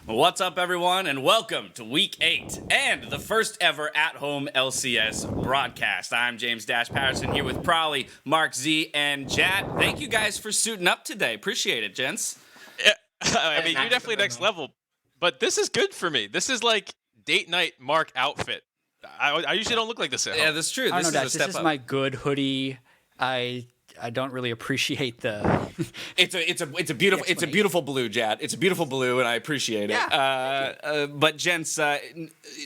What's up, everyone, and welcome to Week 8 and the first ever at-home LCS broadcast. I'm James Dash Patterson here with Prowley, Mark Z, and Jat. Thank you guys for suiting up today. Appreciate it, gents. Yeah, I mean, you're definitely next level, but this is good for me. This is like date night Mark outfit. I usually don't look like this at home. Yeah, that's true. I This don't know, is Dash, a this step is up. my good hoodie. I don't really appreciate the. It's a beautiful blue, Jad. It's a beautiful blue, and I appreciate it. Yeah, But gents,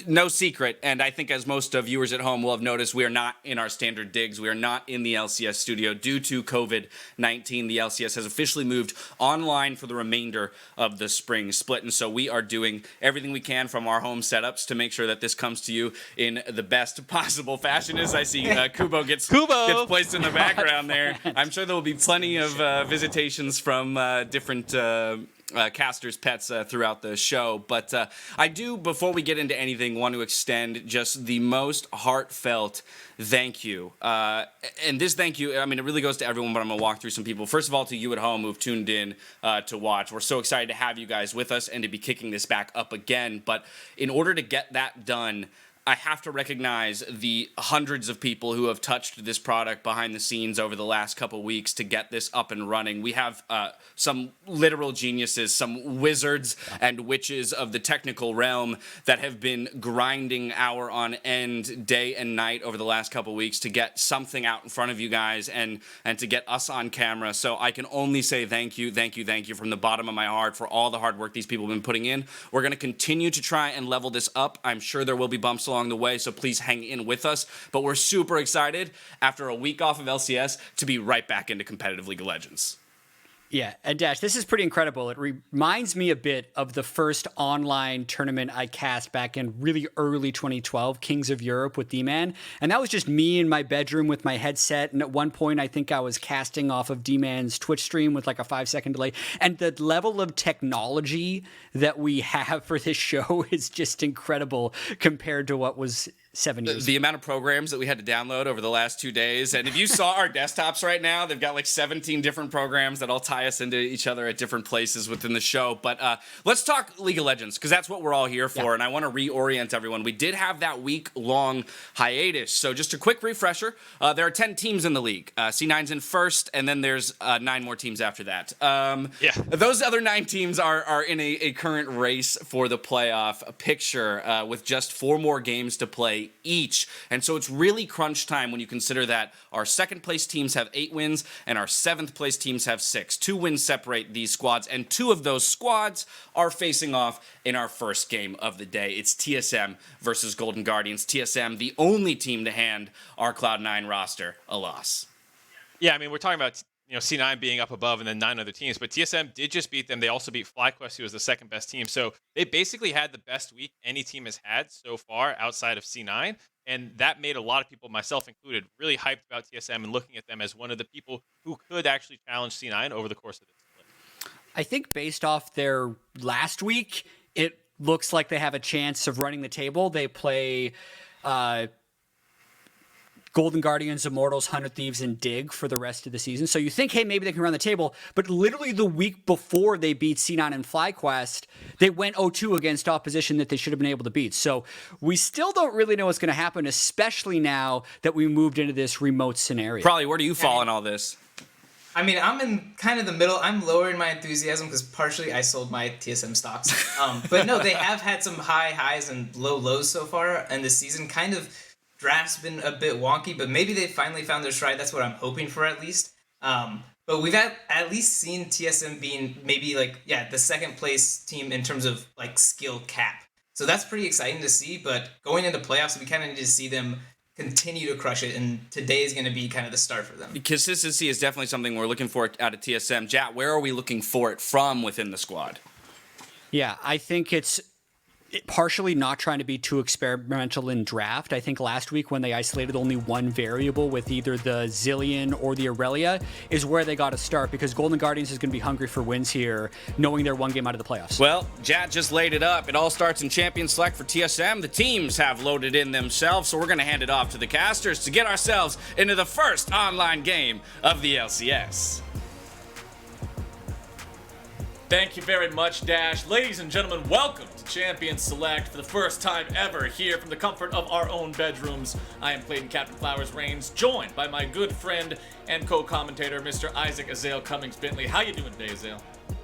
no secret, and I think as most viewers at home will have noticed, we are not in our standard digs. We are not in the LCS studio due to COVID-19. The LCS has officially moved online for the remainder of the spring split, and so we are doing everything we can from our home setups to make sure that this comes to you in the best possible fashion. As I see Kubo gets placed in the background there. I'm sure there will be plenty of visitations from different casters' pets throughout the show. But I do, before we get into anything, want to extend just the most heartfelt thank you. And this thank you, I mean, it really goes to everyone, but I'm going to walk through some people. First of all, to you at home who've tuned in to watch. We're so excited to have you guys with us and to be kicking this back up again. But in order to get that done, I have to recognize the hundreds of people who have touched this product behind the scenes over the last couple weeks to get this up and running. We have some literal geniuses, some wizards and witches of the technical realm that have been grinding hour on end, day and night over the last couple weeks to get something out in front of you guys and to get us on camera. So I can only say thank you from the bottom of my heart for all the hard work these people have been putting in. We're going to continue to try and level this up. I'm sure there will be bumps along the way, so please hang in with us. But we're super excited after a week off of LCS to be right back into competitive League of Legends. Yeah, and Dash, this is pretty incredible. It reminds me a bit of the first online tournament I cast back in really early 2012, Kings of Europe with D-Man. And that was just me in my bedroom with my headset. And at one point, I think I was casting off of D-Man's Twitch stream with like a 5-second delay. And the level of technology that we have for this show is just incredible compared to what was 7 years. The amount of programs that we had to download over the last 2 days. And if you saw our desktops right now, they've got like 17 different programs that all tie us into each other at different places within the show. But let's talk League of Legends, because that's what we're all here for. Yeah. And I want to reorient everyone. We did have that week-long hiatus. So just a quick refresher. There are 10 teams in the league. C9's in first, and then there's 9 more teams after that. Those other 9 teams are in a current race for the playoff picture with just 4 more games to play each. And so it's really crunch time when you consider that our second place teams have 8 wins and our 7th place teams have 6. 2 wins separate these squads, and 2 of those squads are facing off in our first game of the day. It's TSM versus Golden Guardians. TSM, the only team to hand our Cloud9 roster a loss. Yeah, I mean, we're talking about C9 being up above and then 9 other teams, but TSM did just beat them. They also beat FlyQuest, who was the second best team. So they basically had the best week any team has had so far outside of C9. And that made a lot of people, myself included, really hyped about TSM and looking at them as one of the people who could actually challenge C9 over the course of this split. I think based off their last week, it looks like they have a chance of running the table. They play Golden Guardians, Immortals, 100 Thieves, and Dig for the rest of the season. So you think, hey, maybe they can run the table. But literally the week before they beat C9 and FlyQuest, they went 0-2 against opposition that they should have been able to beat. So we still don't really know what's going to happen, especially now that we moved into this remote scenario. Probably, where do you fall in all this? I mean, I'm in kind of the middle. I'm lower in my enthusiasm because partially I sold my TSM stocks. But no, they have had some high highs and low lows so far, and the season kind of draft's been a bit wonky, but maybe they finally found their stride. That's what I'm hoping for, at least. But we've at least seen TSM being maybe the second place team in terms of skill cap. So that's pretty exciting to see. But going into playoffs, we kind of need to see them continue to crush it, and today is going to be kind of the start for them. Consistency is definitely something we're looking for out of TSM. Jat, where are we looking for it from within the squad? Yeah, I think it's partially not trying to be too experimental in draft. I think last week when they isolated only one variable with either the Zillion or the Aurelia is where they got to start, because Golden Guardians is going to be hungry for wins here, knowing they're one game out of the playoffs. Well, Jat just laid it up. It all starts in Champion Select for TSM. The teams have loaded in themselves, so we're going to hand it off to the casters to get ourselves into the first online game of the LCS. Thank you very much, Dash. Ladies and gentlemen, welcome to Champion Select for the first time ever here from the comfort of our own bedrooms. I am Clayton Captain Flowers Reigns, joined by my good friend and co-commentator, Mr. Isaac Azale Cummings Bentley. How you doing today, Azale?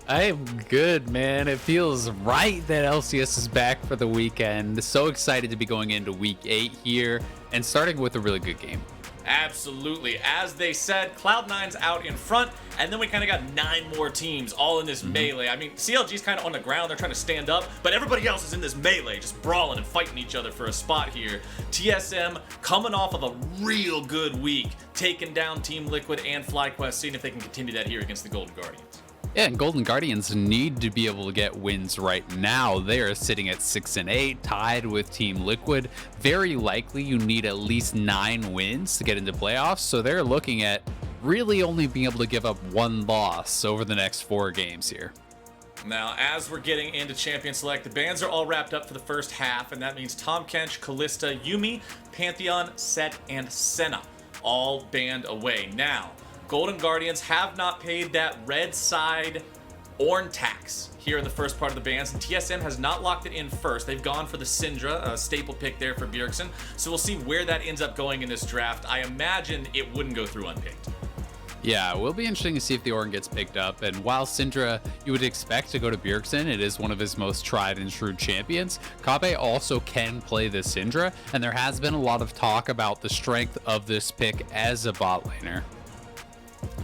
I am good, man. It feels right that LCS is back for the weekend. So excited to be going into week 8 here and starting with a really good game. Absolutely. As they said, Cloud9's out in front, and then we kind of got 9 more teams all in this melee. I mean, CLG's kind of on the ground. They're trying to stand up, but everybody else is in this melee, just brawling and fighting each other for a spot here. TSM coming off of a real good week, taking down Team Liquid and FlyQuest, seeing if they can continue that here against the Golden Guardians. Yeah, and Golden Guardians need to be able to get wins right now. They are sitting at 6-8, tied with Team Liquid. Very likely you need at least 9 wins to get into playoffs, so they're looking at really only being able to give up 1 loss over the next 4 games here. Now, as we're getting into Champion Select, the bans are all wrapped up for the first half, and that means Tahm Kench, Kalista, Yuumi, Pantheon, Sett, and Senna all banned away. Now, Golden Guardians have not paid that red side Ornn tax here in the first part of the bans, and TSM has not locked it in first. They've gone for the Syndra, a staple pick there for Bjergsen, so we'll see where that ends up going in this draft. I imagine it wouldn't go through unpicked. Yeah, it will be interesting to see if the Ornn gets picked up, and while Syndra you would expect to go to Bjergsen, it is one of his most tried and true champions. Kabe also can play the Syndra, and there has been a lot of talk about the strength of this pick as a bot laner.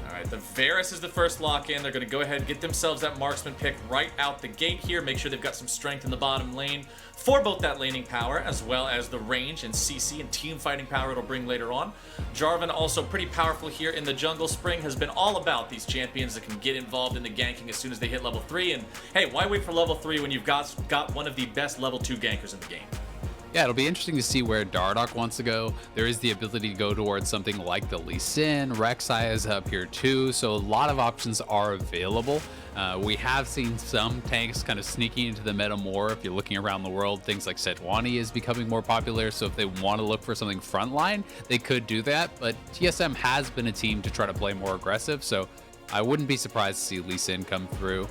All right, the Varus is the first lock in. They're going to go ahead and get themselves that marksman pick right out the gate here. Make sure they've got some strength in the bottom lane for both that laning power as well as the range and CC and team fighting power it'll bring later on. Jarvan also pretty powerful here in the jungle. Spring has been all about these champions that can get involved in the ganking as soon as they hit level 3. And hey, why wait for level 3 when you've got one of the best level 2 gankers in the game? Yeah, it'll be interesting to see where Dardoch wants to go. There is the ability to go towards something like the Lee Sin. Rek'Sai is up here too, so a lot of options are available. We have seen some tanks kind of sneaking into the meta more. If you're looking around the world, things like Sejuani is becoming more popular, so if they want to look for something frontline, they could do that, but TSM has been a team to try to play more aggressive, so I wouldn't be surprised to see Lee Sin come through.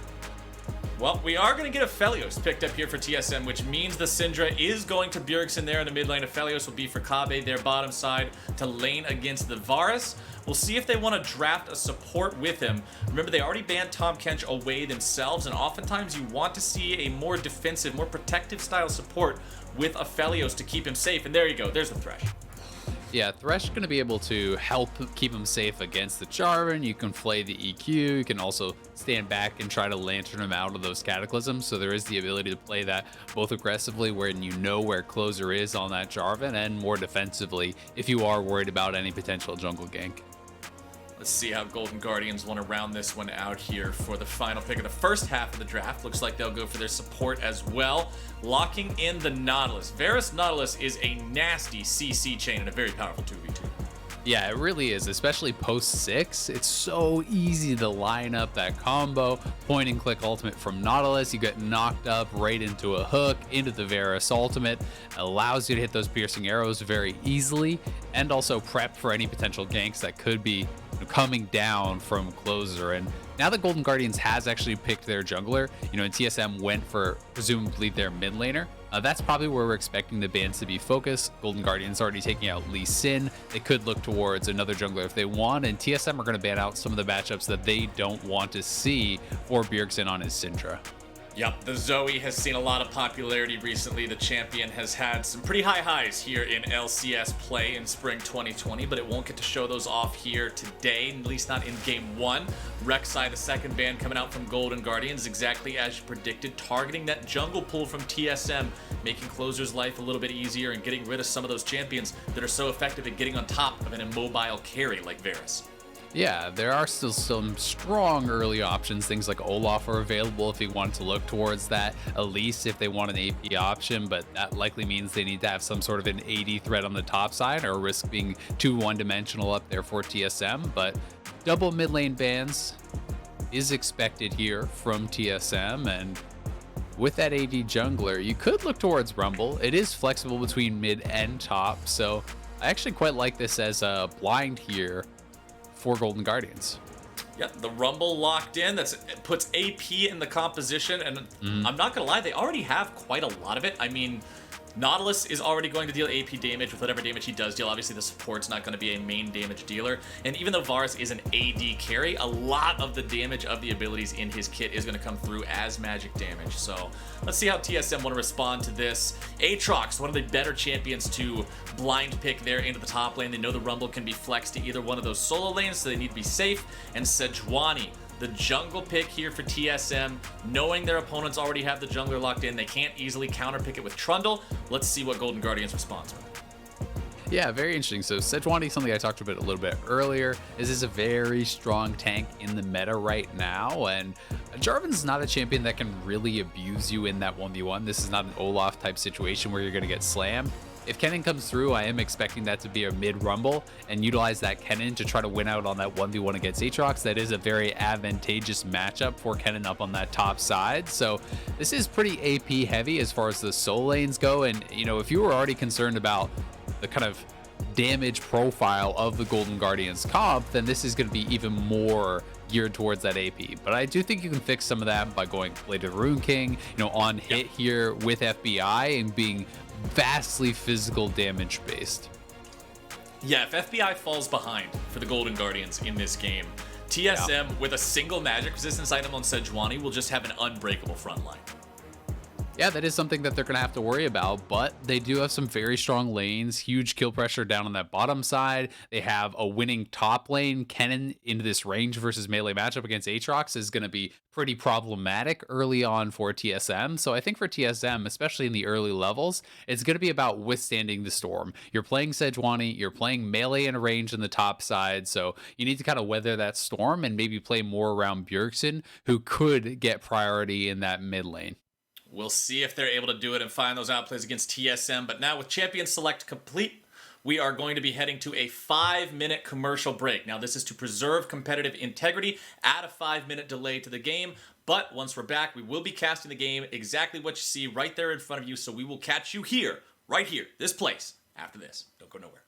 Well, we are going to get Aphelios picked up here for TSM, which means the Syndra is going to Bjergsen there in the mid lane. Aphelios will be for Kabe, their bottom side, to lane against the Varus. We'll see if they want to draft a support with him. Remember, they already banned Tahm Kench away themselves, and oftentimes you want to see a more defensive, more protective style support with Aphelios to keep him safe. And there you go. There's the Thresh. Yeah, Thresh is going to be able to help keep him safe against the Jarvan. You can play the EQ. You can also stand back and try to lantern him out of those cataclysms. So there is the ability to play that both aggressively when you know where closer is on that Jarvan, and more defensively if you are worried about any potential jungle gank. Let's see how Golden Guardians want to round this one out here for the final pick of the first half of the draft. Looks like they'll go for their support as well. Locking in the Nautilus. Varus Nautilus is a nasty CC chain and a very powerful 2v2. Yeah, it really is, especially post 6. It's so easy to line up that combo. Point and click ultimate from Nautilus. You get knocked up right into a hook, into the Varus ultimate. Allows you to hit those piercing arrows very easily, and also prep for any potential ganks that could be coming down from closer. And now that Golden Guardians has actually picked their jungler, and TSM went for presumably their mid laner, that's probably where we're expecting the bans to be focused. Golden Guardians already taking out Lee Sin. They could look towards another jungler if they want, and TSM are going to ban out some of the matchups that they don't want to see for Bjergsen on his Syndra. Yep, the Zoe has seen a lot of popularity recently. The champion has had some pretty high highs here in LCS play in spring 2020, but it won't get to show those off here today, at least not in game 1. Rek'Sai, the second ban coming out from Golden Guardians, exactly as you predicted, targeting that jungle pool from TSM, making closer's life a little bit easier and getting rid of some of those champions that are so effective at getting on top of an immobile carry like Varus. Yeah, there are still some strong early options. Things like Olaf are available if you want to look towards that. Elise if they want an AP option, but that likely means they need to have some sort of an AD threat on the top side or risk being too one-dimensional up there for TSM. But double mid lane bans is expected here from TSM, and with that AD jungler, you could look towards Rumble. It is flexible between mid and top, so I actually quite like this as a blind here for Golden Guardians. Yep, the Rumble locked in. It puts AP in the composition, and I'm not gonna lie, they already have quite a lot of it. I mean, Nautilus is already going to deal AP damage with whatever damage he does deal. Obviously, the support's not going to be a main damage dealer. And even though Varus is an AD carry, a lot of the damage of the abilities in his kit is going to come through as magic damage. So let's see how TSM want to respond to this. Aatrox, one of the better champions to blind pick there into the top lane. They know the Rumble can be flexed to either one of those solo lanes, so they need to be safe. And Sejuani, the jungle pick here for TSM, knowing their opponents already have the jungler locked in. They can't easily counterpick it with Trundle. Let's see what Golden Guardians responds with. Yeah, very interesting. So Sejuani, something I talked about a little bit earlier, is a very strong tank in the meta right now, and Jarvan's not a champion that can really abuse you in that 1v1. This is not an Olaf type situation where you're going to get slammed. If Kennen comes through, I am expecting that to be a mid-rumble and utilize that Kennen to try to win out on that 1v1 against Aatrox. That is a very advantageous matchup for Kennen up on that top side. So this is pretty AP heavy as far as the soul lanes go. And, you know, if you were already concerned about the kind of damage profile of the Golden Guardians comp, then this is going to be even more geared towards that AP. But I do think you can fix some of that by going Bladed Rune King, you know, on hit here with FBI and being vastly physical damage based. Yeah, if FBI falls behind for the Golden Guardians in this game, TSM with a single magic resistance item on Sejuani will just have an unbreakable front line. Yeah, that is something that they're going to have to worry about, but they do have some very strong lanes, huge kill pressure down on that bottom side. They have a winning top lane. Kennen into this range versus melee matchup against Aatrox is going to be pretty problematic early on for TSM. So I think for TSM, especially in the early levels, it's going to be about withstanding the storm. You're playing Sejuani, you're playing melee and range on the top side, so you need to kind of weather that storm and maybe play more around Bjergsen, who could get priority in that mid lane. We'll see if they're able to do it and find those outplays against TSM. But now with Champion Select complete, we are going to be heading to a 5-minute commercial break. Now this is to preserve competitive integrity, add a 5-minute delay to the game. But once we're back, we will be casting the game exactly what you see right there in front of you. So we will catch you here, right here, this place, after this. Don't go nowhere.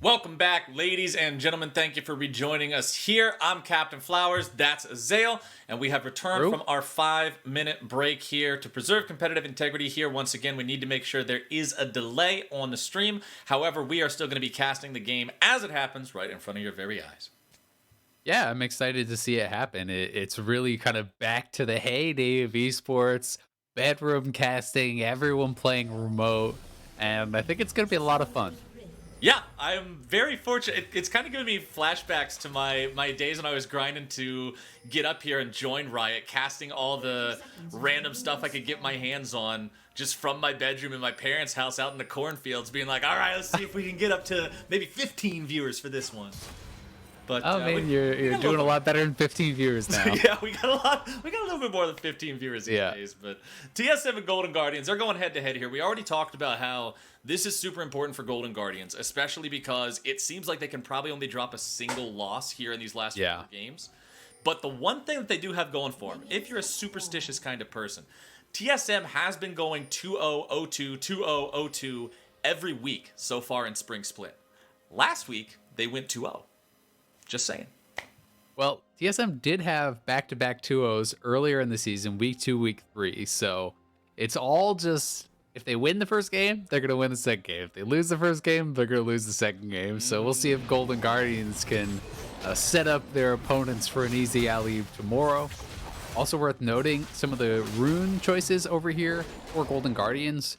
Welcome back, ladies and gentlemen. Thank you for rejoining us here. I'm Captain Flowers. That's Azale. And we have returned from our 5-minute break here to preserve competitive integrity here. Once again, we need to make sure there is a delay on the stream. However, we are still going to be casting the game as it happens right in front of your very eyes. Yeah, I'm excited to see it happen. It's really kind of back to the heyday of esports, bedroom casting, everyone playing remote. And I think it's going to be a lot of fun. Yeah, I'm very fortunate. It's kind of giving me flashbacks to my days when I was grinding to get up here and join Riot, casting all the random stuff I could get my hands on just from my bedroom in my parents' house out in the cornfields, being like, all right, let's see if we can get up to maybe 15 viewers for this one. But man, you're doing a lot better than 15 viewers now. Yeah, we got a little bit more than 15 viewers these days. But TSM and Golden Guardians, they're going head to head here. We already talked about how this is super important for Golden Guardians, especially because it seems like they can probably only drop a single loss here in these last 4 games. But the one thing that they do have going for them, if you're a superstitious kind of person, TSM has been going 2-0, 0-2, 2-0, 0-2 every week so far in Spring Split. Last week, they went 2-0. Just saying. Well, TSM did have back-to-back 2-0s earlier in the season, week 2, week 3. So it's all just, if they win the first game, they're going to win the second game. If they lose the first game, they're going to lose the second game. So we'll see if Golden Guardians can set up their opponents for an easy alley tomorrow. Also worth noting, some of the rune choices over here for Golden Guardians.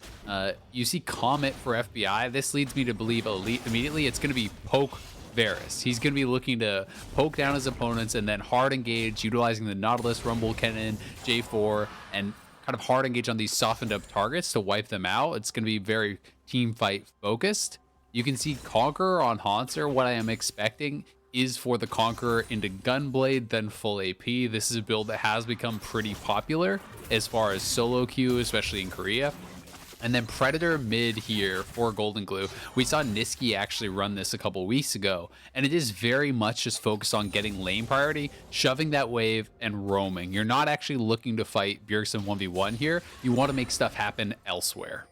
You see Comet for FBI. This leads me to believe immediately it's going to be Poke Varus. He's going to be looking to poke down his opponents and then hard engage, utilizing the Nautilus, Rumble Cannon, J4, and kind of hard engage on these softened up targets to wipe them out. It's going to be very team fight focused. You can see Conqueror on Haunter. What I am expecting is for the Conqueror into Gunblade, then full AP. This is a build that has become pretty popular as far as solo queue, especially in Korea. And then Predator mid here for Golden Glue. We saw Niski actually run this a couple weeks ago, and it is very much just focused on getting lane priority, shoving that wave, and roaming. You're not actually looking to fight Bjergsen 1v1 here. You want to make stuff happen elsewhere.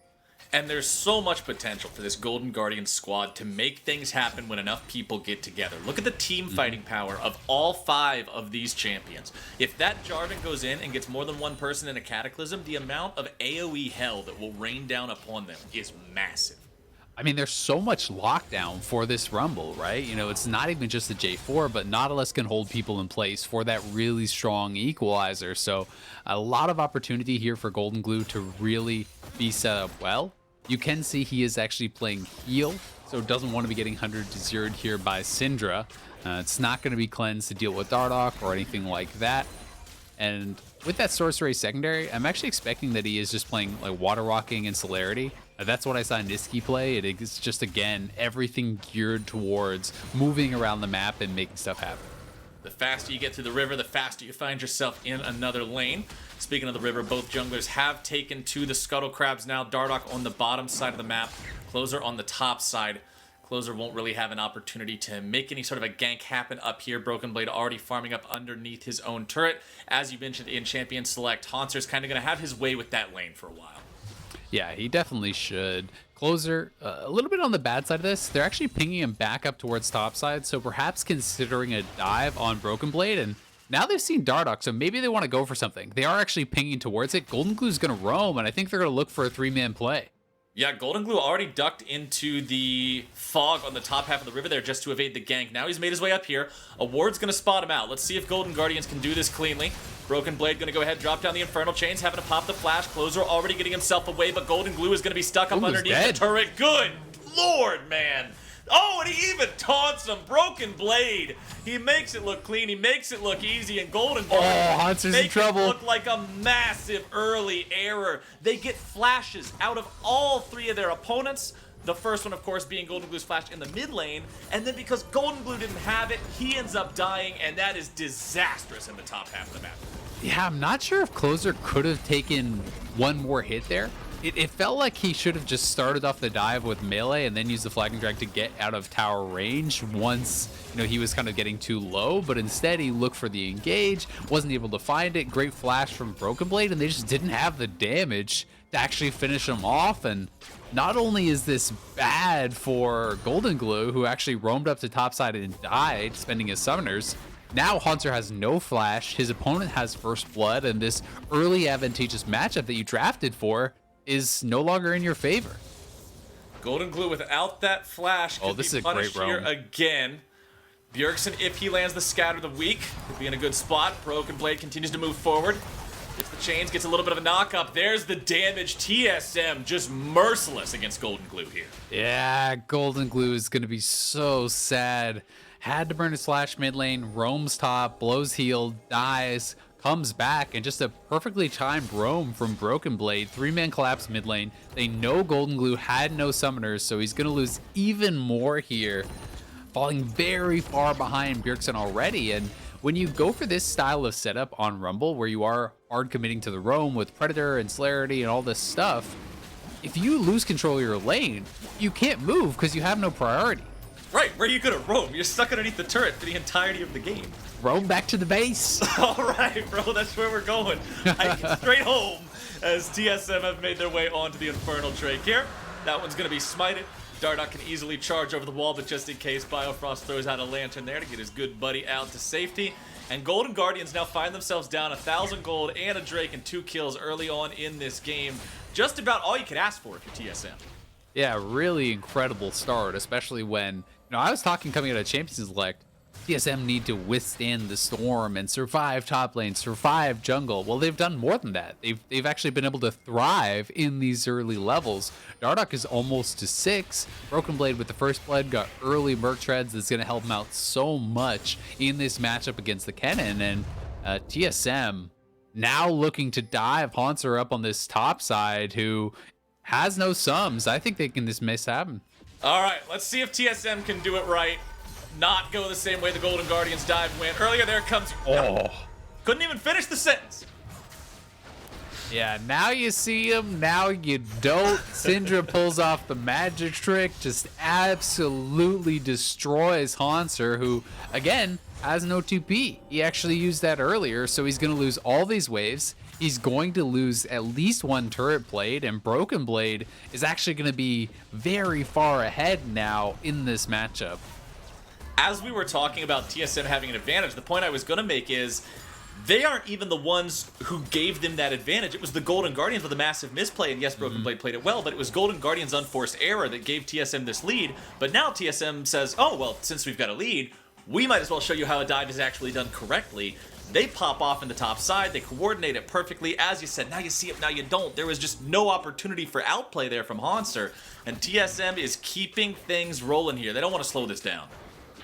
And there's so much potential for this Golden Guardian squad to make things happen when enough people get together. Look at the team fighting power of all 5 of these champions. If that Jarvan goes in and gets more than one person in a Cataclysm, the amount of AoE hell that will rain down upon them is massive. I mean, there's so much lockdown for this Rumble, right? You know, it's not even just the J4, but Nautilus can hold people in place for that really strong equalizer. So a lot of opportunity here for Golden Glue to really be set up well. You can see he is actually playing heal, so doesn't want to be getting 100-0'd here by Syndra. It's not going to be cleansed to deal with Dardoch or anything like that. And with that Sorcery secondary, I'm actually expecting that he is just playing like Water Walking and Celerity. That's what I saw Niski play. It is just, again, everything geared towards moving around the map and making stuff happen. The faster you get to the river, the faster you find yourself in another lane. Speaking of the river, both junglers have taken to the Scuttle Crabs now. Dardoch on the bottom side of the map, Closer on the top side. Closer won't really have an opportunity to make any sort of a gank happen up here. Broken Blade already farming up underneath his own turret. As you mentioned in Champion Select, Haunter's kind of going to have his way with that lane for a while. Yeah, he definitely should. Closer, a little bit on the bad side of this. They're actually pinging him back up towards top side, so perhaps considering a dive on Broken Blade. And now they've seen Dardoch, so maybe they want to go for something. They are actually pinging towards it. Golden Glue's going to roam, and I think they're going to look for a 3-man play. Yeah, Golden Glue already ducked into the fog on the top half of the river there just to evade the gank. Now he's made his way up here. A ward's going to spot him out. Let's see if Golden Guardians can do this cleanly. Broken Blade going to go ahead and drop down the Infernal Chains, having to pop the flash. Closer already getting himself away, but Golden Glue is going to be stuck up underneath the turret. Good Lord, man. Oh, and he even taunts him. Broken Blade. He makes it look clean. He makes it look easy. And Golden Guardians make it look like a massive early error. They get flashes out of all 3 of their opponents. The first one, of course, being Golden Glue's flash in the mid lane. And then because Golden Glue didn't have it, he ends up dying. And that is disastrous in the top half of the map. Yeah, I'm not sure if Closer could have taken one more hit there. It felt like he should have just started off the dive with melee and then used the Flagging Drag to get out of tower range once, you know, he was kind of getting too low. But instead, he looked for the engage, wasn't able to find it. Great flash from Broken Blade, and they just didn't have the damage to actually finish him off. And not only is this bad for Golden Glue, who actually roamed up to topside and died, spending his summoners, now Haunter has no flash, his opponent has first blood, and this early advantageous matchup that you drafted for is no longer in your favor. Golden Glue without that flash could this be is a great punished here roam. again. Bjergsen, if he lands the Scatter of the Week, could be in a good spot. Broken Blade continues to move forward. Gets the chains, gets a little bit of a knock up. There's the damage. TSM just merciless against Golden Glue here. Yeah, Golden Glue is going to be so sad. Had to burn his flash mid lane, roams top, blows healed, dies, comes back, and just a perfectly timed roam from Broken Blade. 3-man collapse mid lane. They know Golden Glue had no summoners, so he's going to lose even more here, falling very far behind Bjergsen already. And when you go for this style of setup on Rumble, where you are hard committing to the roam with Predator and Celerity and all this stuff, if you lose control of your lane, you can't move because you have no priority. Right, where are you gonna roam? You're stuck underneath the turret for the entirety of the game. Roam back to the base. All right, bro, that's where we're going. Hiking straight home as TSM have made their way onto the Infernal Drake here. That one's gonna be smited. Dardoch can easily charge over the wall, but just in case, Biofrost throws out a lantern there to get his good buddy out to safety. And Golden Guardians now find themselves down 1,000 gold and a Drake and 2 kills early on in this game. Just about all you could ask for if you're TSM. Yeah, really incredible start, especially when, I was talking coming out of Champions Select, TSM need to withstand the storm and survive top lane, survive jungle. Well, they've done more than that. They've actually been able to thrive in these early levels. Dardoch is almost to 6. Broken Blade with the first blood got early Merc Treads that's going to help him out so much in this matchup against the Kennen. And TSM now looking to dive Haunter up on this top side, who has no sums. I think they can just miss happen. All right, let's see if TSM can do it right. Not go the same way the Golden Guardians dive went. Earlier there comes... Oh. Couldn't even finish the sentence. Yeah, now you see him, now you don't. Syndra pulls off the magic trick, just absolutely destroys Haunter, who, again, has no 2P. He actually used that earlier, so he's going to lose all these waves. He's going to lose at least one turret blade, and Broken Blade is actually going to be very far ahead now in this matchup. As we were talking about TSM having an advantage, the point I was going to make is they aren't even the ones who gave them that advantage. It was the Golden Guardians with a massive misplay, and yes, Broken Blade played it well, but it was Golden Guardians' unforced error that gave TSM this lead. But now TSM says, oh, well, since we've got a lead, we might as well show you how a dive is actually done correctly. They pop off in the top side, they coordinate it perfectly. As you said, now you see it, now you don't. There was just no opportunity for outplay there from Haunter, and TSM is keeping things rolling here. They don't want to slow this down.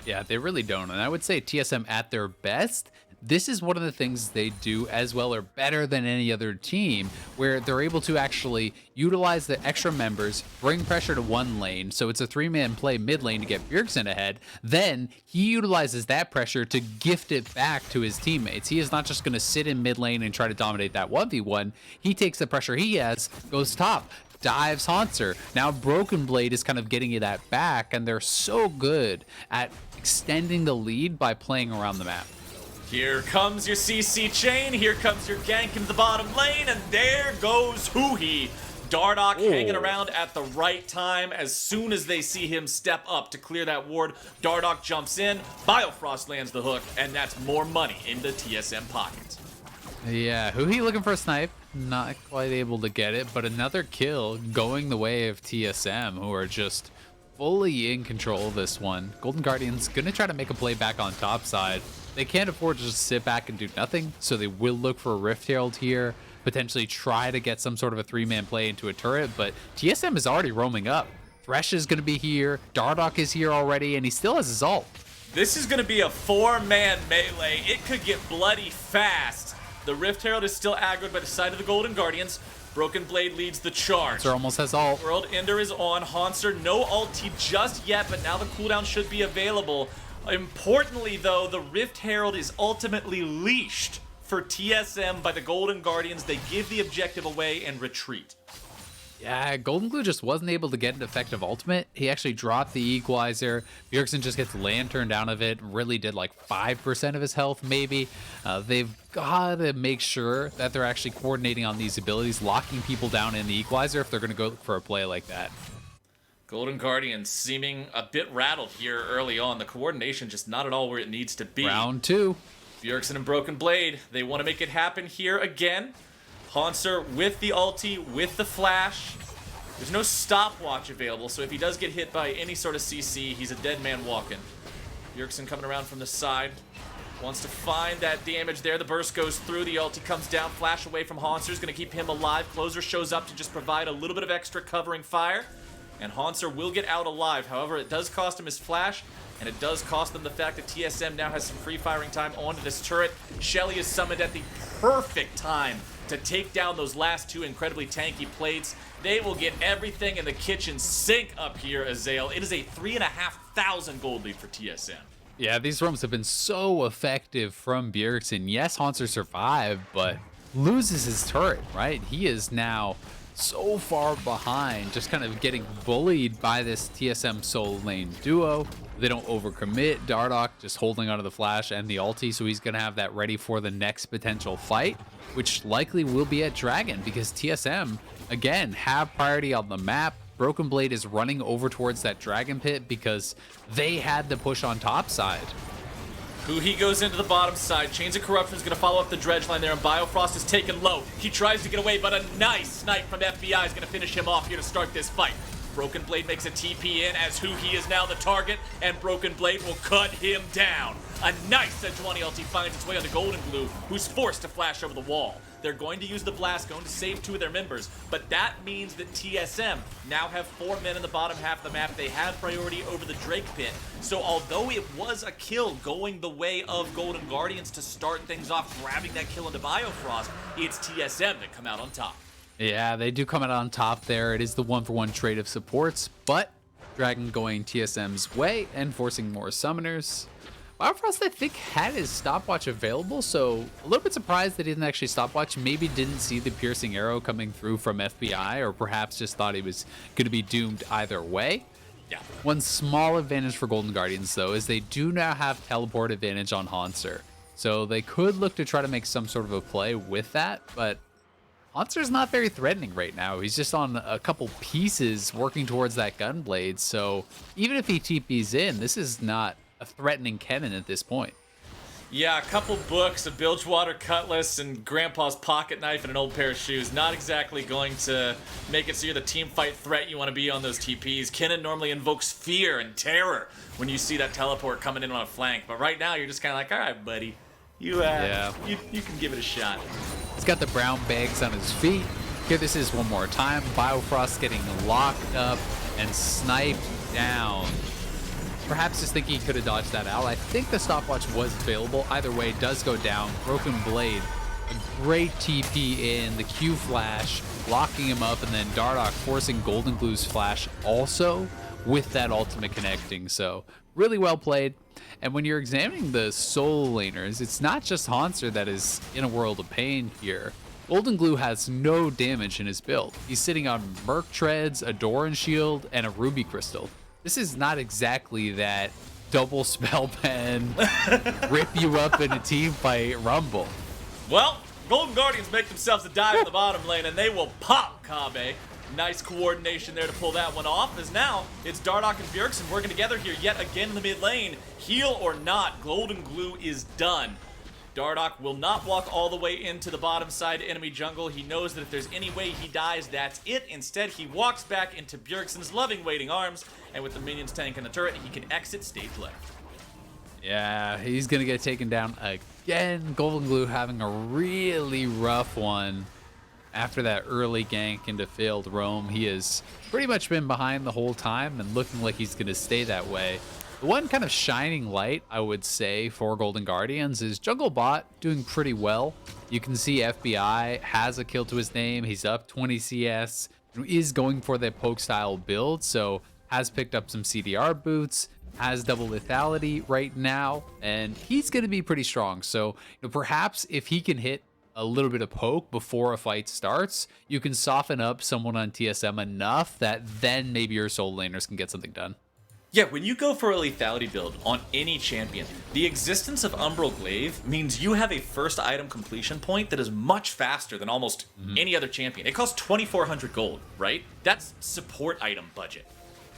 Yeah, they really don't. And I would say TSM at their best, this is one of the things they do as well or better than any other team, where they're able to actually utilize the extra members, bring pressure to one lane, so it's a 3-man play mid lane to get Bjergsen ahead. Then he utilizes that pressure to gift it back to his teammates. He is not just going to sit in mid lane and try to dominate that 1v1. He takes the pressure he has, goes top, dives Haunter. Now Broken Blade is kind of getting you that back, and they're so good at extending the lead by playing around the map. Here comes your CC chain, here comes your gank into the bottom lane, and there goes Huhi. Dardoch hanging around at the right time. As soon as they see him step up to clear that ward, Dardoch jumps in, Biofrost lands the hook, and that's more money into TSM pockets. Yeah, Huhi looking for a snipe. Not quite able to get it, but another kill going the way of TSM, who are just fully in control of this one. Golden Guardians gonna try to make a play back on top side. They can't afford to just sit back and do nothing, so they will look for a Rift Herald here, potentially try to get some sort of a 3-man play into a turret, but TSM is already roaming up. Thresh is gonna be here, Dardoch is here already, and he still has his ult. This is gonna be a 4-man melee. It could get bloody fast. The Rift Herald is still aggroed by the side of the Golden Guardians. Broken Blade leads the charge. Haunter almost has ult. World Ender is on. Haunter, no ulti just yet, but now the cooldown should be available. Importantly, though, the Rift Herald is ultimately leashed for TSM by the Golden Guardians. They give the objective away and retreat. Yeah, Golden Glue just wasn't able to get an effective ultimate. He actually dropped the equalizer. Bjergsen just gets lanterned out of it. Really did like 5% of his health, maybe. They've got to make sure that they're actually coordinating on these abilities, locking people down in the equalizer if they're going to go for a play like that. Golden Guardians seeming a bit rattled here early on. The coordination just not at all where it needs to be. Round 2. Bjergsen and Broken Blade, they want to make it happen here again. Haunser with the ulti, with the flash. There's no stopwatch available, so if he does get hit by any sort of CC, he's a dead man walking. Bjergsen coming around from the side. Wants to find that damage there. The burst goes through, the ulti comes down, flash away from Haunser's going to keep him alive. Closer shows up to just provide a little bit of extra covering fire. And Haunser will get out alive. However, it does cost him his flash, and it does cost them the fact that TSM now has some free firing time onto this turret. Shelly is summoned at the perfect time to take down those last 2 incredibly tanky plates. They will get everything in the kitchen sink up here, Azael. It is a 3,500 gold lead for TSM. Yeah, these roams have been so effective from Bjergsen. Yes, Haunser survived, but loses his turret, right? He is now so far behind, just kind of getting bullied by this TSM solo lane duo. They don't overcommit. Dardoch just holding onto the flash and the ulti, so he's going to have that ready for the next potential fight, which likely will be at Dragon, because TSM, again, have priority on the map. Broken Blade is running over towards that Dragon Pit because they had the push on top side. He goes into the bottom side. Chains of Corruption is going to follow up the dredge line there, and Biofrost is taken low. He tries to get away, but a nice snipe from FBI is going to finish him off here to start this fight. Broken Blade makes a TP in as he is now the target, and Broken Blade will cut him down. A nice Sejuani ulti finds its way on the Golden Glue, who's forced to flash over the wall. They're going to use the blast, going to save 2 of their members, but that means that TSM now have 4 men in the bottom half of the map. They have priority over the Drake Pit. So although it was a kill going the way of Golden Guardians to start things off, grabbing that kill into Biofrost, it's TSM that come out on top. Yeah, they do come out on top there. It is the 1-for-1 trade of supports, but Dragon going TSM's way and forcing more summoners. Biofrost, I think, had his stopwatch available, so a little bit surprised that he didn't actually stopwatch. Maybe didn't see the piercing arrow coming through from FBI, or perhaps just thought he was going to be doomed either way. Yeah. One small advantage for Golden Guardians, though, is they do now have teleport advantage on Haunser. So they could look to try to make some sort of a play with that, but Haunser's not very threatening right now. He's just on a couple pieces working towards that Gunblade, so even if he TPs in, this is not a threatening cannon at this point. Yeah, a couple books, a Bilgewater cutlass, and Grandpa's pocket knife and an old pair of shoes. Not exactly going to make it so you're the team fight threat you want to be on those TPs. Kennen normally invokes fear and terror when you see that teleport coming in on a flank, but right now you're just kind of like, all right, buddy, you can give it a shot. He's got the brown bags on his feet. Here, this is one more time. Biofrost getting locked up and sniped down. Perhaps just thinking he could have dodged that out. I think the stopwatch was available. Either way, it does go down. Broken Blade, a great TP in, the Q flash, locking him up, and then Dardoch forcing Golden Glue's flash also with that ultimate connecting. So really well played. And when you're examining the solo laners, it's not just Haunser that is in a world of pain here. Golden Glue has no damage in his build. He's sitting on Merc Treads, a Doran Shield, and a Ruby Crystal. This is not exactly that double spell pen, rip you up in a team fight rumble. Well, Golden Guardians make themselves a dive in the bottom lane, and they will pop Kabe. Nice coordination there to pull that one off, as now it's Dardoch and Bjergsen working together here yet again in the mid lane. Heal or not, Golden Glue is done. Dardoch will not walk all the way into the bottom side enemy jungle. He knows that if there's any way he dies, that's it. Instead, he walks back into Bjergsen's loving waiting arms, and with the minions tanking the turret, he can exit stage left. Yeah, he's going to get taken down again. Golden Glue having a really rough one after that early gank into failed roam. He has pretty much been behind the whole time and looking like he's going to stay that way. The one kind of shining light, I would say, for Golden Guardians is Jungle Bot doing pretty well. You can see FBI has a kill to his name. He's up 20 CS, is going for the poke style build, so has picked up some CDR boots, has double lethality right now, and he's going to be pretty strong. So perhaps if he can hit a little bit of poke before a fight starts, you can soften up someone on TSM enough that then maybe your solo laners can get something done. Yeah, when you go for a lethality build on any champion, the existence of Umbral Glaive means you have a first item completion point that is much faster than almost any other champion. It costs 2,400 gold, right? That's support item budget.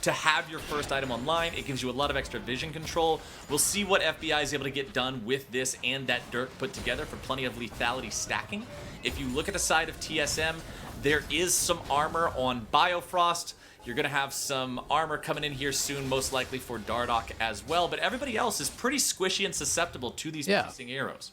To have your first item online, it gives you a lot of extra vision control. We'll see what FBI is able to get done with this and that Dirk put together for plenty of lethality stacking. If you look at the side of TSM, there is some armor on Biofrost. You're going to have some armor coming in here soon, most likely for Dardoch as well. But everybody else is pretty squishy and susceptible to these piercing arrows.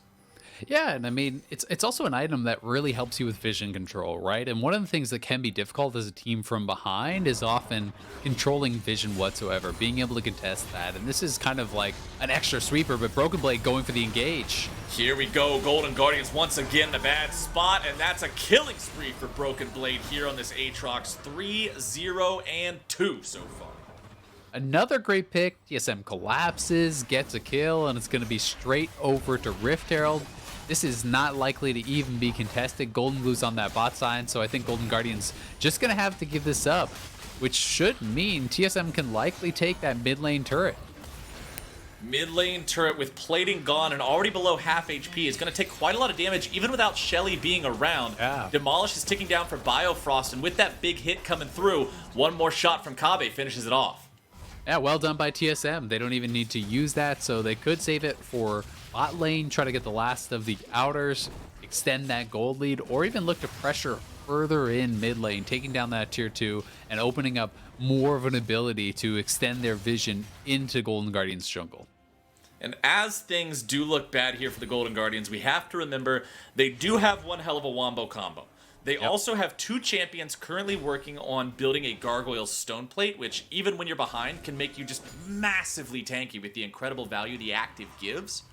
Yeah, and I mean, it's also an item that really helps you with vision control, right? And one of the things that can be difficult as a team from behind is often controlling vision whatsoever, being able to contest that. And this is kind of like an extra sweeper, but Broken Blade going for the engage. Here we go, Golden Guardians once again in a bad spot, and that's a killing spree for Broken Blade here on this Aatrox. 3-0-2 so far. Another great pick. TSM collapses, gets a kill, and it's going to be straight over to Rift Herald. This is not likely to even be contested. Golden Blue's on that bot side, so I think Golden Guardians just going to have to give this up, which should mean TSM can likely take that mid lane turret. Mid lane turret with plating gone and already below half HP is going to take quite a lot of damage even without Shelly being around. Yeah. Demolish is ticking down for Biofrost, and with that big hit coming through, one more shot from Kabe finishes it off. Yeah, well done by TSM. They don't even need to use that, so they could save it for bot lane, try to get the last of the outers, extend that gold lead, or even look to pressure further in mid lane, taking down that tier 2 and opening up more of an ability to extend their vision into Golden Guardians jungle. And as things do look bad here for the Golden Guardians, we have to remember they do have one hell of a wombo combo. They also have two champions currently working on building a Gargoyle Stone Plate, which even when you're behind can make you just massively tanky with the incredible value the active gives.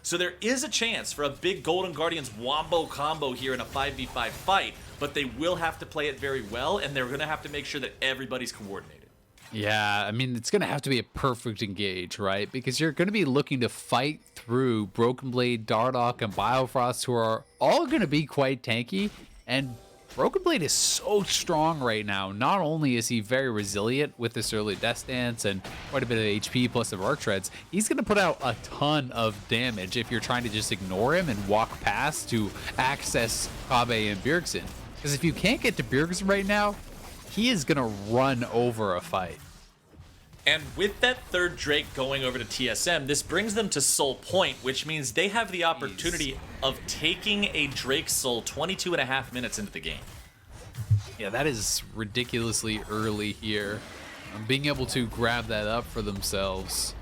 So there is a chance for a big Golden Guardians wombo combo here in a 5v5 fight, but they will have to play it very well, and they're going to have to make sure that everybody's coordinated. Yeah, I mean, it's going to have to be a perfect engage, right? Because you're going to be looking to fight through Broken Blade, Dardoch, and Biofrost, who are all going to be quite tanky. And Broken Blade is so strong right now. Not only is he very resilient with this early Death Dance and quite a bit of HP plus the Arc Treads, he's going to put out a ton of damage if you're trying to just ignore him and walk past to access Kabe and Bjergsen. Because if you can't get to Bjergsen right now, he is going to run over a fight. And with that third Drake going over to TSM, this brings them to Soul Point, which means they have the opportunity of taking a Drake Soul 22 and a half minutes into the game. Yeah, that is ridiculously early here. Being able to grab that up for themselves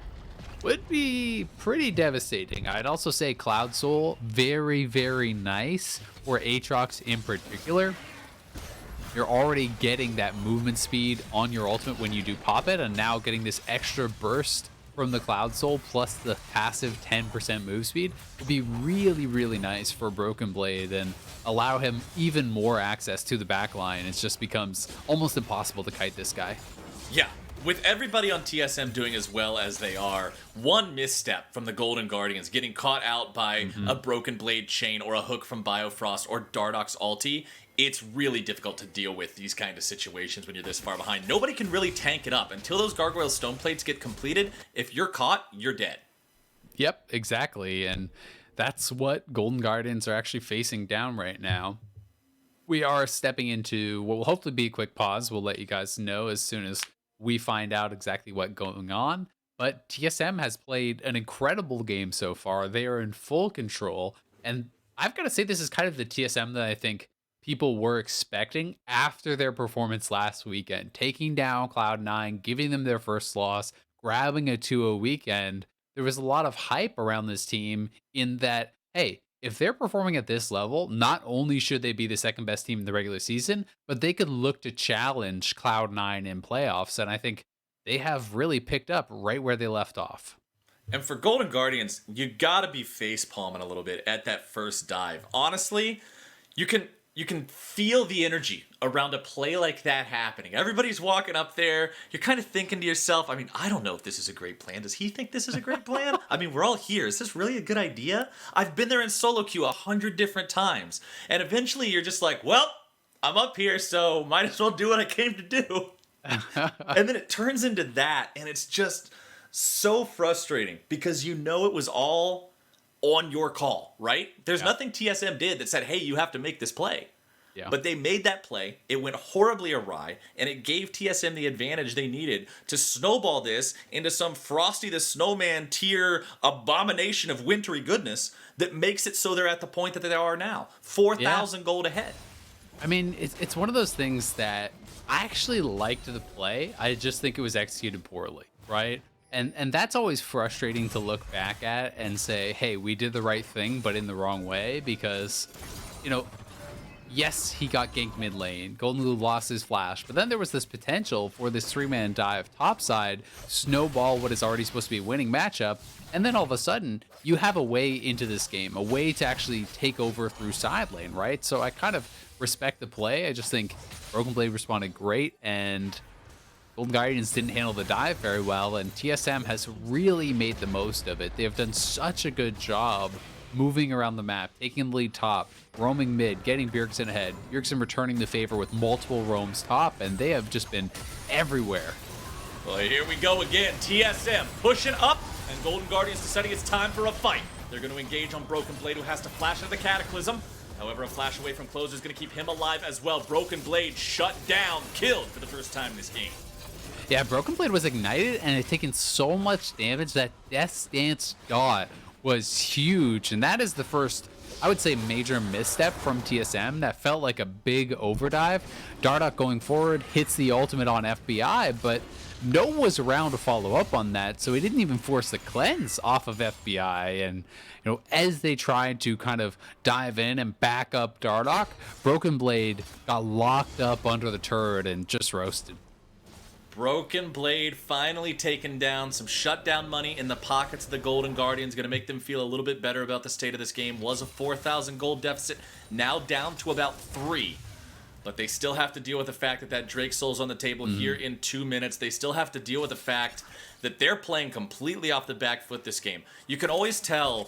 would be pretty devastating. I'd also say Cloud Soul, very, very nice for Aatrox in particular. You're already getting that movement speed on your ultimate when you do pop it, and now getting this extra burst from the Cloud Soul plus the passive 10% move speed would be really, really nice for Broken Blade and allow him even more access to the backline. It just becomes almost impossible to kite this guy. Yeah, with everybody on TSM doing as well as they are, one misstep from the Golden Guardians, getting caught out by a Broken Blade chain or a hook from Biofrost or Dardoch's ulti, it's really difficult to deal with these kind of situations when you're this far behind. Nobody can really tank it up. Until those Gargoyle Stone Plates get completed, if you're caught, you're dead. Yep, exactly. And that's what Golden Guardians are actually facing down right now. We are stepping into what will hopefully be a quick pause. We'll let you guys know as soon as we find out exactly what's going on. But TSM has played an incredible game so far. They are in full control. And I've got to say, this is kind of the TSM that I think people were expecting after their performance last weekend, taking down Cloud9, giving them their first loss, grabbing a 2-0 weekend. There was a lot of hype around this team in that, hey, if they're performing at this level, not only should they be the second best team in the regular season, but they could look to challenge Cloud9 in playoffs. And I think they have really picked up right where they left off. And for Golden Guardians, you gotta be face palming a little bit at that first dive. Honestly, you can you can feel the energy around a play like that happening. Everybody's walking up there. You're kind of thinking to yourself, I mean, I don't know if this is a great plan. Does he think this is a great plan? I mean, we're all here. Is this really a good idea? I've been there in solo queue 100 different times. And eventually you're just like, well, I'm up here, so might as well do what I came to do. And then it turns into that, and it's just so frustrating because you know it was all on your call, right? There's nothing TSM did that said, hey, you have to make this play. Yeah. But they made that play. It went horribly awry, and it gave TSM the advantage they needed to snowball this into some Frosty the Snowman tier abomination of wintry goodness that makes it so they're at the point that they are now. 4,000 gold ahead. I mean, it's one of those things that I actually liked the play. I just think it was executed poorly, right? And that's always frustrating to look back at and say, hey, we did the right thing, but in the wrong way, because, you know, yes, he got ganked mid lane. Golden Glue lost his flash, but then there was this potential for this 3-man dive topside, snowball what is already supposed to be a winning matchup, and then all of a sudden, you have a way into this game, a way to actually take over through side lane, right? So I kind of respect the play. I just think Broken Blade responded great, and Golden Guardians didn't handle the dive very well, and TSM has really made the most of it. They have done such a good job moving around the map, taking the lead top, roaming mid, getting Bjergsen ahead, Bjergsen returning the favor with multiple roams top, and they have just been everywhere. Well, here we go again. TSM pushing up, and Golden Guardians deciding it's time for a fight. They're going to engage on Broken Blade, who has to flash into the Cataclysm. However, a flash away from Closer is going to keep him alive as well. Broken Blade shut down, killed for the first time in this game. Yeah, Broken Blade was ignited and had taken so much damage that Death Dance dot was huge. And that is the first, I would say, major misstep from TSM that felt like a big overdive. Dardoch going forward hits the ultimate on FBI, but no one was around to follow up on that, so he didn't even force the cleanse off of FBI. And, you know, as they tried to kind of dive in and back up Dardoch, Broken Blade got locked up under the turret and just roasted. Broken Blade finally taking down some shutdown money in the pockets of the Golden Guardians. Going to make them feel a little bit better about the state of this game. Was a 4,000 gold deficit, now down to about 3. But they still have to deal with the fact that that Drake Soul's on the table here in 2 minutes. They still have to deal with the fact that they're playing completely off the back foot this game. You can always tell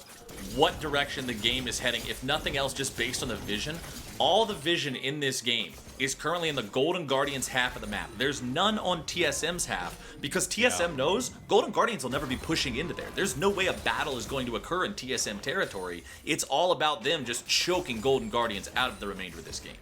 what direction the game is heading, if nothing else, just based on the vision. All the vision in this game is currently in the Golden Guardians half of the map. There's none on TSM's half, because TSM knows Golden Guardians will never be pushing into there. There's no way a battle is going to occur in TSM territory. It's all about them just choking Golden Guardians out of the remainder of this game.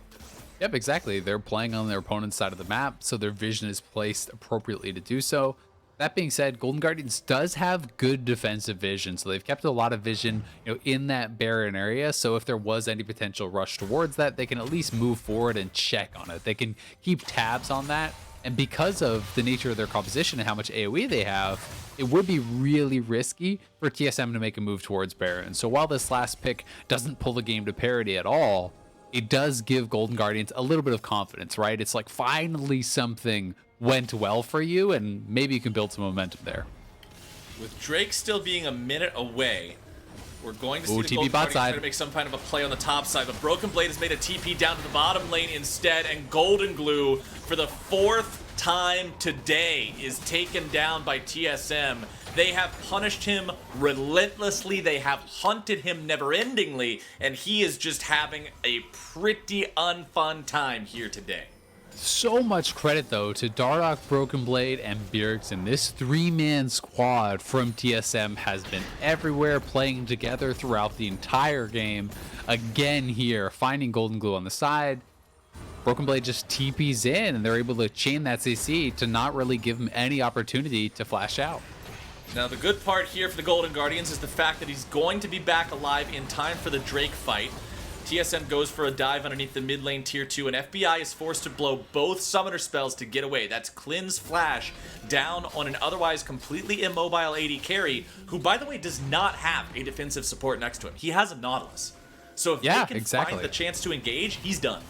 Yep, exactly. They're playing on their opponent's side of the map, so their vision is placed appropriately to do so. That being said, Golden Guardians does have good defensive vision, so they've kept a lot of vision, you know, in that Baron area. So if there was any potential rush towards that, they can at least move forward and check on it. They can keep tabs on that. And because of the nature of their composition and how much AoE they have, it would be really risky for TSM to make a move towards Baron. So while this last pick doesn't pull the game to parity at all, it does give Golden Guardians a little bit of confidence, right? It's like finally something went well for you, and maybe you can build some momentum there. With Drake still being a minute away, we're going to see the TP Golden bot Guardians try side. to make some kind of a play on the top side, but Broken Blade has made a TP down to the bottom lane instead, and Golden Glue, for the 4th time today, is taken down by TSM. They have punished him relentlessly. They have hunted him never-endingly, and he is just having a pretty unfun time here today. So much credit, though, to Dardoch, Broken Blade, and Bjergsen. This 3-man squad from TSM has been everywhere, playing together throughout the entire game. Again here, finding Golden Glue on the side. Broken Blade just TPs in, and they're able to chain that CC to not really give him any opportunity to flash out. Now, the good part here for the Golden Guardians is the fact that he's going to be back alive in time for the Drake fight. TSM goes for a dive underneath the mid lane tier 2, and FBI is forced to blow both summoner spells to get away. That's Cleanse Flash down on an otherwise completely immobile AD carry, who, by the way, does not have a defensive support next to him. He has a Nautilus. So if they can find the chance to engage, he's done.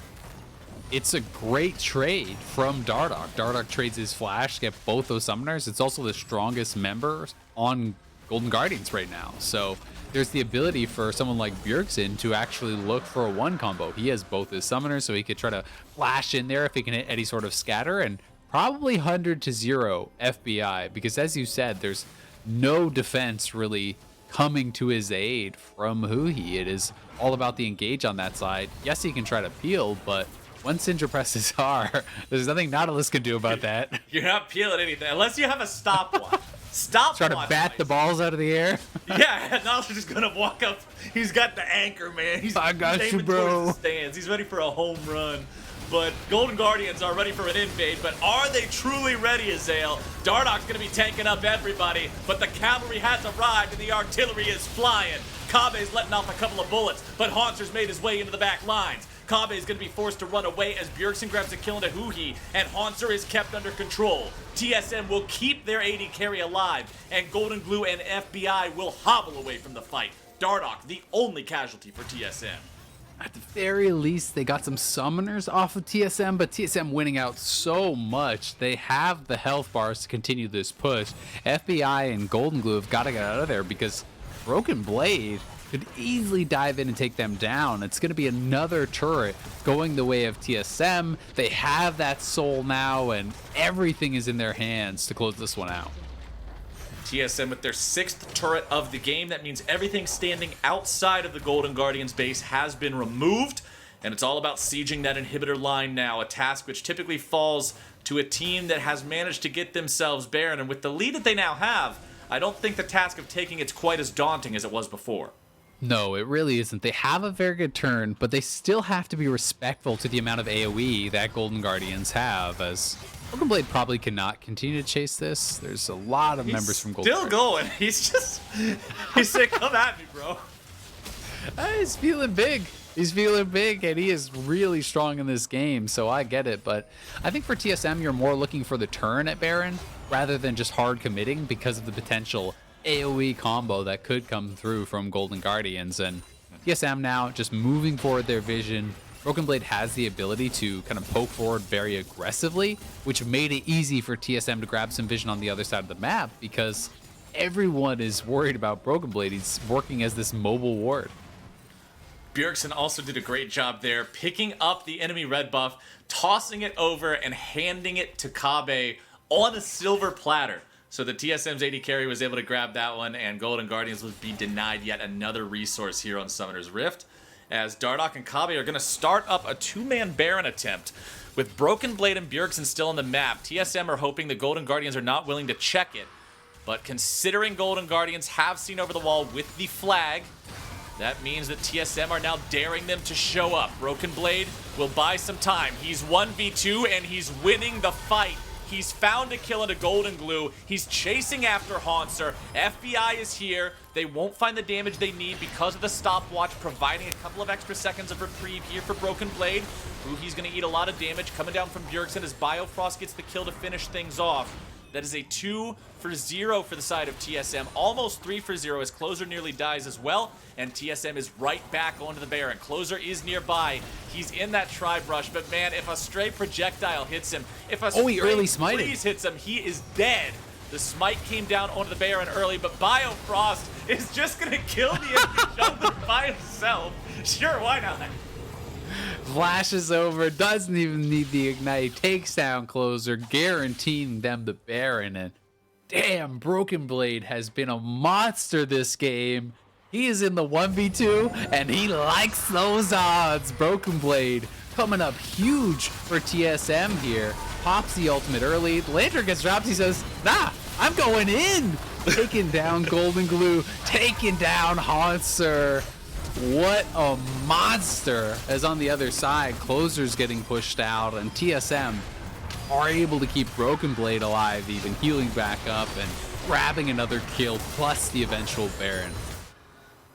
It's a great trade from Dardoch. Dardoch trades his flash to get both those summoners. It's also the strongest member on Golden Guardians right now. So there's the ability for someone like Bjergsen to actually look for a one combo. He has both his summoners, so he could try to flash in there if he can hit any sort of scatter, and probably 100-0 FBI, because as you said, there's no defense really coming to his aid from Huhi. It is all about the engage on that side. Yes, he can try to peel, but when Syndra presses R, there's nothing Nautilus can do about that. You're not peeling anything unless you have a stopwatch. Stopwatch. Try to bat the balls out of the air. Yeah, Nautilus is just gonna walk up. He's got the anchor, man. I got you, aiming bro. towards the stands. He's ready for a home run. But Golden Guardians are ready for an invade, but are they truly ready, Azael? Dardoch's going to be tanking up everybody, but the cavalry has arrived and the artillery is flying. Kabe's letting off a couple of bullets, but Haunter's made his way into the back lines. Kabe is going to be forced to run away as Bjergsen grabs a kill into Huhi, and Haunter is kept under control. TSM will keep their AD carry alive, and Golden Glue and FBI will hobble away from the fight. Dardoch, the only casualty for TSM. At the very least, they got some summoners off of TSM, but TSM winning out so much. They have the health bars to continue this push. FBI and Golden Glue have got to get out of there because Broken Blade could easily dive in and take them down. It's going to be another turret going the way of TSM. They have that soul now, and everything is in their hands to close this one out. TSM with their 6th turret of the game. That means everything standing outside of the Golden Guardians base has been removed, and it's all about sieging that inhibitor line now, a task which typically falls to a team that has managed to get themselves Baron, and with the lead that they now have, I don't think the task of taking it's quite as daunting as it was before. No, it really isn't. They have a very good turn, but they still have to be respectful to the amount of AoE that Golden Guardians have, as Broken Blade probably cannot continue to chase this. There's a lot of members from Golden Still Guardians. going. He's saying, come at me, bro. He's feeling big. He's feeling big, and he is really strong in this game, so I get it. But I think for TSM, you're more looking for the turn at Baron rather than just hard committing because of the potential AoE combo that could come through from Golden Guardians. And TSM now just moving forward their vision. Broken Blade has the ability to kind of poke forward very aggressively, which made it easy for TSM to grab some vision on the other side of the map because everyone is worried about Broken Blade. He's working as this mobile ward. Bjergsen also did a great job there, picking up the enemy red buff, tossing it over, and handing it to Kabe on a silver platter. So the TSM's AD carry was able to grab that one, and Golden Guardians would be denied yet another resource here on Summoner's Rift, as Dardoch and Kabe are going to start up a 2-man Baron attempt. With Broken Blade and Bjergsen still on the map, TSM are hoping the Golden Guardians are not willing to check it. But considering Golden Guardians have seen over the wall with the flag, that means that TSM are now daring them to show up. Broken Blade will buy some time. He's 1v2 and he's winning the fight. He's found a kill into Golden Glue. He's chasing after Haunter. FBI is here. They won't find the damage they need because of the stopwatch, providing a couple of extra seconds of reprieve here for Broken Blade. He's going to eat a lot of damage coming down from Bjergsen as Biofrost gets the kill to finish things off. That is a 2-for-0 for the side of TSM. Almost 3-for-0 as Closer nearly dies as well. And TSM is right back onto the Baron. Closer is nearby. He's in that Tribe Rush. But man, if a stray projectile hits him, if a stray freeze hits him, he is dead. The smite came down onto the Baron early, but Biofrost is just going to kill the enemy jungler by himself. Sure, why not? Flashes over, doesn't even need the ignite, takes down Closer, guaranteeing them the Baron. And damn, Broken Blade has been a monster this game. He is in the 1v2 and he likes those odds. Broken Blade coming up huge for TSM here. Pops the ultimate early. Lantern gets dropped. He says, nah, I'm going in. Taking down Golden Glue, taking down Haunter. What a monster. As on the other side, Closer's getting pushed out, and TSM are able to keep Broken Blade alive, even healing back up and grabbing another kill, plus the eventual Baron.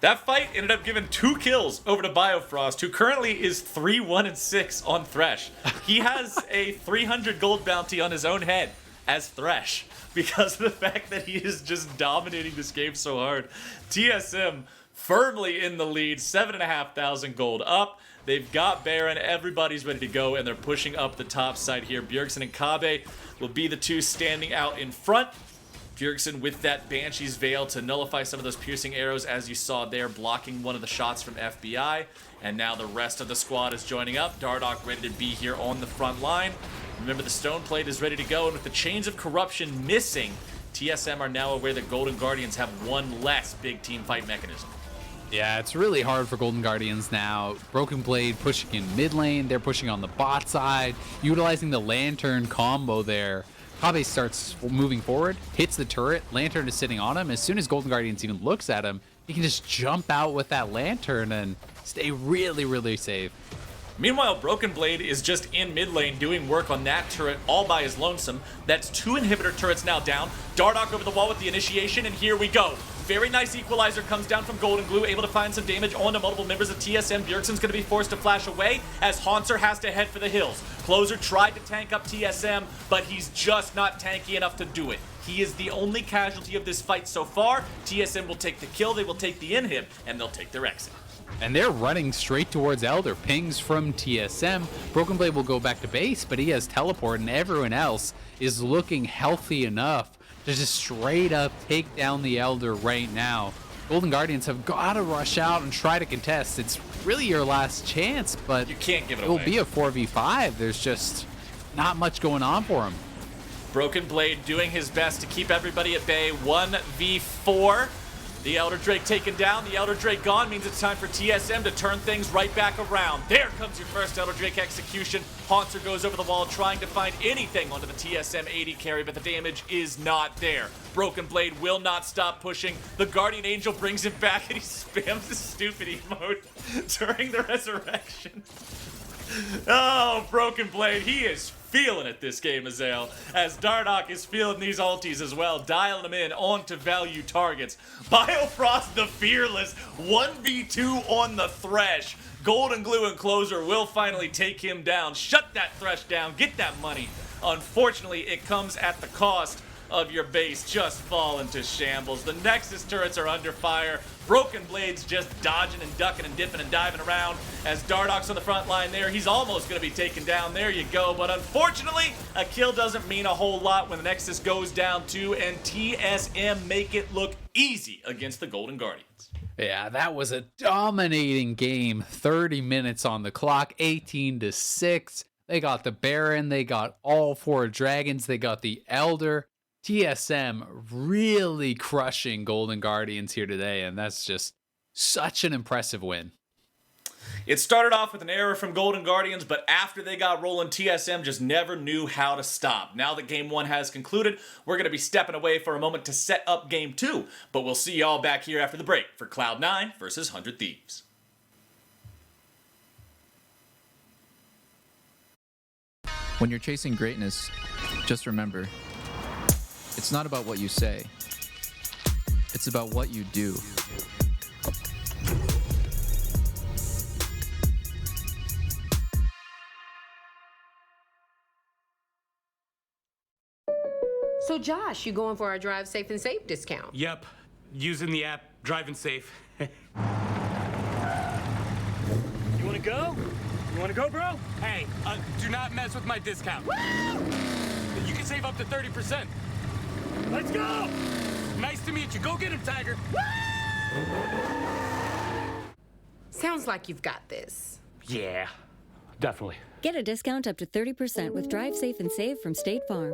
That fight ended up giving 2 kills over to Biofrost, who currently is 3-1-6 on Thresh. He has a 300 gold bounty on his own head as Thresh because of the fact that he is just dominating this game so hard. TSM firmly in the lead, 7,500 gold up. They've got Baron, everybody's ready to go, and they're pushing up the top side here. Bjergsen and Kabe will be the two standing out in front. Bjergsen with that Banshee's Veil to nullify some of those piercing arrows, as you saw there, blocking one of the shots from FBI. And now the rest of the squad is joining up. Dardoch ready to be here on the front line. Remember, the Stone Plate is ready to go, and with the Chains of Corruption missing, TSM are now aware that Golden Guardians have one less big team fight mechanism. Yeah, it's really hard for Golden Guardians now. Broken Blade pushing in mid lane. They're pushing on the bot side, utilizing the Lantern combo there. Kabe starts moving forward, hits the turret. Lantern is sitting on him. As soon as Golden Guardians even looks at him, he can just jump out with that Lantern and stay really, really safe. Meanwhile, Broken Blade is just in mid lane doing work on that turret all by his lonesome. That's 2 inhibitor turrets now down. Dardoch over the wall with the initiation, and here we go. Very nice equalizer comes down from Golden Glue, able to find some damage onto multiple members of TSM. Bjergsen's going to be forced to flash away as Haunter has to head for the hills. Closer tried to tank up TSM, but he's just not tanky enough to do it. He is the only casualty of this fight so far. TSM will take the kill, they will take the inhib, and they'll take their exit. And they're running straight towards Elder. Pings from TSM. Broken Blade will go back to base, but he has teleport, and everyone else is looking healthy enough to just straight up take down the Elder right now. Golden Guardians have got to rush out and try to contest. It's really your last chance, but You can't give it it away. will be a 4v5. There's just not much going on for him. Broken Blade doing his best to keep everybody at bay. 1v4. The Elder Drake taken down. The Elder Drake gone means it's time for TSM to turn things right back around. There comes your first Elder Drake execution. Haunter goes over the wall trying to find anything onto the TSM 80 carry, but the damage is not there. Broken Blade will not stop pushing. The Guardian Angel brings him back, and he spams the stupid emote during the resurrection. Oh, Broken Blade, he is feeling it this game, Azael, as Dardoch is feeling these ultis as well, dialing them in onto value targets. Biofrost the Fearless, 1v2 on the Thresh. Golden Glue and Closer will finally take him down. Shut that Thresh down, get that money. Unfortunately, it comes at the cost of your base just fall into shambles. The Nexus turrets are under fire. Broken Blade's just dodging and ducking and dipping and diving around as Dardoch's on the front line there. He's almost going to be taken down. There you go. But unfortunately, a kill doesn't mean a whole lot when the Nexus goes down too, and TSM make it look easy against the Golden Guardians. Yeah, that was a dominating game. 30 minutes on the clock, 18-6. They got the Baron, they got all 4 dragons, they got the Elder. TSM really crushing Golden Guardians here today, and that's just such an impressive win. It started off with an error from Golden Guardians, but after they got rolling, TSM just never knew how to stop. Now that Game 1 has concluded, we're going to be stepping away for a moment to set up Game 2, but we'll see y'all back here after the break for Cloud9 versus 100 Thieves. When you're chasing greatness, just remember, it's not about what you say. It's about what you do. So Josh, you going for our Drive Safe and Safe discount? Yep, using the app, driving safe. You wanna go? You wanna go, bro? Hey, do not mess with my discount. You can save up to 30%. Let's go! Nice to meet you. Go get him, Tiger. Sounds like you've got this. Yeah, definitely. Get a discount up to 30% with Drive Safe and Save from State Farm.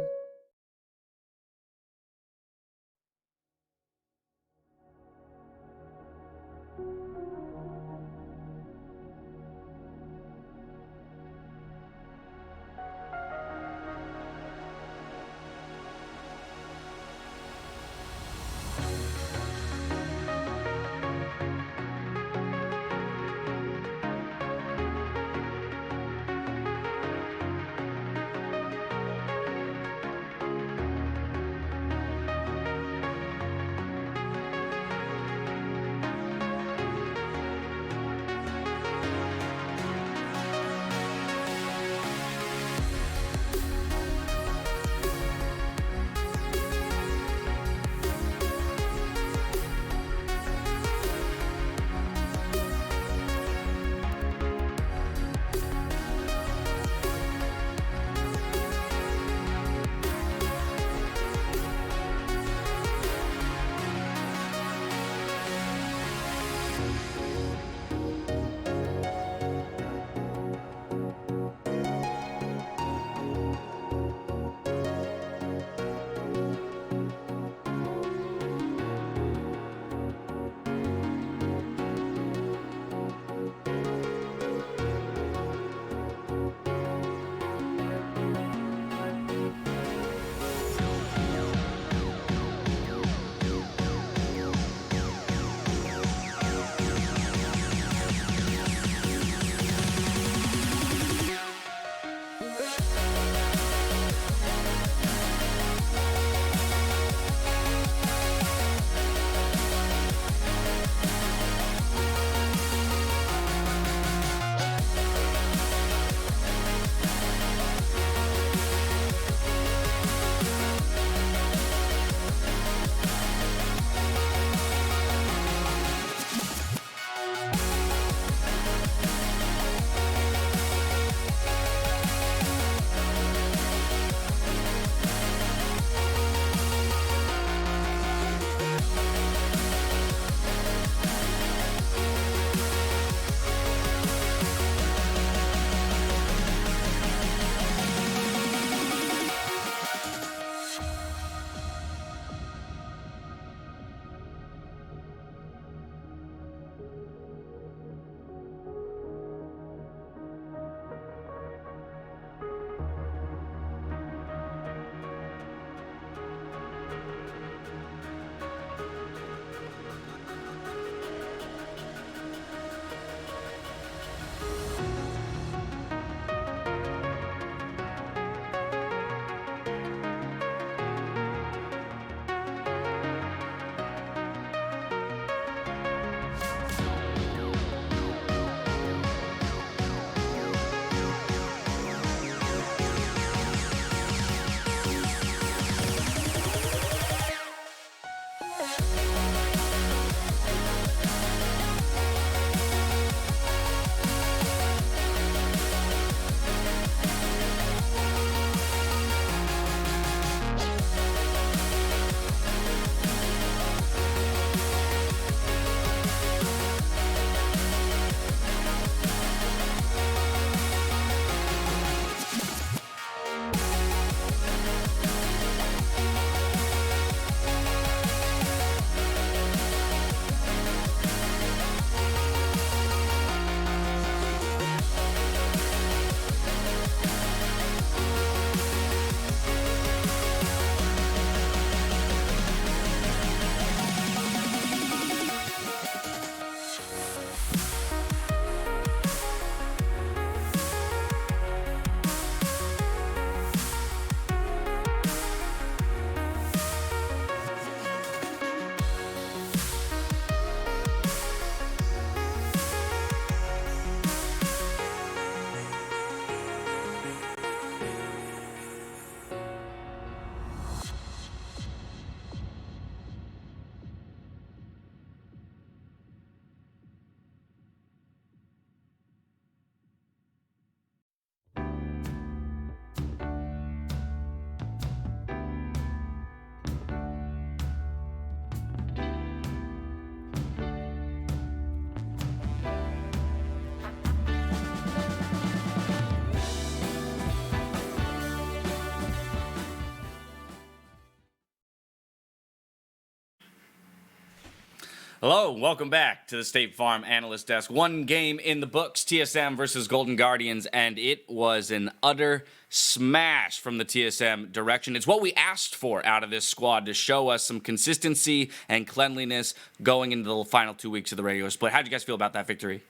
Hello, welcome back to the State Farm Analyst Desk. One game in the books, TSM versus Golden Guardians, and it was an utter smash from the TSM direction. It's what we asked for out of this squad, to show us some consistency and cleanliness going into the final 2 weeks of the regular split. How did you guys feel about that victory?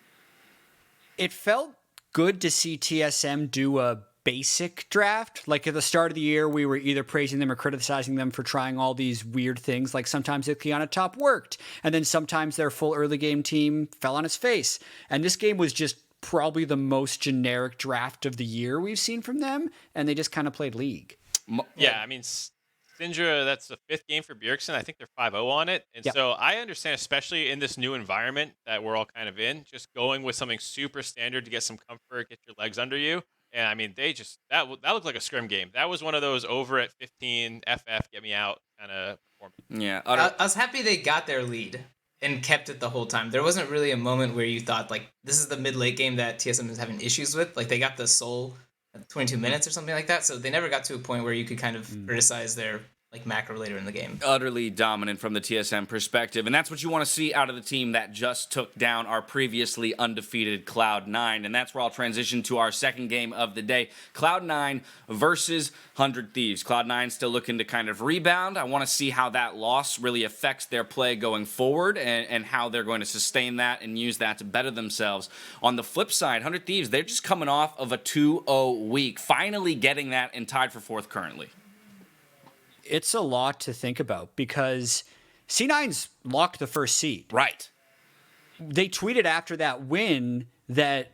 It felt good to see TSM do a basic draft. Like at the start of the year, we were either praising them or criticizing them for trying all these weird things. Like sometimes the Kiana top worked, and then sometimes their full early game team fell on its face. And this game was just probably the most generic draft of the year we've seen from them, and they just kind of played league. Yeah, I mean, Syndra, that's the 5th game for Bjergsen. I think they're 5-0 on it. And so I understand, especially in this new environment that we're all kind of in, just going with something super standard to get some comfort, get your legs under you. And I mean, they just that looked like a scrim game. That was one of those over at 15, FF, get me out kind of performance. Yeah, I was happy they got their lead and kept it the whole time. There wasn't really a moment where you thought, like, this is the mid-late game that TSM is having issues with. Like, they got the soul at 22 minutes or something like that, so they never got to a point where you could kind of criticize their like macro later in the game. Utterly dominant from the TSM perspective, and that's what you want to see out of the team that just took down our previously undefeated Cloud9, and that's where I'll transition to our second game of the day. Cloud9 versus 100 Thieves. Cloud9 still looking to kind of rebound. I want to see how that loss really affects their play going forward, and how they're going to sustain that and use that to better themselves. On the flip side, 100 Thieves, they're just coming off of a 2-0 week, finally getting that and tied for 4th currently. It's a lot to think about because C9's locked the first seed. Right. They tweeted after that win that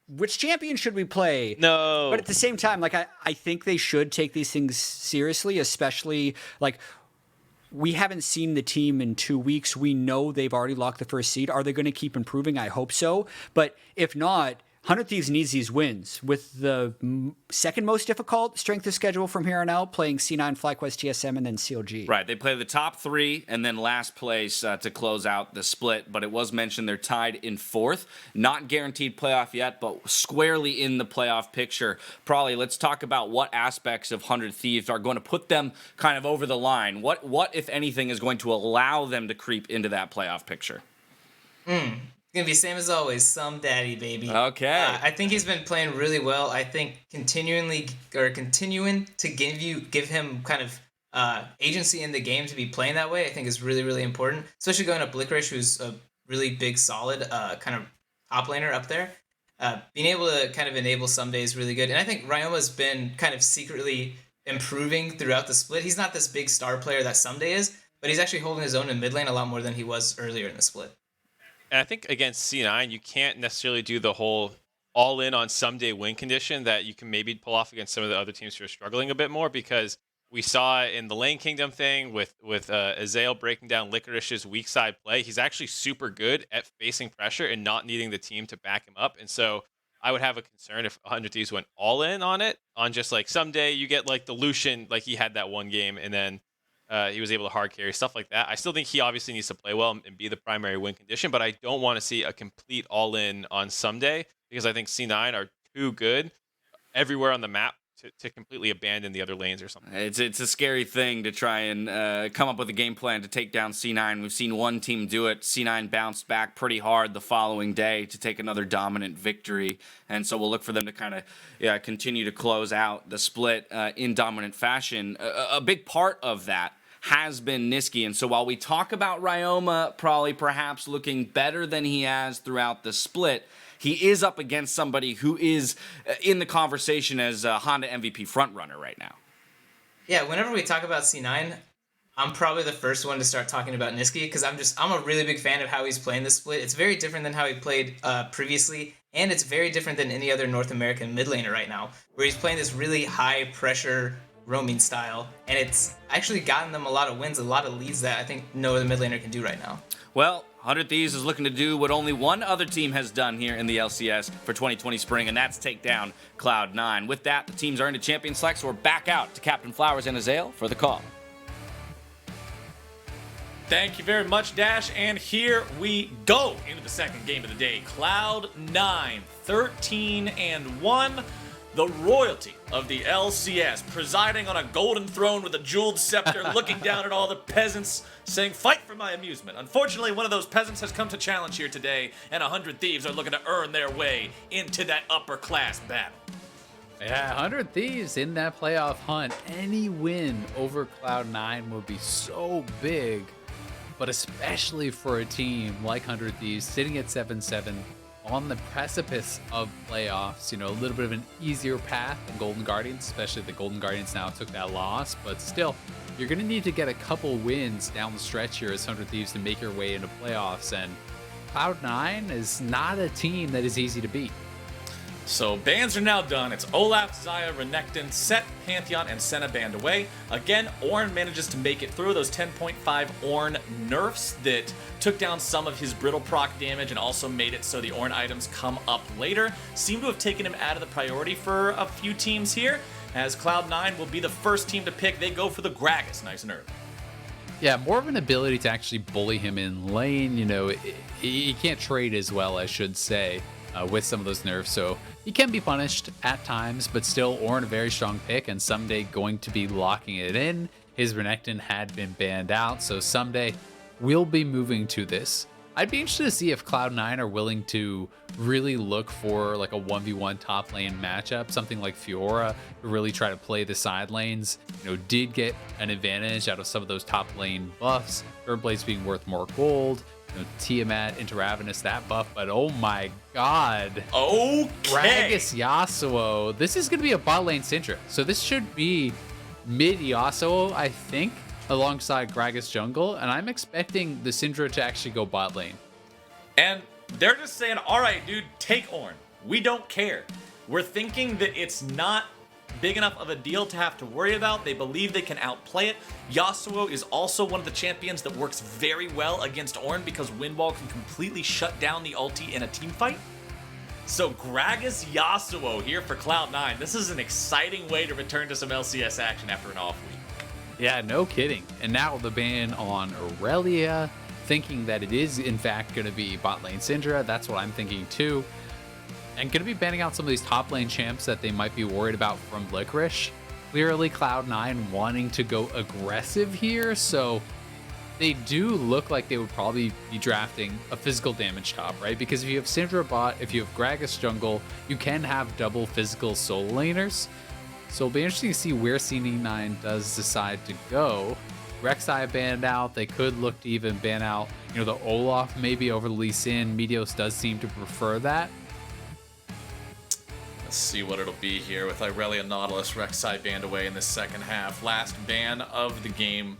which champion should we play? No. But at the same time, like I think they should take these things seriously, especially like we haven't seen the team in 2 weeks. We know they've already locked the first seed. Are they going to keep improving? I hope so. But if not, 100 Thieves needs these wins with the second most difficult strength of schedule from here on out, playing C9, FlyQuest, TSM, and then CLG. Right. They play the top 3 and then last place to close out the split. But it was mentioned they're tied in 4th. Not guaranteed playoff yet, but squarely in the playoff picture. Probably let's talk about what aspects of 100 Thieves are going to put them kind of over the line. What if anything, is going to allow them to creep into that playoff picture? It's going to be same as always, some daddy, baby. Okay. I think he's been playing really well. I think continuing to give him kind of agency in the game to be playing that way, I think is really, really important. Especially going up Licorice, who's a really big, solid kind of top laner up there. Being able to kind of enable Someday is really good. And I think Ryoma's been kind of secretly improving throughout the split. He's not this big star player that Someday is, but he's actually holding his own in mid lane a lot more than he was earlier in the split. And I think against C9, you can't necessarily do the whole all-in on someday win condition that you can maybe pull off against some of the other teams who are struggling a bit more, because we saw in the Lane Kingdom thing with Azael breaking down Licorice's weak side play. He's actually super good at facing pressure and not needing the team to back him up. And so I would have a concern if 100 Thieves went all in on it, on just like someday you get like the Lucian, like he had that one game, and then he was able to hard carry, stuff like that. I still think he obviously needs to play well and be the primary win condition, but I don't want to see a complete all-in on someday, because I think C9 are too good everywhere on the map to completely abandon the other lanes or something. It's a scary thing to try and come up with a game plan to take down C9. We've seen one team do it. C9 bounced back pretty hard the following day to take another dominant victory, and so we'll look for them to kind of continue to close out the split in dominant fashion. A big part of that has been Niski, and so while we talk about Ryoma probably perhaps looking better than he has throughout the split, he is up against somebody who is in the conversation as a Honda MVP frontrunner right now. Yeah, whenever we talk about C9, I'm probably the first one to start talking about Niski, because I'm a really big fan of how he's playing this split. It's very different than how he played previously, and it's very different than any other North American mid laner right now, where he's playing this really high pressure roaming style, and it's actually gotten them a lot of wins, a lot of leads that I think no other mid laner can do right now. Well, 100 Thieves is looking to do what only one other team has done here in the LCS for 2020 spring, and that's take down Cloud9. With that, the teams are into champion select, so we're back out to Captain Flowers and Azael for the call. Thank you very much, Dash, and here we go into the second game of the day. Cloud9, 13-1. the royalty of the LCS, presiding on a golden throne with a jeweled scepter, looking down at all the peasants, saying, "Fight for my amusement." Unfortunately, one of those peasants has come to challenge here today, and 100 Thieves are looking to earn their way into that upper class battle. Yeah, 100 Thieves in that playoff hunt. Any win over Cloud9 would be so big, but especially for a team like 100 Thieves sitting at 7-7 on the precipice of playoffs. You know, a little bit of an easier path than Golden Guardians, especially the Golden Guardians now took that loss, but still, you're going to need to get a couple wins down the stretch here as 100 Thieves to make your way into playoffs, and Cloud9 is not a team that is easy to beat. So bans are now done. It's Olaf, Xayah, Renekton, Set, Pantheon, and Senna banned away. Again, Ornn manages to make it through those 10.5 Ornn nerfs that took down some of his brittle proc damage and also made it so the Ornn items come up later. Seem to have taken him out of the priority for a few teams here, as Cloud9 will be the first team to pick. They go for the Gragas nice and early. Yeah, more of an ability to actually bully him in lane. You know, he can't trade as well, I should say, with some of those nerfs, so he can be punished at times, but still Ornn a very strong pick and someday going to be locking it in. His Renekton had been banned out, so someday we'll be moving to this. I'd be interested to see if Cloud9 are willing to really look for like a 1v1 top lane matchup, something like Fiora, to really try to play the side lanes. You know, did get an advantage out of some of those top lane buffs, third place being worth more gold. You know, Tiamat into Ravenous, that buff, but oh my god. Okay. Gragas Yasuo. This is going to be a bot lane Syndra. So this should be mid Yasuo, I think, alongside Gragas jungle. And I'm expecting the Syndra to actually go bot lane. And they're just saying, all right, dude, take Ornn. We don't care. We're thinking that it's not big enough of a deal to have to worry about. They believe they can outplay it. Yasuo is also one of the champions that works very well against Ornn because Windwall can completely shut down the ulti in a team fight. So Gragas Yasuo here for Cloud9. This is an exciting way to return to some LCS action after an off week. Yeah, no kidding. And now the ban on Aurelia, thinking that it is in fact going to be bot lane Syndra. That's what I'm thinking too. And going to be banning out some of these top lane champs that they might be worried about from Licorice. Clearly Cloud9 wanting to go aggressive here, so they do look like they would probably be drafting a physical damage top, right? Because if you have Syndra bot, if you have Gragas jungle, you can have double physical solo laners. So it'll be interesting to see where C9 does decide to go. Rek'Sai banned out. They could look to even ban out, you know, the Olaf maybe over the Lee Sin. Meteos does seem to prefer that. Let's see what it'll be here with Irelia Nautilus, Rek'Sai banned away in the second half. Last ban of the game.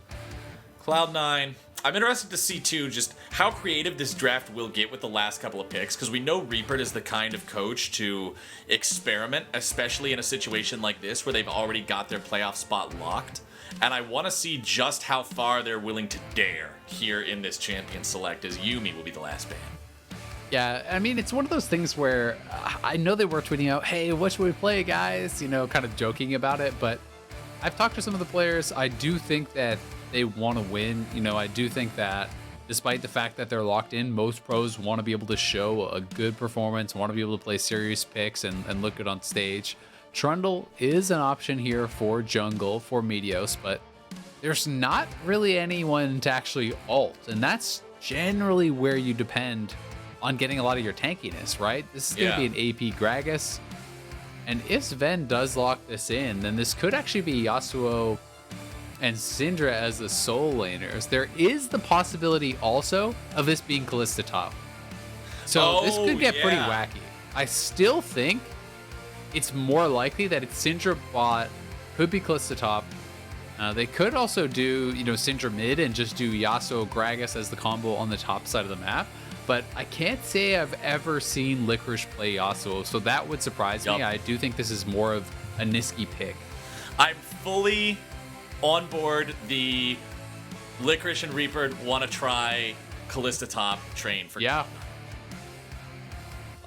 Cloud9. I'm interested to see, too, just how creative this draft will get with the last couple of picks, because we know Reaper is the kind of coach to experiment, especially in a situation like this where they've already got their playoff spot locked. And I want to see just how far they're willing to dare here in this champion select, as Yuumi will be the last ban. Yeah, I mean, it's one of those things where I know they were tweeting out, hey, what should we play, guys? You know, kind of joking about it. But I've talked to some of the players. I do think that they want to win. You know, I do think that despite the fact that they're locked in, most pros want to be able to show a good performance, want to be able to play serious picks and look good on stage. Trundle is an option here for jungle, for Meteos, but there's not really anyone to actually ult. And that's generally where you depend on getting a lot of your tankiness, right? This is going to be an AP Gragas. And if Sven does lock this in, then this could actually be Yasuo and Syndra as the sole laners. There is the possibility also of this being Kalista top. So this could get pretty wacky. I still think it's more likely that it's Syndra bot, could be Kalista top. They could also do, you know, Syndra mid and just do Yasuo Gragas as the combo on the top side of the map. But I can't say I've ever seen Licorice play Yasuo, so that would surprise me. I do think this is more of a Niski pick. I'm fully on board the Licorice and Reaper want to try Kalista top train for And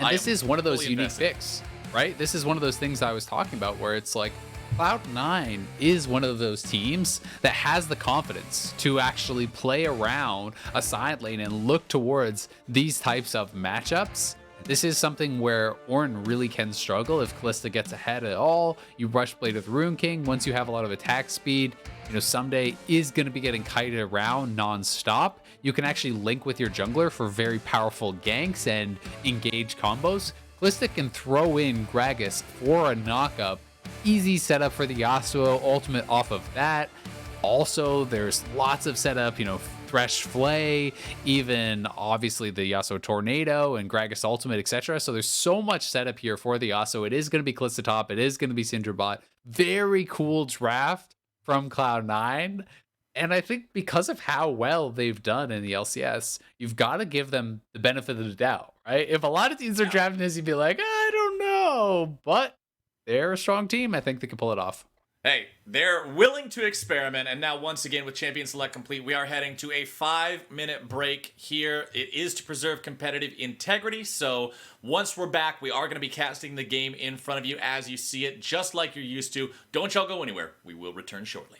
this is one of those unique picks, right? This is one of those things I was talking about where it's like Cloud9 is one of those teams that has the confidence to actually play around a side lane and look towards these types of matchups. this is something where Ornn really can struggle if Kalista gets ahead at all. You rush Blade with Rune King. Once you have a lot of attack speed, Someday is going to be getting kited around non-stop. You can actually link with your jungler for very powerful ganks and engage combos. Kalista can throw in Gragas for a knockup. Easy setup for the Yasuo, ultimate off of that. Also, there's lots of setup, Thresh Flay, even obviously the Yasuo Tornado and Gragas Ultimate, etc. So there's so much setup here for the Yasuo. It is going to be Kalista top. It is going to be Syndrabot. Very cool draft from Cloud9. And I think because of how well they've done in the LCS, you've got to give them the benefit of the doubt, right? If a lot of teams are drafting this, you'd be like, I don't know. But they're a strong team. I think they can pull it off. Hey, they're willing to experiment, and now once again with Champion Select complete, we are heading to a 5-minute break here. It is to preserve competitive integrity, so once we're back, we are going to be casting the game in front of you as you see it, just like you're used to. Don't y'all go anywhere. We will return shortly.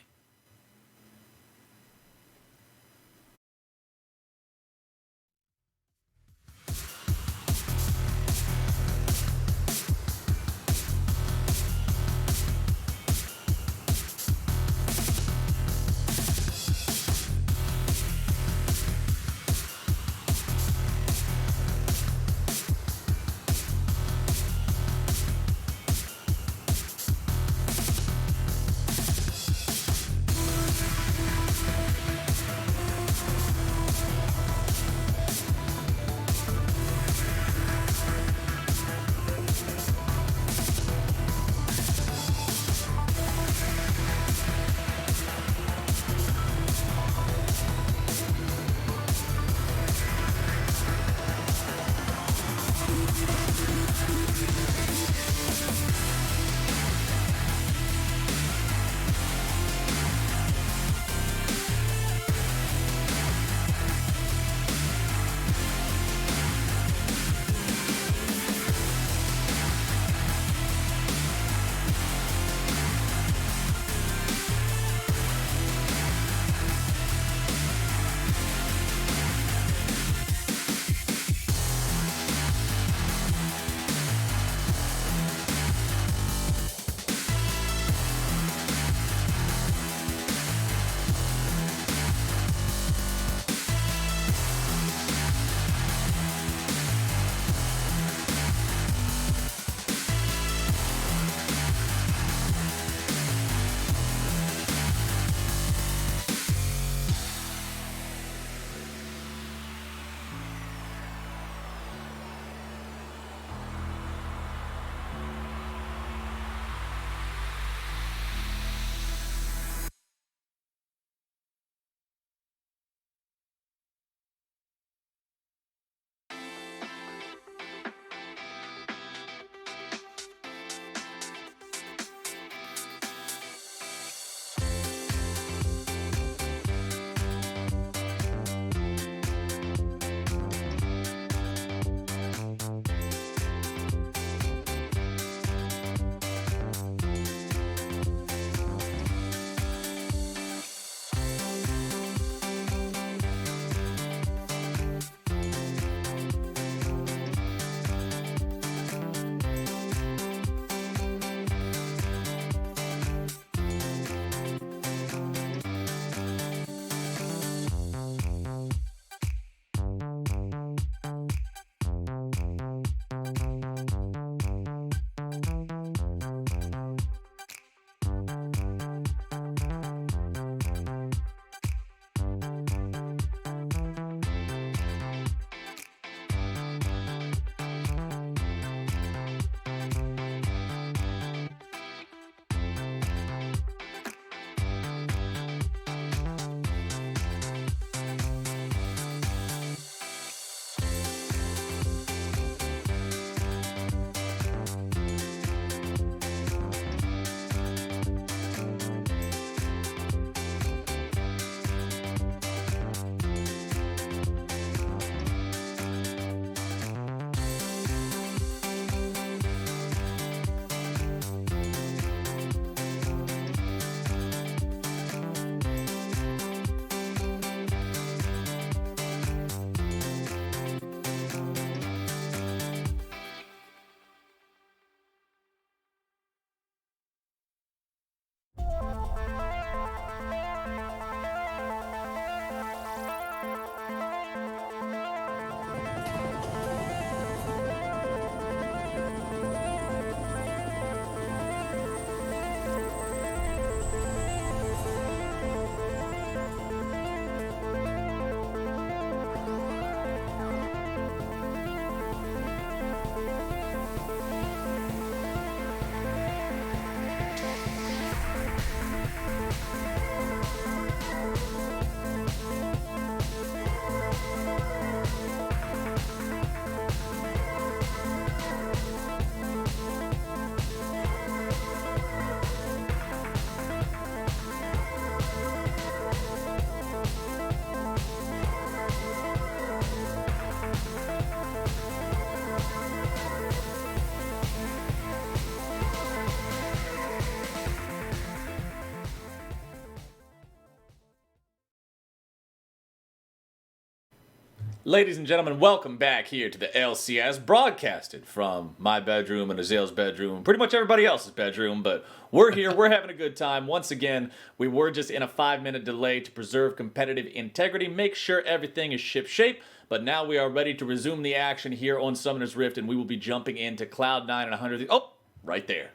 Ladies and gentlemen, welcome back here to the LCS, broadcasted from my bedroom and Azale's bedroom, pretty much everybody else's bedroom, but we're here, we're having a good time. Once again, we were just in a 5-minute delay to preserve competitive integrity, make sure everything is ship-shape, but now we are ready to resume the action here on Summoner's Rift, and we will be jumping into Cloud9 and 100. Oh, right there.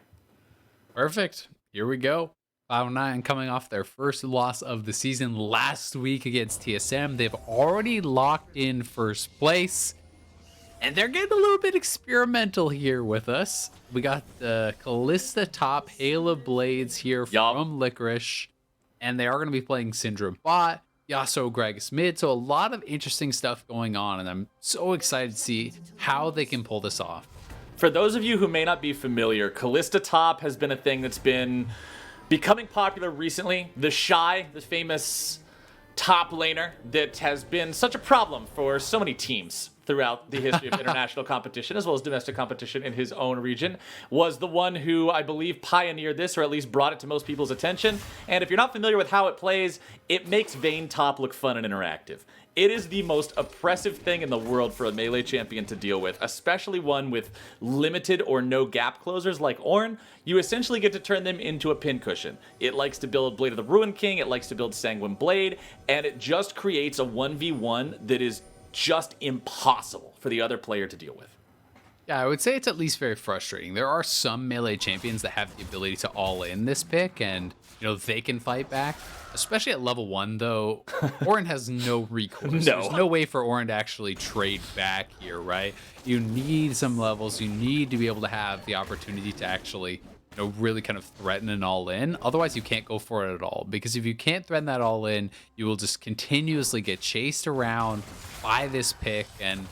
Perfect. Here we go. Cloud9 coming off their first loss of the season last week against TSM. They've already locked in first place. And they're getting a little bit experimental here with us. We got the Kalista top, Hail of Blades here from Licorice. And they are going to be playing Syndra bot, Yasuo Gragas mid. So a lot of interesting stuff going on. And I'm so excited to see how they can pull this off. For those of you who may not be familiar, Kalista top has been a thing that's been becoming popular recently. The Shy, the famous top laner that has been such a problem for so many teams throughout the history of international competition, as well as domestic competition in his own region, was the one who, I believe, pioneered this, or at least brought it to most people's attention. And if you're not familiar with how it plays, it makes Vayne top look fun and interactive. It is the most oppressive thing in the world for a melee champion to deal with, especially one with limited or no gap closers like Ornn. You essentially get to turn them into a pincushion. It likes to build Blade of the Ruin King, it likes to build Sanguine Blade, and it just creates a 1v1 that is just impossible for the other player to deal with. Yeah, I would say it's at least very frustrating. There are some melee champions that have the ability to all in this pick, and they can fight back. Especially at level 1, though, Ornn has no recourse. There's no way for Ornn to actually trade back here, right? You need some levels. You need to be able to have the opportunity to actually, really kind of threaten an all-in. Otherwise, you can't go for it at all. Because if you can't threaten that all-in, you will just continuously get chased around by this pick. And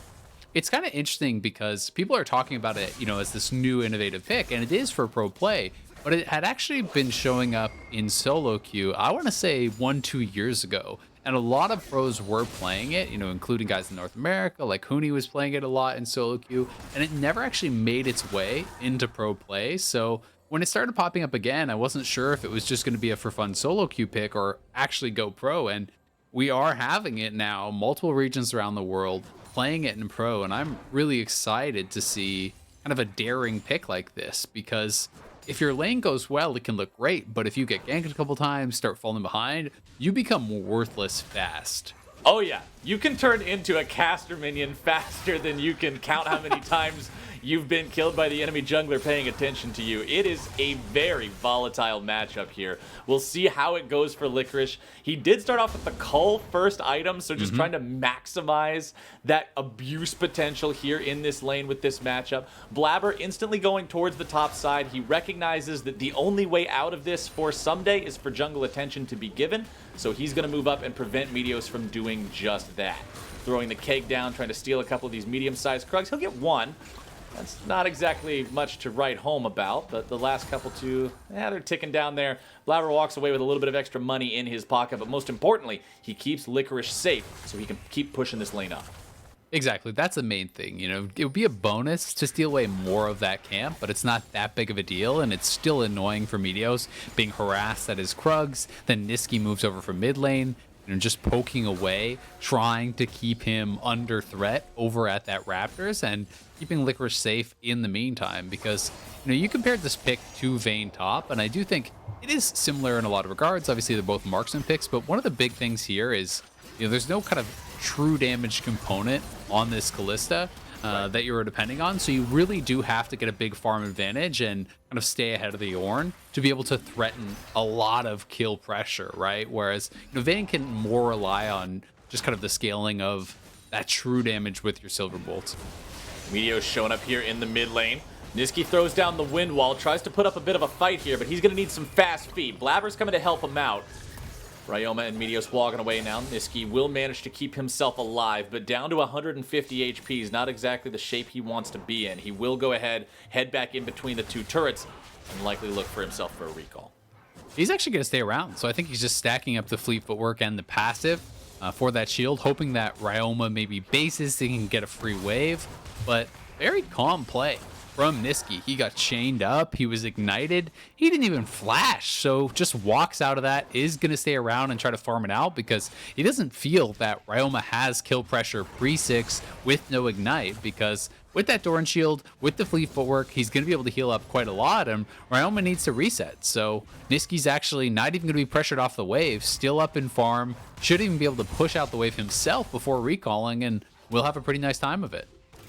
it's kind of interesting because people are talking about it, as this new innovative pick, and it is for pro play. But it had actually been showing up in solo queue, I want to say 1-2 years ago. And a lot of pros were playing it, including guys in North America, like Huni was playing it a lot in solo queue. And it never actually made its way into pro play. So when it started popping up again, I wasn't sure if it was just going to be a for fun solo queue pick or actually go pro. And we are having it now, multiple regions around the world, playing it in pro. And I'm really excited to see kind of a daring pick like this, because if your lane goes well, it can look great, but if you get ganked a couple times, start falling behind, you become worthless fast. Oh yeah, you can turn into a caster minion faster than you can count how many times you've been killed by the enemy jungler paying attention to you. It is a very volatile matchup here. We'll see how it goes for Licorice. He did start off with the Cull first item, so just trying to maximize that abuse potential here in this lane with this matchup. Blabber instantly going towards the top side. He recognizes that the only way out of this for Someday is for jungle attention to be given, so he's going to move up and prevent Meteos from doing just that. Throwing the cake down, trying to steal a couple of these medium-sized Krugs. He'll get one. That's not exactly much to write home about, but the last couple two, they're ticking down there. Blabber walks away with a little bit of extra money in his pocket, but most importantly, he keeps Licorice safe so he can keep pushing this lane up. Exactly, that's the main thing. It would be a bonus to steal away more of that camp, but it's not that big of a deal, and it's still annoying for Meteos being harassed at his Krugs. Then Niski moves over from mid lane, just poking away, trying to keep him under threat over at that Raptors, and keeping Licorice safe in the meantime. Because you compared this pick to Vayne top, and I do think it is similar in a lot of regards. Obviously they're both marksman picks, but one of the big things here is there's no kind of true damage component on this Kalista that you're depending on, so you really do have to get a big farm advantage and kind of stay ahead of the Ornn to be able to threaten a lot of kill pressure, right? Whereas Vayne can more rely on just kind of the scaling of that true damage with your Silver Bolts. Meteos showing up here in the mid lane. Niski throws down the wind wall, tries to put up a bit of a fight here, but he's going to need some fast feet. Blabber's coming to help him out. Ryoma and Meteos walking away now. Niski will manage to keep himself alive, but down to 150 HP is not exactly the shape he wants to be in. He will go ahead, head back in between the two turrets, and likely look for himself for a recall. He's actually going to stay around, so I think he's just stacking up the fleet footwork and the passive for that shield, hoping that Ryoma maybe bases so he can get a free wave, but very calm play. from Niski. He got chained up. He was ignited. He didn't even flash. So just walks out of that, is going to stay around and try to farm it out because he doesn't feel that Ryoma has kill pressure pre-6 with no ignite, because with that Doran shield, with the fleet footwork, he's going to be able to heal up quite a lot, and Ryoma needs to reset. So Niski's actually not even going to be pressured off the wave, still up in farm, should even be able to push out the wave himself before recalling, and we'll have a pretty nice time of it.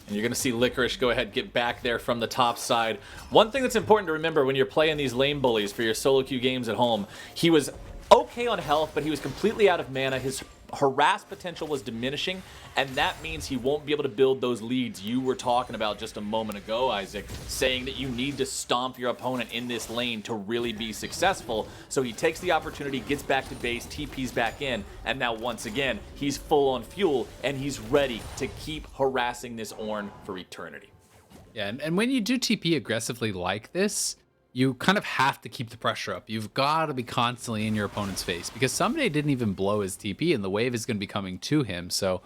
And you're going to see Licorice go ahead, get back there from the top side. One thing that's important to remember when you're playing these lane bullies for your solo queue games at home, he was okay on health, but he was completely out of mana. His harass potential was diminishing, and that means he won't be able to build those leads you were talking about just a moment ago, Isaac, saying that you need to stomp your opponent in this lane to really be successful. So he takes the opportunity, gets back to base, TPs back in, and now once again, he's full on fuel, and he's ready to keep harassing this Ornn for eternity. Yeah, and when you do TP aggressively like this, you kind of have to keep the pressure up. You've got to be constantly in your opponent's face, because Someday didn't even blow his TP and the wave is going to be coming to him. So,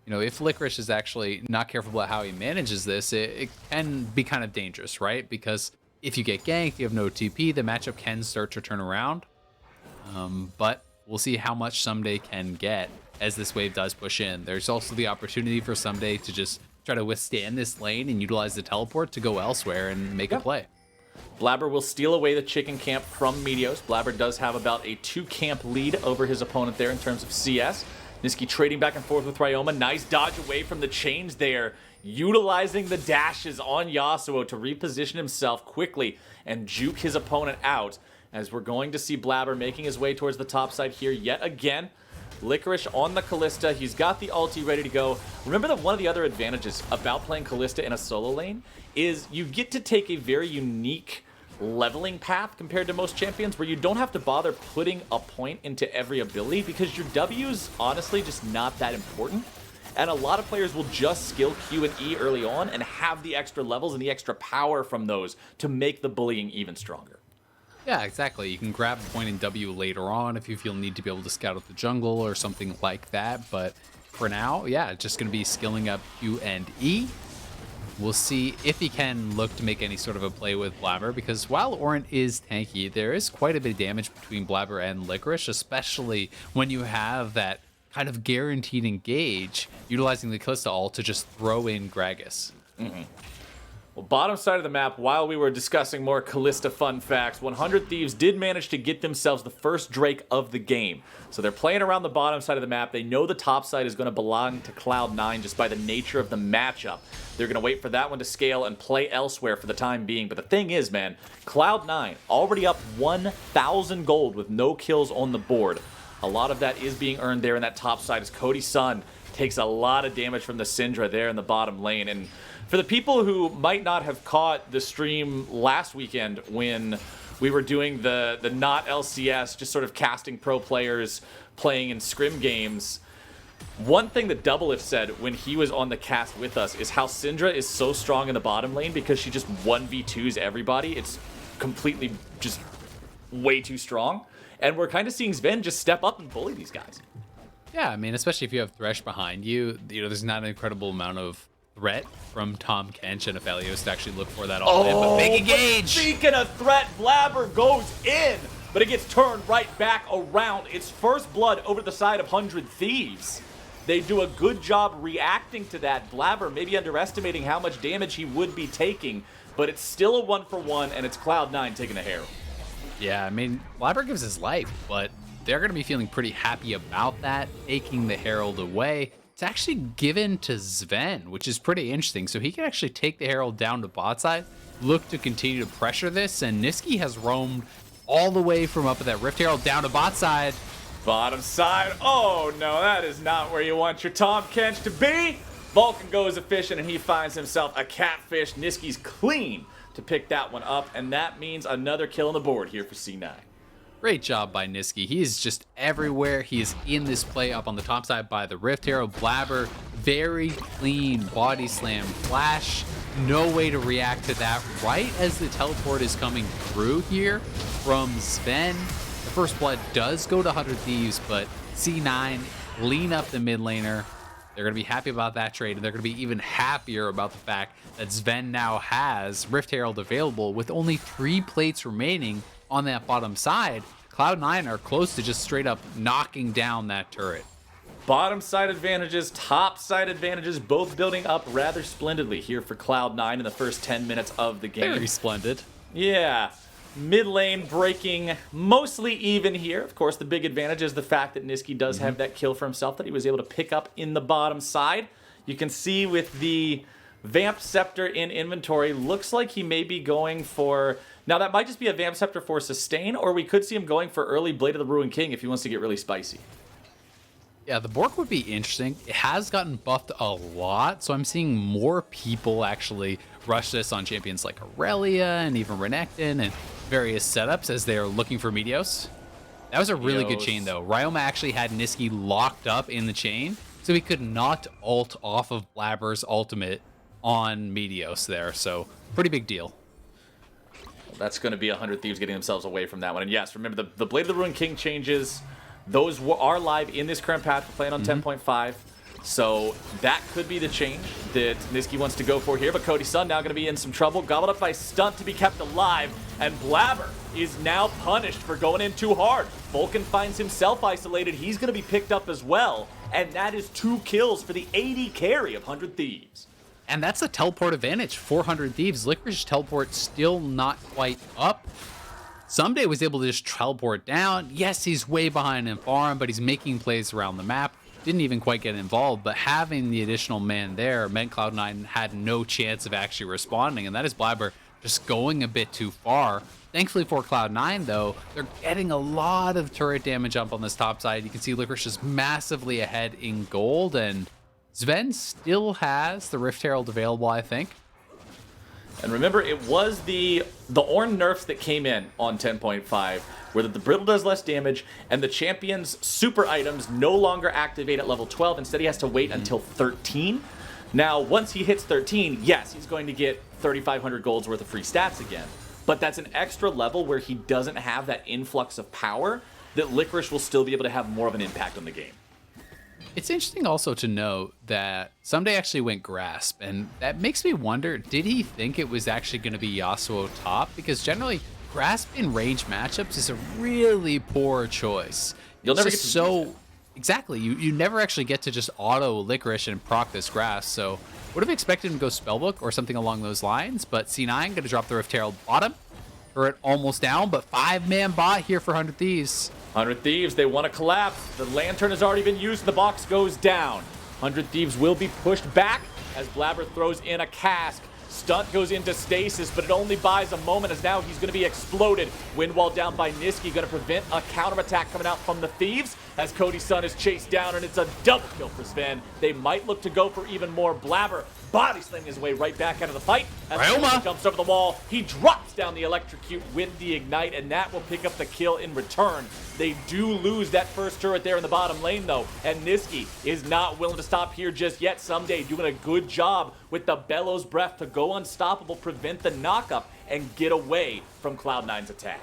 you know, if Licorice is actually not careful about how he manages this, it can be kind of dangerous, right? Because if you get ganked, you have no TP, the matchup can start to turn around. But we'll see how much Someday can get as this wave does push in. There's also the opportunity for Someday to just try to withstand this lane and utilize the teleport to go elsewhere and make a play. Blabber will steal away the chicken camp from Meteos. Blabber does have about a 2-camp lead over his opponent there in terms of CS. Niski trading back and forth with Ryoma. Nice dodge away from the chains there, utilizing the dashes on Yasuo to reposition himself quickly and juke his opponent out, as we're going to see Blabber making his way towards the top side here yet again. Licorice on the Kalista. He's got the ulti ready to go. Remember that one of the other advantages about playing Kalista in a solo lane is you get to take a very unique leveling path compared to most champions, where you don't have to bother putting a point into every ability, because your W's honestly just not that important. And a lot of players will just skill Q and E early on and have the extra levels and the extra power from those to make the bullying even stronger. Yeah, exactly. You can grab a point in W later on if you feel need to be able to scout out the jungle or something like that. But for now, yeah, it's just going to be skilling up Q and E. We'll see if he can look to make any sort of a play with Blabber, because while Ornn is tanky, there is quite a bit of damage between Blabber and Licorice, especially when you have that kind of guaranteed engage, utilizing the Kalista ult to just throw in Gragas. Well, bottom side of the map, while we were discussing more Kalista fun facts, 100 Thieves did manage to get themselves the first Drake of the game. So they're playing around the bottom side of the map. They know the top side is going to belong to Cloud9 just by the nature of the matchup. They're going to wait for that one to scale and play elsewhere for the time being. But the thing is, man, Cloud9 already up 1,000 gold with no kills on the board. A lot of that is being earned there in that top side as Cody Sun takes a lot of damage from the Syndra there in the bottom lane. And for the people who might not have caught the stream last weekend when we were doing the not LCS, just sort of casting pro players playing in scrim games, one thing that Doublelift said when he was on the cast with us is how Syndra is so strong in the bottom lane because she just 1v2s everybody. It's completely just way too strong. And we're kind of seeing Sven just step up and bully these guys. Yeah, I mean, especially if you have Thresh behind you, there's not an incredible amount of threat from Tom Kench and Aphelios to actually look for that all in, but big engage! Speaking of threat, Blabber goes in, but it gets turned right back around. It's first blood over the side of 100 Thieves. They do a good job reacting to that. Blabber maybe underestimating how much damage he would be taking, but it's still a 1-for-1, and it's Cloud9 taking a Herald. Yeah, I mean, Blabber gives his life, but they're going to be feeling pretty happy about that, taking the Herald away. It's actually given to Sven, which is pretty interesting. So he can actually take the Herald down to bot side, look to continue to pressure this, and Niski has roamed all the way from up at that Rift Herald down to bot side. Bottom side, oh no, that is not where you want your Tom Kench to be. Vulcan goes efficient and he finds himself a catfish. Niski's clean to pick that one up, and that means another kill on the board here for C9. Great job by Niski. He is just everywhere. He is in this play up on the top side by the Rift Herald. Blabber, very clean body slam flash. No way to react to that right as the teleport is coming through here from Sven. The first blood does go to 100 Thieves, but C9 lean up the mid laner. They're going to be happy about that trade, and they're going to be even happier about the fact that Sven now has Rift Herald available with only 3 plates remaining on that bottom side. Cloud9 are close to just straight up knocking down that turret. Bottom side advantages, top side advantages, both building up rather splendidly here for Cloud9 in the first 10 minutes of the game. Very splendid. Yeah. Mid lane breaking mostly even here. Of course, the big advantage is the fact that Niski does have that kill for himself that he was able to pick up in the bottom side. You can see with the Vamp Scepter in inventory, looks like he may be going for... Now, that might just be a Vamp Scepter for sustain, or we could see him going for early Blade of the Ruined King if he wants to get really spicy. Yeah, the Bork would be interesting. It has gotten buffed a lot, so I'm seeing more people actually rush this on champions like Aurelia and even Renekton and various setups as they are looking for Meteos. That was a really good chain, though. Ryoma actually had Niski locked up in the chain, so he could not ult off of Blabber's ultimate on Meteos there, so pretty big deal. Well, that's going to be 100 Thieves getting themselves away from that one. And yes, remember the Blade of the Ruined King changes. Those are live in this current patch. We're playing on 10.5. So that could be the change that Niski wants to go for here. But Cody Sun now going to be in some trouble. Gobbled up by Stunt to be kept alive. And Blabber is now punished for going in too hard. Vulcan finds himself isolated. He's going to be picked up as well. And that is 2 kills for the AD carry of 100 Thieves. And that's a teleport advantage. 400 Thieves. Licorice teleport still not quite up. Someday was able to just teleport down. Yes, he's way behind in farm, but he's making plays around the map. Didn't even quite get involved, but having the additional man there meant Cloud9 had no chance of actually responding, and that is Blabber just going a bit too far. Thankfully for Cloud9, though, they're getting a lot of turret damage up on this top side. You can see Licorice is massively ahead in gold, and Sven still has the Rift Herald available, I think. And remember, it was the Ornn nerfs that came in on 10.5, where the Brittle does less damage, and the champion's super items no longer activate at level 12. Instead, he has to wait until 13. Now, once he hits 13, yes, he's going to get 3,500 golds worth of free stats again. But that's an extra level where he doesn't have that influx of power that Licorice will still be able to have more of an impact on the game. It's interesting also to note that Someday actually went Grasp, and that makes me wonder, did he think it was actually going to be Yasuo top? Because generally, Grasp in range matchups is a really poor choice. You'll never get to so exactly, you never actually get to just auto Licorice and proc this Grasp, so would have expected him to go Spellbook or something along those lines, but C9 going to drop the Rift Herald bottom. Turret almost down, but 5-man bot here for 100 Thieves. 100 Thieves, they want to collapse. The lantern has already been used. The box goes down. 100 Thieves will be pushed back as Blabber throws in a cask. Stunt goes into stasis, but it only buys a moment as now he's going to be exploded. Wind wall down by Niski, going to prevent a counterattack coming out from the Thieves as Cody Sun is chased down, and it's a double kill for Sven. They might look to go for even more. Blabber body slamming his way right back out of the fight. As Ryoma jumps over the wall, he drops down the electrocute with the ignite, and that will pick up the kill in return. They do lose that first turret there in the bottom lane, though, and Niski is not willing to stop here just yet. Someday doing a good job with the Bellows Breath to go unstoppable, prevent the knockup, and get away from Cloud9's attack.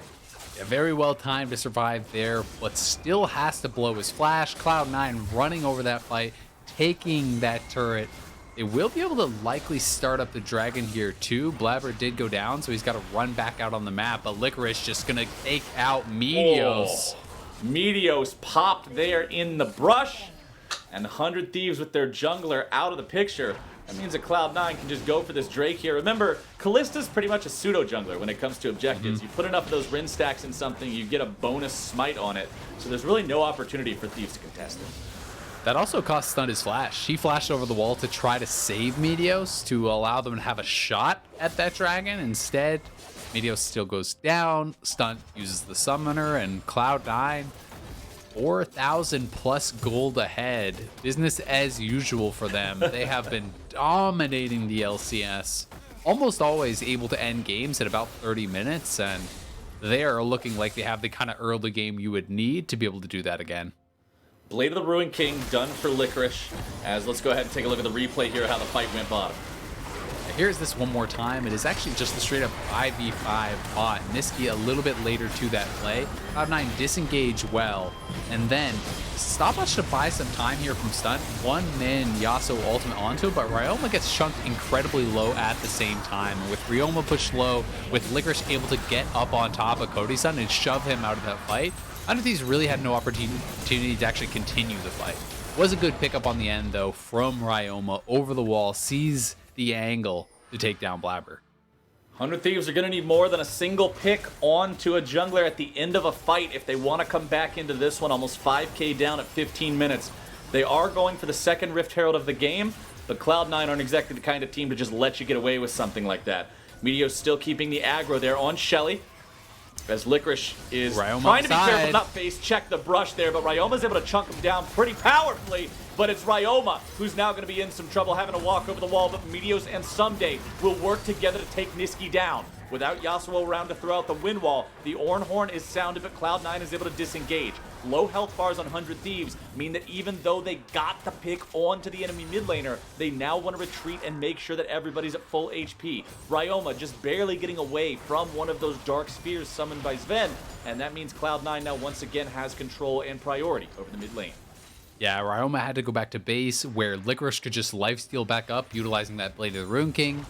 Yeah, very well timed to survive there, but still has to blow his flash. Cloud9 running over that fight, taking that turret. They will be able to likely start up the dragon here too. Blabber did go down, so he's got to run back out on the map, but Licorice just gonna take out Meteos. Oh, Meteos popped there in the brush, and 100 Thieves with their jungler out of the picture. That means that Cloud9 can just go for this Drake here. Remember, Kallista's pretty much a pseudo jungler when it comes to objectives. You put enough of those Rin stacks in something, you get a bonus smite on it. So there's really no opportunity for Thieves to contest it. That also cost Stunt his flash. He flashed over the wall to try to save Meteos, to allow them to have a shot at that dragon. Instead, Meteos still goes down. Stunt uses the summoner, and Cloud9, 4,000 plus gold ahead. Business as usual for them. They have been dominating the LCS. Almost always able to end games at about 30 minutes, and they are looking like they have the kind of early game you would need to be able to do that again. Blade of the Ruined King done for Licorice. As let's go ahead and take a look at the replay here of how the fight went bottom. Here's this one more time. It is actually just the straight up 5v5 bot. Niski a little bit later to that play. Cloud9 disengage well. And then stopwatch to buy some time here from Stunt. One min Yasuo ultimate onto it, but Ryoma gets chunked incredibly low at the same time. With Ryoma pushed low, with Licorice able to get up on top of Cody-san and shove him out of that fight, Thieves really had no opportunity to actually continue the fight. Was a good pickup on the end though from Ryoma over the wall, sees the angle to take down Blabber. 100 Thieves are going to need more than a single pick onto a jungler at the end of a fight if they want to come back into this one. Almost 5k down at 15 minutes. They are going for the second Rift Herald of the game, but Cloud9 aren't exactly the kind of team to just let you get away with something like that. Meteo's still keeping the aggro there on Shelly, as Licorice is Ryoma trying to be side. careful not face check the brush there, but Ryoma's able to chunk him down pretty powerfully. But it's Ryoma who's now going to be in some trouble, having to walk over the wall. But Meteos and Someday will work together to take Niski down. Without Yasuo around to throw out the wind wall, the Ornn Horn is sounded, but Cloud9 is able to disengage. Low health bars on 100 Thieves mean that even though they got the pick onto the enemy mid laner, they now want to retreat and make sure that everybody's at full HP. Ryoma just barely getting away from one of those dark spheres summoned by Sven, and that means Cloud9 now once again has control and priority over the mid lane. Yeah, Ryoma had to go back to base where Licorice could just lifesteal back up, utilizing that Blade of the Rune King.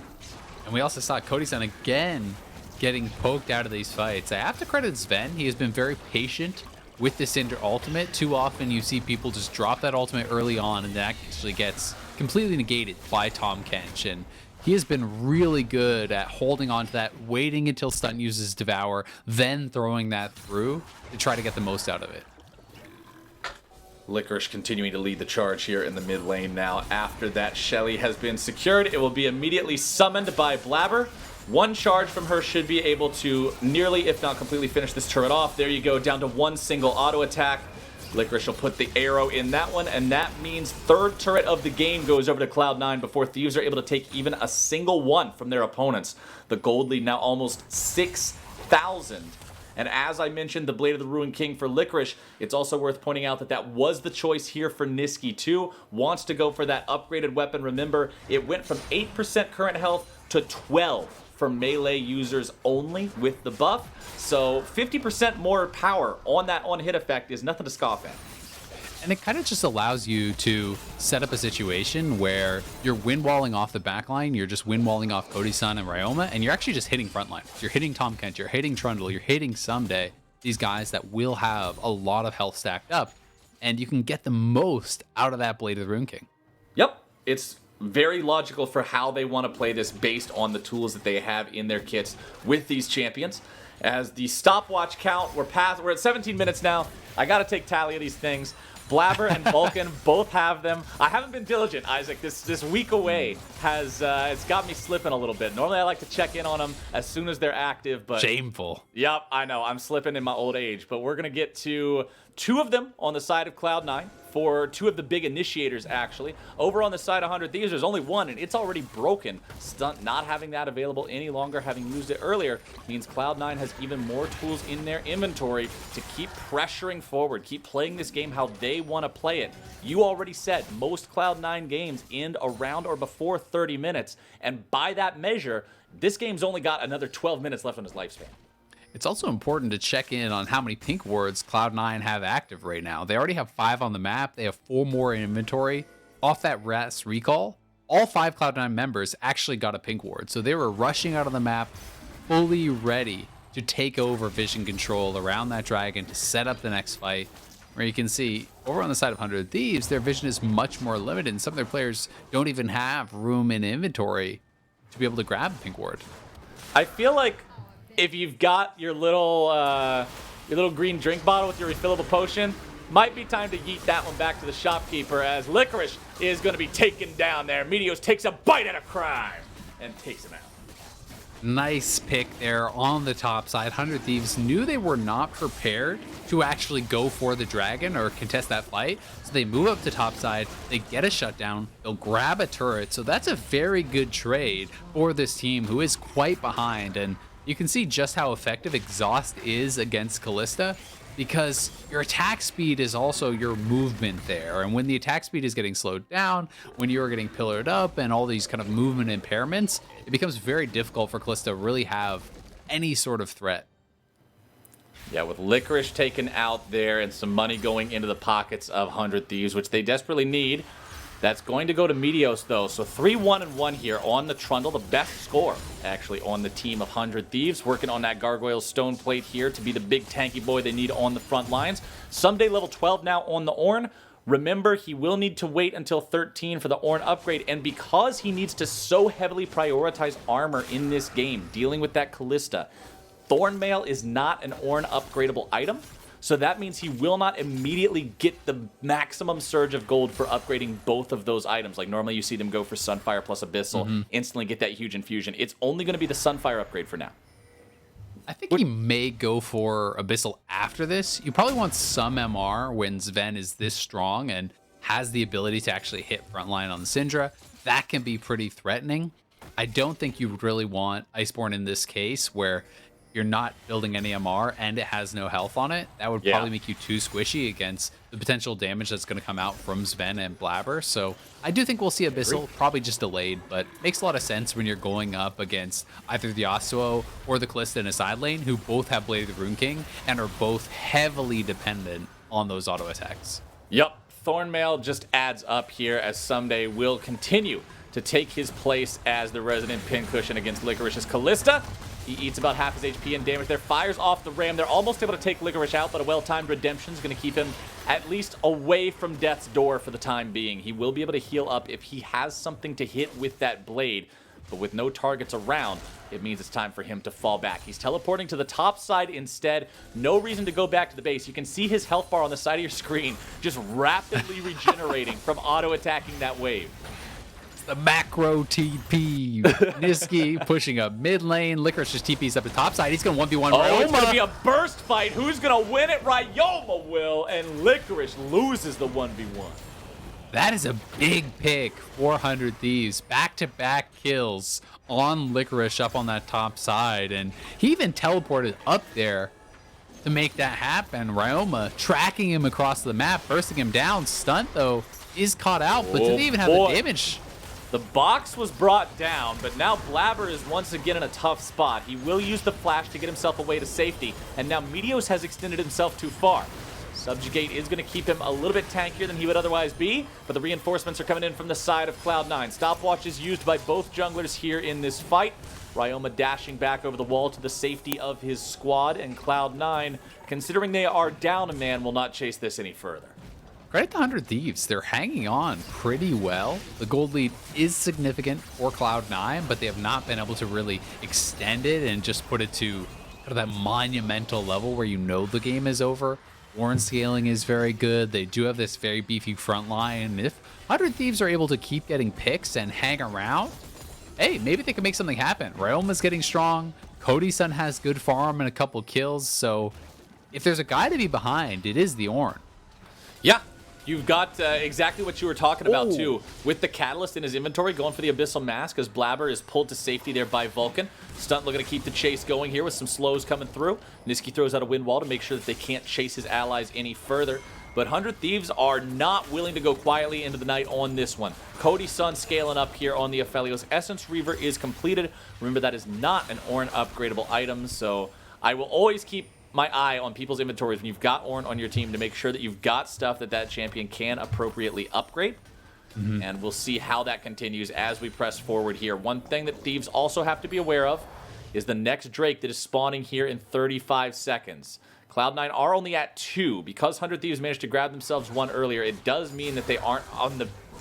And we also saw Cody-san again getting poked out of these fights. I have to credit Sven. He has been very patient with the Cinder ultimate. Too often you see people just drop that ultimate early on, and that actually gets completely negated by Tahm Kench. And he has been really good at holding on to that, waiting until Stunt uses Devour, then throwing that through to try to get the most out of it. Licorice continuing to lead the charge here in the mid lane now. After that Shelly has been secured, it will be immediately summoned by Blabber. One charge from her should be able to nearly, if not completely, finish this turret off. There you go, down to one single auto attack. Licorice will put the arrow in that one, and that means third turret of the game goes over to Cloud9 before Thieves are able to take even a single one from their opponents. The gold lead now almost 6,000. And as I mentioned, the Blade of the Ruined King for Licorice, it's also worth pointing out that that was the choice here for Niski too. Wants to go for that upgraded weapon. Remember, it went from 8% current health to 12 for melee users only with the buff. So 50% more power on that on-hit effect is nothing to scoff at. And it kind of just allows you to set up a situation where you're wind-walling off the backline, you're just wind-walling off Cody-san and Ryoma, and you're actually just hitting frontline. You're hitting Tahm Kench, you're hitting Trundle, you're hitting Someday, these guys that will have a lot of health stacked up, and you can get the most out of that Blade of the Rune King. Yep, it's very logical for how they want to play this based on the tools that they have in their kits with these champions. As the stopwatch count, we're at 17 minutes now. I got to take tally of these things. Blabber and Vulcan both have them. I haven't been diligent, Isaac. This week away has it's got me slipping a little bit. Normally I like to check in on them as soon as they're active, but shameful. Yep, I know. I'm slipping in my old age, but we're gonna get to two of them on the side of Cloud9 for two of the big initiators, actually. Over on the side of 100 Thieves, there's only one, and it's already broken. Stunt not having that available any longer, having used it earlier, means Cloud9 has even more tools in their inventory to keep pressuring forward, keep playing this game how they want to play it. You already said most Cloud9 games end around or before 30 minutes, and by that measure, this game's only got another 12 minutes left on its lifespan. It's also important to check in on how many pink wards Cloud9 have active right now. They already have 5 on the map. They have 4 more in inventory. Off that RAS recall, all 5 Cloud9 members actually got a pink ward. So they were rushing out of the map, fully ready to take over vision control around that dragon to set up the next fight. Where you can see, over on the side of 100 Thieves, their vision is much more limited. And some of their players don't even have room in inventory to be able to grab a pink ward. I feel like if you've got your little green drink bottle with your refillable potion, might be time to yeet that one back to the shopkeeper, as Licorice is going to be taken down there. Meteos takes a bite at a crime and takes him out. Nice pick there on the top side. 100 Thieves knew they were not prepared to actually go for the dragon or contest that fight. So they move up to top side, they get a shutdown, they'll grab a turret. So that's a very good trade for this team who is quite behind. And you can see just how effective Exhaust is against Kalista. because your attack speed is also your movement there. And when the attack speed is getting slowed down, when you're getting pillared up and all these kind of movement impairments, it becomes very difficult for Kalista to really have any sort of threat. Yeah, with Licorice taken out there and some money going into the pockets of 100 Thieves, which they desperately need. That's going to go to Meteos, though. So 3-1-1 here on the Trundle. The best score, actually, on the team of 100 Thieves. Working on that Gargoyle Stone Plate here to be the big tanky boy they need on the front lines. Someday level 12 now on the Ornn. Remember, he will need to wait until 13 for the Ornn upgrade. And because he needs to so heavily prioritize armor in this game, dealing with that Kalista, Thornmail is not an Ornn upgradable item. So that means he will not immediately get the maximum surge of gold for upgrading both of those items. Like normally you see them go for Sunfire plus Abyssal, instantly get that huge infusion. It's only going to be the Sunfire upgrade for now. I think he may go for Abyssal after this. You probably want some MR when Sven is this strong and has the ability to actually hit frontline on the Syndra. That can be pretty threatening. I don't think you really want Iceborne in this case where you're not building any MR and it has no health on it. That would probably make you too squishy against the potential damage that's going to come out from Sven and Blabber. So I do think we'll see Abyssal, probably just delayed, but makes a lot of sense when you're going up against either the Yasuo or the Kalista in a side lane, who both have Blade of the Rune King and are both heavily dependent on those auto attacks. Yep, Thornmail just adds up here as Someday will continue to take his place as the resident pincushion against Licorice's Kalista. He eats about half his HP and damage there, fires off the ram. They're almost able to take Licorice out, but a well-timed redemption is going to keep him at least away from death's door for the time being. He will be able to heal up if he has something to hit with that blade, but with no targets around, it means it's time for him to fall back. He's teleporting to the top side instead. No reason to go back to the base. You can see his health bar on the side of your screen just rapidly regenerating from auto-attacking that wave. The macro TP. Niski pushing up mid lane. Licorice just TP's up the top side. He's going to 1v1 Ryoma. Oh, it's going to be a burst fight. Who's going to win it? Ryoma will, and Licorice loses the 1v1. That is a big pick. 400 Thieves. Back-to-back kills on Licorice up on that top side. And he even teleported up there to make that happen. Ryoma tracking him across the map, bursting him down. Stunt, though, is caught out, but didn't even have the damage. The box was brought down, but now Blabber is once again in a tough spot. He will use the flash to get himself away to safety, and now Meteos has extended himself too far. Subjugate is going to keep him a little bit tankier than he would otherwise be, but the reinforcements are coming in from the side of Cloud9. Stopwatch is used by both junglers here in this fight. Ryoma dashing back over the wall to the safety of his squad, and Cloud9, considering they are down a man, will not chase this any further. Credit to 100 Thieves. They're hanging on pretty well. The gold lead is significant for Cloud9, but they have not been able to really extend it and just put it to kind of that monumental level where you know the game is over. Warren scaling is very good. They do have this very beefy front line. If 100 Thieves are able to keep getting picks and hang around, hey, maybe they can make something happen. Ryoma's getting strong. Cody-san has good farm and a couple kills. So if there's a guy to be behind, it is the Ornn. Yeah. You've got exactly what you were talking about, too. With the Catalyst in his inventory, going for the Abyssal Mask as Blabber is pulled to safety there by Vulcan. Stunt looking to keep the chase going here with some slows coming through. Niski throws out a wind wall to make sure that they can't chase his allies any further. But 100 Thieves are not willing to go quietly into the night on this one. Cody-san scaling up here on the Aphelios. Essence Reaver is completed. Remember, that is not an Ornn upgradable item, so I will always keep my eye on people's inventories when you've got Ornn on your team to make sure that you've got stuff that champion can appropriately upgrade. And we'll see how that continues as we press forward here. One thing that Thieves also have to be aware of is the next Drake that is spawning here in 35 seconds. Cloud9 are only at 2. Because 100 Thieves managed to grab themselves one earlier, it does mean that they aren't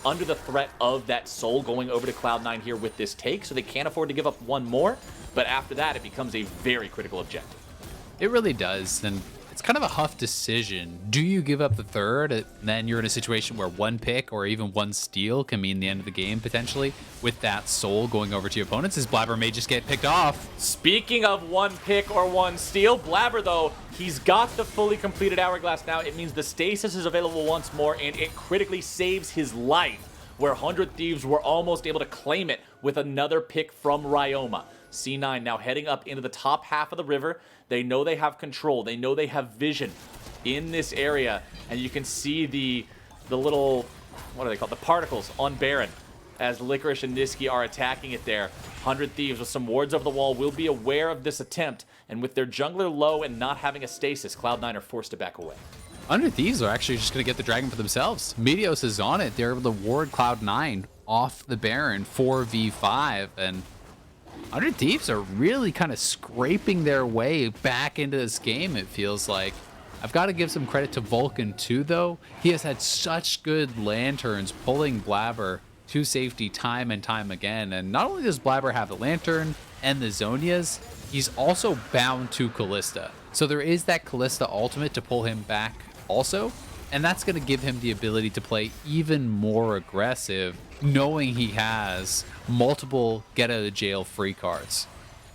under the threat of that soul going over to Cloud9 here with this take, so they can't afford to give up one more. But after that, it becomes a very critical objective. It really does, and it's kind of a tough decision. Do you give up the third, and then you're in a situation where one pick or even one steal can mean the end of the game, potentially, with that soul going over to your opponents, as Blabber may just get picked off. Speaking of one pick or one steal, Blabber, though, he's got the fully completed Hourglass now. It means the stasis is available once more, and it critically saves his life, where 100 Thieves were almost able to claim it with another pick from Ryoma. C9 now heading up into the top half of the river. They know they have control. They know they have vision in this area, and you can see the little, what are they called? The particles on Baron as Licorice and Niski are attacking it there. 100 Thieves with some wards over the wall will be aware of this attempt, and with their jungler low and not having a stasis, Cloud9 are forced to back away. 100 Thieves are actually just going to get the dragon for themselves. Meteos is on it. They're able to ward Cloud9 off the Baron 4v5, and 100 Thieves are really kind of scraping their way back into this game, it feels like. I've got to give some credit to Vulcan too, though. He has had such good lanterns pulling Blabber to safety time and time again. And not only does Blabber have the lantern and the Zonias, he's also bound to Kalista. So there is that Kalista ultimate to pull him back also. And that's going to give him the ability to play even more aggressive, knowing he has multiple get out of jail free cards.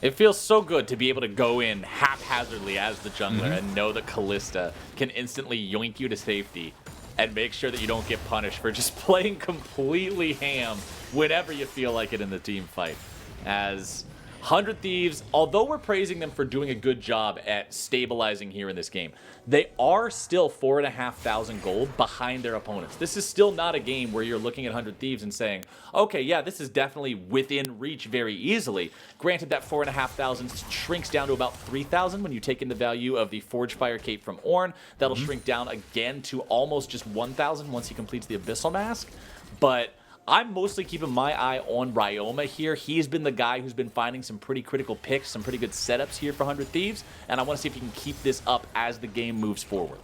It feels so good to be able to go in haphazardly as the jungler and know that Kalista can instantly yoink you to safety and make sure that you don't get punished for just playing completely ham whenever you feel like it in the team fight. As 100 Thieves, although we're praising them for doing a good job at stabilizing here in this game, they are still 4,500 gold behind their opponents. This is still not a game where you're looking at 100 Thieves and saying, okay, yeah, this is definitely within reach very easily. Granted, that 4,500 shrinks down to about 3,000 when you take in the value of the Forge Fire Cape from Ornn. That'll shrink down again to almost just 1,000 once he completes the Abyssal Mask. But I'm mostly keeping my eye on Ryoma here. He's been the guy who's been finding some pretty critical picks, some pretty good setups here for 100 Thieves, and I want to see if he can keep this up as the game moves forward.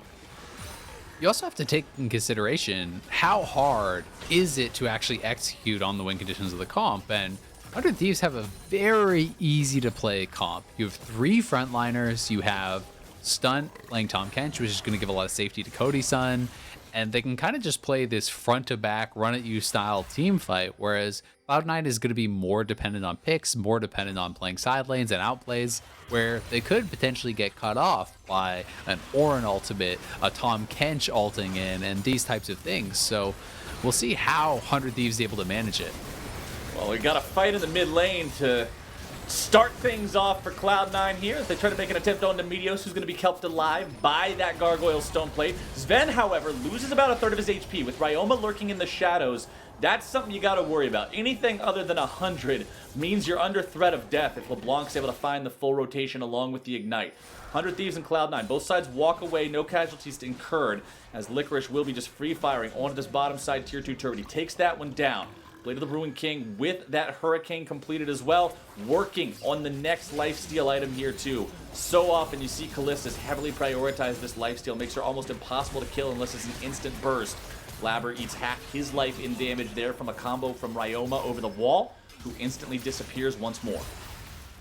You also have to take in consideration how hard is it to actually execute on the win conditions of the comp, and 100 Thieves have a very easy to play comp. You have 3 frontliners, you have Stunt playing Tahm Kench, which is going to give a lot of safety to Cody Sun, and they can kind of just play this front to back, run at you style team fight, whereas Cloud9 is going to be more dependent on picks, more dependent on playing side lanes and outplays, where they could potentially get cut off by an Ornn ultimate, a Tahm Kench ulting in, and these types of things. So we'll see how 100 Thieves is able to manage it. Well, we got a fight in the mid lane to start things off for Cloud9 here as they try to make an attempt on Meteos, who's going to be kept alive by that Gargoyle Stone Plate. Sven, however, loses about a third of his HP. With Ryoma lurking in the shadows, that's something you got to worry about. Anything other than 100 means you're under threat of death if LeBlanc's able to find the full rotation along with the Ignite. 100 Thieves and Cloud9, both sides walk away, no casualties incurred, as Licorice will be just free firing onto this bottom side tier 2 turret. He takes that one down. Blade of the Ruined King with that Hurricane completed as well, working on the next lifesteal item here too. So often you see Kalista's heavily prioritize this lifesteal, makes her almost impossible to kill unless it's an instant burst. Blabber eats half his life in damage there from a combo from Ryoma over the wall, who instantly disappears once more.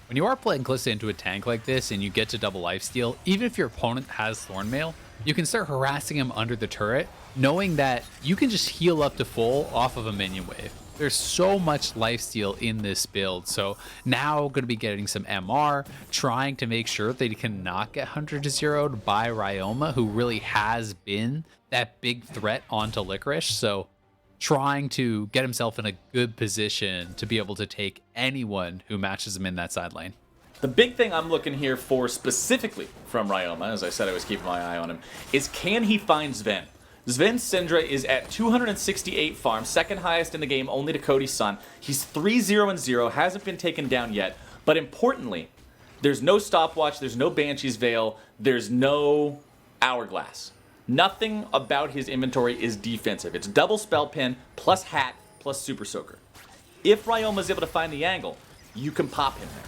When you are playing Kalista into a tank like this and you get to double lifesteal, even if your opponent has Thornmail, you can start harassing him under the turret, knowing that you can just heal up to full off of a minion wave. There's so much lifesteal in this build, so now going to be getting some MR, trying to make sure they cannot get 100-0'd by Ryoma, who really has been that big threat onto Licorice, so trying to get himself in a good position to be able to take anyone who matches him in that side lane. The big thing I'm looking here for specifically from Ryoma, as I said I was keeping my eye on him, is can he find Sven? Sven's Syndra is at 268 farm, second highest in the game, only to Cody Sun. He's 3-0-0, hasn't been taken down yet, but importantly, there's no stopwatch, there's no Banshee's Veil, there's no Hourglass. Nothing about his inventory is defensive. It's double Spell Pin, plus Hat, plus Super Soaker. If Ryoma is able to find the angle, you can pop him there.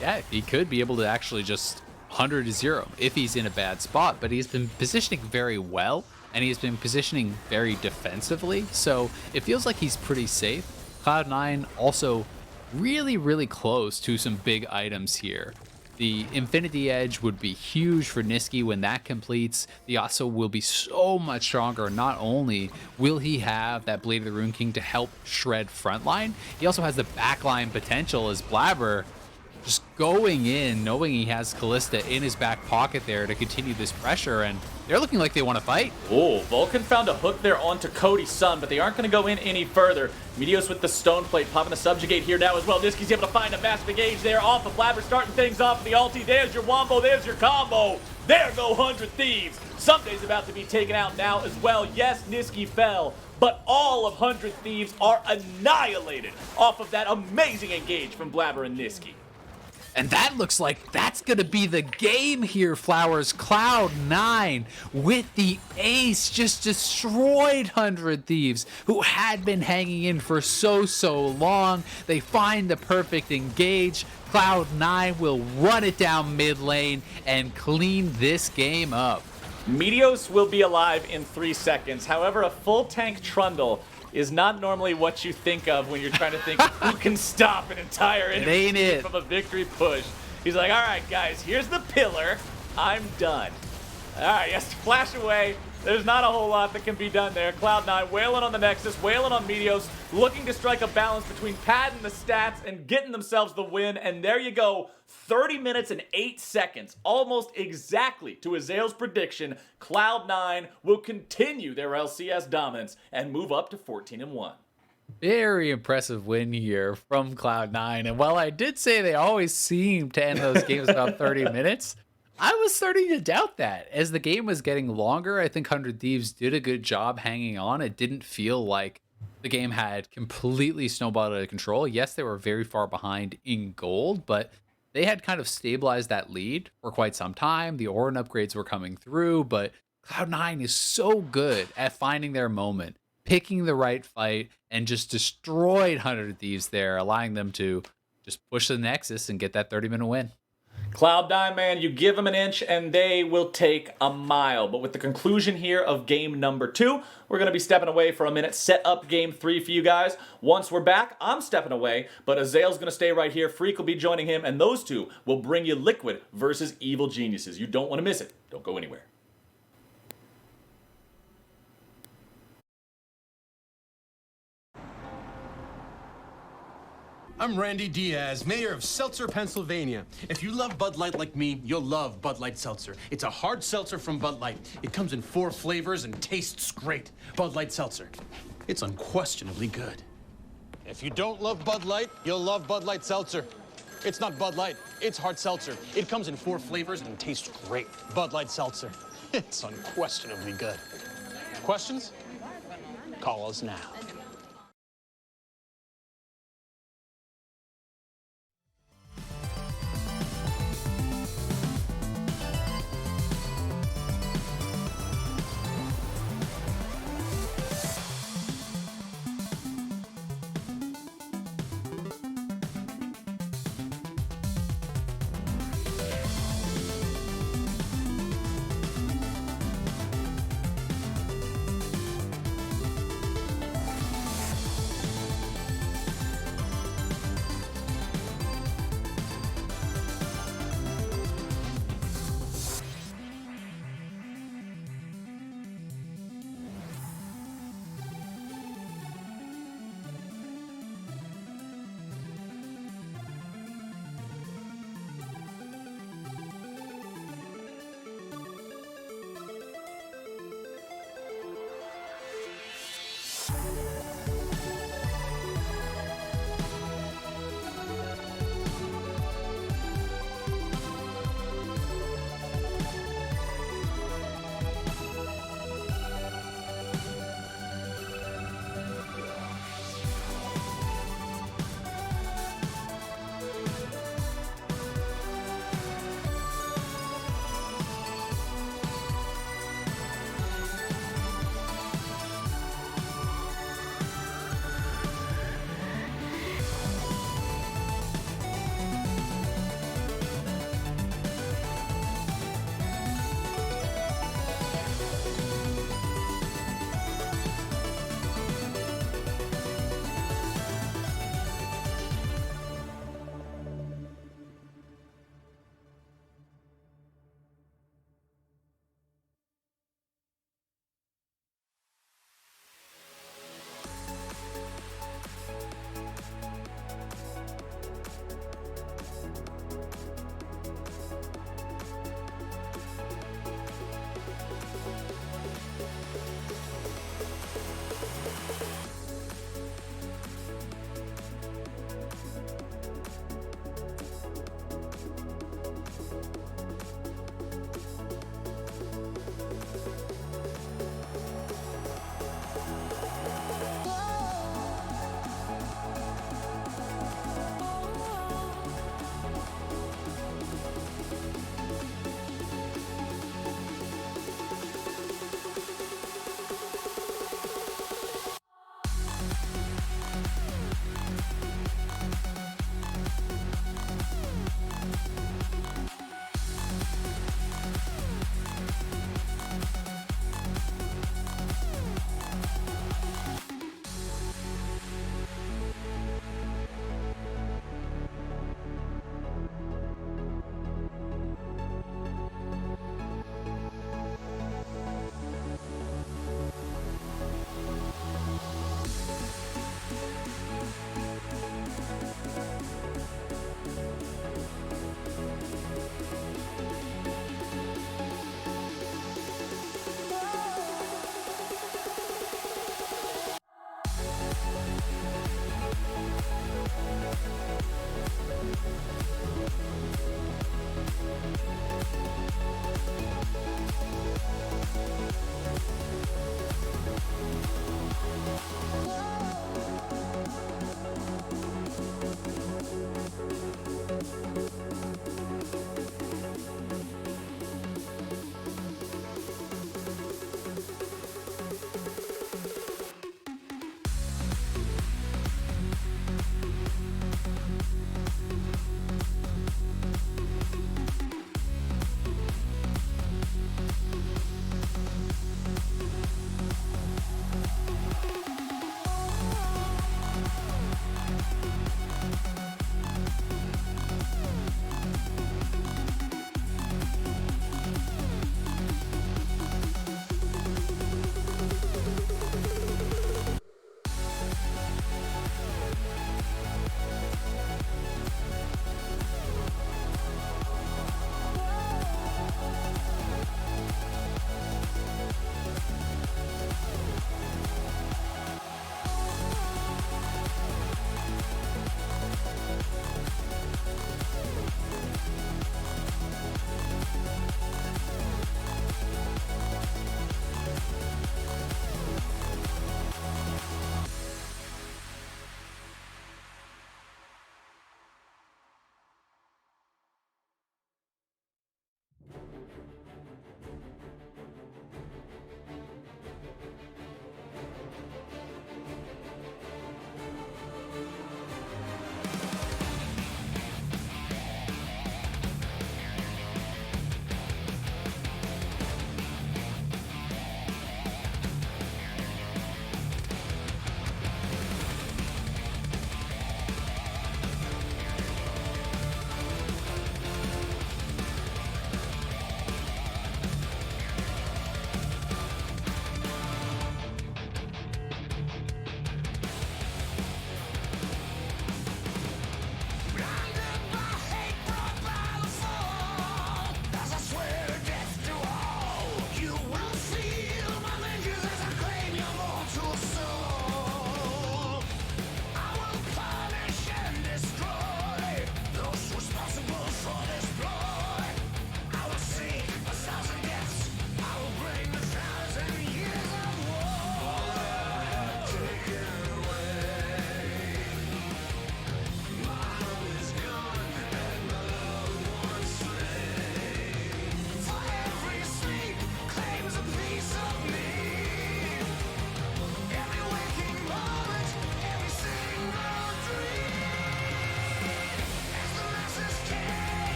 Yeah, he could be able to actually just 100-0 if he's in a bad spot, but he's been positioning very well and he's been positioning very defensively, so it feels like he's pretty safe. Cloud9 also really close to some big items here. The Infinity Edge would be huge for Niski when that completes. The Yasuo will be so much stronger. Not only will he have that Blade of the Ruined King to help shred frontline, he also has the backline potential as Blabber just going in, knowing he has Kalista in his back pocket there to continue this pressure, and they're looking like they want to fight. Oh, Vulcan found a hook there onto Cody Sun, but they aren't going to go in any further. Meteos with the Stone Plate, popping a Subjugate here now as well. Niski's able to find a Massive Engage there off of Blabber, starting things off with the ulti. There's your wombo, there's your combo. There go 100 Thieves. Something's about to be taken out now as well. Yes, Niski fell, but all of 100 Thieves are annihilated off of that amazing engage from Blabber and Niski. And that looks like that's going to be the game here, Flowers. Cloud9 with the ace just destroyed 100 Thieves, who had been hanging in for so long. They find the perfect engage. Cloud9 will run it down mid lane and clean this game up. Meteos will be alive in 3 seconds. However, a full tank Trundle is not normally what you think of when you're trying to think who can stop an entire enemy from a victory push. He's like, all right, guys, here's the pillar. I'm done. All right, he has to flash away. There's not a whole lot that can be done there. Cloud9 wailing on the Nexus, wailing on Meteos, looking to strike a balance between padding the stats and getting themselves the win. And there you go, 30 minutes and 8 seconds, almost exactly to Azael's prediction. Cloud9 will continue their LCS dominance and move up to 14-1. Very impressive win here from Cloud9. And while I did say they always seem to end those games about 30 minutes, I was starting to doubt that. As the game was getting longer, I think 100 Thieves did a good job hanging on. It didn't feel like the game had completely snowballed out of control. Yes, they were very far behind in gold, but they had kind of stabilized that lead for quite some time. The Orin upgrades were coming through, but Cloud9 is so good at finding their moment, picking the right fight, and just destroyed 100 Thieves there, allowing them to just push the Nexus and get that 30-minute win. Cloud9, man, you give them an inch and they will take a mile. But with the conclusion here of game number 2, we're going to be stepping away for a minute, set up game 3 for you guys. Once we're back, I'm stepping away, but Azael's going to stay right here. Freak will be joining him, and those two will bring you Liquid versus Evil Geniuses. You don't want to miss it. Don't go anywhere. I'm Randy Diaz, mayor of Seltzer, Pennsylvania. If you love Bud Light like me, you'll love Bud Light Seltzer. It's a hard seltzer from Bud Light. It comes in 4 flavors and tastes great. Bud Light Seltzer. It's unquestionably good. If you don't love Bud Light, you'll love Bud Light Seltzer. It's not Bud Light, it's hard seltzer. It comes in 4 flavors and tastes great. Bud Light Seltzer. It's unquestionably good. Questions? Call us now.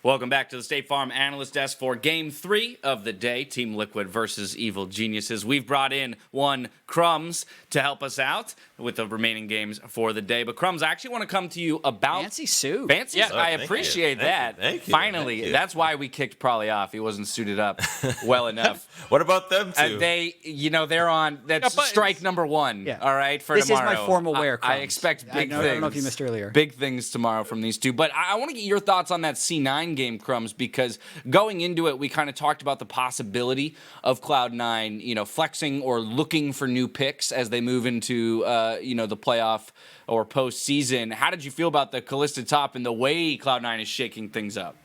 Welcome back to the State Farm Analyst Desk for Game 3 of the day, Team Liquid versus Evil Geniuses. We've brought in one Crumbs to help us out with the remaining games for the day. But Crumbs, I actually want to come to you about... Fancy suit. Fancy Yeah, I appreciate that. Thank you. Finally, Thank you. that's why we kicked Probably off. He wasn't suited up well enough. What about them two? They're on... That's strike number 1, all right, for this tomorrow. This is my formal wear, I expect big things. I don't know if you missed earlier. Big things tomorrow from these two. But I want to get your thoughts on that C9 game, Crumbs, because going into it, we kind of talked about the possibility of Cloud9, flexing or looking for new picks as they move into, the playoff or postseason. How did you feel about the Kalista top and the way Cloud9 is shaking things up?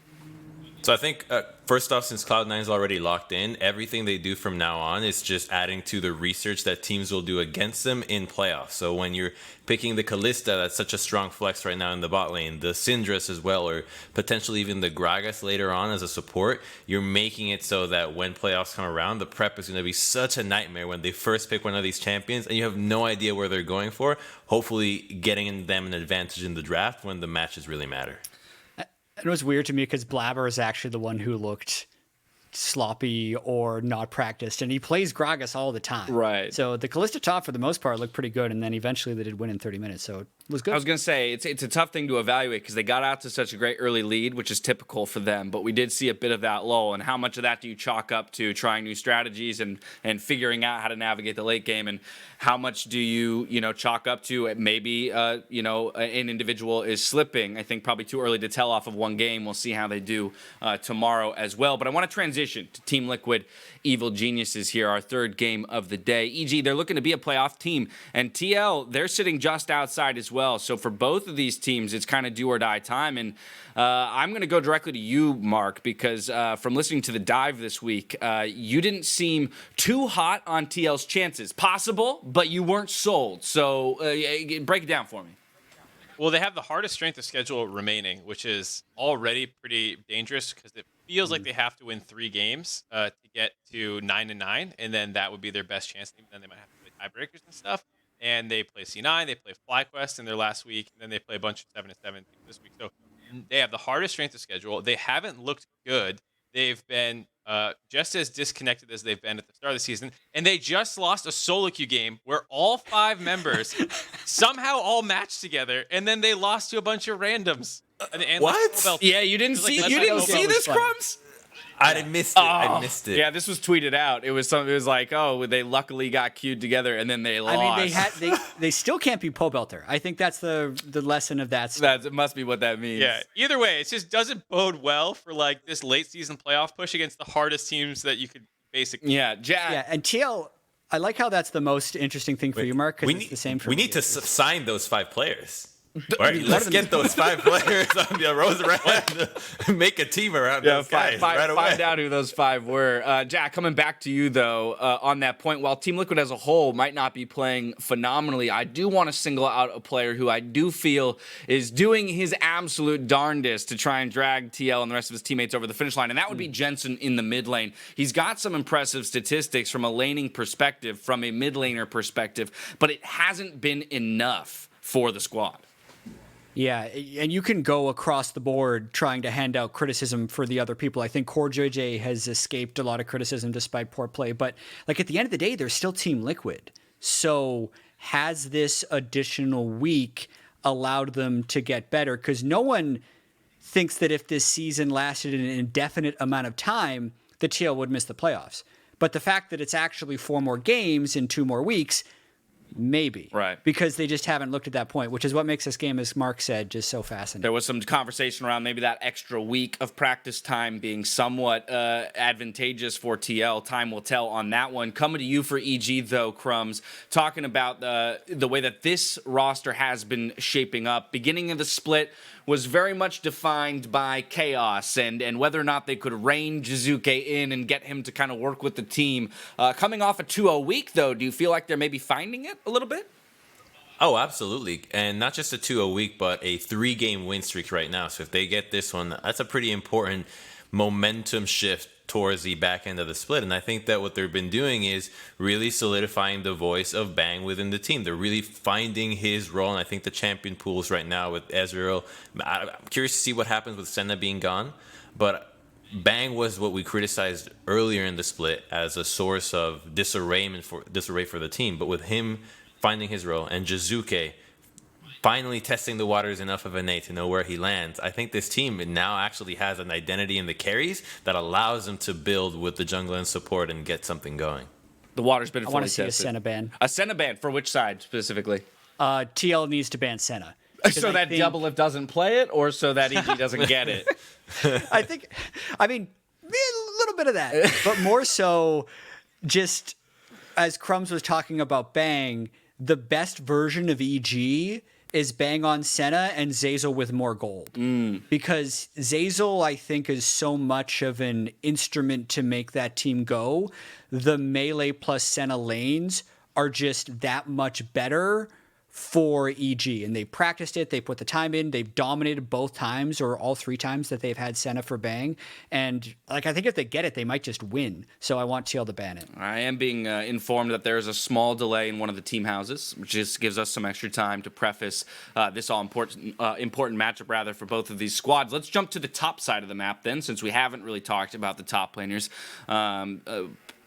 So I think, first off, since Cloud9 is already locked in, everything they do from now on is just adding to the research that teams will do against them in playoffs. So when you're picking the Kalista, that's such a strong flex right now in the bot lane, the Syndress as well, or potentially even the Gragas later on as a support, you're making it so that when playoffs come around, the prep is going to be such a nightmare when they first pick one of these champions and you have no idea where they're going for, hopefully getting them an advantage in the draft when the matches really matter. It was weird to me because Blabber is actually the one who looked sloppy or not practiced, and he plays Gragas all the time. Right. So the Kalista top, for the most part, looked pretty good, and then eventually they did win in 30 minutes, so it was good. I was going to say, it's a tough thing to evaluate because they got out to such a great early lead, which is typical for them, but we did see a bit of that lull, and how much of that do you chalk up to trying new strategies and figuring out how to navigate the late game, and how much do you chalk up to maybe, an individual is slipping? I think probably too early to tell off of one game. We'll see how they do tomorrow as well, but I want to transition to Team Liquid Evil Geniuses here, our third game of the day. EG, they're looking to be a playoff team, and TL, they're sitting just outside as well. So for both of these teams, it's kind of do or die time. And I'm going to go directly to you, Mark, because from listening to the dive this week, you didn't seem too hot on TL's chances. Possible, but you weren't sold. So break it down for me. Well, they have the hardest strength of schedule remaining, which is already pretty dangerous because it feels like they have to win 3 games to get to 9-9, and then that would be their best chance. And then they might have to play tiebreakers and stuff. And they play C9, they play FlyQuest in their last week, and then they play a bunch of 7-7 this week. So they have the hardest strength of schedule. They haven't looked good. They've been just as disconnected as they've been at the start of the season. And they just lost a solo queue game where all 5 members somehow all matched together, and then they lost to a bunch of randoms. And What? Yeah, you didn't see this, Crumbs? I missed it. I missed it. Yeah, this was tweeted out. It was like, oh, they luckily got queued together and then they lost. I mean, they still can't be Pobelter. I think that's the lesson of that story. It must be what that means. Yeah. Either way, it just doesn't bode well for like this late season playoff push against the hardest teams that you could basically. Yeah, Yeah, and TL, I like how that's the most interesting thing for you, Mark, because it's the same for me. We need to sign those 5 players. All right, let's get those 5 players on the rose around, make a team around those guys right away. Find out who those 5 were. Jack, coming back to you, though, on that point, while Team Liquid as a whole might not be playing phenomenally, I do want to single out a player who I do feel is doing his absolute darndest to try and drag TL and the rest of his teammates over the finish line, and that would be Jensen in the mid lane. He's got some impressive statistics from a laning perspective, from a mid laner perspective, but it hasn't been enough for the squad. Yeah, and you can go across the board trying to hand out criticism for the other people. I think Core JJ has escaped a lot of criticism despite poor play, but like at the end of the day, they're still Team Liquid. So has this additional week allowed them to get better? Because no one thinks that if this season lasted an indefinite amount of time, the TL would miss the playoffs. But the fact that it's actually 4 more games in 2 more weeks, maybe. Right. Because they just haven't looked at that point, which is what makes this game, as Mark said, just so fascinating. There was some conversation around maybe that extra week of practice time being somewhat advantageous for TL. Time will tell on that one. Coming to you for EG, though, Crumbs, talking about the way that this roster has been shaping up. Beginning of the split was very much defined by chaos and whether or not they could rein Jizuke in and get him to kind of work with the team. Coming off a 2-0 week, though, do you feel like they're maybe finding it a little bit? Oh, absolutely. And not just a 2-0 week, but a 3-game win streak right now. So if they get this one, that's a pretty important momentum shift towards the back end of the split. And I think that what they've been doing is really solidifying the voice of Bang within the team. They're really finding his role. And I think the champion pools right now with Ezreal, I'm curious to see what happens with Senna being gone. But Bang was what we criticized earlier in the split as a source of disarray for the team. But with him finding his role and Jizuke finally testing the waters enough of Ane to know where he lands, I think this team now actually has an identity in the carries that allows them to build with the jungle and support and get something going. The water's been I fully want to see tested. a Senna ban. A Senna ban for which side specifically? TL needs to ban Senna. So that Doublelift doesn't play it, or so that EG doesn't get it? I mean, a little bit of that, but more so just as Crumbs was talking about Bang, the best version of EG is Bang on Senna and Zeyzal with more gold. Because Zeyzal, I think, is so much of an instrument to make that team go. The melee plus Senna lanes are just that much better for EG, and they practiced it. They put the time in. They've dominated both times, or all 3 times that they've had Senna for Bang. And I think if they get it, they might just win. So I want TL to ban it. I am being informed that there is a small delay in one of the team houses, which just gives us some extra time to preface this important matchup rather for both of these squads. Let's jump to the top side of the map then, since we haven't really talked about the top laners.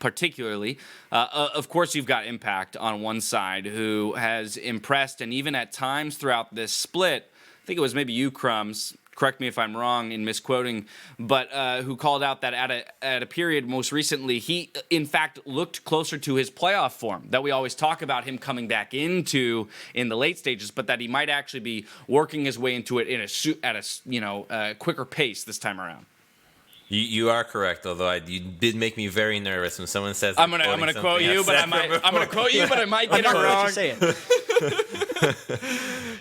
Particularly, of course, you've got Impact on one side, who has impressed, and even at times throughout this split, I think it was maybe you, Crumbs, correct me if I'm wrong in misquoting, but who called out that at a period most recently, he in fact looked closer to his playoff form that we always talk about him coming back into in the late stages, but that he might actually be working his way into it at a quicker pace this time around. You are correct, although you did make me very nervous when someone says I'm gonna quote you, but I might get it wrong. Say it.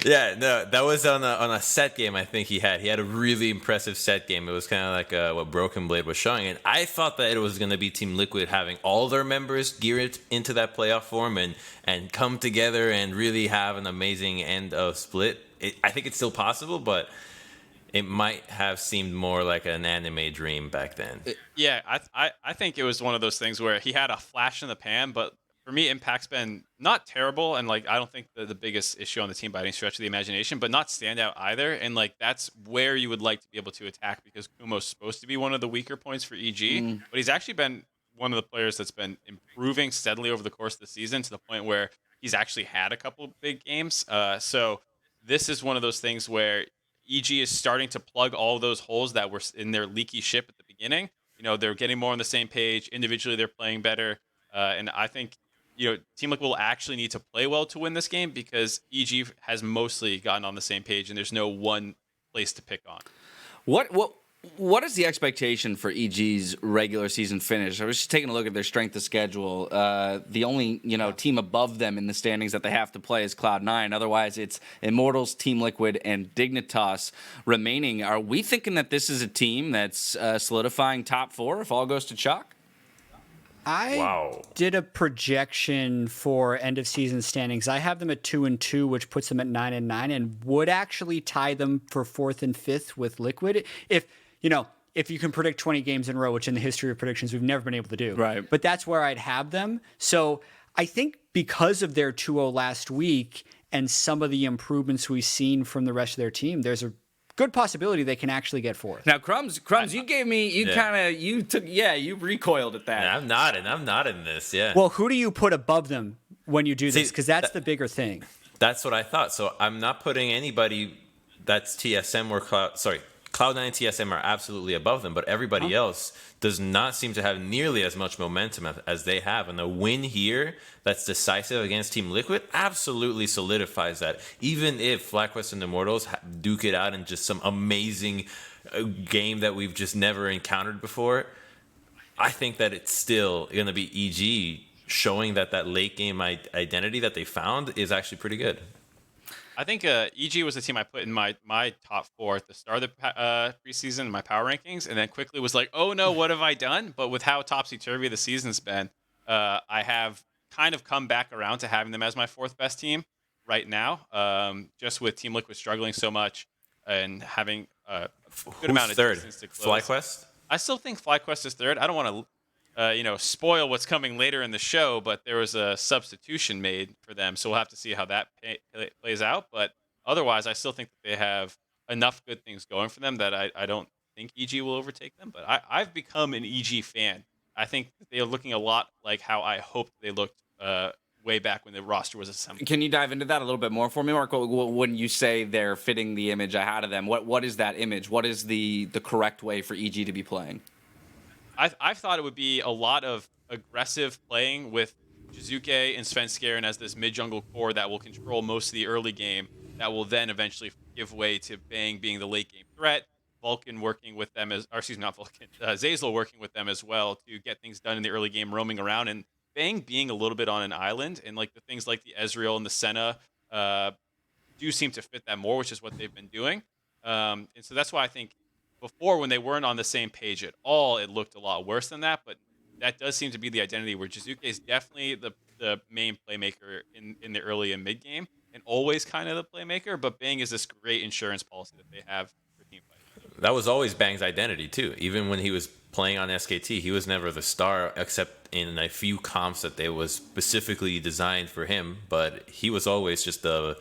Yeah, no, that was on a set game. I think he had a really impressive set game. It was kind of like what Broken Blade was showing, and I thought that it was going to be Team Liquid having all their members geared into that playoff form and come together and really have an amazing end of split. I think it's still possible, but it might have seemed more like an anime dream back then. Yeah, I think it was one of those things where he had a flash in the pan, but for me, Impact's been not terrible, and I don't think the biggest issue on the team by any stretch of the imagination, but not standout either. And that's where you would like to be able to attack, because Kumo's supposed to be one of the weaker points for EG, but he's actually been one of the players that's been improving steadily over the course of the season to the point where he's actually had a couple big games. So this is one of those things where EG is starting to plug all those holes that were in their leaky ship at the beginning. They're getting more on the same page. Individually, they're playing better. And I think, Team Liquid will actually need to play well to win this game, because EG has mostly gotten on the same page and there's no one place to pick on. What is the expectation for EG's regular season finish? I was just taking a look at their strength of schedule. The only team above them in the standings that they have to play is Cloud9. Otherwise, it's Immortals, Team Liquid, and Dignitas remaining. Are we thinking that this is a team that's solidifying top 4 if all goes to chalk? I did a projection for end of season standings. I have them at 2-2, which puts them at 9-9, and would actually tie them for 4th and 5th with Liquid if you can predict 20 games in a row, which in the history of predictions we've never been able to do. Right. But that's where I'd have them. So I think because of their 2-0 last week and some of the improvements we've seen from the rest of their team, there's a good possibility they can actually get 4th. Now, Crumbs, you gave me, you recoiled at that. Yeah, I'm not in this, yeah. Well, who do you put above them when you do this? Because that's the bigger thing. That's what I thought. So I'm not putting anybody that's TSM or Cloud9 and TSM are absolutely above them, but everybody else does not seem to have nearly as much momentum as they have. And the win here that's decisive against Team Liquid absolutely solidifies that. Even if FlyQuest and Immortals duke it out in just some amazing game that we've just never encountered before, I think that it's still going to be EG showing that late game identity that they found is actually pretty good. I think EG was the team I put in my top 4 at the start of the preseason, my power rankings, and then quickly was like, oh no, what have I done? But with how topsy-turvy the season's been, I have kind of come back around to having them as my 4th best team right now, just with Team Liquid struggling so much and having a good amount of third? distance to close. FlyQuest? I still think FlyQuest is third. I don't want to, spoil what's coming later in the show, but there was a substitution made for them, so we'll have to see how that plays out. But otherwise, I still think that they have enough good things going for them that I don't think EG will overtake them. But I've become an EG fan. I think they are looking a lot like how I hoped they looked way back when the roster was assembled. Can you dive into that a little bit more for me, Mark? When you say they're fitting the image I had of them, what is that image? What is the correct way for EG to be playing? I thought it would be a lot of aggressive playing with Jizuke and Svenskeren as this mid-jungle core that will control most of the early game, that will then eventually give way to Bang being the late-game threat, Vulcan working with them Zeyzal working with them as well to get things done in the early game, roaming around, and Bang being a little bit on an island, and like the things like the Ezreal and the Senna do seem to fit that more, which is what they've been doing. And so that's why I think before, when they weren't on the same page at all, it looked a lot worse than that. But that does seem to be the identity where Jizuke is definitely the main playmaker in the early and mid game, and always kind of the playmaker. But Bang is this great insurance policy that they have for team fight. That was always Bang's identity too. Even when he was playing on SKT, he was never the star, except in a few comps that they was specifically designed for him. But he was always just the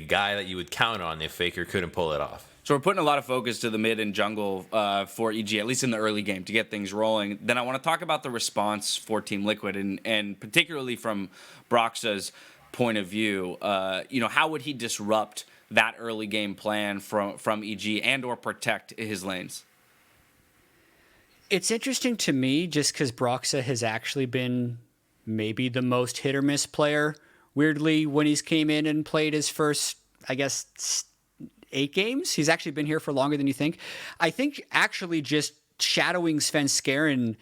guy that you would count on if Faker couldn't pull it off. So we're putting a lot of focus to the mid and jungle for EG, at least in the early game, to get things rolling. Then I want to talk about the response for Team Liquid, and particularly from Broxa's point of view. How would he disrupt that early game plan from EG and or protect his lanes? It's interesting to me just because Broxa has actually been maybe the most hit or miss player. Weirdly, when he's came in and played his first, 8 games. He's actually been here for longer than you think. I think actually just shadowing Svenskeren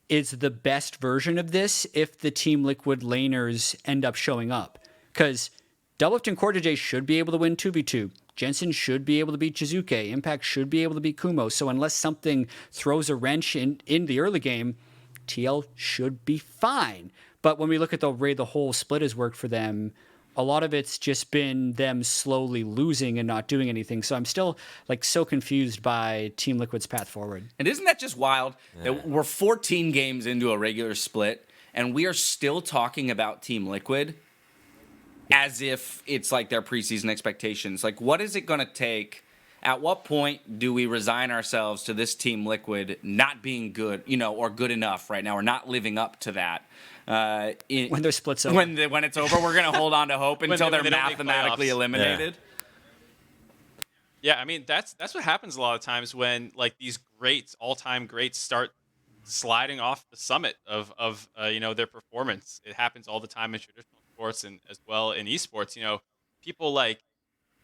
is the best version of this if the Team Liquid laners end up showing up. Because Doublelift and Cortege should be able to win 2v2. Jensen should be able to beat Jizuke. Impact should be able to beat Kumo. So unless something throws a wrench in the early game, TL should be fine. But when we look at the way the whole split has worked for them, a lot of it's just been them slowly losing and not doing anything. So I'm still so confused by Team Liquid's path forward. And isn't that just wild? That we're 14 games into a regular split, and we are still talking about Team Liquid as if it's like their preseason expectations. What is it going to take? At what point do we resign ourselves to this Team Liquid not being good, or good enough right now, or not living up to that? When their split's over. When it's over, we're going to hold on to hope until they're mathematically eliminated. Yeah, I mean, that's what happens a lot of times when these greats, all-time greats, start sliding off the summit of their performance. It happens all the time in traditional sports and as well in esports. People I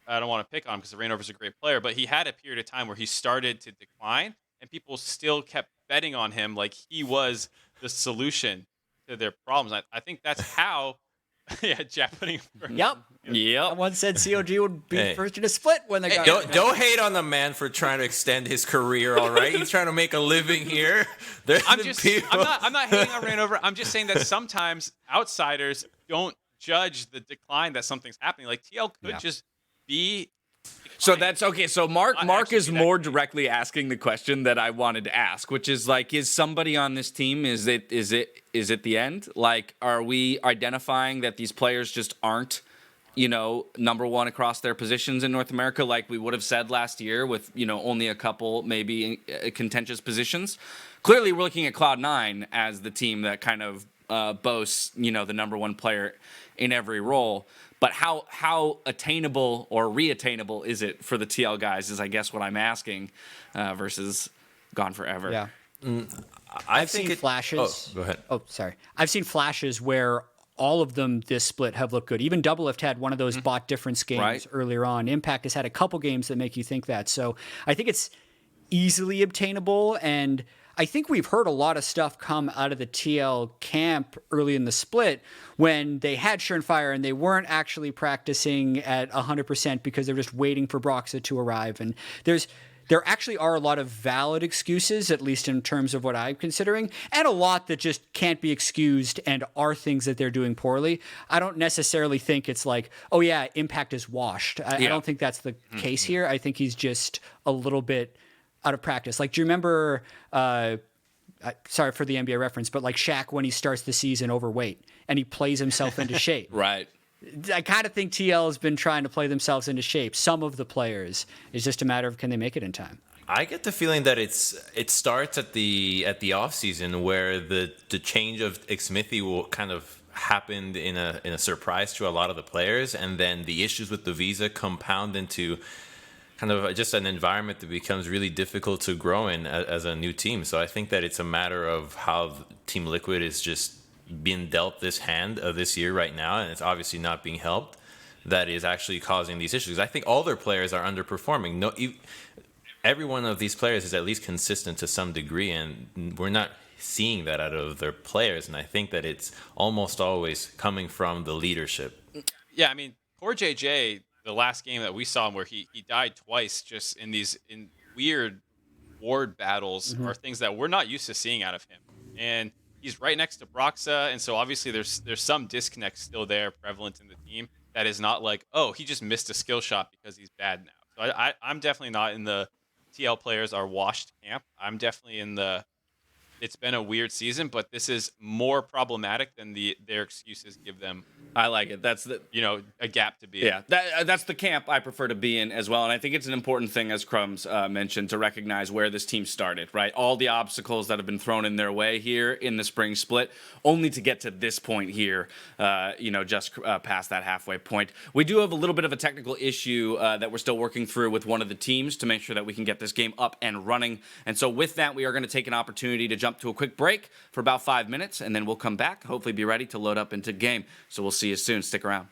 don't want to pick on him because Reignover's a great player, but he had a period of time where he started to decline, and people still kept betting on him like he was the solution to their problems. I think that's how, Jack putting. Yep. Someone said COG would be first in a split when they got. Don't hate on the man for trying to extend his career. All right, he's trying to make a living here. I'm not hating on Reignover. I'm just saying that sometimes outsiders don't judge the decline that something's happening. TL could just be. So that's okay. So Mark is more directly asking the question that I wanted to ask, which is is somebody on this team? Is it the end? Are we identifying that these players just aren't, number one across their positions in North America, like we would have said last year with, only a couple maybe contentious positions? Clearly, we're looking at Cloud9 as the team that kind of boasts, the number one player in every role. But how attainable or re-attainable is it for the TL guys is, I guess, what I'm asking versus gone forever. Yeah. I've seen flashes. Oh, go ahead. Oh, sorry. I've seen flashes where all of them this split have looked good. Even Doublelift had one of those bot difference games earlier on. Impact has had a couple games that make you think that. So I think it's easily obtainable, and I think we've heard a lot of stuff come out of the TL camp early in the split when they had Surenfire and they weren't actually practicing at 100% because they're just waiting for Broxa to arrive. And there actually are a lot of valid excuses, at least in terms of what I'm considering, and a lot that just can't be excused and are things that they're doing poorly. I don't necessarily think it's oh yeah, Impact is washed. I don't think that's the case here. I think he's just a little bit out of practice. Like, do you remember? Sorry for the NBA reference, but like Shaq when he starts the season overweight and he plays himself into shape. Right. I kind of think TL has been trying to play themselves into shape. Some of the players. It's just a matter of can they make it in time. I get the feeling that it starts at the off season where the change of Smithy will kind of happened in a surprise to a lot of the players, and then the issues with the visa compound into kind of just an environment that becomes really difficult to grow in as a new team. So I think that it's a matter of how Team Liquid is just being dealt this hand of this year right now, and it's obviously not being helped. That is actually causing these issues. I think all their players are underperforming. Every one of these players is at least consistent to some degree, and we're not seeing that out of their players. And I think that it's almost always coming from the leadership. Yeah, I mean, poor JJ, the last game that we saw him where he died twice just in weird ward battles are things that we're not used to seeing out of him. And he's right next to Broxa, and so obviously there's some disconnect still there prevalent in the team that is not like, oh, he just missed a skill shot because he's bad now. So I'm definitely not in the TL players are washed camp. I'm definitely in it's been a weird season, but this is more problematic than their excuses give them. I like it. That's a gap to be in. Yeah, that's the camp I prefer to be in as well. And I think it's an important thing, as Crumbs mentioned, to recognize where this team started, right? All the obstacles that have been thrown in their way here in the spring split, only to get to this point here, just past that halfway point. We do have a little bit of a technical issue that we're still working through with one of the teams to make sure that we can get this game up and running. And so with that, we are going to take an opportunity to jump to a quick break for about 5 minutes, and then we'll come back, hopefully be ready to load up into game. So we'll see you soon. Stick around.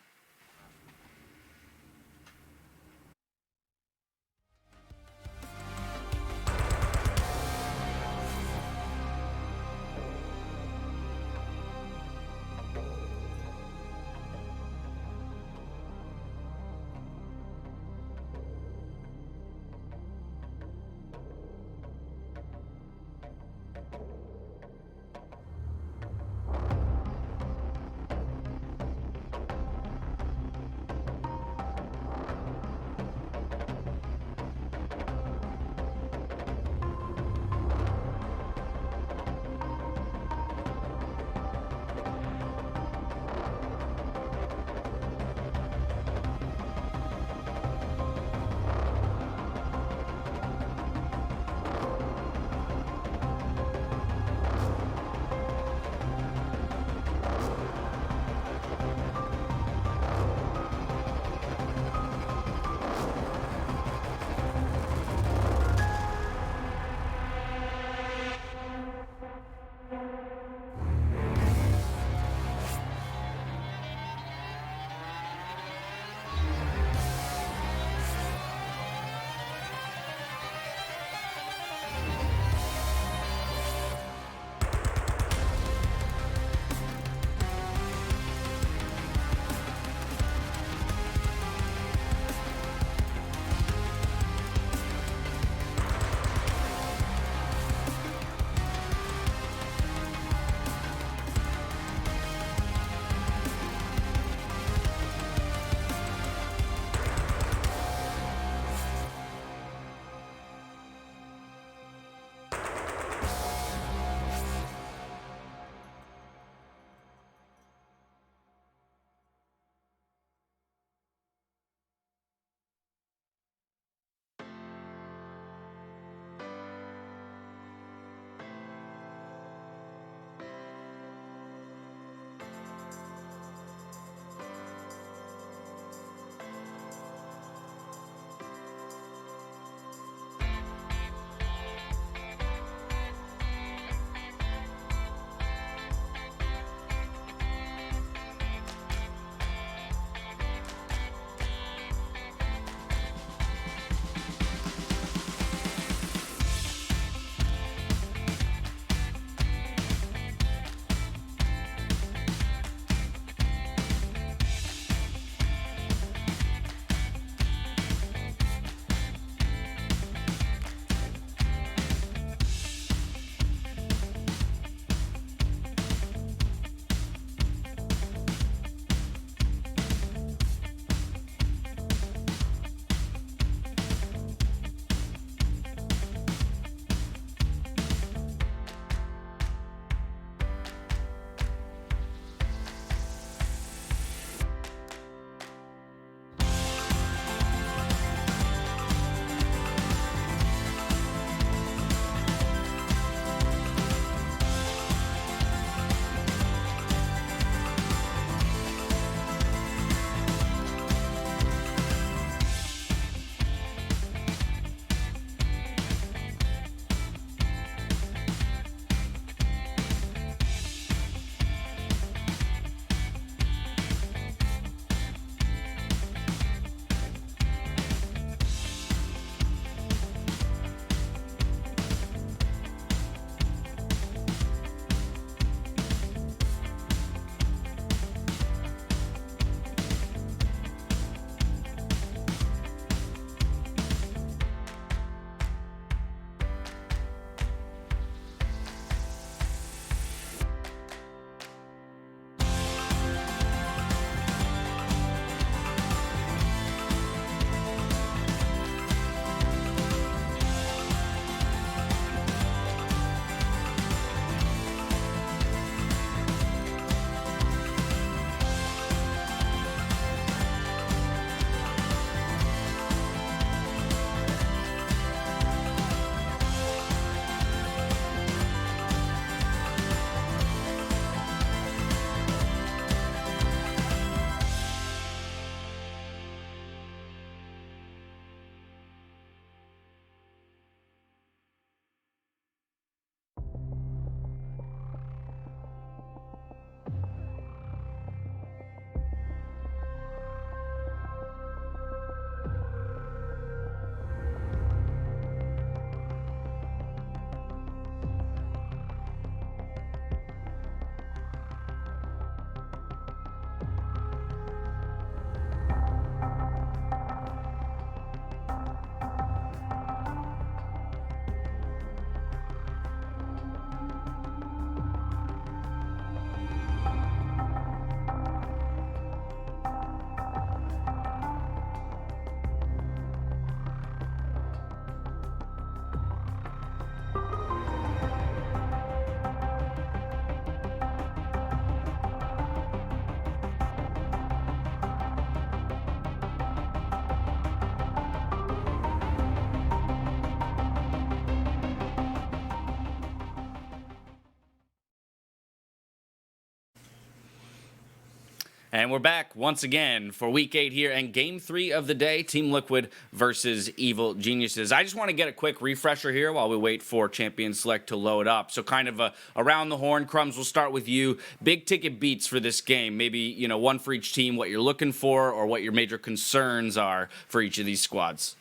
And we're back once again for Week 8 here and Game 3 of the day, Team Liquid versus Evil Geniuses. I just want to get a quick refresher here while we wait for Champion Select to load up. So kind of around the horn, Crumbs, we'll start with you. Big ticket beats for this game. Maybe, one for each team, what you're looking for or what your major concerns are for each of these squads.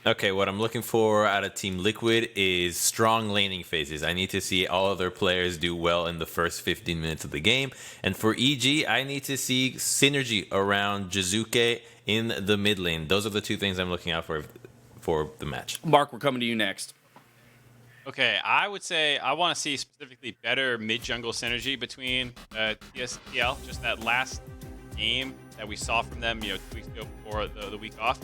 Okay, what I'm looking for out of Team Liquid is strong laning phases. I need to see all of their players do well in the first 15 minutes of the game. And for EG, I need to see synergy around Jizuke in the mid lane. Those are the two things I'm looking out for the match. Mark, we're coming to you next. Okay, I would say I want to see specifically better mid-jungle synergy between TSTL. Just that last game that we saw from them, 2 weeks ago before the week off.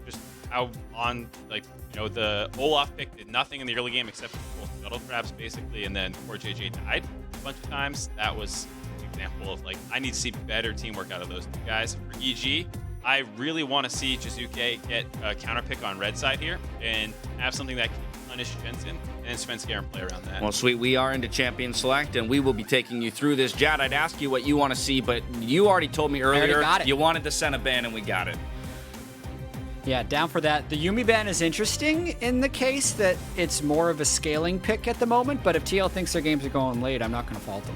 Just how the Olaf pick did nothing in the early game except for shuttle traps basically, and then poor JJ died a bunch of times. That was an example of I need to see better teamwork out of those two guys. For EG, I really want to see Jizuke get a counter pick on red side here and have something that can punish Jensen and Svenskar and play around that. Well, sweet. We are into Champion Select, and we will be taking you through this. Jad, I'd ask you what you want to see, but you already told me earlier you wanted the Senna ban, and we got it. Yeah, down for that. The Yuumi ban is interesting in the case that it's more of a scaling pick at the moment, but if TL thinks their games are going late, I'm not going to fault them.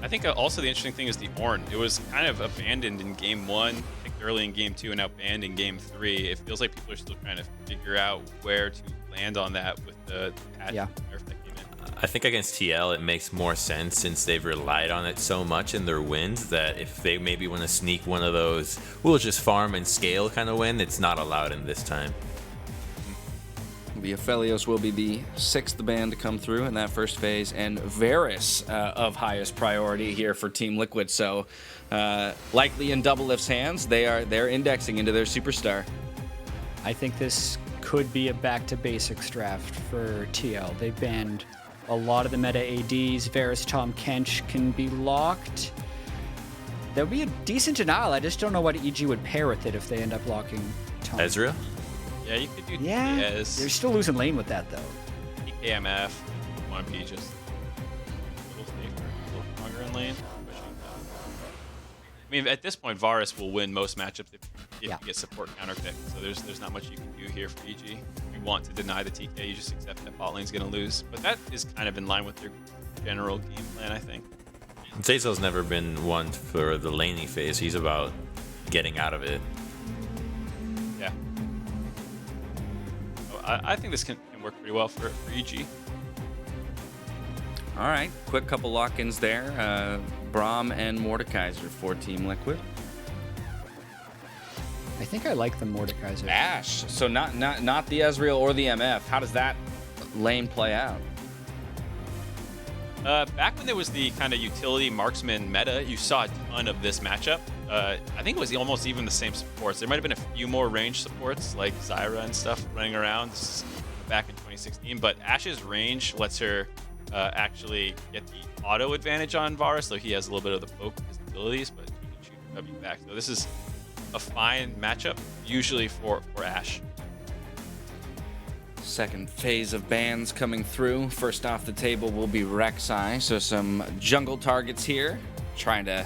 I think also the interesting thing is the Ornn. It was kind of abandoned in Game 1, picked early in Game 2, and now banned in Game 3. It feels like people are still trying to figure out where to land on that with the patch nerf that came in. I think against TL, it makes more sense since they've relied on it so much in their wins that if they maybe want to sneak one of those, we'll just farm and scale kind of win, it's not allowed in this time. The Aphelios will be the 6th ban to come through in that first phase, and Varus of highest priority here for Team Liquid. So likely in Doublelift's hands, they're indexing into their superstar. I think this could be a back to basics draft for TL. They've banned a lot of the meta ADs. Varus, Tom Kench can be locked. That would be a decent denial. I just don't know what EG would pair with it if they end up locking Tom. Ezreal? Yeah, you could do They're still losing lane with that, though. EKMF, 1P just a little safer, a little stronger in lane. I mean, at this point, Varus will win most matchups if you get support counter pick. So there's not much you can do here for EG. If you want to deny the TK, you just accept that bot lane's going to lose. But that is kind of in line with their general game plan, I think. Zeyzal's never been one for the laning phase. He's about getting out of it. Yeah. So I think this can work pretty well for EG. All right, quick couple lock-ins there. Braum and Mordekaiser for Team Liquid. I think I like the Mordekaiser. Ashe, so not the Ezreal or the MF. How does that lane play out? Back when there was the kind of utility marksman meta, you saw a ton of this matchup. I think it was almost even the same supports. There might have been a few more range supports like Zyra and stuff running around. This is back in 2016, but Ashe's range lets her actually get the auto advantage on Varus, so he has a little bit of the poke of his abilities, but he can shoot W back. So this is a fine matchup, usually for Ashe. Second phase of bans coming through. First off the table will be Rek'Sai, so some jungle targets here, trying to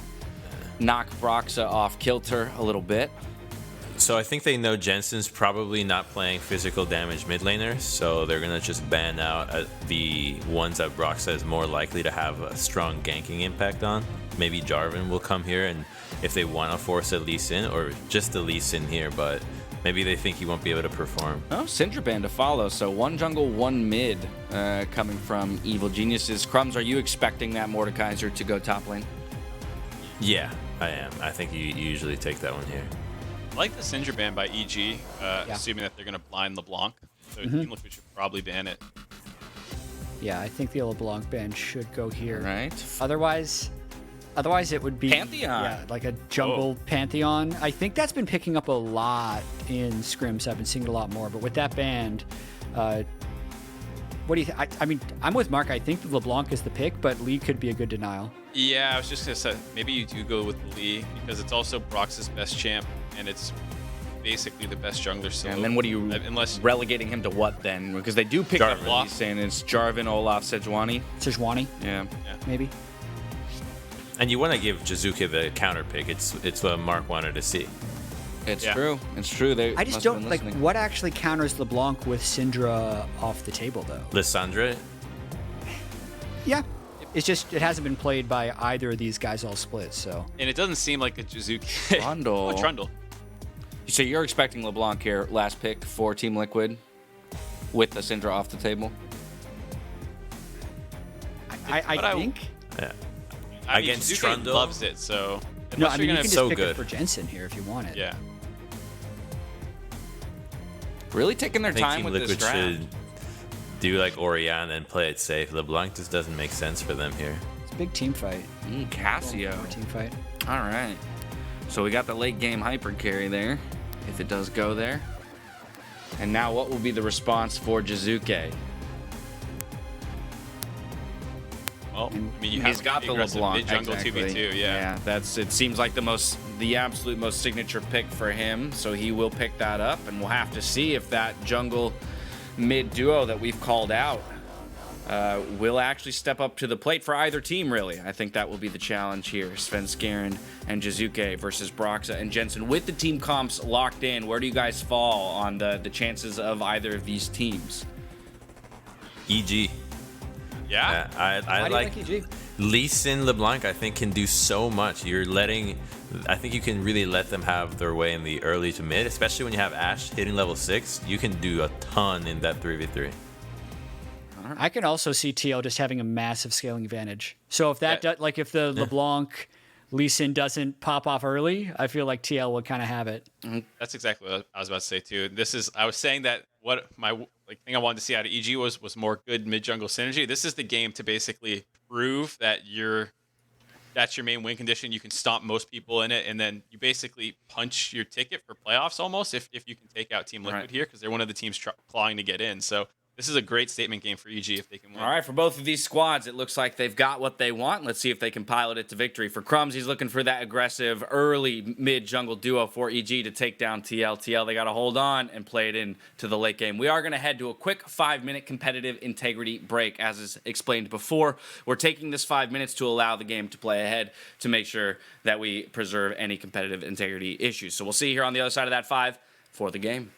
knock Broxa off kilter a little bit. So I think they know Jensen's probably not playing physical damage mid laner, so they're going to just ban out the ones that Broxa is more likely to have a strong ganking impact on. Maybe Jarvan will come here, and if they want to force a Lee Sin, or just a Lee Sin here, but maybe they think he won't be able to perform. Oh, Syndra ban to follow, so one jungle, one mid coming from Evil Geniuses. Crumbs, are you expecting that Mordekaiser to go top lane? Yeah, I am. I think you usually take that one here. I like the Syndra ban by EG, assuming that they're going to blind LeBlanc. So Team Liquid should probably ban it. Yeah, I think the LeBlanc ban should go here. Right. Otherwise it would be Pantheon. Yeah, like a jungle Pantheon. I think that's been picking up a lot in scrims. I've been seeing it a lot more. But with that banned, what do you think? I mean, I'm with Mark. I think LeBlanc is the pick, but Lee could be a good denial. Yeah, I was just going to say, maybe you do go with Lee, because it's also Brox's best champ, and it's basically the best jungler. So and then what are you relegating him to what then? Because they do pick Jarvan. up Lee Sin. It's Jarvan, Olaf, Sejuani. Sejuani? Yeah. Maybe. And you want to give Jizuke the counter pick. It's what Mark wanted to see. It's true. It's true. They I just don't like what actually counters LeBlanc with Syndra off the table though. Lissandra? Yeah. It's just it hasn't been played by either of these guys all split, so. And it doesn't seem like a Jizuke. Trundle. Oh, Trundle. So you're expecting LeBlanc here, last pick for Team Liquid, with the Syndra off the table? I think. Yeah. I mean, Against Jizuke Trundle loves it, so. No, I mean you can just so pick good. it for Jensen here if you want it. Yeah. Really taking their I think time Team with Liquid this draft. should do like Oriana and play it safe. LeBlanc just doesn't make sense for them here. It's a big team fight. Cassio. Team fight. All right. So we got the late game hyper carry there, if it does go there. And now what will be the response for Jizuke? Well, I mean, you He's have got the LeBlanc. mid-jungle Exactly. 2v2, yeah. It seems like the absolute most signature pick for him. So he will pick that up, and we'll have to see if that jungle mid duo that we've called out will actually step up to the plate for either team, really. I think that will be the challenge here. Svenskeren and Jizuke versus Broxa and Jensen. With the team comps locked in, where do you guys fall on the chances of either of these teams? EG. Yeah? I like EG? Lee Sin LeBlanc, I think, can do so much. I think you can really let them have their way in the early to mid, especially when you have Ashe hitting level 6. You can do a ton in that 3v3. I can also see TL just having a massive scaling advantage. So if if the LeBlanc Lee Sin doesn't pop off early, I feel like TL would kind of have it. That's exactly what I was about to say too. I was saying that what my thing I wanted to see out of EG was more good mid jungle synergy. This is the game to basically prove that that's your main win condition. You can stomp most people in it, and then you basically punch your ticket for playoffs almost if you can take out Team Liquid here, because they're one of the teams clawing to get in. So this is a great statement game for EG if they can win. All right, for both of these squads, it looks like they've got what they want. Let's see if they can pilot it to victory. For Crumbs, he's looking for that aggressive early mid-jungle duo for EG to take down TL. TL, they got to hold on and play it in to the late game. We are going to head to a quick 5-minute competitive integrity break. As is explained before, we're taking this 5 minutes to allow the game to play ahead to make sure that we preserve any competitive integrity issues. So we'll see you here on the other side of that 5 for the game.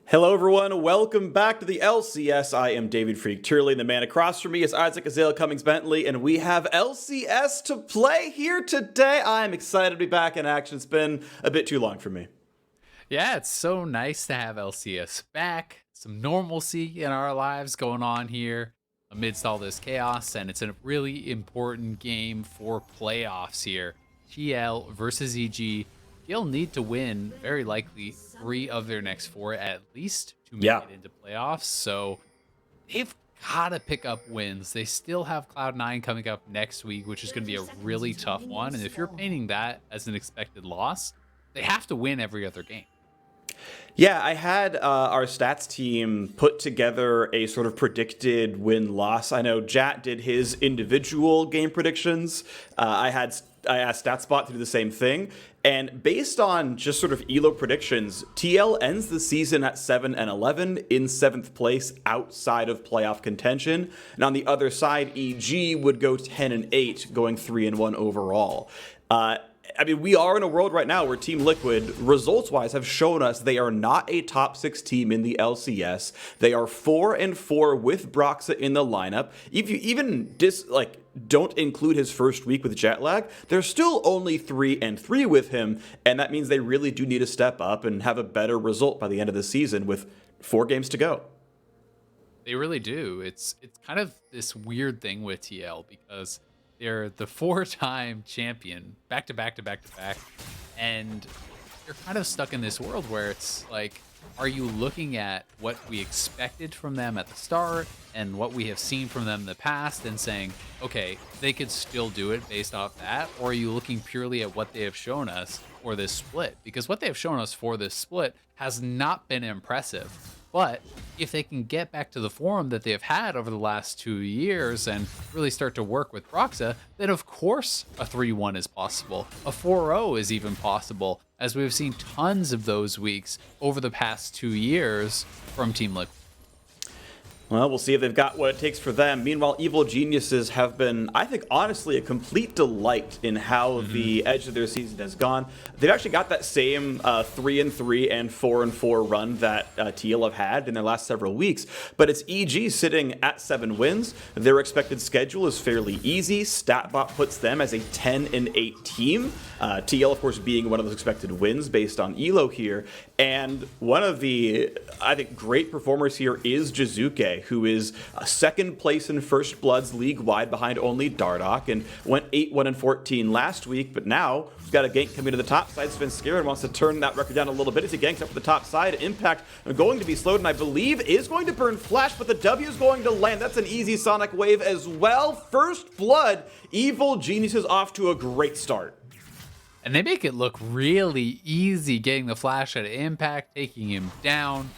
Hello, everyone. Welcome back to the LCS. I am David Freak Turley, and the man across from me is Isaac Azale Cummings Bentley, and we have LCS to play here today. I'm excited to be back in action. It's been a bit too long for me. Yeah, it's so nice to have LCS back. Some normalcy in our lives going on here amidst all this chaos, and it's a really important game for playoffs here. TL versus EG. They'll need to win, very likely, 3 of their next 4 at least to make it into playoffs. So they've got to pick up wins. They still have Cloud9 coming up next week, which is going to be a really tough one. And if you're painting that as an expected loss, they have to win every other game. Yeah, I had our stats team put together a sort of predicted win-loss. I know Jat did his individual game predictions. I asked StatSpot to do the same thing. And based on just sort of ELO predictions, TL ends the season at 7-11 in 7th place outside of playoff contention. And on the other side, EG would go 10-8, going 3-1 overall. I mean, we are in a world right now where Team Liquid, results-wise, have shown us they are not a top 6 team in the LCS. They are 4-4 with Broxa in the lineup. If you even don't include his first week with jet lag, they're still only 3-3 with him, and that means they really do need to step up and have a better result by the end of the season with 4 games to go. They really do. It's kind of this weird thing with TL because they're the 4-time champion, back to back, and you're kind of stuck in this world where it's like, are you looking at what we expected from them at the start and what we have seen from them in the past and saying, okay, they could still do it based off that? Or are you looking purely at what they have shown us for this split? Because what they have shown us for this split has not been impressive. But if they can get back to the form that they've had over the last 2 years and really start to work with Broxa, then of course a 3-1 is possible. A 4-0 is even possible, as we've seen tons of those weeks over the past 2 years from Team Liquid. Well, we'll see if they've got what it takes for them. Meanwhile, Evil Geniuses have been, I think, honestly, a complete delight in how the edge of their season has gone. They've actually got that same 3-3 and 4-4 run that TL have had in their last several weeks, but it's EG sitting at 7 wins. Their expected schedule is fairly easy. StatBot puts them as a 10-8 team. TL, of course, being one of those expected wins based on ELO here. And one of the, I think, great performers here is Jizuke, who is second place in First Bloods league-wide behind only Dardoch, and went 8-1-14 last week, but now we've got a gank coming to the top side. Svenskeren wants to turn that record down a little bit as he ganks up to the top side. Impact going to be slowed, and I believe is going to burn Flash, but the W is going to land. That's an easy Sonic Wave as well. First Blood, Evil Geniuses off to a great start. And they make it look really easy, getting the Flash at Impact, taking him down.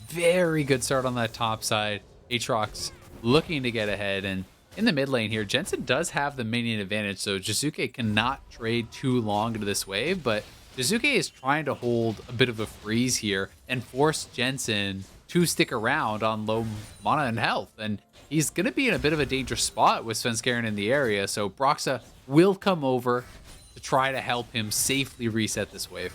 Very good start on that top side. Aatrox looking to get ahead, and in the mid lane here, Jensen does have the minion advantage, so Jizuke cannot trade too long into this wave, but Jizuke is trying to hold a bit of a freeze here and force Jensen to stick around on low mana and health, and he's going to be in a bit of a dangerous spot with Svenskeren in the area, so Broxa will come over to try to help him safely reset this wave.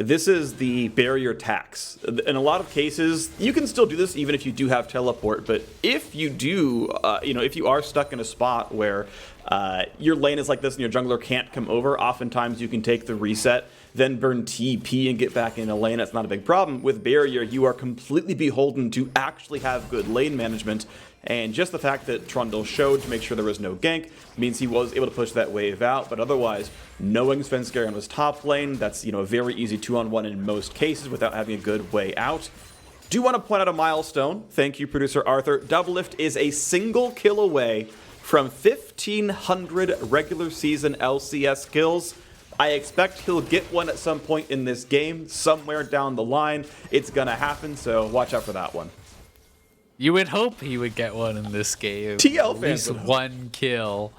this is the barrier tax. In a lot of cases, you can still do this even if you do have teleport, but if you do, if you are stuck in a spot where your lane is like this and your jungler can't come over, oftentimes you can take the reset, then burn TP and get back in a lane. That's not a big problem. With barrier, you are completely beholden to actually have good lane management, and just the fact that Trundle showed to make sure there was no gank means he was able to push that wave out. But otherwise, knowing Svenskeren was top lane, that's a very easy 2-on-1 in most cases without having a good way out. Do want to point out a milestone. Thank you, producer Arthur. Doublelift is a single kill away from 1,500 regular season LCS kills. I expect he'll get one at some point in this game, somewhere down the line. It's gonna happen, so watch out for that one. You would hope he would get one in this game. TL At least one kill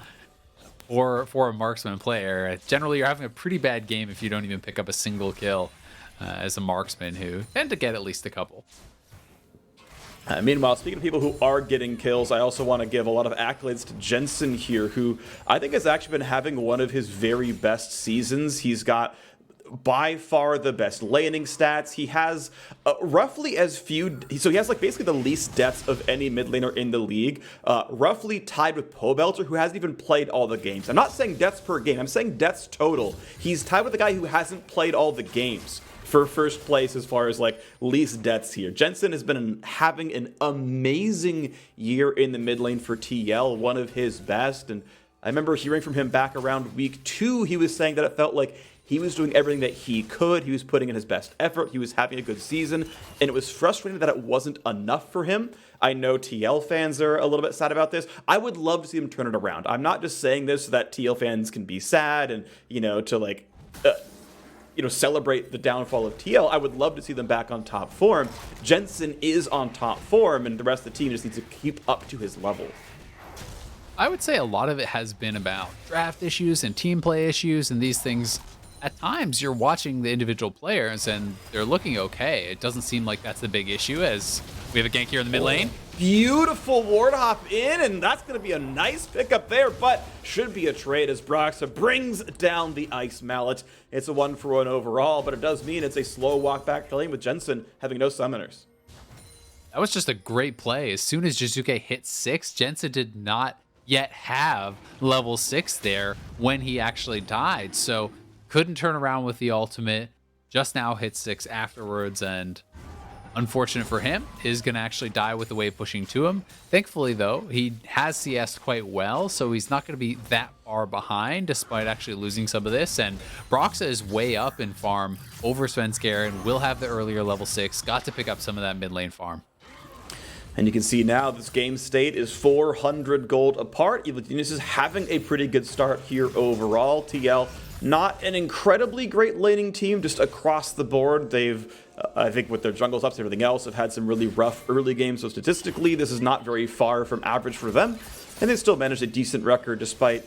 for a marksman player. Generally, you're having a pretty bad game if you don't even pick up a single kill as a marksman, who tend to get at least a couple. Meanwhile, speaking of people who are getting kills, I also want to give a lot of accolades to Jensen here, who I think has actually been having one of his very best seasons. He's got by far the best laning stats. He has roughly as few, so he has like basically the least deaths of any mid laner in the league, roughly tied with Pobelter, who hasn't even played all the games. I'm not saying deaths per game, I'm saying deaths total. He's tied with the guy who hasn't played all the games for first place as far as like least deaths here. Jensen has been having an amazing year in the mid lane for TL, one of his best. And I remember hearing from him back around week 2, he was saying that it felt like he was doing everything that he could. He was putting in his best effort. He was having a good season. And it was frustrating that it wasn't enough for him. I know TL fans are a little bit sad about this. I would love to see him turn it around. I'm not just saying this so that TL fans can be sad and, to like, celebrate the downfall of TL. I would love to see them back on top form. Jensen is on top form, and the rest of the team just needs to keep up to his level. I would say a lot of it has been about draft issues and team play issues and these things. At times, you're watching the individual players and they're looking okay. It doesn't seem like that's the big issue, as we have a gank here in the mid lane. Beautiful ward hop in, and that's going to be a nice pickup there, but should be a trade as Broxa brings down the Ice Mallet. It's a 1-for-1 overall, but it does mean it's a slow walk back to lane with Jensen having no summoners. That was just a great play. As soon as Jizuke hit 6, Jensen did not yet have level 6 there when he actually died, so couldn't turn around with the ultimate, just now hit 6 afterwards, and unfortunate for him, is going to actually die with the wave pushing to him. Thankfully, though, he has CS'd quite well, so he's not going to be that far behind, despite actually losing some of this. And Broxa is way up in farm over Svenskeren, will have the earlier level 6, got to pick up some of that mid lane farm. And you can see now this game state is 400 gold apart. Evil Genius is having a pretty good start here overall. TL, not an incredibly great laning team, just across the board. They've, I think with their jungles ups and everything else, have had some really rough early games. So statistically, this is not very far from average for them. And they still managed a decent record despite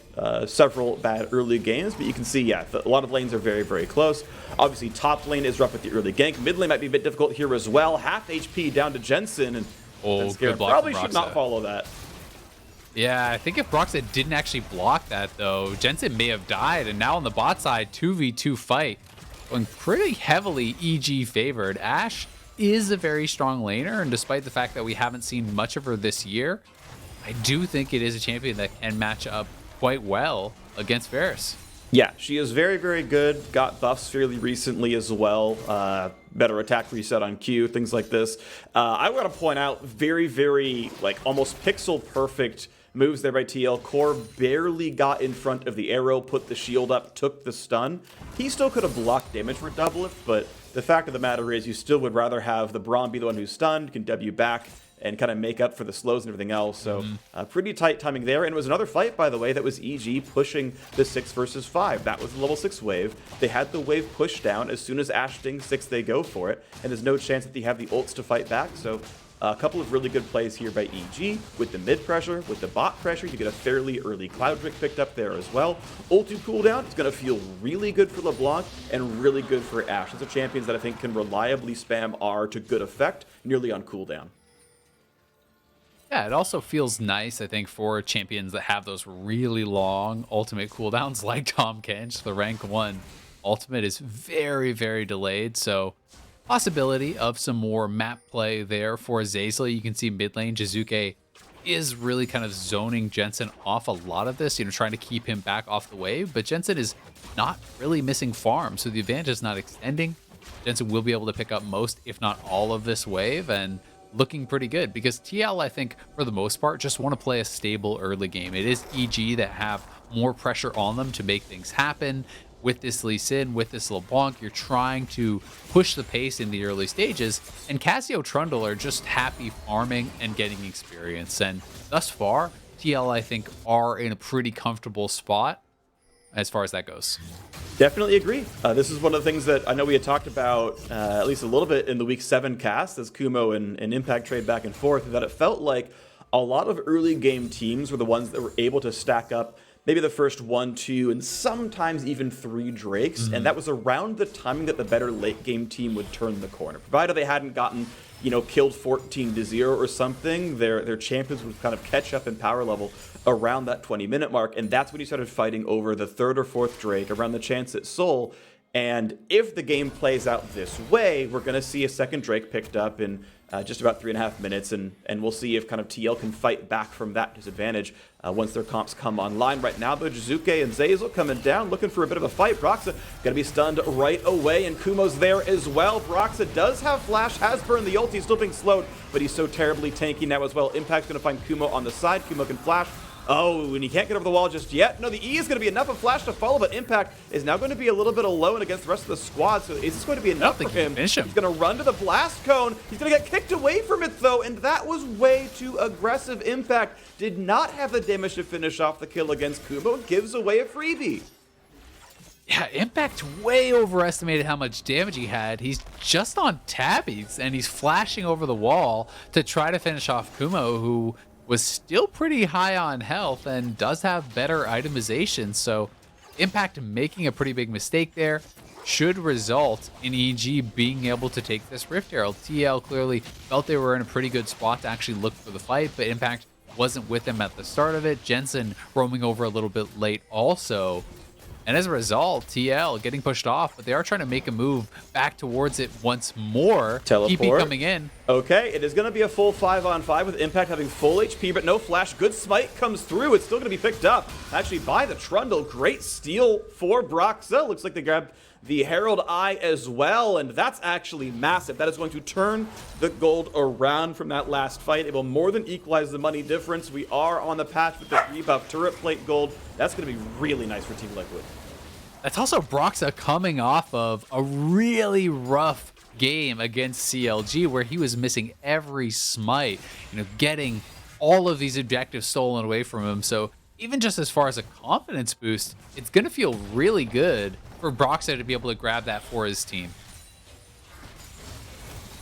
several bad early games. But you can see, yeah, a lot of lanes are very, very close. Obviously, top lane is rough with the early gank. Mid lane might be a bit difficult here as well. Half HP down to Jensen, and good block probably from should not follow that. Yeah, I think if Broxa didn't actually block that, though, Jensen may have died. And now on the bot side, 2v2 fight, going pretty heavily EG favored. Ashe is a very strong laner, and despite the fact that we haven't seen much of her this year, I do think it is a champion that can match up quite well against Varus. Yeah, she is very, very good. Got buffs fairly recently as well. Better attack reset on Q, things like this. I want to point out very, very, like, almost pixel perfect moves there by TL. Core barely got in front of the arrow, put the shield up, took the stun. He still could have blocked damage for Doublelift, but the fact of the matter is you still would rather have the Braum be the one who's stunned, can W back, and kind of make up for the slows and everything else. So pretty tight timing there. And it was another fight, by the way, that was EG pushing the 6 versus 5. That was the level 6 wave. They had the wave pushed down. As soon as Ashe stings 6, they go for it. And there's no chance that they have the ults to fight back. So a couple of really good plays here by EG. With the mid pressure, with the bot pressure, you get a fairly early Cloud Drake picked up there as well. Ulti cooldown, it's going to feel really good for LeBlanc and really good for Ashe. Those are champions that I think can reliably spam R to good effect, nearly on cooldown. Yeah, it also feels nice, I think, for champions that have those really long ultimate cooldowns like Tahm Kench, the rank 1 ultimate is very, very delayed. So possibility of some more map play there for Zazela. You can see mid lane, Jizuke is really kind of zoning Jensen off a lot of this, trying to keep him back off the wave. But Jensen is not really missing farm, so the advantage is not extending. Jensen will be able to pick up most, if not all of this wave, and looking pretty good because TL, I think, for the most part, just want to play a stable early game. It is EG that have more pressure on them to make things happen. With this Lee Sin, with this LeBlanc, you're trying to push the pace in the early stages, and Cassio Trundle are just happy farming and getting experience. And thus far, TL, I think, are in a pretty comfortable spot as far as that goes. Definitely agree. This is one of the things that I know we had talked about at least a little bit in the Week 7 cast as Kumo and Impact trade back and forth, that it felt like a lot of early game teams were the ones that were able to stack up maybe the first 1, 2, and sometimes even 3 Drakes, and that was around the timing that the better late game team would turn the corner. Provided they hadn't gotten, killed 14-0 or something, their champions would kind of catch up in power level around that 20-minute mark, and that's when you started fighting over the 3rd or 4th Drake around the chance at Soul. And if the game plays out this way, we're going to see a second Drake picked up in just about 3.5 minutes, and we'll see if kind of TL can fight back from that disadvantage once their comps come online. Right now, though, Jizuke and Zazel coming down, looking for a bit of a fight. Broxa gonna be stunned right away, and Kumo's there as well. Broxa does have flash, has burned the ult, he's still being slowed, but he's so terribly tanky now as well. Impact's gonna find Kumo on the side. Kumo can flash. Oh, and he can't get over the wall just yet. No, the E is going to be enough of Flash to follow, but Impact is now going to be a little bit alone against the rest of the squad. So is this going to be enough for him? He's going to run to the blast cone. He's going to get kicked away from it, though, and that was way too aggressive. Impact did not have the damage to finish off the kill against Kumo. Gives away a freebie. Yeah, Impact way overestimated how much damage he had. He's just on tabbies, and he's flashing over the wall to try to finish off Kumo, who was still pretty high on health and does have better itemization. So Impact making a pretty big mistake there should result in EG being able to take this Rift Herald. TL clearly felt they were in a pretty good spot to actually look for the fight, but Impact wasn't with them at the start of it. Jensen roaming over a little bit late also. And as a result, TL getting pushed off, but they are trying to make a move back towards it once more. Teleport. TP coming in. Okay, it is going to be a full 5-on-5 with Impact having full HP, but no flash. Good smite comes through. It's still going to be picked up, actually, by the Trundle. Great steal for Broxa. Looks like they grabbed the Herald Eye as well, and that's actually massive. That is going to turn the gold around from that last fight. It will more than equalize the money difference. We are on the patch with the rebuff turret plate gold. That's going to be really nice for Team Liquid. That's also Broxa coming off of a really rough game against CLG where he was missing every smite, getting all of these objectives stolen away from him. So even just as far as a confidence boost, it's going to feel really good for Broxa to be able to grab that for his team.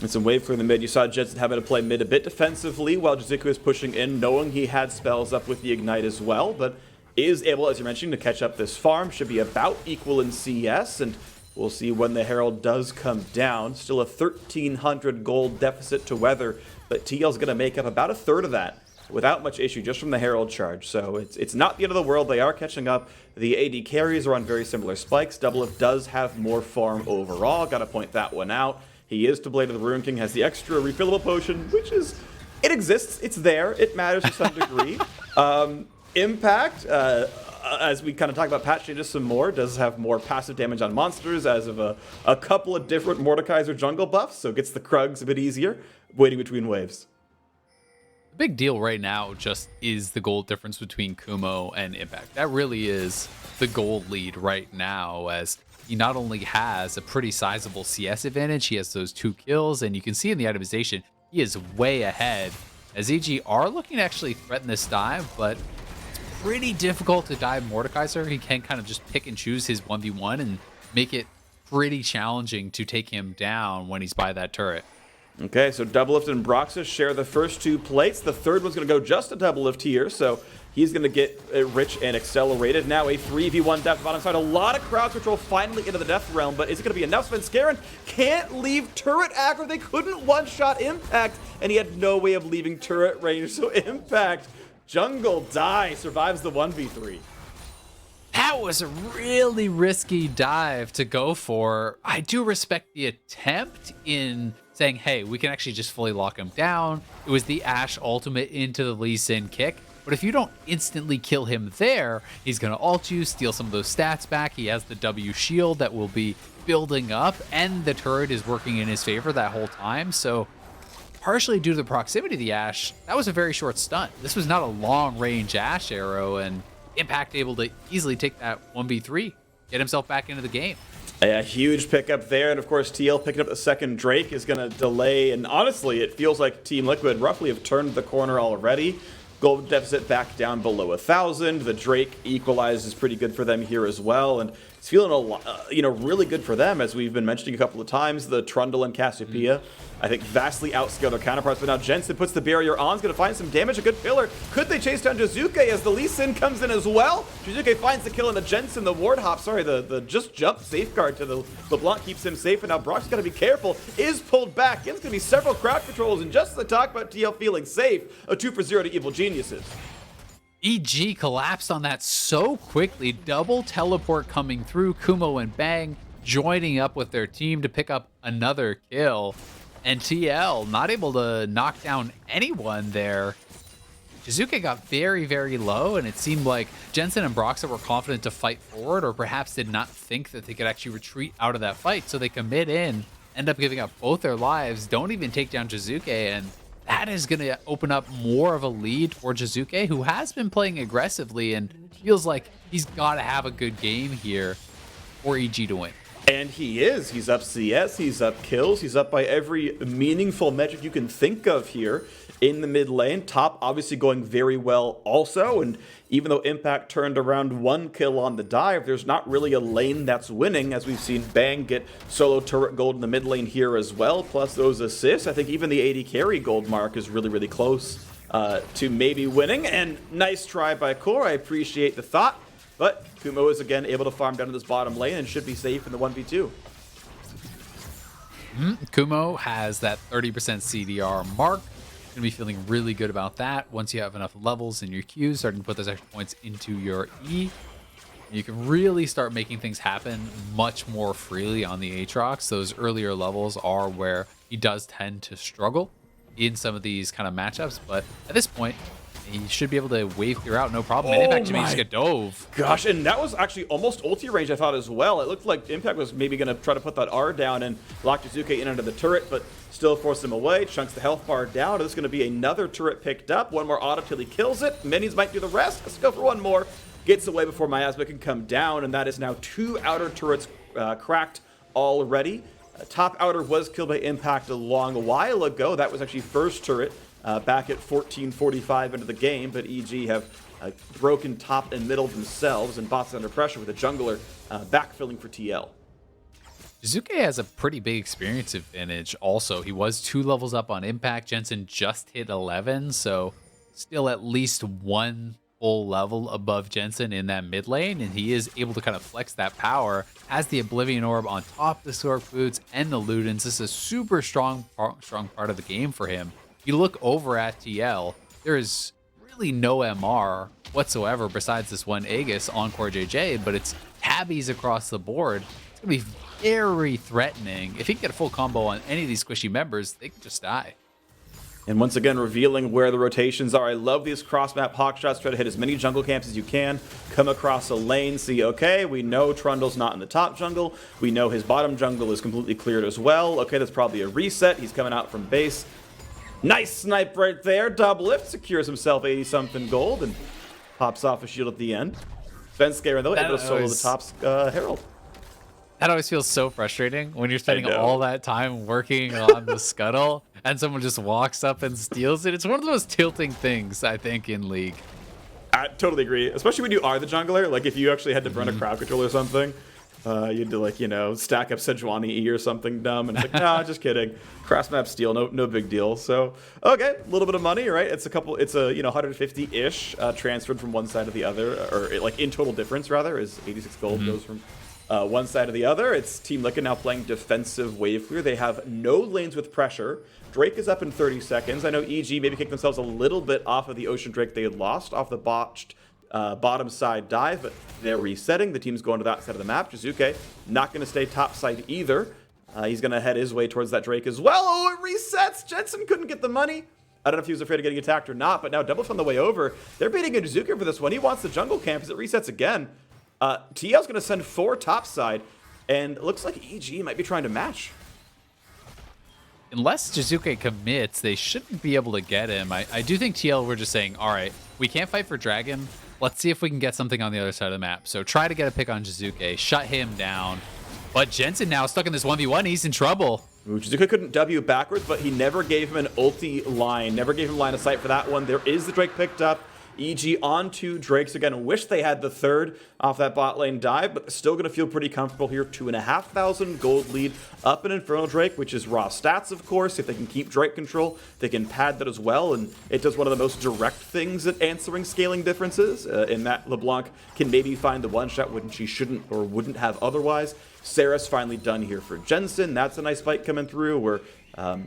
And some wave for the mid. You saw Jensen having to play mid a bit defensively while Jizuku is pushing in, knowing he had spells up with the Ignite as well, but is able, as you mentioned, to catch up this farm. Should be about equal in CS, and we'll see when the Herald does come down. Still a 1,300 gold deficit to Weather, but TL's going to make up about a third of that without much issue just from the Herald charge. So it's not the end of the world. They are catching up. The AD carries are on very similar spikes. Doublelift does have more farm overall. Got to point that one out. He is to Blade of the Ruin King, has the extra refillable potion, which is, it exists. It's there. It matters to some degree. Impact, as we kind of talk about patch changes some more, does have more passive damage on monsters as of a couple of different Mordekaiser jungle buffs, so it gets the Krugs a bit easier, waiting between waves. The big deal right now just is the gold difference between Kumo and Impact. That really is the gold lead right now, as he not only has a pretty sizable CS advantage, he has those 2 kills, and you can see in the itemization, he is way ahead. As EG are looking to actually threaten this dive, but pretty difficult to dive Mordekaiser. He can kind of just pick and choose his 1v1 and make it pretty challenging to take him down when he's by that turret. Okay, so Doublelift and Broxa share the first 2 plates. The third one's going to go just a Doublelift here, so he's going to get rich and accelerated. Now a 3v1 depth bottom side. A lot of crowd control finally into the Death Realm, but is it going to be enough? Svenskeren can't leave turret aggro. They couldn't one-shot Impact, and he had no way of leaving turret range, so Impact, jungle die, survives the 1v3. That That was a really risky dive to go for. I do respect the attempt in saying, hey, we can actually just fully lock him down. It was the Ashe ultimate into the Lee Sin kick. But if you don't instantly kill him there, he's going to ult you, steal some of those stats back. He has the W shield that will be building up, and the turret is working in his favor that whole time. So partially due to the proximity of the Ashe, that was a very short stun. This was not a long-range Ashe arrow, and Impact able to easily take that 1v3, get himself back into the game. A huge pickup there, and of course TL picking up the second Drake is going to delay, and honestly it feels like Team Liquid roughly have turned the corner already. Gold deficit back down below 1,000. The Drake equalizes pretty good for them here as well, and it's feeling a lot, really good for them, as we've been mentioning a couple of times. The Trundle and Cassiopeia, I think, vastly outscale their counterparts, but now Jensen puts the barrier on, is going to find some damage, a good pillar. Could they chase down Jizuke as the Lee Sin comes in as well? Jizuke finds the kill on the Jensen, the ward hop, the just jump safeguard to the LeBlanc keeps him safe, and now Brock's got to be careful, is pulled back. It's going to be several crowd controls, and just as I talk about TL feeling safe, a 2-for-0 to Evil Geniuses. EG collapsed on that so quickly. Double teleport coming through. Kumo and Bang joining up with their team to pick up another kill. And TL not able to knock down anyone there. Jizuke got very, very low, and it seemed like Jensen and Broxah were confident to fight forward, or perhaps did not think that they could actually retreat out of that fight. So they commit in, end up giving up both their lives, don't even take down Jizuke, and that is going to open up more of a lead for Jizuke, who has been playing aggressively and feels like he's got to have a good game here for EG to win. And he is. He's up CS, he's up kills, he's up by every meaningful metric you can think of here in the mid lane. Top obviously going very well also, and even though Impact turned around 1 kill on the dive, there's not really a lane that's winning, as we've seen Bang get solo turret gold in the mid lane here as well, plus those assists. I think even the 80 carry gold mark is really, really close to maybe winning, and nice try by Core. I appreciate the thought, but Kumo is again able to farm down to this bottom lane and should be safe in the 1v2. Kumo has that 30% CDR mark. Gonna be feeling really good about that. Once you have enough levels in your Q, starting to put those extra points into your E, you can really start making things happen much more freely on the Aatrox. Those earlier levels are where he does tend to struggle in some of these kind of matchups, but at this point, he should be able to wave clear out no problem. And Impact just get dove. Gosh, and that was actually almost ulti range, I thought, as well. It looked like Impact was maybe going to try to put that R down and lock Jizuke in under the turret, but still force him away. Chunks the health bar down. There's going to be another turret picked up. One more auto till he kills it. Minis might do the rest. Let's go for one more. Gets away before Miasma can come down, and that is now 2 outer turrets cracked already. Top outer was killed by Impact a long while ago. That was actually first turret. Back at 14:45 into the game, but EG have broken top and middle themselves, and bots under pressure with a jungler backfilling for TL. Jizuke has a pretty big experience advantage also. He was 2 levels up on Impact. Jensen just hit 11, so still at least 1 full level above Jensen in that mid lane, and he is able to kind of flex that power. Has the Oblivion Orb on top of the Sork Boots and the Ludens. This is a super strong part of the game for him. You look over at TL, there is really no MR whatsoever besides this one Aegis on Core JJ, but it's tabbies across the board. It's going to be very threatening. If he can get a full combo on any of these squishy members, they could just die. And once again, revealing where the rotations are. I love these cross-map hawk shots. Try to hit as many jungle camps as you can. Come across a lane, see, okay, we know Trundle's not in the top jungle. We know his bottom jungle is completely cleared as well. Okay, that's probably a reset. He's coming out from base. Nice snipe right there. Double lift, secures himself 80-something gold, and pops off a shield at the end. Svenskeren, though, able to solo the top's Herald. That always feels so frustrating when you're spending all that time working on the scuttle, and someone just walks up and steals it. It's one of the most tilting things, I think, in League. I totally agree, especially when you are the jungler. Like, if you actually had to run a crowd control or something, you'd do, like, stack up Sejuani E or something dumb, and it's like, nah, just kidding. Cross map steal, no big deal. So, okay, a little bit of money, right? It's a 150-ish transferred from one side to the other, or like in total difference rather, is 86 gold goes from one side to the other. It's Team Liquid now playing defensive wave clear. They have no lanes with pressure. Drake is up in 30 seconds. I know EG maybe kicked themselves a little bit off of the Ocean Drake they had lost off the botched bottom side dive, but they're resetting. The team's going to that side of the map. Jizuke not going to stay top side either. He's going to head his way towards that Drake as well. Oh, it resets. Jensen couldn't get the money. I don't know if he was afraid of getting attacked or not, but now Doublelift on the way over. They're baiting a Jizuke for this one. He wants the jungle camp as it resets again. TL's going to send 4 top side, and it looks like EG might be trying to match. Unless Jizuke commits, they shouldn't be able to get him. I do think TL were just saying, all right, we can't fight for Dragon. Let's see if we can get something on the other side of the map. So try to get a pick on Jizuke, shut him down. But Jensen now stuck in this 1v1. He's in trouble. Jizuke couldn't W backwards, but he never gave him an ulti line. Never gave him line of sight for that one. There is the Drake picked up. EG on 2 Drakes. Again, wish they had the third off that bot lane dive, but still going to feel pretty comfortable here. 2,500 gold lead up an Infernal Drake, which is raw stats, of course. If they can keep Drake control, they can pad that as well, and it does one of the most direct things at answering scaling differences, in that LeBlanc can maybe find the one-shot when she shouldn't or wouldn't have otherwise. Sarah's finally done here for Jensen. That's a nice fight coming through. We're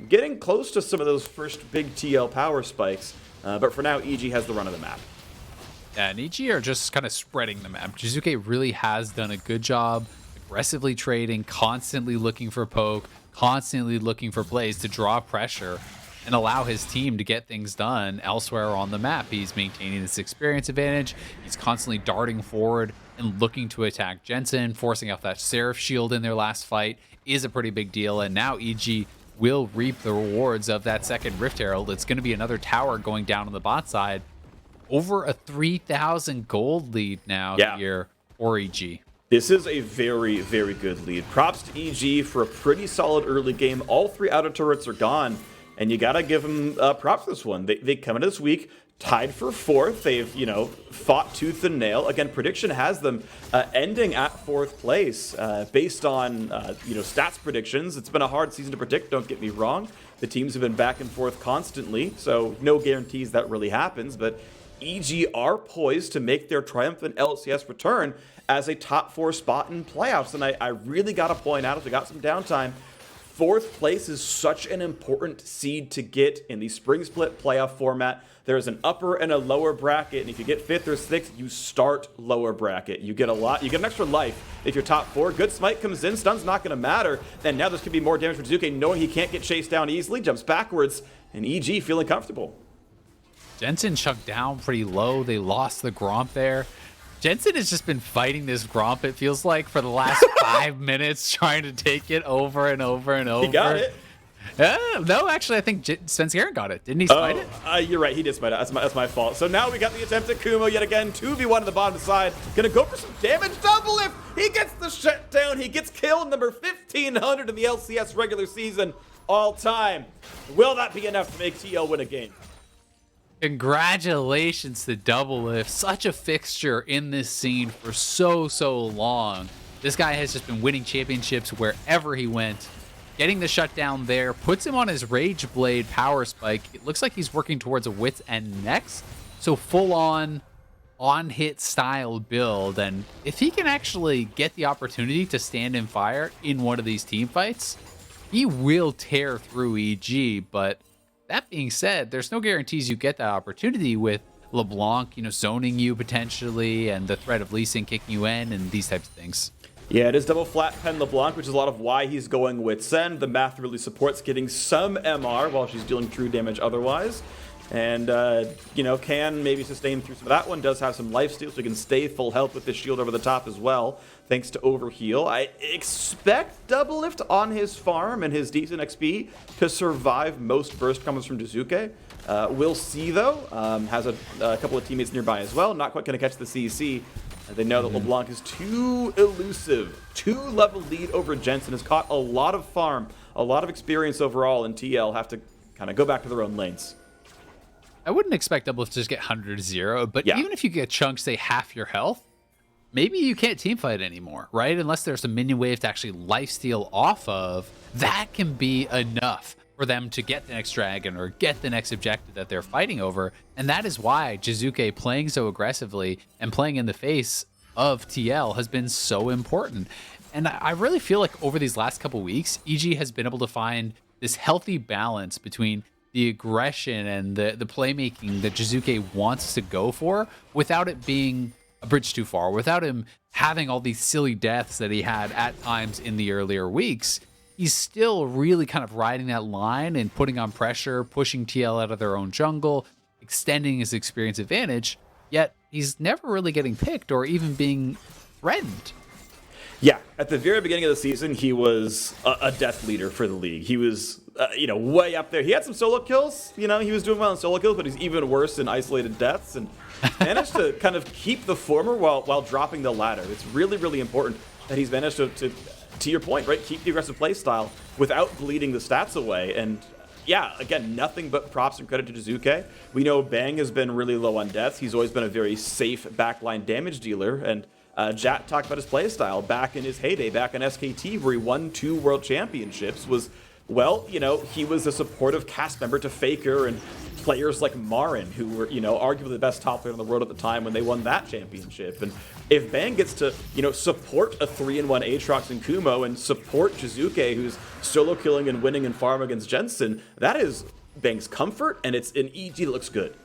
getting close to some of those first big TL power spikes. But for now, EG has the run of the map. Yeah, and EG are just kind of spreading the map. Jizuke really has done a good job aggressively trading, constantly looking for poke, constantly looking for plays to draw pressure and allow his team to get things done elsewhere on the map. He's maintaining this experience advantage. He's constantly darting forward and looking to attack Jensen. Forcing off that Seraph shield in their last fight is a pretty big deal. And now EG will reap the rewards of that second Rift Herald. It's going to be another tower going down on the bot side. Over a 3,000 gold lead now here for EG. This is a very, very good lead. Props to EG for a pretty solid early game. All 3 outer turrets are gone, and you got to give them props for this one. They come into this week tied for 4th. They've, fought tooth and nail. Again, prediction has them ending at 4th place based on, stats predictions. It's been a hard season to predict, don't get me wrong. The teams have been back and forth constantly, so no guarantees that really happens, but EG are poised to make their triumphant LCS return as a top 4 spot in playoffs. And I really got to point out, if we got some downtime, 4th place is such an important seed to get in the spring split playoff format. There's an upper and a lower bracket, and if you get 5th or 6th, you start lower bracket. You get an extra life if you're top 4. Good smite comes in, stun's not going to matter. And now there's going to be more damage for Jizuke, knowing he can't get chased down easily, jumps backwards, and EG feeling comfortable. Jensen chucked down pretty low. They lost the Gromp there. Jensen has just been fighting this Gromp, it feels like, for the last 5 minutes, trying to take it over and over and over. He got it. No, actually, I think Spencer Aaron got it. Didn't he smite it? You're right. He did smite it. That's my fault. So now we got the attempt at Kumo yet again. 2v1 on the bottom side. Gonna go for some damage. Doublelift. He gets the shutdown. He gets killed number 1,500 in the LCS regular season all time. Will that be enough to make TL win a game? Congratulations to Doublelift. Such a fixture in this scene for so long. This guy has just been winning championships wherever he went. Getting the shutdown there puts him on his Rage Blade power spike. It looks like he's working towards a Wit's End next. So full on hit style build. And if he can actually get the opportunity to stand and fire in one of these team fights, he will tear through EG. But that being said, there's no guarantees you get that opportunity with LeBlanc, zoning you potentially, and the threat of Lee Sin kicking you in, and these types of things. Yeah, it is double flat pen LeBlanc, which is a lot of why he's going with Send. The math really supports getting some MR while she's dealing true damage otherwise. And, can maybe sustain through some of that one. Does have some lifesteal, so he can stay full health with this shield over the top as well, thanks to Overheal. I expect Doublelift on his farm and his decent XP to survive most burst combos from Jizuke. We'll see, though. Has a couple of teammates nearby as well. Not quite going to catch the CC. They know that LeBlanc is too elusive. 2-level lead over Jensen. Has caught a lot of farm, a lot of experience overall, and TL have to kind of go back to their own lanes. I wouldn't expect Doublelift to just get 100-0, but even if you get chunks, say, half your health, maybe you can't teamfight anymore, right? Unless there's a minion wave to actually lifesteal off of, that can be enough for them to get the next dragon or get the next objective that they're fighting over. And that is why Jizuke playing so aggressively and playing in the face of TL has been so important. And I really feel like over these last couple weeks, EG has been able to find this healthy balance between the aggression and the playmaking that Jizuke wants to go for without it being a bridge too far, without him having all these silly deaths that he had at times in the earlier weeks. He's still really kind of riding that line and putting on pressure, pushing TL out of their own jungle, extending his experience advantage, yet he's never really getting picked or even being threatened. Yeah, at the very beginning of the season, he was a death leader for the league. He was, way up there. He had some solo kills. He was doing well in solo kills, but he's even worse in isolated deaths, and managed to kind of keep the former while dropping the latter. It's really, really important that he's managed to your point, right, keep the aggressive play style without bleeding the stats away. And yeah, again, nothing but props and credit to Jizuke. We know Bang has been really low on deaths. He's always been a very safe backline damage dealer, and Jat talked about his play style back in his heyday, back in SKT, where he won 2 world championships. He was a supportive cast member to Faker and players like Marin, who were, arguably the best top player in the world at the time when they won that championship. And if Bang gets to, support a 3-in-1 Aatrox and Kumo and support Jizuke, who's solo killing and winning in farm against Jensen, that is Bang's comfort, and it's an EG that looks good.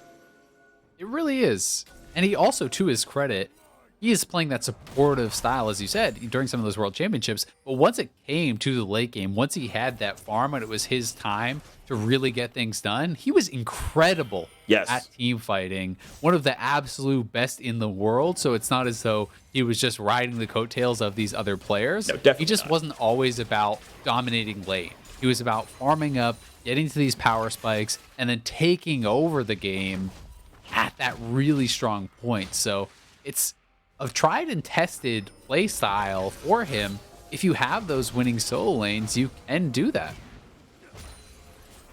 It really is. And he also, to his credit, he is playing that supportive style, as you said, during some of those world championships. But once it came to the late game, once he had that farm and it was his time to really get things done, he was incredible at team fighting. One of the absolute best in the world. So it's not as though he was just riding the coattails of these other players. No, he just wasn't always about dominating lane. He was about farming up, getting to these power spikes, and then taking over the game at that really strong point. So it's a tried and tested play style for him. If you have those winning solo lanes, you can do that.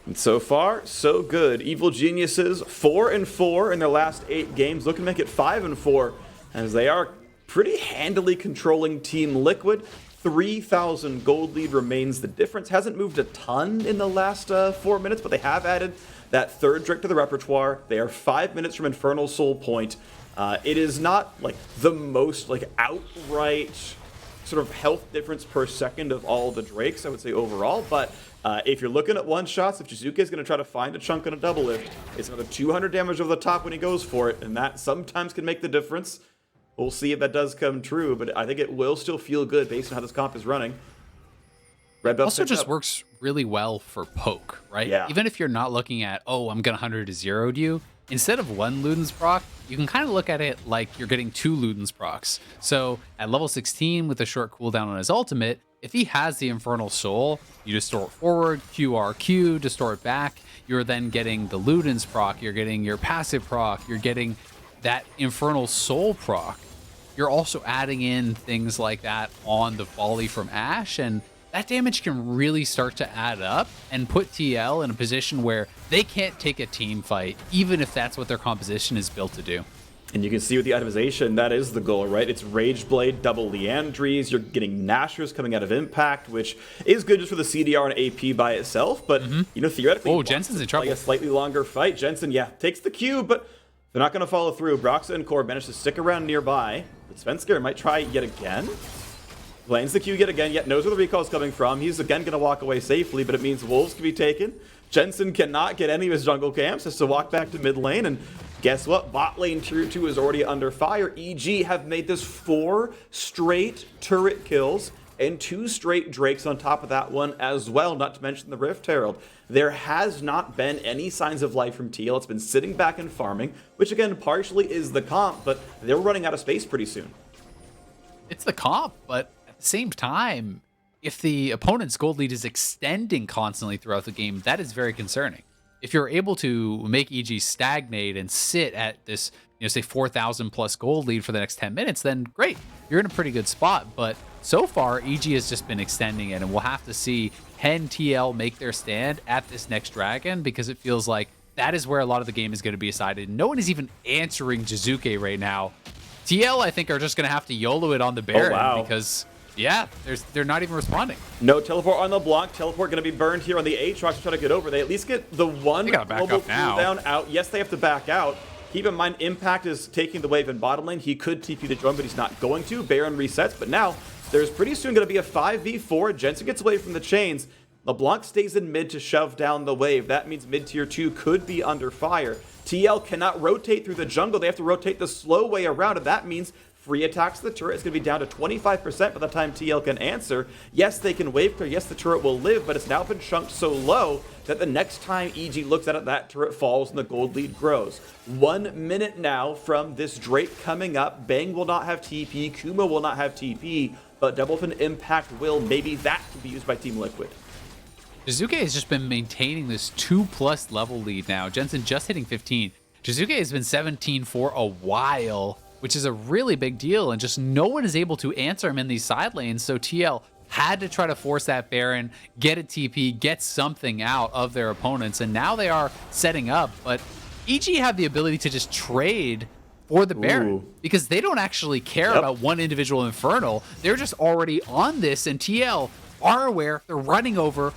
And so far, so good. Evil Geniuses 4-4 in their last 8 games, looking to make it 5-4, as they are pretty handily controlling Team Liquid. 3,000 gold lead remains the difference. Hasn't moved a ton in the last 4 minutes, but they have added that 3rd Drake to the repertoire. They are 5 minutes from Infernal Soul Point. It is not like the most outright sort of health difference per second of all the Drakes, I would say overall, but if you're looking at one shots, if Jizuke is going to try to find a chunk on a double lift, it's another 200 damage over the top when he goes for it, and that sometimes can make the difference. We'll see if that does come true, but I think it will still feel good based on how this comp is running. Red buff also just works really well for poke, right? Yeah. Even if you're not looking at, oh, I'm going to 100 to 0 you, instead of 1 Luden's proc, you can kind of look at it like you're getting 2 Luden's procs. So at level 16 with a short cooldown on his ultimate, if he has the Infernal Soul, you just store it forward, QRQ to store it back. You're then getting the Luden's proc, you're getting your passive proc, you're getting that Infernal Soul proc. You're also adding in things like that on the volley from Ashe, and that damage can really start to add up and put TL in a position where they can't take a team fight, even if that's what their composition is built to do. And you can see with the itemization, that is the goal, right? It's Rage Blade, double Leandries, you're getting Nashers coming out of Impact, which is good just for the CDR and AP by itself, but, theoretically... Oh, Jensen's in trouble. Like a slightly longer fight. Jensen, takes the cube, but they're not going to follow through. Broxa and Core managed to stick around nearby, but Svenskar might try yet again. Lands the Q yet again, yet knows where the recall is coming from. He's again going to walk away safely, but it means Wolves can be taken. Jensen cannot get any of his jungle camps, has to walk back to mid lane, and guess what? Bot lane tier 2 is already under fire. EG have made this 4 straight turret kills and 2 straight Drakes on top of that one as well, not to mention the Rift Herald. There has not been any signs of life from TL. It's been sitting back and farming, which again partially is the comp, but they're running out of space pretty soon. It's the comp, but at the same time, if the opponent's gold lead is extending constantly throughout the game, that is very concerning. If you're able to make EG stagnate and sit at this, say 4,000 plus gold lead for the next 10 minutes, then great, you're in a pretty good spot. But so far, EG has just been extending it, and we'll have to see, can TL make their stand at this next dragon? Because it feels like that is where a lot of the game is going to be decided. No one is even answering Jizuke right now. TL, I think, are just going to have to YOLO it on the Baron because... yeah, they're not even responding. No teleport on the block. Teleport going to be burned here on the Aatrox to try to get over. They at least get the one global cooldown out. Yes, they have to back out. Keep in mind, Impact is taking the wave in bottom lane. He could TP the drone, but he's not going to. Baron resets, but now there's pretty soon going to be a 5v4. Jensen gets away from the chains. LeBlanc stays in mid to shove down the wave. That means mid tier 2 could be under fire. TL cannot rotate through the jungle. They have to rotate the slow way around, and that means free attacks to the turret is going to be down to 25% by the time TL can answer. Yes, they can wave clear. Yes, the turret will live, but it's now been chunked so low that the next time EG looks at it, that turret falls and the gold lead grows. 1 minute now from this Drake coming up. Bang will not have TP. Kuma will not have TP, but Double Fin Impact will. Maybe that can be used by Team Liquid. Jizuke has just been maintaining this 2+ level lead now. Jensen just hitting 15. Jizuke has been 17 for a while, which is a really big deal, and just no one is able to answer him in these side lanes. So TL had to try to force that Baron, get a TP, get something out of their opponents, and now they are setting up. But EG have the ability to just trade for the Baron because they don't actually care about one individual Infernal. They're just already on this, and TL are aware. They're running over.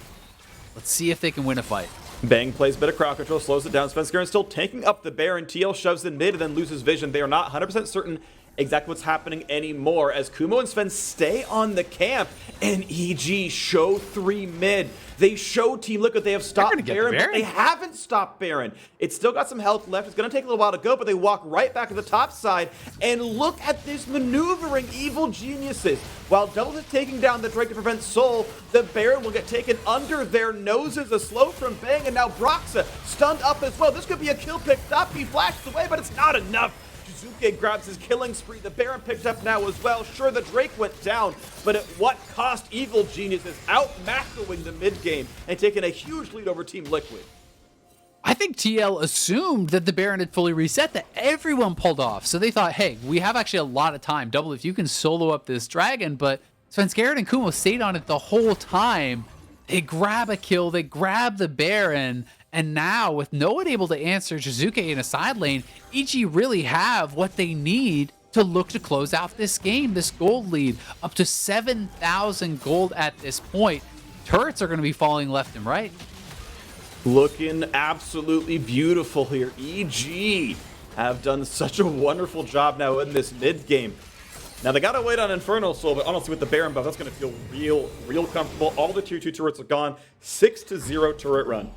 Let's see if they can win a fight. Bang plays a bit of crowd control, slows it down. Svenskeren still tanking up the Baron. TL shoves in mid and then loses vision. They are not 100% certain exactly what's happening anymore as Kumo and Sven stay on the camp and EG show 3 mid. They show Team Liquid they have stopped Baron, but they haven't stopped Baron. It's still got some health left. It's going to take a little while to go, but they walk right back to the top side. And look at this maneuvering, Evil Geniuses. While Doubles is taking down the Drake to prevent Soul, the Baron will get taken under their noses. A slow from Bang, and now Broxa stunned up as well. This could be a kill picked up. He flashed away, but it's not enough. Jizuke grabs his killing spree. The Baron picked up now as well. Sure, the Drake went down, but at what cost? Evil Genius is out-macroing the mid game and taking a huge lead over Team Liquid. I think TL assumed that the Baron had fully reset, that everyone pulled off. So they thought, hey, we have actually a lot of time. Double, if you can solo up this dragon, but Svenskeren and Kumo stayed on it the whole time. They grab a kill, they grab the Baron, and now with no one able to answer Jizuke in a side lane, EG really have what they need to look to close out this game, this gold lead, up to 7,000 gold at this point. Turrets are going to be falling left and right. Looking absolutely beautiful here. EG have done such a wonderful job now in this mid game. Now they gotta wait on Infernal Soul, but honestly with the Baron buff, that's gonna feel real comfortable. All the tier 2 turrets are gone. 6-0 turret run.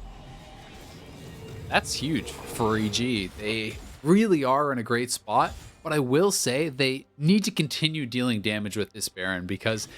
That's huge for EG. They really are in a great spot, but I will say they need to continue dealing damage with this Baron, because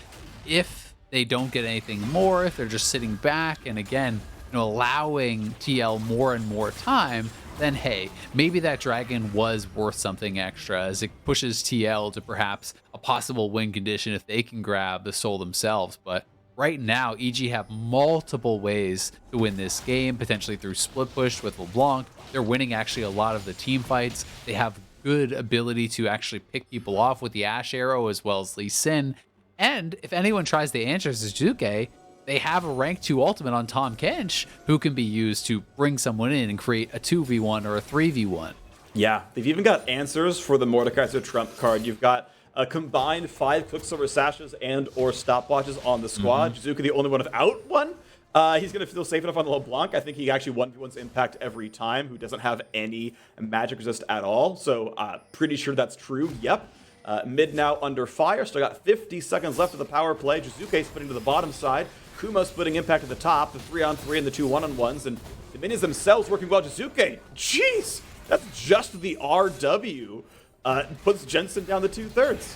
if they don't get anything more, if they're just sitting back and again, allowing TL more and more time, then hey, maybe that dragon was worth something extra as it pushes TL to perhaps a possible win condition if they can grab the soul themselves. But right now, EG have multiple ways to win this game, potentially through split push with LeBlanc. They're winning actually a lot of the team fights. They have good ability to actually pick people off with the Ash Arrow as well as Lee Sin. And if anyone tries to answer Jizuke, they have a rank 2 ultimate on Tahm Kench who can be used to bring someone in and create a 2v1 or a 3v1. Yeah, they've even got answers for the Mordekaiser Trump card. You've got a combined 5 Quicksilver Sashes and or stopwatches on the squad. Jizuke the only one without one. He's going to feel safe enough on the LeBlanc. I think he actually 1v1's impact every time, who doesn't have any magic resist at all. So pretty sure that's true. Yep. Mid now under fire. Still got 50 seconds left of the power play. Jizuke splitting to the bottom side. Kumo splitting impact at the top, the 3-on-3 and the 2 1-on-1s, and the minions themselves working well. Jizuke, jeez, that's just the RW. Puts Jensen down to 2/3.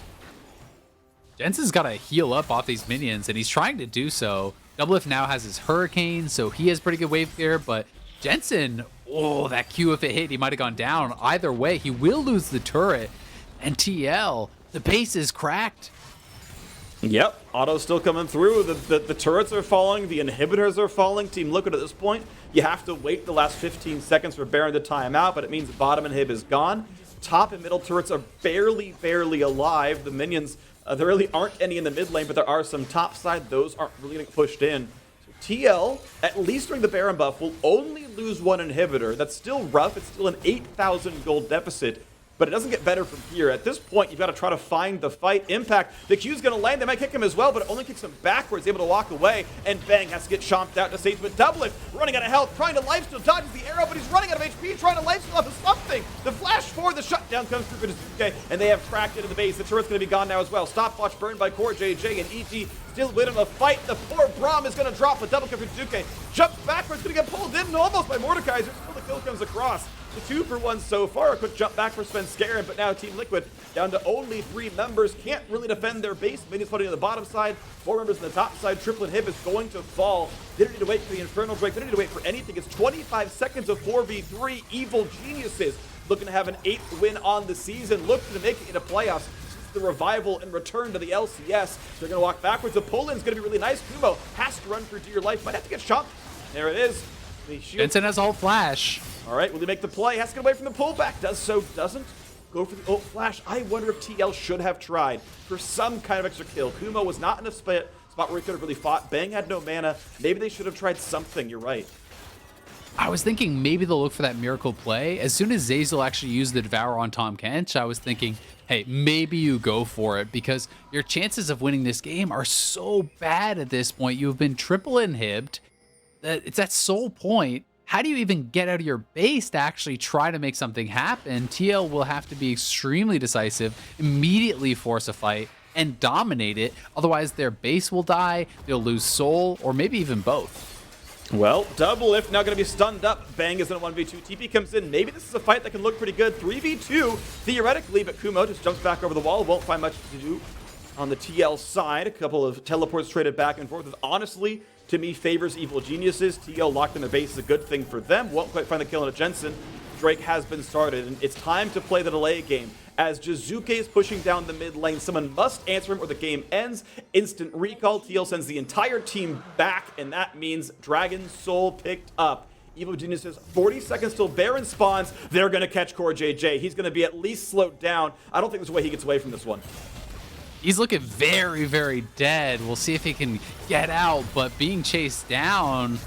Jensen's got to heal up off these minions, and he's trying to do so. Doublelift now has his Hurricane, so he has pretty good wave clear, but Jensen, oh, that Q, if it hit, he might have gone down. Either way, he will lose the turret, and TL, the base is cracked. Yep, auto's still coming through. The turrets are falling. The inhibitors are falling. Team Liquid at this point, you have to wait the last 15 seconds for Baron to time out, but it means bottom inhib is gone. Top and middle turrets are barely alive. The minions, there really aren't any in the mid lane, but there are some top side. Those aren't really getting pushed in. So TL, at least during the Baron buff, will only lose 1 inhibitor. That's still rough. It's still an 8,000 gold deficit. but it doesn't get better from here. At this point, you've got to try to find the fight. Impact, the Q's going to land. They might kick him as well, but it only kicks him backwards, able to walk away, and Bang has to get chomped out to save with Doublet, running out of health, trying to lifesteal, dodges the arrow, but he's running out of HP, trying to lifesteal off of something. The flash forward, the shutdown comes through for Daisuke, and they have cracked into the base. The turret's going to be gone now as well. Stopwatch burned by Core JJ, and EG still winning the fight. The poor Braum is going to drop a double kill for Daisuke. Jumps backwards, going to get pulled in almost by Mordekaiser until the kill comes across. The 2-for-1 so far. A quick jump back for Svenskeren, but now Team Liquid down to only 3 members. Can't really defend their base. Minions floating on the bottom side. 4 members on the top side. Triple Inhib is going to fall. They don't need to wait for the Infernal Drake. They don't need to wait for anything. It's 25 seconds of 4v3. Evil Geniuses looking to have an 8th win on the season. Looking to make it into playoffs. The revival and return to the LCS. They're going to walk backwards. The pull-in's going to be really nice. Kumo has to run for dear life. Might have to get shot. There it is. Jensen has ult flash. All right, will he make the play? Has to get away from the pullback. Does so, doesn't. Go for the ult flash. I wonder if TL should have tried for some kind of extra kill. Kumo was not in a spot where he could have really fought. Bang had no mana. Maybe they should have tried something. You're right. I was thinking maybe they'll look for that miracle play. As soon as Zeyzal actually used the Devour on Tahm Kench, I was thinking, hey, maybe you go for it because your chances of winning this game are so bad at this point. You've been triple inhibbed. It's that sole point. How do you even get out of your base to actually try to make something happen? TL will have to be extremely decisive, immediately force a fight, and dominate it. Otherwise, their base will die, they'll lose soul, or maybe even both. Well, Doublelift now going to be stunned up. Bang is in a 1v2. TP comes in. Maybe this is a fight that can look pretty good. 3v2, theoretically, but Kumo just jumps back over the wall. Won't find much to do on the TL side. A couple of teleports traded back and forth. Honestly, to me, favors Evil Geniuses. TL locked in their base is a good thing for them. Won't quite find the kill on a Jensen. Drake has been started, and it's time to play the delay game. As Jizuke is pushing down the mid lane, someone must answer him or the game ends. Instant recall. TL sends the entire team back, and that means Dragon Soul picked up. Evil Geniuses, 40 seconds till Baron spawns. They're going to catch Core JJ. He's going to be at least slowed down. I don't think there's a way he gets away from this one. He's looking very, very dead. We'll see if he can get out, but being chased down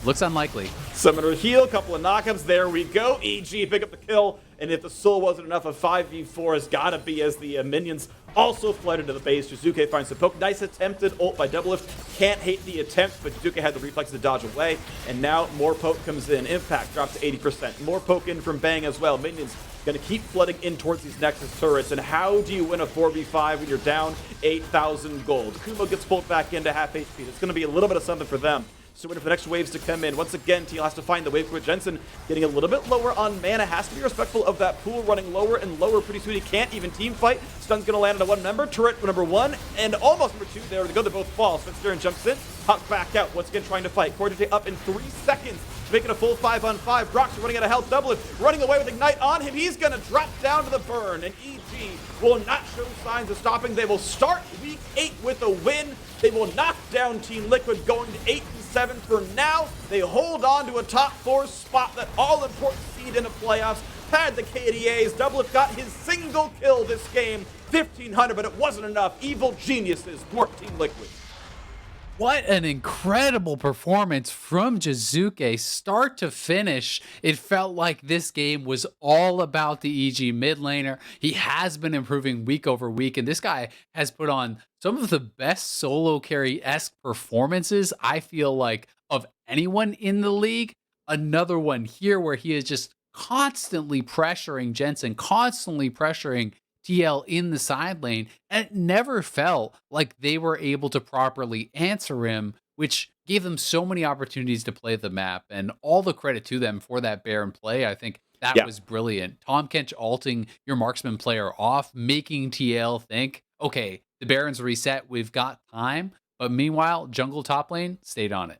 looks unlikely. Summoner heal, couple of knockups. There we go. EG pick up the kill. And if the soul wasn't enough, a 5v4 has got to be as the minions also fled into the base. Jizuke finds the poke. Nice attempted ult by Doublelift. Can't hate the attempt, but Jizuke had the reflexes to dodge away. And now more poke comes in. Impact drops to 80%. More poke in from Bang as well. Minions going to keep flooding in towards these Nexus turrets. And how do you win a 4v5 when you're down 8,000 gold? Kumo gets pulled back into half HP. It's going to be a little bit of something for them. So waiting for the next waves to come in. Once again, TL has to find the wave for Jensen. Getting a little bit lower on mana. Has to be respectful of that pool. Running lower and lower. Pretty soon he can't even team fight. Stun's going to land on a 1 member. Turret number 1 and almost number 2. There we go. They both fall. Svenskeren jumps in. Hops back out. Once again trying to fight. Corte up in 3 seconds. Making a full 5-on-5. Brock's running out of health. Doublelift running away with Ignite on him. He's going to drop down to the burn. And EG will not show signs of stopping. They will start week 8 with a win. They will knock down Team Liquid going to 8-7 for now. They hold on to a top 4 spot, that all-important seed in the playoffs. Pad the KDAs. Doublelift got his single kill this game. 1,500, but it wasn't enough. Evil Geniuses thwart Team Liquid. What an incredible performance from Jizuke, start to finish. It felt like this game was all about the EG mid laner. He has been improving week over week, and this guy has put on some of the best solo carry-esque performances, I feel like, of anyone in the league. Another one here where he is just constantly pressuring Jensen, constantly pressuring TL in the side lane, and it never felt like they were able to properly answer him, which gave them so many opportunities to play the map, and all the credit to them for that Baron play. I think that was brilliant. Tahm Kench alting your marksman player off, making TL think, okay, the Baron's reset, we've got time, but meanwhile, jungle top lane stayed on it.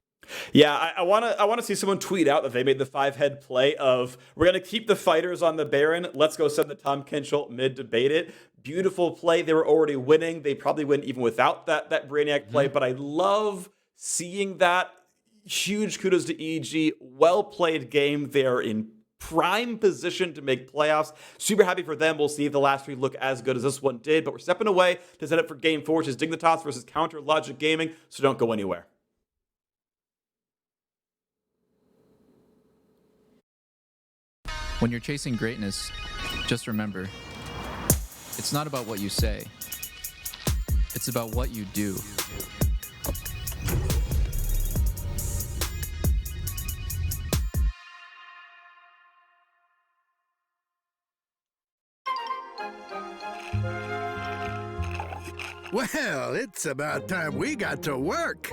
Yeah, I want to see someone tweet out that they made the 5-head play of, we're going to keep the fighters on the Baron. Let's go send the Tahm Kench ult mid, debate it. Beautiful play. They were already winning. They probably win even without that Brainiac play, but I love seeing that. Huge kudos to EG. Well-played game. They're in prime position to make playoffs. Super happy for them. We'll see if the last 3 look as good as this one did, but we're stepping away to set up for game 4, which is Dignitas versus Counter Logic Gaming, so don't go anywhere. When you're chasing greatness, Just remember, it's not about what you say. It's about what you do. Well, it's about time we got to work.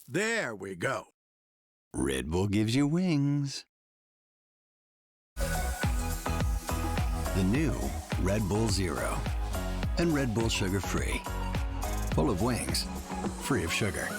There we go. Red Bull gives you wings. The new Red Bull Zero and Red Bull Sugar Free. Full of wings, free of sugar.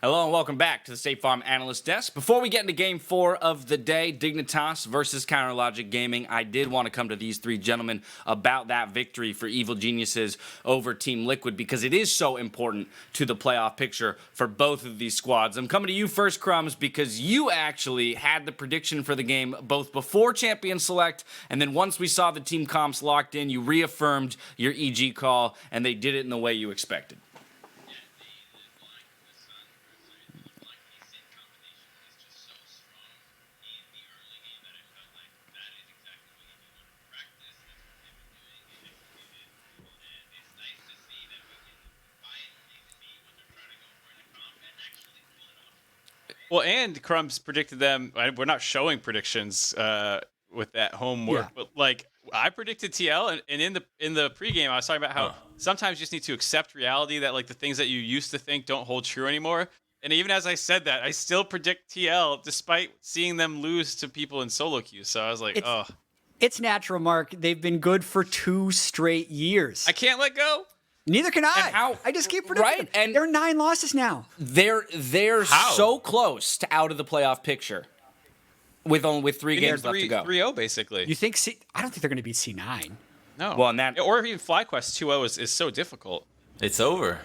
Hello and welcome back to the State Farm Analyst Desk. Before we get into Game 4 of the day, Dignitas versus Counterlogic Gaming, I did want to come to these three gentlemen about that victory for Evil Geniuses over Team Liquid because it is so important to the playoff picture for both of these squads. I'm coming to you first, Crumbs, because you actually had the prediction for the game both before Champion Select and then once we saw the team comps locked in, you reaffirmed your EG call and they did it in the way you expected. Well, and Crumbs predicted them. We're not showing predictions with that homework, but like I predicted TL, and in the pregame, I was talking about how sometimes you just need to accept reality that like the things that you used to think don't hold true anymore. And even as I said that, I still predict TL despite seeing them lose to people in solo queues. So I was like, It's natural, Mark. They've been good for 2 straight years. I can't let go. Neither can I. And how, I just keep predicting. Right? And they're 9 losses now. They're so close to out of the playoff picture with 3 games left to go. 3-0 basically. You think I don't think they're going to beat C9. No. Well, and that, or even FlyQuest 2-0 is so difficult. It's over.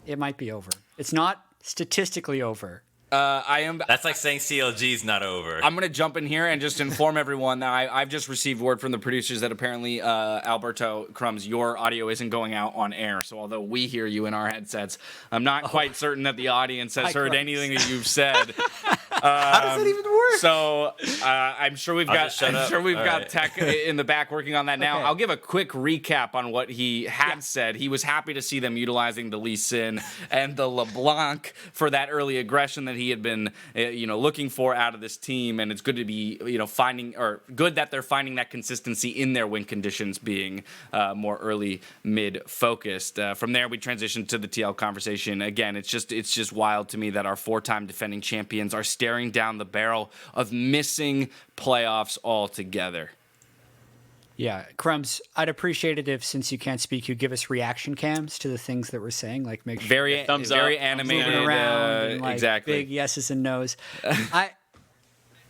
It might be over. It's not statistically over. That's like saying CLG's not over. I'm going to jump in here and just inform everyone that I've just received word from the producers that apparently, Alberto Crumbs, your audio isn't going out on air. So although we hear you in our headsets, I'm not quite certain that the audience has heard anything that you've said. How does that even work? So I'm sure we've got tech in the back working on that now. Okay. I'll give a quick recap on what he had said. He was happy to see them utilizing the Lee Sin and the LeBlanc for that early aggression that he had been looking for out of this team, and it's good to be good that they're finding that consistency in their win conditions, being more early mid focused. From there we transitioned to the TL conversation. Again, it's just wild to me that our 4-time defending champions are staring down the barrel of missing playoffs altogether. Yeah, Crumbs, I'd appreciate it if, since you can't speak, you give us reaction cams to the things that we're saying, like make sure very animated, moving around, and, like, exactly. Big yeses and nos.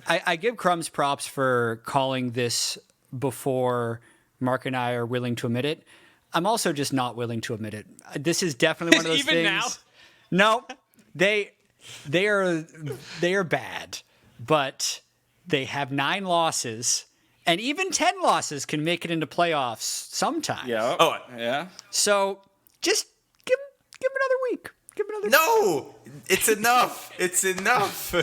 I give Crumbs props for calling this before Mark and I are willing to admit it. I'm also just not willing to admit it. This is definitely one of those Even things. now? No, they are bad, but they have 9 losses. And even 10 losses can make it into playoffs sometimes. Yeah. Oh, yeah. So just give him another week. Give him another No! It's enough. It's enough.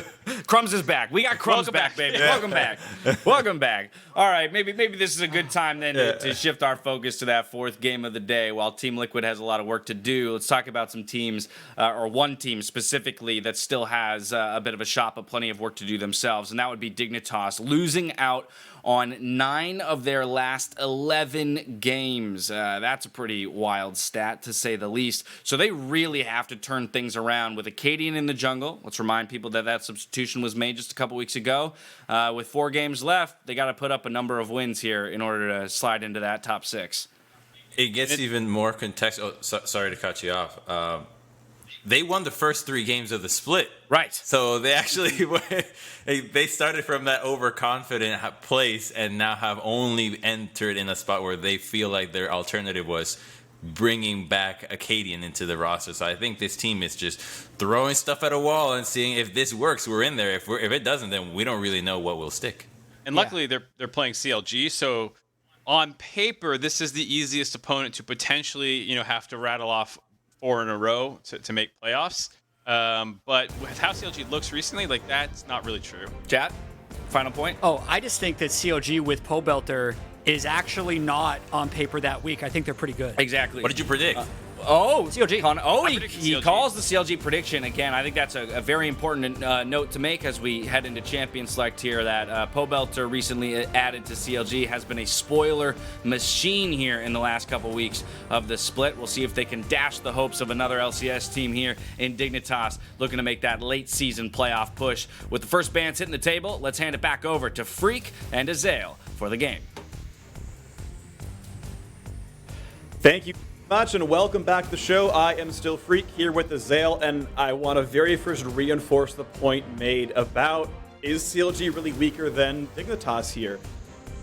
Crumbs is back. We got Crumbs back, baby. Welcome back. Welcome back. All right, maybe this is a good time then to shift our focus to that 4th game of the day. While Team Liquid has a lot of work to do, let's talk about some teams, or one team specifically that still has a bit of a shot, but plenty of work to do themselves, and that would be Dignitas, losing out on 9 of their last 11 games. That's a pretty wild stat, to say the least. So they really have to turn things around with Acadian in the jungle. Let's remind people that substitution was made just a couple weeks ago. With 4 games left, they got to put up a number of wins here in order to slide into that top 6. It gets even more context. Oh, sorry to cut you off. They won the first 3 games of the split. Right. So they actually they started from that overconfident place and now have only entered in a spot where they feel like their alternative was bringing back Acadian into the roster. So I think this team is just throwing stuff at a wall and seeing if this works, we're in there. If it doesn't, then we don't really know what will stick. And luckily they're playing CLG, so on paper this is the easiest opponent to potentially have to rattle off 4 in a row to make playoffs. But with how CLG looks recently, like, that's not really true. Chat, final point? Oh, I just think that CLG with Pobelter is actually not on paper that weak. I think they're pretty good. Exactly. What did you predict? CLG. He calls the CLG prediction. Again, I think that's a very important note to make as we head into Champion Select here, that Pobelter, recently added to CLG, has been a spoiler machine here in the last couple weeks of the split. We'll see if they can dash the hopes of another LCS team here in Dignitas, looking to make that late season playoff push. With the first bans hitting the table, let's hand it back over to Freak and Azael for the game. Thank you much and welcome back to the show. I am still Freak here with Azael, and I want to very first reinforce the point made about, is CLG really weaker than Dignitas here?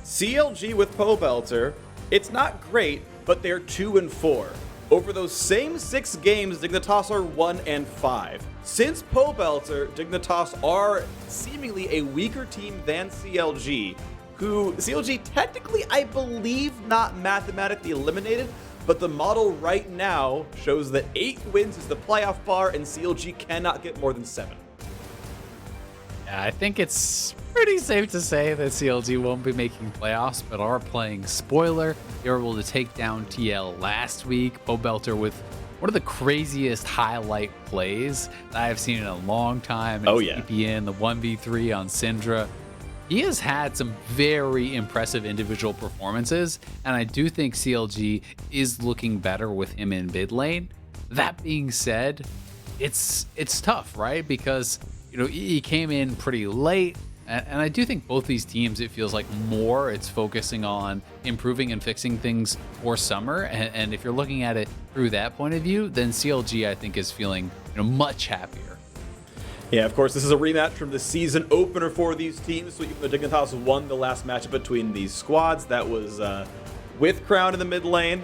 CLG with Pobelter, it's not great, but they're 2-4. Over those same 6 games, Dignitas are 1-5. Since Pobelter, Dignitas are seemingly a weaker team than CLG, who CLG technically, I believe, not mathematically eliminated, but the model right now shows that 8 wins is the playoff bar, and CLG cannot get more than 7. Yeah, I think it's pretty safe to say that CLG won't be making playoffs, but are playing spoiler. They were able to take down TL last week. Pobelter with one of the craziest highlight plays that I have seen in a long time. EPN, the 1v3 on Syndra. He has had some very impressive individual performances, and I do think CLG is looking better with him in mid lane. That being said, it's tough, right? Because, he came in pretty late. And I do think both these teams, it feels like more it's focusing on improving and fixing things for summer. And if you're looking at it through that point of view, then CLG, I think, is feeling much happier. Yeah, of course, this is a rematch from the season opener for these teams. So even though Dignitas won the last matchup between these squads, that was with Crown in the mid lane.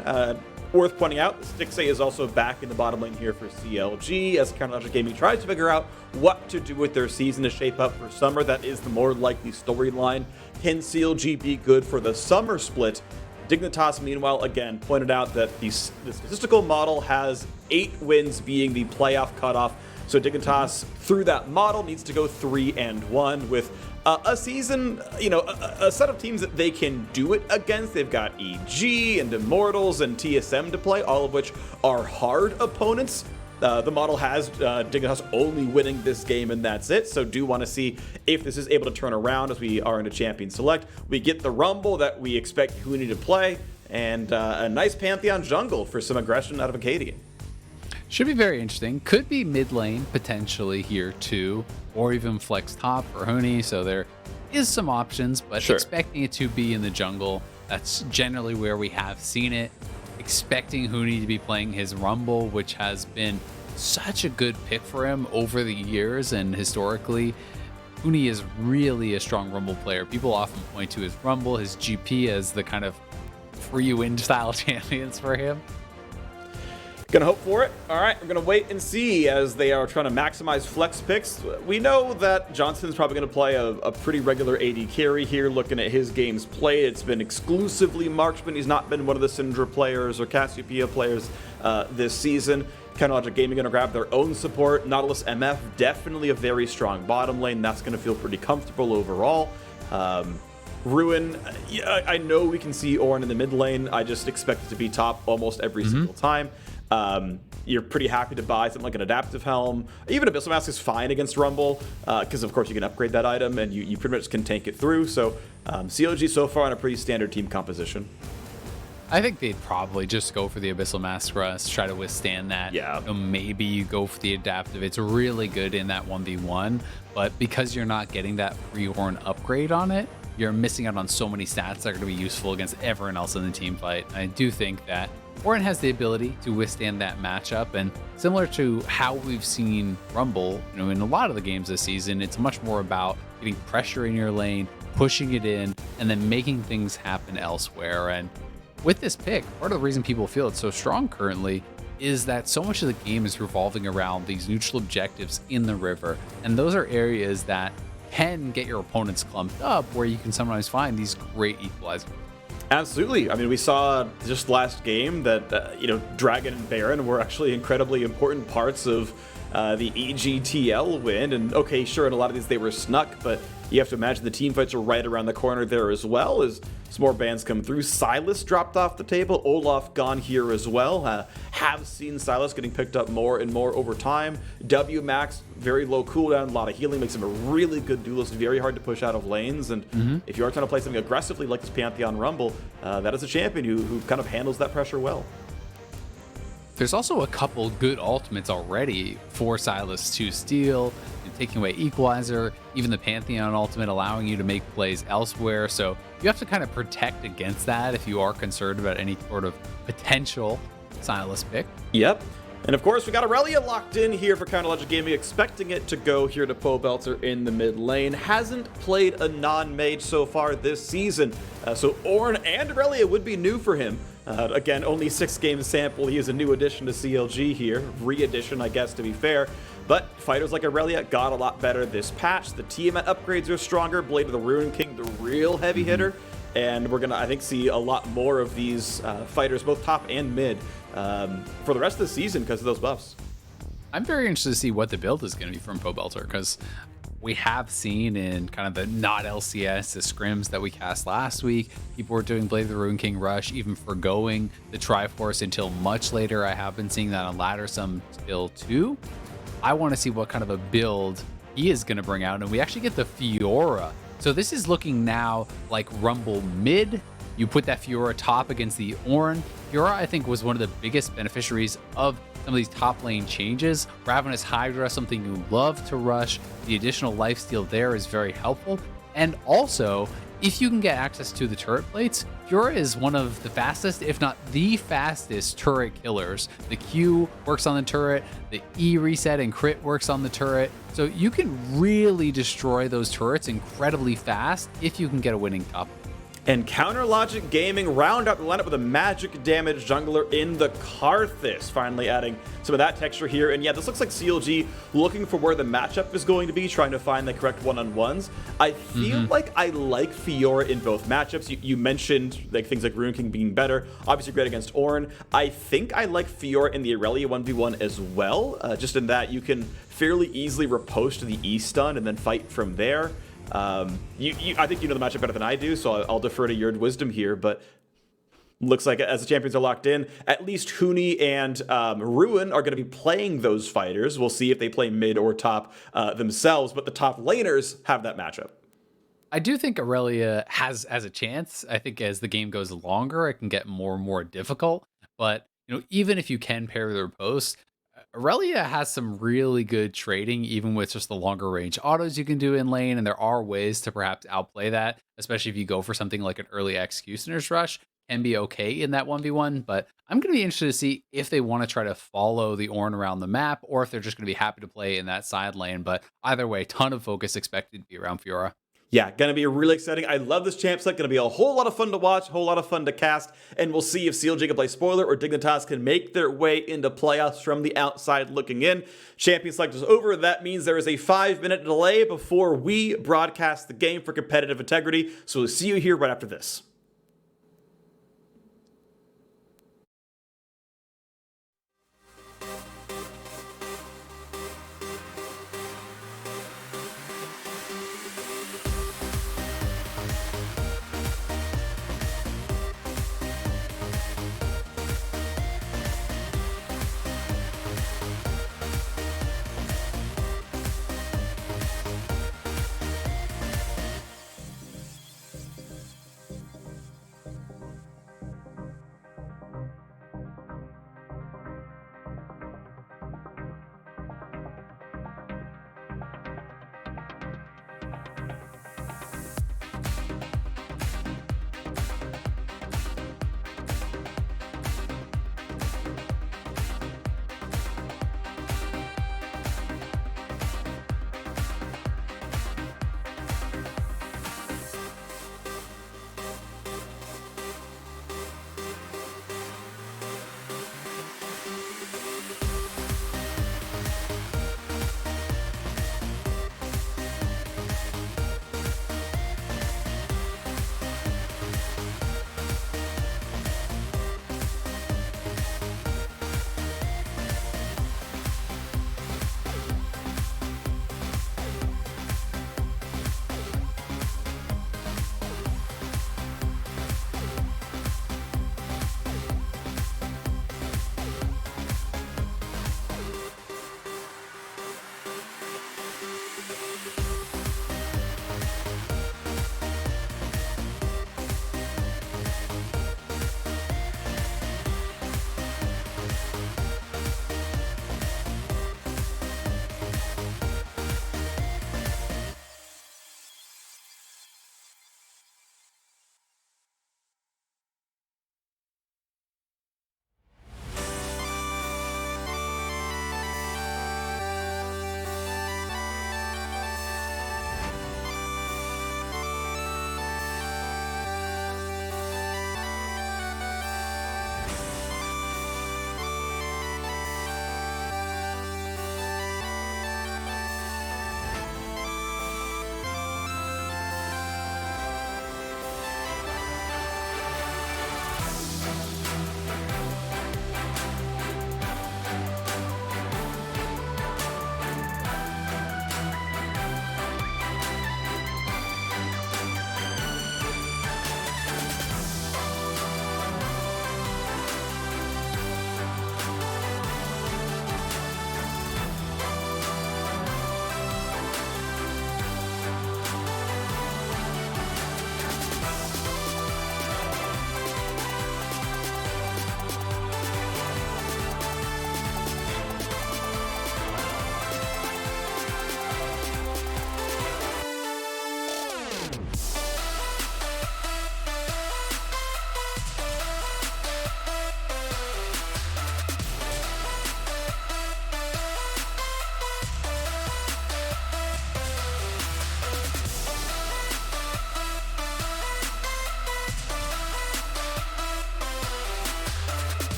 Worth pointing out, Stixay is also back in the bottom lane here for CLG as Counterlogic Gaming tries to figure out what to do with their season to shape up for summer. That is the more likely storyline. Can CLG be good for the summer split? Dignitas, meanwhile, again, pointed out that the statistical model has 8 wins being the playoff cutoff. So Dignitas, through that model, needs to go 3-1 with a season, a set of teams that they can do it against. They've got EG and Immortals and TSM to play, all of which are hard opponents. The model has Dignitas only winning this game, and that's it. So do want to see if this is able to turn around as we are into Champion Select. We get the Rumble that we expect Huni to play, and a nice Pantheon jungle for some aggression out of Acadian. Should be very interesting. Could be mid lane potentially here too, or even flex top for Huni. So there is some options, but expecting it to be in the jungle, that's generally where we have seen it. Expecting Huni to be playing his Rumble, which has been such a good pick for him over the years and historically. Huni is really a strong Rumble player. People often point to his Rumble, his GP as the kind of free win style champions for him. Gonna hope for it. All right, we're gonna wait and see as they are trying to maximize flex picks. We know that Johnson's probably gonna play a pretty regular AD carry here. Looking at his games played, it's been exclusively Marksman. He's not been one of the Syndra players or Cassiopeia players this season. Counterlogic Gaming gonna grab their own support. Nautilus MF, definitely a very strong bottom lane. That's gonna feel pretty comfortable overall. Ruin, I know we can see Ornn in the mid lane. I just expect it to be top almost every single time. You're pretty happy to buy something like an Adaptive Helm. Even Abyssal Mask is fine against Rumble, because of course you can upgrade that item and you pretty much can tank it through. So CLG so far on a pretty standard team composition. I think they'd probably just go for the Abyssal Mask Rust, try to withstand that. Yeah. Maybe you go for the Adaptive. It's really good in that 1v1, but because you're not getting that free Ornn upgrade on it, you're missing out on so many stats that are going to be useful against everyone else in the team fight. I do think that Ornn has the ability to withstand that matchup, and similar to how we've seen Rumble, in a lot of the games this season, it's much more about getting pressure in your lane, pushing it in, and then making things happen elsewhere. And with this pick, part of the reason people feel it's so strong currently is that so much of the game is revolving around these neutral objectives in the river, and those are areas that can get your opponents clumped up, where you can sometimes find these great equalizers. Absolutely. I mean, we saw just last game that, Dragon and Baron were actually incredibly important parts of the EGTL win. And okay, sure, in a lot of these they were snuck, but you have to imagine the team fights are right around the corner there as well as some more bans come through. Silas dropped off the table. Olaf gone here as well. Have seen Silas getting picked up more and more over time. W Max, very low cooldown, a lot of healing, makes him a really good duelist, very hard to push out of lanes. And if you are trying to play something aggressively like this Pantheon Rumble, that is a champion who kind of handles that pressure well. There's also a couple good ultimates already for Silas to steal, taking away Equalizer, even the Pantheon ultimate allowing you to make plays elsewhere. So you have to kind of protect against that if you are concerned about any sort of potential Silas pick. Yep. And of course, we got Aurelia locked in here for Counterlogic Gaming, expecting it to go here to Pobelter in the mid lane. Hasn't played a non-mage so far this season, so Ornn and Aurelia would be new for him. Again, only 6 game sample. He is a new addition to CLG here. Re-addition, I guess, to be fair. But fighters like Aurelia got a lot better this patch. The Tiamat upgrades are stronger. Blade of the Ruin King, the real heavy hitter. And we're going to, I think, see a lot more of these fighters, both top and mid, for the rest of the season because of those buffs. I'm very interested to see what the build is going to be from Pobelter, because we have seen in kind of the not LCS, the scrims that we cast last week, people were doing Blade of the Ruin King Rush, even forgoing the Triforce until much later. I have been seeing that on ladder some still too. I want to see what kind of a build he is going to bring out, and we actually get the Fiora. So this is looking now like Rumble mid You put that Fiora top against the Ornn. Fiora, I think, was one of the biggest beneficiaries of some of these top lane changes. Ravenous Hydra, something you love to rush. The additional lifesteal there is very helpful. And also, if you can get access to the turret plates, Fiora is one of the fastest, if not the fastest, turret killers. The Q works on the turret, the E reset and crit works on the turret. So you can really destroy those turrets incredibly fast if you can get a winning top. And Counter Logic Gaming round out the lineup with a magic damage jungler in the Karthus, finally adding some of that texture here. And yeah, this looks like CLG looking for where the matchup is going to be, trying to find the correct one-on-ones. I feel like I like Fiora in both matchups. You mentioned like things like Rune King being better, obviously great against Ornn. I think I like Fiora in the Irelia 1v1 as well, just in that you can fairly easily riposte to the E-stun and then fight from there. I think you know the matchup better than I do, so I'll defer to your wisdom here, but looks like as the champions are locked in, at least Huni and Ruin are going to be playing those fighters. We'll see if they play mid or top themselves, but the top laners have that matchup. I do think Irelia has a chance. I think as the game goes longer, it can get more and more difficult, but even if you can pair their posts, Irelia has some really good trading, even with just the longer range autos you can do in lane, and there are ways to perhaps outplay that, especially if you go for something like an early Executioner's Rush, can be okay in that 1v1, but I'm going to be interested to see if they want to try to follow the Ornn around the map, or if they're just going to be happy to play in that side lane, but either way, ton of focus expected to be around Fiora. Yeah, going to be really exciting. I love this champ set. Going to be a whole lot of fun to watch, a whole lot of fun to cast, and we'll see if CLG can play spoiler or Dignitas can make their way into playoffs from the outside looking in. Champion select is over. That means there is a 5-minute delay before we broadcast the game for competitive integrity. So we'll see you here right after this.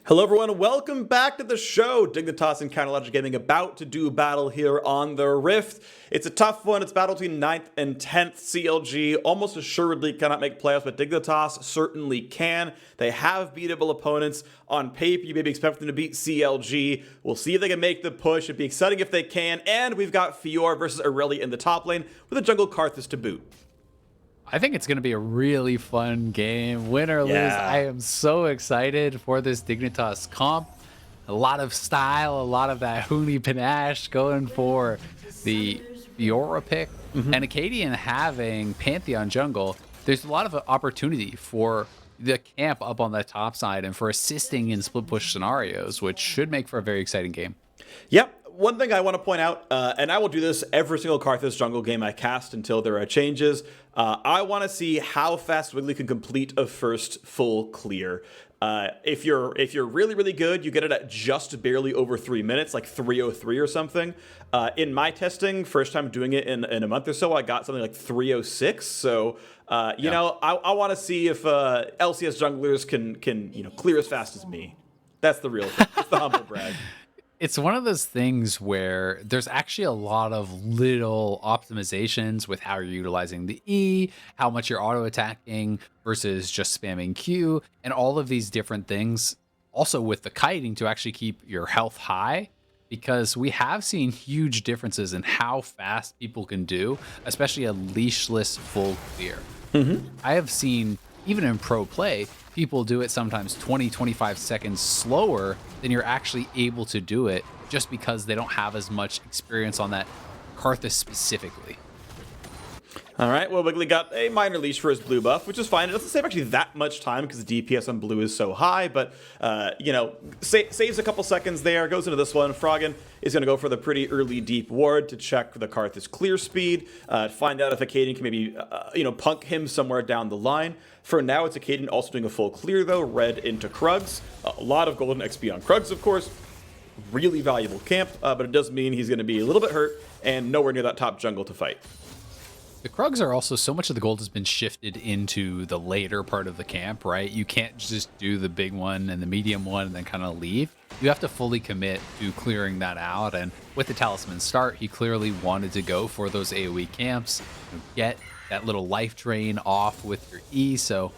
Hello everyone, welcome back to the show. Dignitas and Counterlogic Gaming about to do battle here on the Rift. It's a tough one. It's battle between 9th and 10th. CLG almost assuredly cannot make playoffs, but Dignitas certainly can. They have beatable opponents. On paper, you maybe expect them to beat CLG. We'll see if they can make the push. It'd be exciting if they can. And we've got Fior versus Aurelia in the top lane with a jungle Karthus to boot. I think it's going to be a really fun game. Win or lose, I am so excited for this Dignitas comp. A lot of style, a lot of that Huni panache going for the Fiora pick. And Acadian having Pantheon jungle, there's a lot of opportunity for the camp up on the top side and for assisting in split push scenarios, which should make for a very exciting game. Yep. One thing I want to point out, and I will do this every single Karthus jungle game I cast until there are changes, I want to see how fast Wiggly can complete a first full clear. If you're really, really good, you get it at just barely over 3 minutes, like 3:03 or something. In my testing, first time doing it in a month or so, I got something like 3:06. So, you know, I want to see if LCS junglers can clear as fast as me. That's the real thing. It's the humble brag. It's one of those things where there's actually a lot of little optimizations with how you're utilizing the E, how much you're auto attacking versus just spamming Q, and all of these different things. Also with the kiting to actually keep your health high, because we have seen huge differences in how fast people can do, especially a leashless full clear. I have seen, even in pro play, people do it sometimes 20-25 seconds slower than you're actually able to do it, just because they don't have as much experience on that Karthus specifically. All right, well, Wiggly got a minor leash for his blue buff, which is fine. It doesn't save actually that much time because the DPS on blue is so high, but, you know, saves a couple seconds there, goes into this one. Froggen is going to go for the pretty early deep ward to check the Karthus clear speed, find out if Acadian can maybe, punk him somewhere down the line. For now, it's Acadian also doing a full clear, though, red into Krugs. A lot of golden XP on Krugs, of course. Really valuable camp, but it does mean he's going to be a little bit hurt and nowhere near that top jungle to fight. The Krugs are also, so much of the gold has been shifted into the later part of the camp, right? You can't just do the big one and the medium one and then kind of leave. You have to fully commit to clearing that out. And with the Talisman start, he clearly wanted to go for those AoE camps, get that little life drain off with your E. So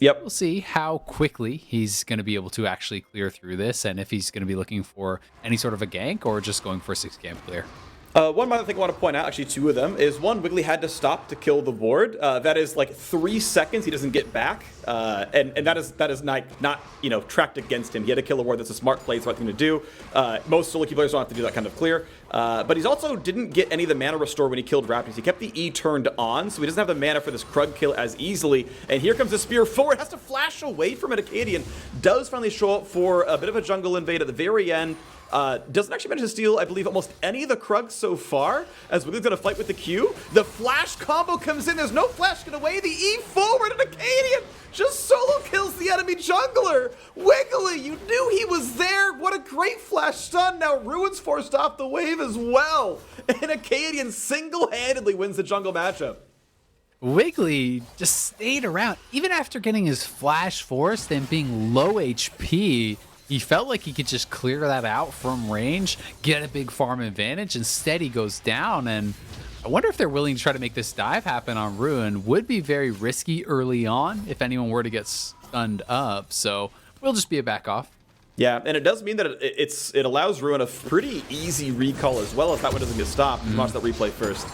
we'll see how quickly he's going to be able to actually clear through this, and if he's going to be looking for any sort of a gank or just going for a 6 camp clear. One other thing I want to point out, actually two of them, is one, Wiggly had to stop to kill the ward. That is like 3 seconds he doesn't get back, and that is not tracked against him. He had to kill a ward. That's a smart play, it's the right thing to do. Most solo queue players don't have to do that kind of clear. But he's also didn't get any of the mana restore when he killed Raptors. He kept the E turned on, so he doesn't have the mana for this Krug kill as easily. And here comes the spear forward, has to flash away from it. Acadian does finally show up for a bit of a jungle invade at the very end. Doesn't actually manage to steal, I believe, almost any of the Krugs so far, as Wiggly's gonna fight with the Q. The flash combo comes in, there's no flash get away, the E forward, and Acadian just solo kills the enemy jungler. Wiggly, you knew he was there. What a great flash stun. Now Ruin's forced off the wave as well. And Acadian single-handedly wins the jungle matchup. Wiggly just stayed around. Even after getting his flash forced and being low HP, he felt like he could just clear that out from range, get a big farm advantage. Instead, he goes down, and I wonder if they're willing to try to make this dive happen on Ruin. Would be very risky early on if anyone were to get stunned up, so we'll just be a back off. Yeah, and it does mean that it allows Ruin a pretty easy recall as well if that one doesn't get stopped. Watch that replay first.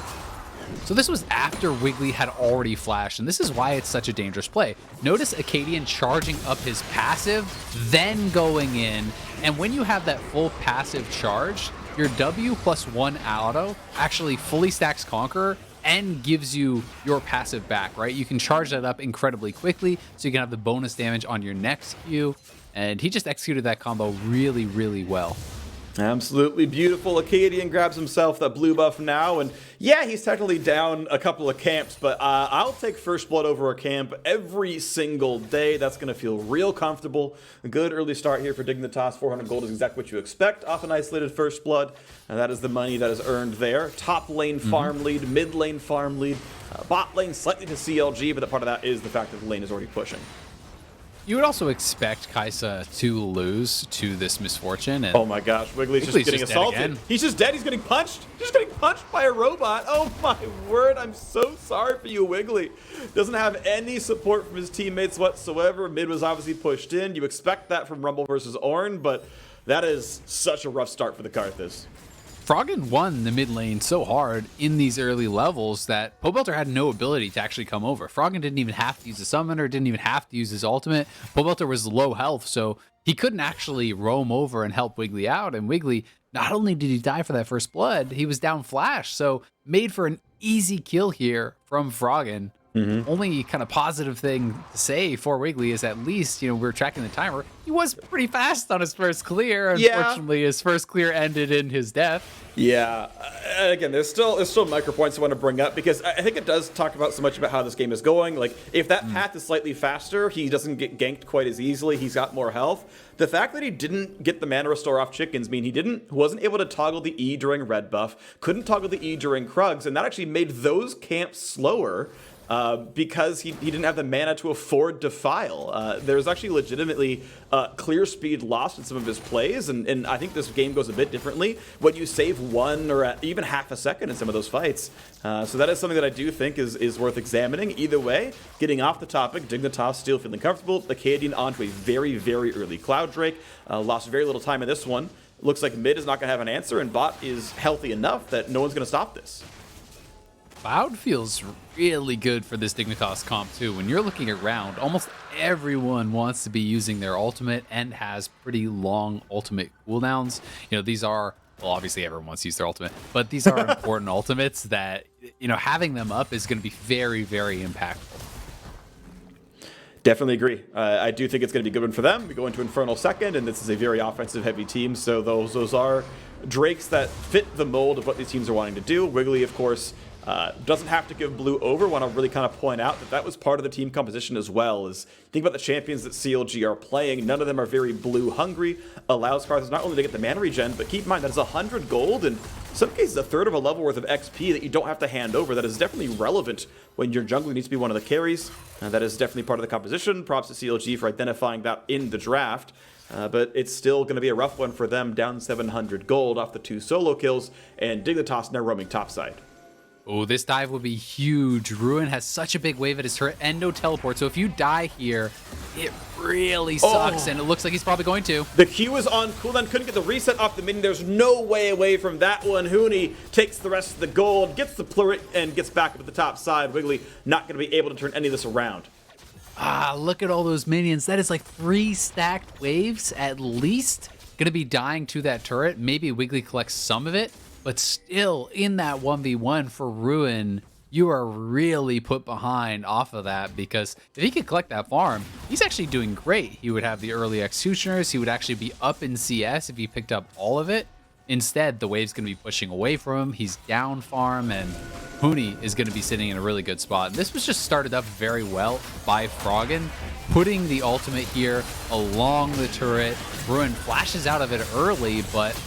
So this was after Wiggly had already flashed, and this is why it's such a dangerous play. Notice Acadian charging up his passive, then going in, and when you have that full passive charge, your W+1 auto actually fully stacks Conqueror and gives you your passive back, right? You can charge that up incredibly quickly, so you can have the bonus damage on your next Q, and he just executed that combo really, really well. Absolutely beautiful. Acadian grabs himself that blue buff now, and yeah, he's technically down a couple of camps, but I'll take first blood over a camp every single day. That's going to feel real comfortable. A good early start here for Dignitas. 400 gold is exactly what you expect off an isolated first blood, and that is the money that is earned there. Top lane farm lead, mid lane farm lead, bot lane slightly to CLG, but the part of that is the fact that the lane is already pushing. You would also expect Kaisa to lose to this misfortune. And oh my gosh, Wiggly's just getting assaulted. He's just dead. He's getting punched. He's just getting punched by a robot. Oh my word, I'm so sorry for you, Wiggly. Doesn't have any support from his teammates whatsoever. Mid was obviously pushed in. You expect that from Rumble versus Ornn, but that is such a rough start for the Karthus. Froggen won the mid lane so hard in these early levels that Pobelter had no ability to actually come over. Froggen didn't even have to use the summoner, didn't even have to use his ultimate. Pobelter was low health, so he couldn't actually roam over and help Wiggly out. And Wiggly, not only did he die for that first blood, he was down flash, so made for an easy kill here from Froggen. Only kind of positive thing to say for Wiggly is at least, we're tracking the timer. He was pretty fast on his first clear. Unfortunately, his first clear ended in his death. Yeah. Again, there's still micro points I want to bring up because I think it does talk about so much about how this game is going. Like, if that path is slightly faster, he doesn't get ganked quite as easily. He's got more health. The fact that he didn't get the mana restore off chickens mean he wasn't able to toggle the E during red buff, couldn't toggle the E during Krugs, and that actually made those camps slower. Because he didn't have the mana to afford Defile. There's actually legitimately clear speed lost in some of his plays, and I think this game goes a bit differently when you save 1 or even half a second in some of those fights. So that is something that I do think is worth examining. Either way, getting off the topic, Dignitas still feeling comfortable. The Cadian onto a very, very early Cloud Drake. Lost very little time in this one. Looks like mid is not going to have an answer, and bot is healthy enough that no one's going to stop this. Cloud feels really good for this Dignitas comp too. When you're looking around, almost everyone wants to be using their ultimate and has pretty long ultimate cooldowns. These are, well, obviously everyone wants to use their ultimate, but these are important ultimates that, having them up is going to be very, very impactful. Definitely agree. I do think it's going to be a good one for them. We go into Infernal second, and this is a very offensive-heavy team, so those are Drakes that fit the mold of what these teams are wanting to do. Wiggly, of course, doesn't have to give blue over. Want to really kind of point out that was part of the team composition as well. Is think about the champions that CLG are playing. None of them are very blue hungry. Allows Karthus not only to get the mana regen, but keep in mind that is 100 gold and in some cases a third of a level worth of XP that you don't have to hand over. That is definitely relevant when your jungler needs to be one of the carries. That is definitely part of the composition. Props to CLG for identifying that in the draft. But it's still going to be a rough one for them, down 700 gold off the 2 solo kills, and Dignitas now roaming topside. Oh, this dive will be huge. Ruin has such a big wave at his turret and no teleport, so if you die here, it really sucks, and it looks like he's probably going to. The Q is on cooldown, couldn't get the reset off the minion. There's no way away from that one. Huni takes the rest of the gold, gets the pleuret, and gets back up to the top side. Wiggly not going to be able to turn any of this around. Look at all those minions. That is like 3 stacked waves at least. Going to be dying to that turret. Maybe Wiggly collects some of it. But still, in that 1v1 for Ruin, you are really put behind off of that, because if he could collect that farm, he's actually doing great. He would have the early executioners. He would actually be up in CS if he picked up all of it. Instead, the wave's going to be pushing away from him. He's down farm, and Huni is going to be sitting in a really good spot. This was just started up very well by Froggen, putting the ultimate here along the turret. Ruin flashes out of it early, but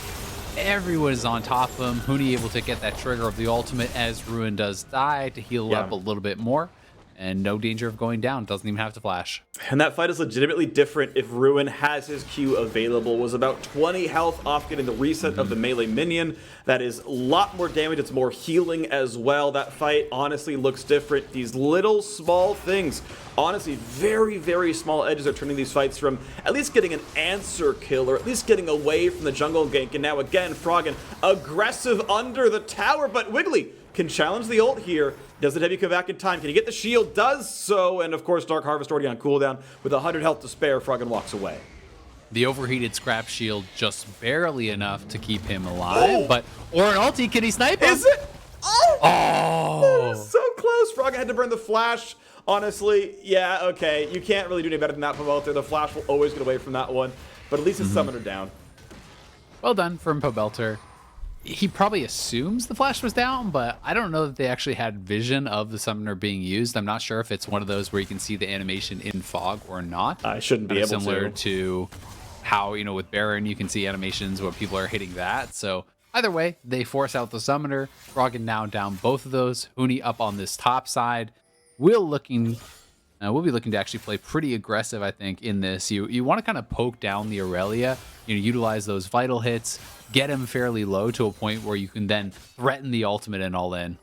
everyone is on top of him. Huni able to get that trigger of the ultimate as Ruin does die to heal up a little bit more. And no danger of going down. Doesn't even have to flash. And that fight is legitimately different if Ruin has his Q available. Was about 20 health off getting the reset of the melee minion. That is a lot more damage. It's more healing as well. That fight honestly looks different. These little small things, honestly very, very small edges are turning these fights from at least getting an answer kill or at least getting away from the jungle gank. And now again, Froggen aggressive under the tower, but Wiggly can challenge the ult here. Does it have you come back in time? Can he get the shield? Does so. And of course, Dark Harvest already on cooldown. With 100 health to spare, Froggen walks away. The overheated scrap shield just barely enough to keep him alive. But Ornn ulti, can he snipe him? Is it? Oh! So close. Froggen had to burn the flash. Honestly, yeah, okay. You can't really do any better than that from out there. The flash will always get away from that one. But at least it's summoner down. Well done from Pobelter. He probably assumes the flash was down, but I don't know that they actually had vision of the summoner being used. I'm not sure if it's one of those where you can see the animation in fog or not. I shouldn't be able to. Similar to how, with Baron, you can see animations where people are hitting that. So either way, they force out the summoner. Froggen now down both of those. Huni up on this top side. Will looking we'll be looking to actually play pretty aggressive, I think, in this. You want to kind of poke down the Aurelia, utilize those vital hits, get him fairly low to a point where you can then threaten the ultimate and all in.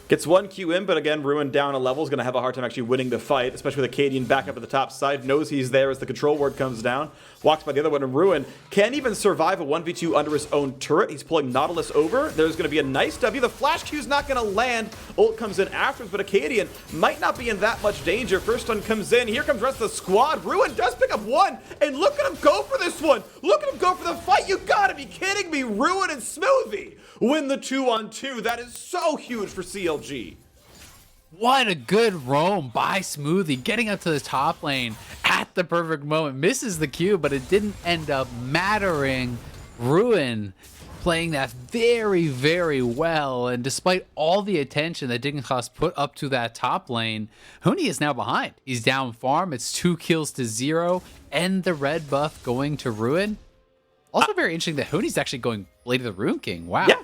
Gets one Q in, but again, Ruin down a level is going to have a hard time actually winning the fight, especially with Acadian back up at the top side. Knows he's there as the control ward comes down. Walks by the other one, and Ruin can't even survive a 1v2 under his own turret. He's pulling Nautilus over. There's going to be a nice W. The flash Q's not going to land. Ult comes in afterwards, but Acadian might not be in that much danger. First one comes in. Here comes the rest of the squad. Ruin does pick up one, and look at him go for this one. Look at him go for the fight. You gotta be kidding me. Ruin and Smoothie win the 2-on-2. That is so huge for CLG. What a good roam by Smoothie, getting up to the top lane at the perfect moment. Misses the Q, but it didn't end up mattering. Ruin playing that very, very well. And despite all the attention that Dignitas put up to that top lane, Huni is now behind. He's down farm. It's 2 kills to 0. And the red buff going to Ruin. Also very interesting that Huni's actually going Blade of the Rune King. Wow. Yeah.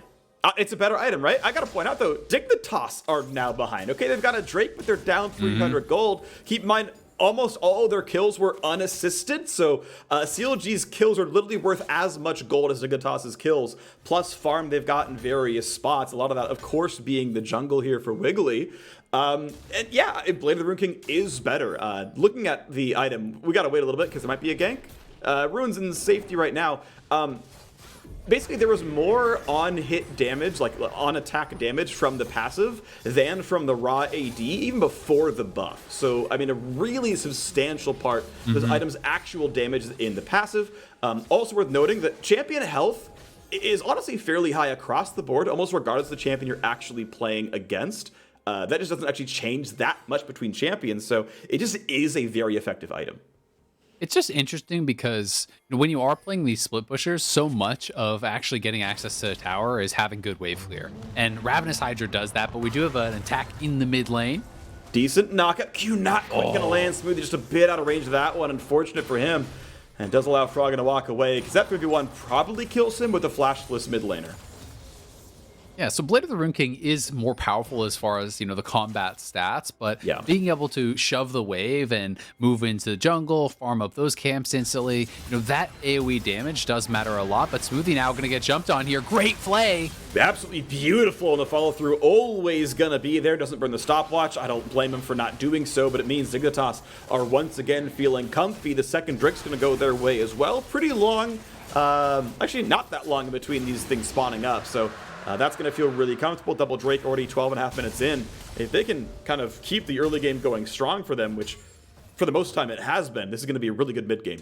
It's a better item, right? I gotta point out, though, Dignitas are now behind. Okay, they've got a Drake, but they're down 300 gold. Keep in mind, almost all of their kills were unassisted, so CLG's kills are literally worth as much gold as Dignitas's kills, plus farm they've got in various spots. A lot of that, of course, being the jungle here for Wiggly. And yeah, Blade of the Rune King is better. Looking at the item, we gotta wait a little bit because there might be a gank. Rune's in safety right now. Basically, there was more on-hit damage, like on-attack damage from the passive than from the raw AD, even before the buff. So, I mean, a really substantial part of this item's actual damage is in the passive. Also worth noting that champion health is honestly fairly high across the board, almost regardless of the champion you're actually playing against. That just doesn't actually change that much between champions, so it just is a very effective item. It's just interesting because when you are playing these split pushers, so much of actually getting access to a tower is having good wave clear. And Ravenous Hydra does that, but we do have an attack in the mid lane. Decent knockup. Q not quite going to land smoothly, just a bit out of range of that one. Unfortunate for him. And it does allow Froggen to walk away, because that 3v1 probably kills him with a flashless mid laner. Yeah, so Blade of the Rune King is more powerful as far as, the combat stats, but being able to shove the wave and move into the jungle, farm up those camps instantly, that AoE damage does matter a lot, but Smoothie now going to get jumped on here. Great play! Absolutely beautiful, and the follow-through always going to be there. Doesn't burn the stopwatch. I don't blame him for not doing so, but it means Dignitas are once again feeling comfy. The second Drake's going to go their way as well. Pretty long, actually not that long in between these things spawning up, so that's going to feel really comfortable. Double Drake already 12.5 minutes in. If they can kind of keep the early game going strong for them, which for the most time it has been, this is going to be a really good mid game.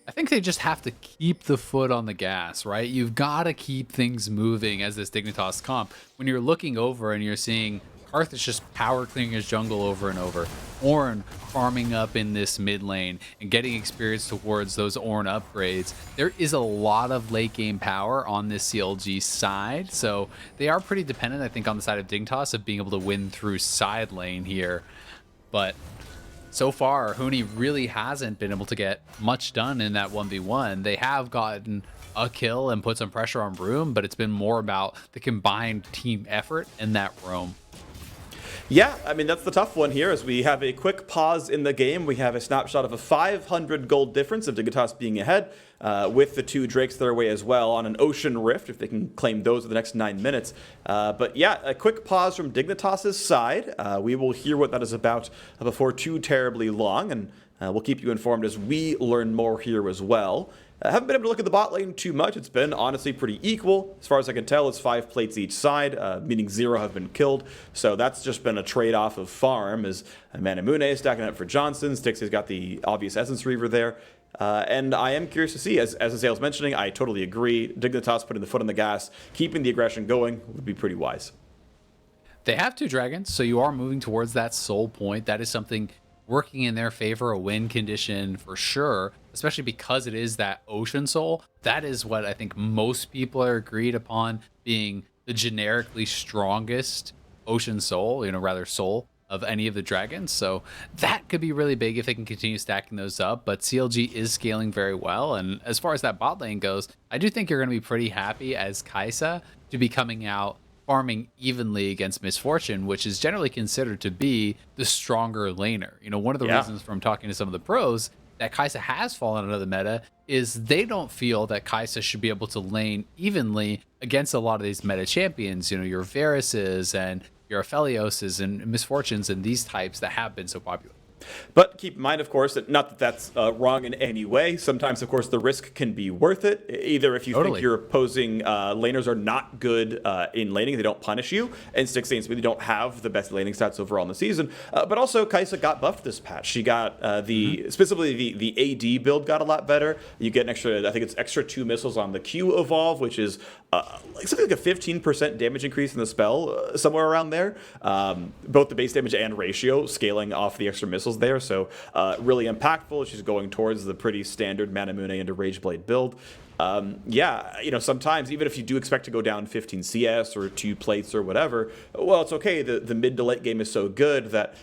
I think they just have to keep the foot on the gas, right? You've got to keep things moving as this Dignitas comp. When you're looking over and you're seeing Karth is just power clearing his jungle over and over. Ornn farming up in this mid lane and getting experience towards those Ornn upgrades. There is a lot of late game power on this CLG side, so they are pretty dependent, I think, on the side of Dignitas of being able to win through side lane here. But so far, Huni really hasn't been able to get much done in that 1v1. They have gotten a kill and put some pressure on Broom, but it's been more about the combined team effort in that roam. Yeah, I mean, that's the tough one here as we have a quick pause in the game. We have a snapshot of a 500 gold difference of Dignitas being ahead with the 2 Drakes their way as well on an Ocean Rift, if they can claim those in the next 9 minutes. But yeah, a quick pause from Dignitas' side. We will hear what that is about before too terribly long, and we'll keep you informed as we learn more here as well. I haven't been able to look at the bot lane too much. It's been honestly pretty equal. As far as I can tell, it's 5 plates each side, meaning 0 have been killed. So that's just been a trade-off of farm as Manamune stacking up for Johnson. Stixie's got the obvious Essence Reaver there. And I am curious to see, as Azale was mentioning, I totally agree. Dignitas putting the foot on the gas, keeping the aggression going would be pretty wise. They have 2 dragons, so you are moving towards that soul point. That is something working in their favor, a win condition for sure, especially because it is that Ocean Soul. That is what I think most people are agreed upon being the generically strongest Ocean Soul, rather soul of any of the dragons. So that could be really big if they can continue stacking those up, but CLG is scaling very well. And as far as that bot lane goes, I do think you're going to be pretty happy as Kai'Sa to be coming out farming evenly against Misfortune, which is generally considered to be the stronger laner. One of the reasons from talking to some of the pros that Kai'Sa has fallen out of the meta is they don't feel that Kai'Sa should be able to lane evenly against a lot of these meta champions, your Varus's and your Aphelios's and Misfortunes and these types that have been so popular. But keep in mind, of course, that not that that's wrong in any way. Sometimes, of course, the risk can be worth it. Either if you think your opposing laners are not good in laning, they don't punish you, and Stick Saints really don't have the best laning stats overall in the season. But also, Kai'Sa got buffed this patch. She got specifically the AD build got a lot better. You get an extra, I think it's extra 2 missiles on the Q evolve, which is something like a 15% damage increase in the spell, somewhere around there. Both the base damage and ratio scaling off the extra missiles there, so really impactful. She's going towards the pretty standard Manamune into Rageblade build. Sometimes even if you do expect to go down 15 CS or 2 plates or whatever, well, it's okay. The mid to late game is so good that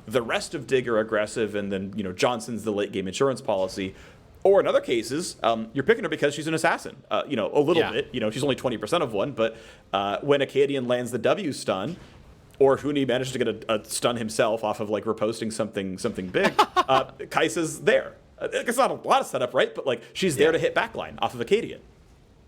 the rest of Dig are aggressive, and then Johnson's the late game insurance policy. Or in other cases, you're picking her because she's an assassin. A little bit. She's only 20% of one, but when Acadian lands the W stun, or Huni manages to get a stun himself off of reposting something big, Kai'Sa's there. It's not a lot of setup, right? But she's there to hit backline off of Acadian.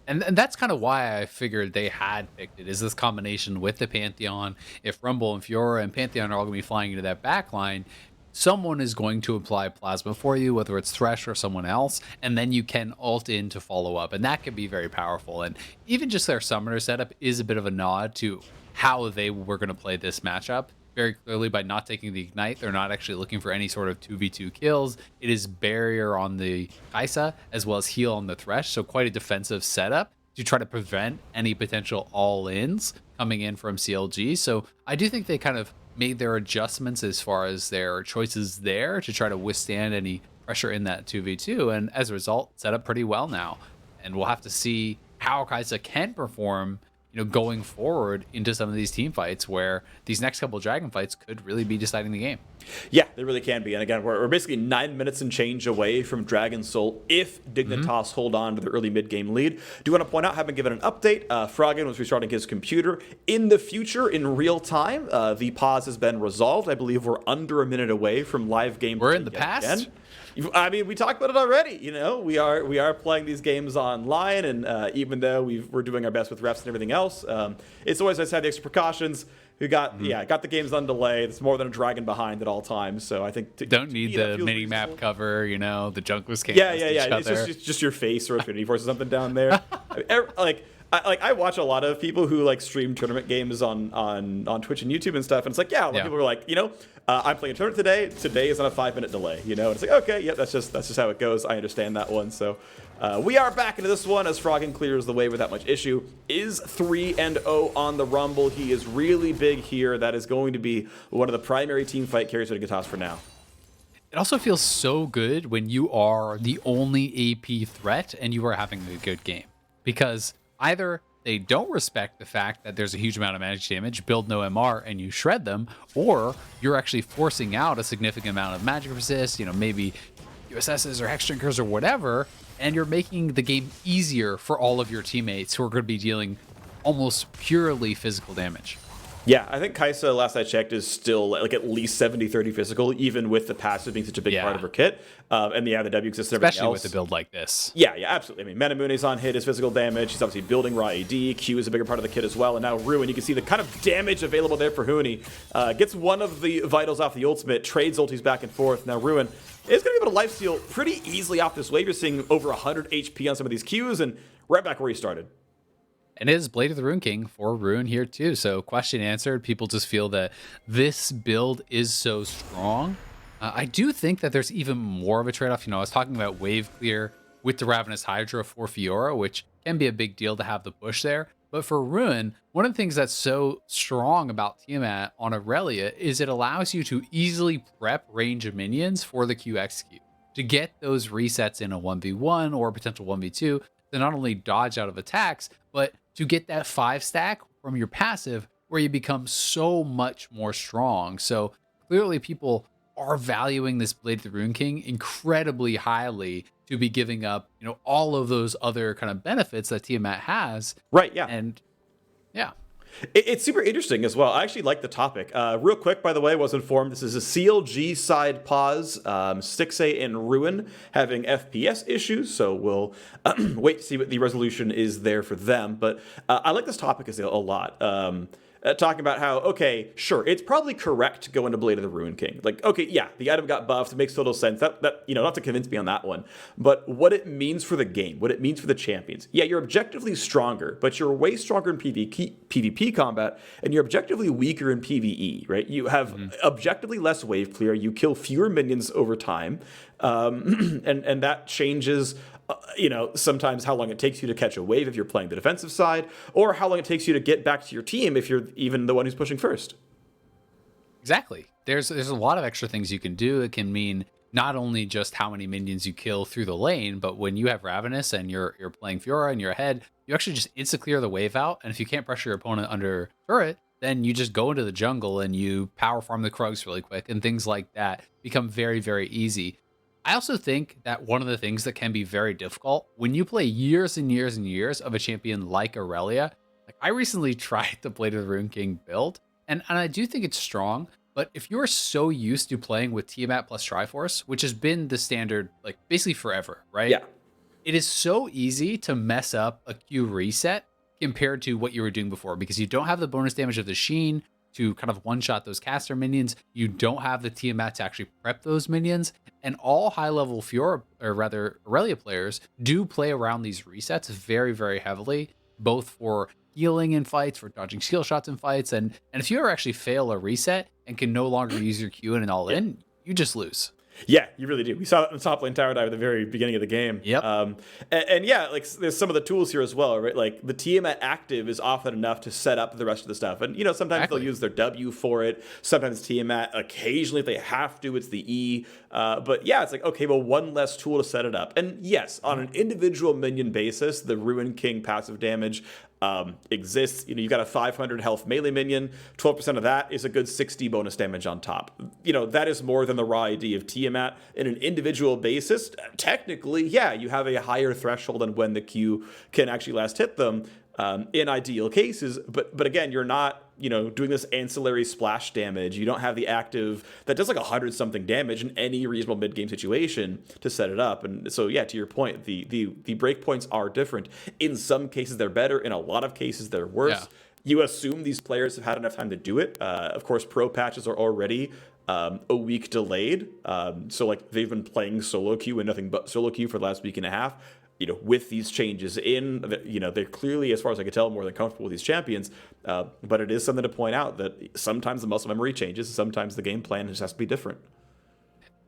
And that's kind of why I figured they had picked it, is this combination with the Pantheon. If Rumble and Fiora and Pantheon are all going to be flying into that backline, someone is going to apply plasma for you, whether it's Thresh or someone else, and then you can ult in to follow up, and that can be very powerful. And even just their summoner setup is a bit of a nod to how they were going to play this matchup. Very clearly, by not taking the Ignite, they're not actually looking for any sort of 2v2 kills. It is barrier on the Kai'Sa as well as heal on the Thresh, so quite a defensive setup to try to prevent any potential all-ins coming in from CLG. So I do think they kind of made their adjustments as far as their choices there to try to withstand any pressure in that 2v2, and as a result, set up pretty well now. And we'll have to see how Kai'Sa can perform going forward into some of these team fights where these next couple Dragon fights could really be deciding the game. Yeah, they really can be. And again, we're basically 9 minutes and change away from Dragon Soul if Dignitas hold on to the early mid-game lead. Do want to point out, haven't given an update. Froggen was restarting his computer. In the future, in real time, the pause has been resolved. I believe we're under a minute away from live game. We're in the past? Again. I mean, we talked about it already. We are playing these games online, and even though we're doing our best with refs and everything else, it's always nice to have the extra precautions. We got the games on delay. It's more than a dragon behind at all times. So I think don't need the mini map cover. The junkless can't. Yeah. It's just your face or Infinity Force or something down there. I watch a lot of people who stream tournament games on Twitch and YouTube and stuff, and it's people are like, I'm playing a tournament today. Today is on a 5-minute delay, and it's like, okay, yeah, that's just how it goes. I understand that one. So we are back into this one as Froggen clears the way without much issue. Is 3-0 on the Rumble. He is really big here. That is going to be one of the primary team fight carries for Dignitas for now. It also feels so good when you are the only AP threat and you are having a good game, because either they don't respect the fact that there's a huge amount of magic damage, build no MR, and you shred them, or you're actually forcing out a significant amount of magic resist, maybe USSs or Hex Drinkers or whatever, and you're making the game easier for all of your teammates who are going to be dealing almost purely physical damage. Yeah, I think Kai'Sa, last I checked, is still at least 70-30 physical, even with the passive being such a big part of her kit. And the W exists and everything especially else. with a build like this. Yeah, absolutely. I mean, Manamune's on hit is physical damage. She's obviously building raw AD. Q is a bigger part of the kit as well. And now Ruin, you can see the kind of damage available there for Huni. Gets one of the vitals off the ultimate, trades ultis back and forth. Now Ruin is going to be able to lifesteal pretty easily off this wave. You're seeing over 100 HP on some of these Qs, and right back where he started. And it is Blade of the Rune King for Rune here too. So question answered. People just feel that this build is so strong. I do think that there's even more of a trade-off. I was talking about wave clear with the Ravenous Hydra for Fiora, which can be a big deal to have the push there. But for Ruin, one of the things that's so strong about Tiamat on Aurelia is it allows you to easily prep range of minions for the QXQ to get those resets in a 1v1 or a potential 1v2 to not only dodge out of attacks, but to get that 5-stack from your passive where you become so much more strong. So clearly people are valuing this Blade of the Rune King incredibly highly to be giving up, all of those other kind of benefits that Tiamat has. Right, yeah. And yeah. It's super interesting as well. I actually like the topic. Real quick, by the way, I was informed this is a CLG side pause. Stixxay and Ruin having FPS issues, so we'll wait to see what the resolution is there for them. But I like this topic a lot. Talking about how, okay, sure, it's probably correct to go into Blade of the Ruin King. Like, okay, yeah, the item got buffed. It makes total sense. That not to convince me on that one. But what it means for the game, what it means for the champions. Yeah, you're objectively stronger, but you're way stronger in PvP combat, and you're objectively weaker in PvE, right? You have objectively less wave clear. You kill fewer minions over time, and that changes sometimes how long it takes you to catch a wave if you're playing the defensive side, or how long it takes you to get back to your team if you're even the one who's pushing first. Exactly. There's a lot of extra things you can do. It can mean not only just how many minions you kill through the lane, but when you have Ravenous and you're playing Fiora and you're ahead, you actually just insta-clear the wave out, and if you can't pressure your opponent under turret, then you just go into the jungle and you power farm the Krugs really quick, and things like that become very, very easy. I also think that one of the things that can be very difficult when you play years and years and years of a champion like Aurelia, like I recently tried the Blade of the Ruin King build, and I do think it's strong, but if you're so used to playing with Tiamat plus Triforce, which has been the standard like basically forever, right? Yeah. It is so easy to mess up a Q reset compared to what you were doing before, because you don't have the bonus damage of the Sheen to kind of one-shot those caster minions. You don't have the Tiamat to actually prep those minions. And all high-level Fiora, or rather Aurelia players, do play around these resets very, very heavily, both for healing in fights, for dodging skill shots in fights. And if you ever actually fail a reset and can no longer use your Q in an all-in, you just lose. Yeah, you really do. We saw it in the top lane tower dive at the very beginning of the game. Yep. And yeah, like there's some of the tools here as well, right? Like the Tiamat active is often enough to set up the rest of the stuff. And sometimes they'll use their W for it. Sometimes Tiamat, occasionally if they have to, it's the E. But yeah, it's like, okay, well, one less tool to set it up. And yes, on an individual minion basis, the Ruin King passive damage exists. You've got a 500 health melee minion. 12% of that is a good 60 bonus damage on top. That is more than the raw ID of Tiamat. In an individual basis, technically, yeah, you have a higher threshold on when the Q can actually last hit them in ideal cases. But again, you're not doing this ancillary splash damage. You don't have the active that does like 100-something damage in any reasonable mid-game situation to set it up. And so, yeah, to your point, the breakpoints are different. In some cases, they're better. In a lot of cases, they're worse. Yeah. You assume these players have had enough time to do it. Of course, pro patches are already a week delayed. So, like, they've been playing solo queue and nothing but solo queue for the last week and a half. With these changes in, they're clearly, as far as I can tell, more than comfortable with these champions. But it is something to point out that sometimes the muscle memory changes, sometimes the game plan just has to be different.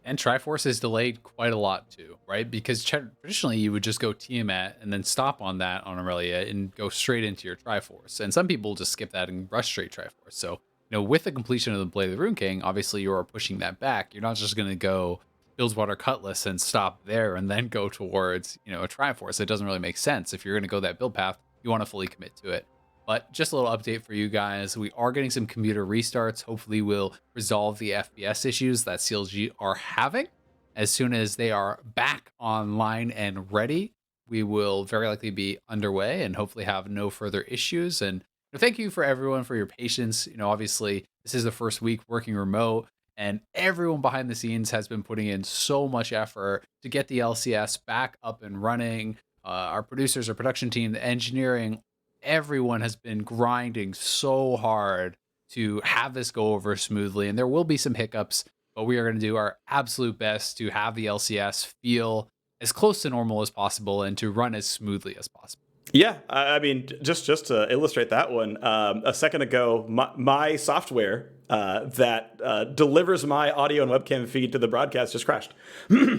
And Triforce is delayed quite a lot too, right? Because traditionally you would just go Tiamat and then stop on that on Aurelia and go straight into your Triforce. And some people just skip that and rush straight Triforce. So, with the completion of the Blade of the Ruin King, obviously you are pushing that back. You're not just going to go Bilgewater Cutlass and stop there and then go towards, a Triforce. It doesn't really make sense. If you're going to go that build path, you want to fully commit to it. But just a little update for you guys. We are getting some computer restarts. Hopefully we'll resolve the FPS issues that CLG are having. As soon as they are back online and ready, we will very likely be underway and hopefully have no further issues. And thank you for everyone for your patience. Obviously this is the first week working remote, and everyone behind the scenes has been putting in so much effort to get the LCS back up and running. Our producers, our production team, the engineering, everyone has been grinding so hard to have this go over smoothly. And there will be some hiccups, but we are going to do our absolute best to have the LCS feel as close to normal as possible and to run as smoothly as possible. Yeah, I mean, just to illustrate that one, a second ago, my software that delivers my audio and webcam feed to the broadcast just crashed.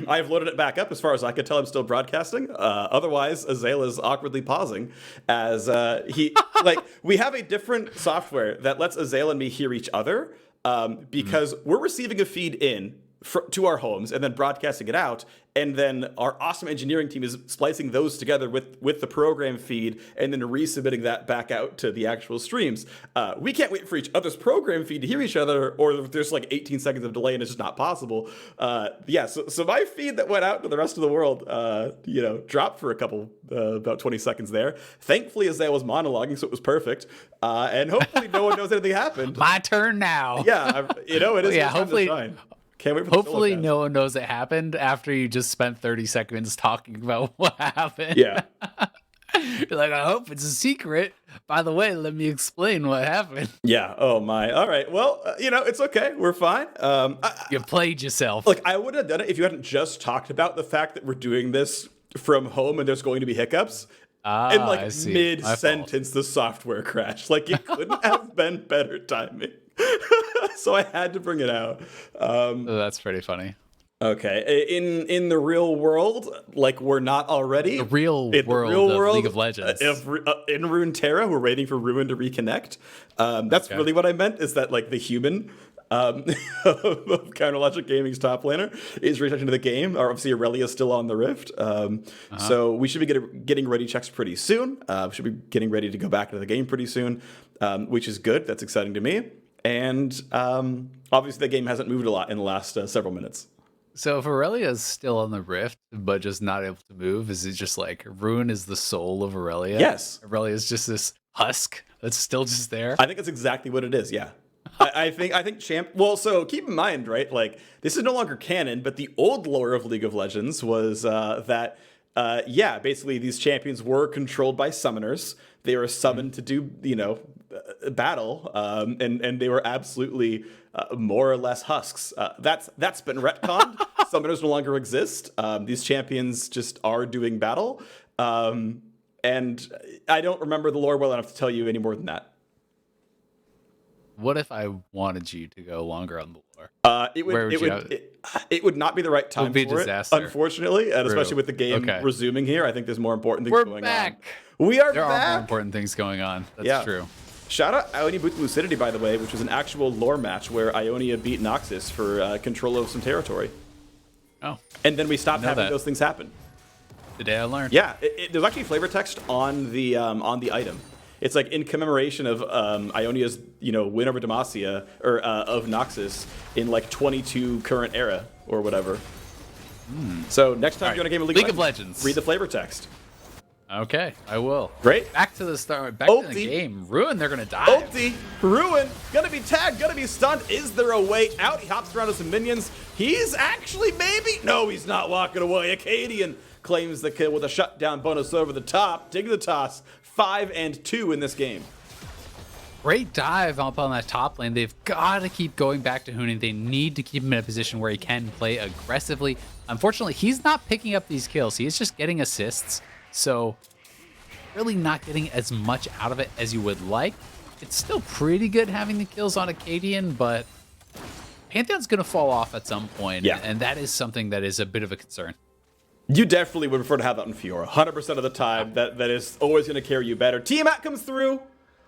I've loaded it back up. As far as I can tell, I'm still broadcasting. Otherwise, Azale is awkwardly pausing as we have a different software that lets Azale and me hear each other because we're receiving a feed in to our homes and then broadcasting it out. and then our awesome engineering team is splicing those together with the program feed and then resubmitting that back out to the actual streams. We can't wait for each other's program feed to hear each other, or if there's like 18 seconds of delay and it's just not possible. So my feed that went out to the rest of the world, dropped for a couple, about 20 seconds there. Thankfully, Isaiah was monologuing, so it was perfect. And hopefully no one knows anything happened. My turn now. Yeah, it is. Yeah, hopefully. Can't wait for hopefully no one knows it happened after you just spent 30 seconds talking about what happened. Yeah. You're like, I hope it's a secret. By the way, let me explain what happened. Yeah. Oh my. All right. Well, it's okay. We're fine. You played yourself. Look, I would have done it if you hadn't just talked about the fact that we're doing this from home and there's going to be hiccups. And like mid-sentence, the software crashed. Like it couldn't have been better timing. So I had to bring it out. That's pretty funny. Okay, in the real world, like we're not already. The real world of League of Legends. In Runeterra, we're waiting for Ruin to reconnect. That's really what I meant, is that like the human of Counterlogic Gaming's top laner is returning to the game. Obviously, Aurelia is still on the Rift. So we should be getting ready checks pretty soon. We should be getting ready to go back into the game pretty soon, which is good. That's exciting to me. And obviously, the game hasn't moved a lot in the last several minutes. So if Aurelia is still on the Rift, but just not able to move, is it just like Ruin is the soul of Aurelia? Yes. Aurelia is just this husk that's still just there? I think that's exactly what it is, yeah. I think Champ... Well, so keep in mind, right, like, this is no longer canon, but the old lore of League of Legends was that, basically these champions were controlled by summoners. They were summoned to do, battle, and they were absolutely more or less husks. That's been retconned. Summoners no longer exist. These champions just are doing battle. And I don't remember the lore well enough to tell you any more than that. What if I wanted you to go longer on the lore? It would not be the right time. It would be a disaster, unfortunately, and especially with the game resuming here. I think there's more important things going on. We are back. There are more important things going on. That's true. Shout out Ionia Boot Lucidity, by the way, which was an actual lore match where Ionia beat Noxus for control of some territory. Oh. And then we stopped having those things happen. Today I learned. Yeah, there's actually flavor text on the item. It's like in commemoration of Ionia's win over Demacia or of Noxus in like 22 current era or whatever. So next time you're on a game of League of Legends, read the flavor text. Okay, I will. Great. Back to the start. Back to the game. Ruin, they're gonna die. Ulti, Ruin, gonna be tagged, gonna be stunned. Is there a way out? He hops around with some minions. He's actually no, he's not walking away. Acadian claims the kill with a shutdown bonus over the top. Dignitas, 5-2 in this game. Great dive up on that top lane. They've got to keep going back to Huni. They need to keep him in a position where he can play aggressively. Unfortunately, he's not picking up these kills. He is just getting assists. So really not getting as much out of it as you would like. It's still pretty good having the kills on Acadian, but Pantheon's going to fall off at some point. Yeah. And that is something that is a bit of a concern. You definitely would prefer to have that in Fiora. 100% of the time, that is always going to carry you better. Tiamat comes through.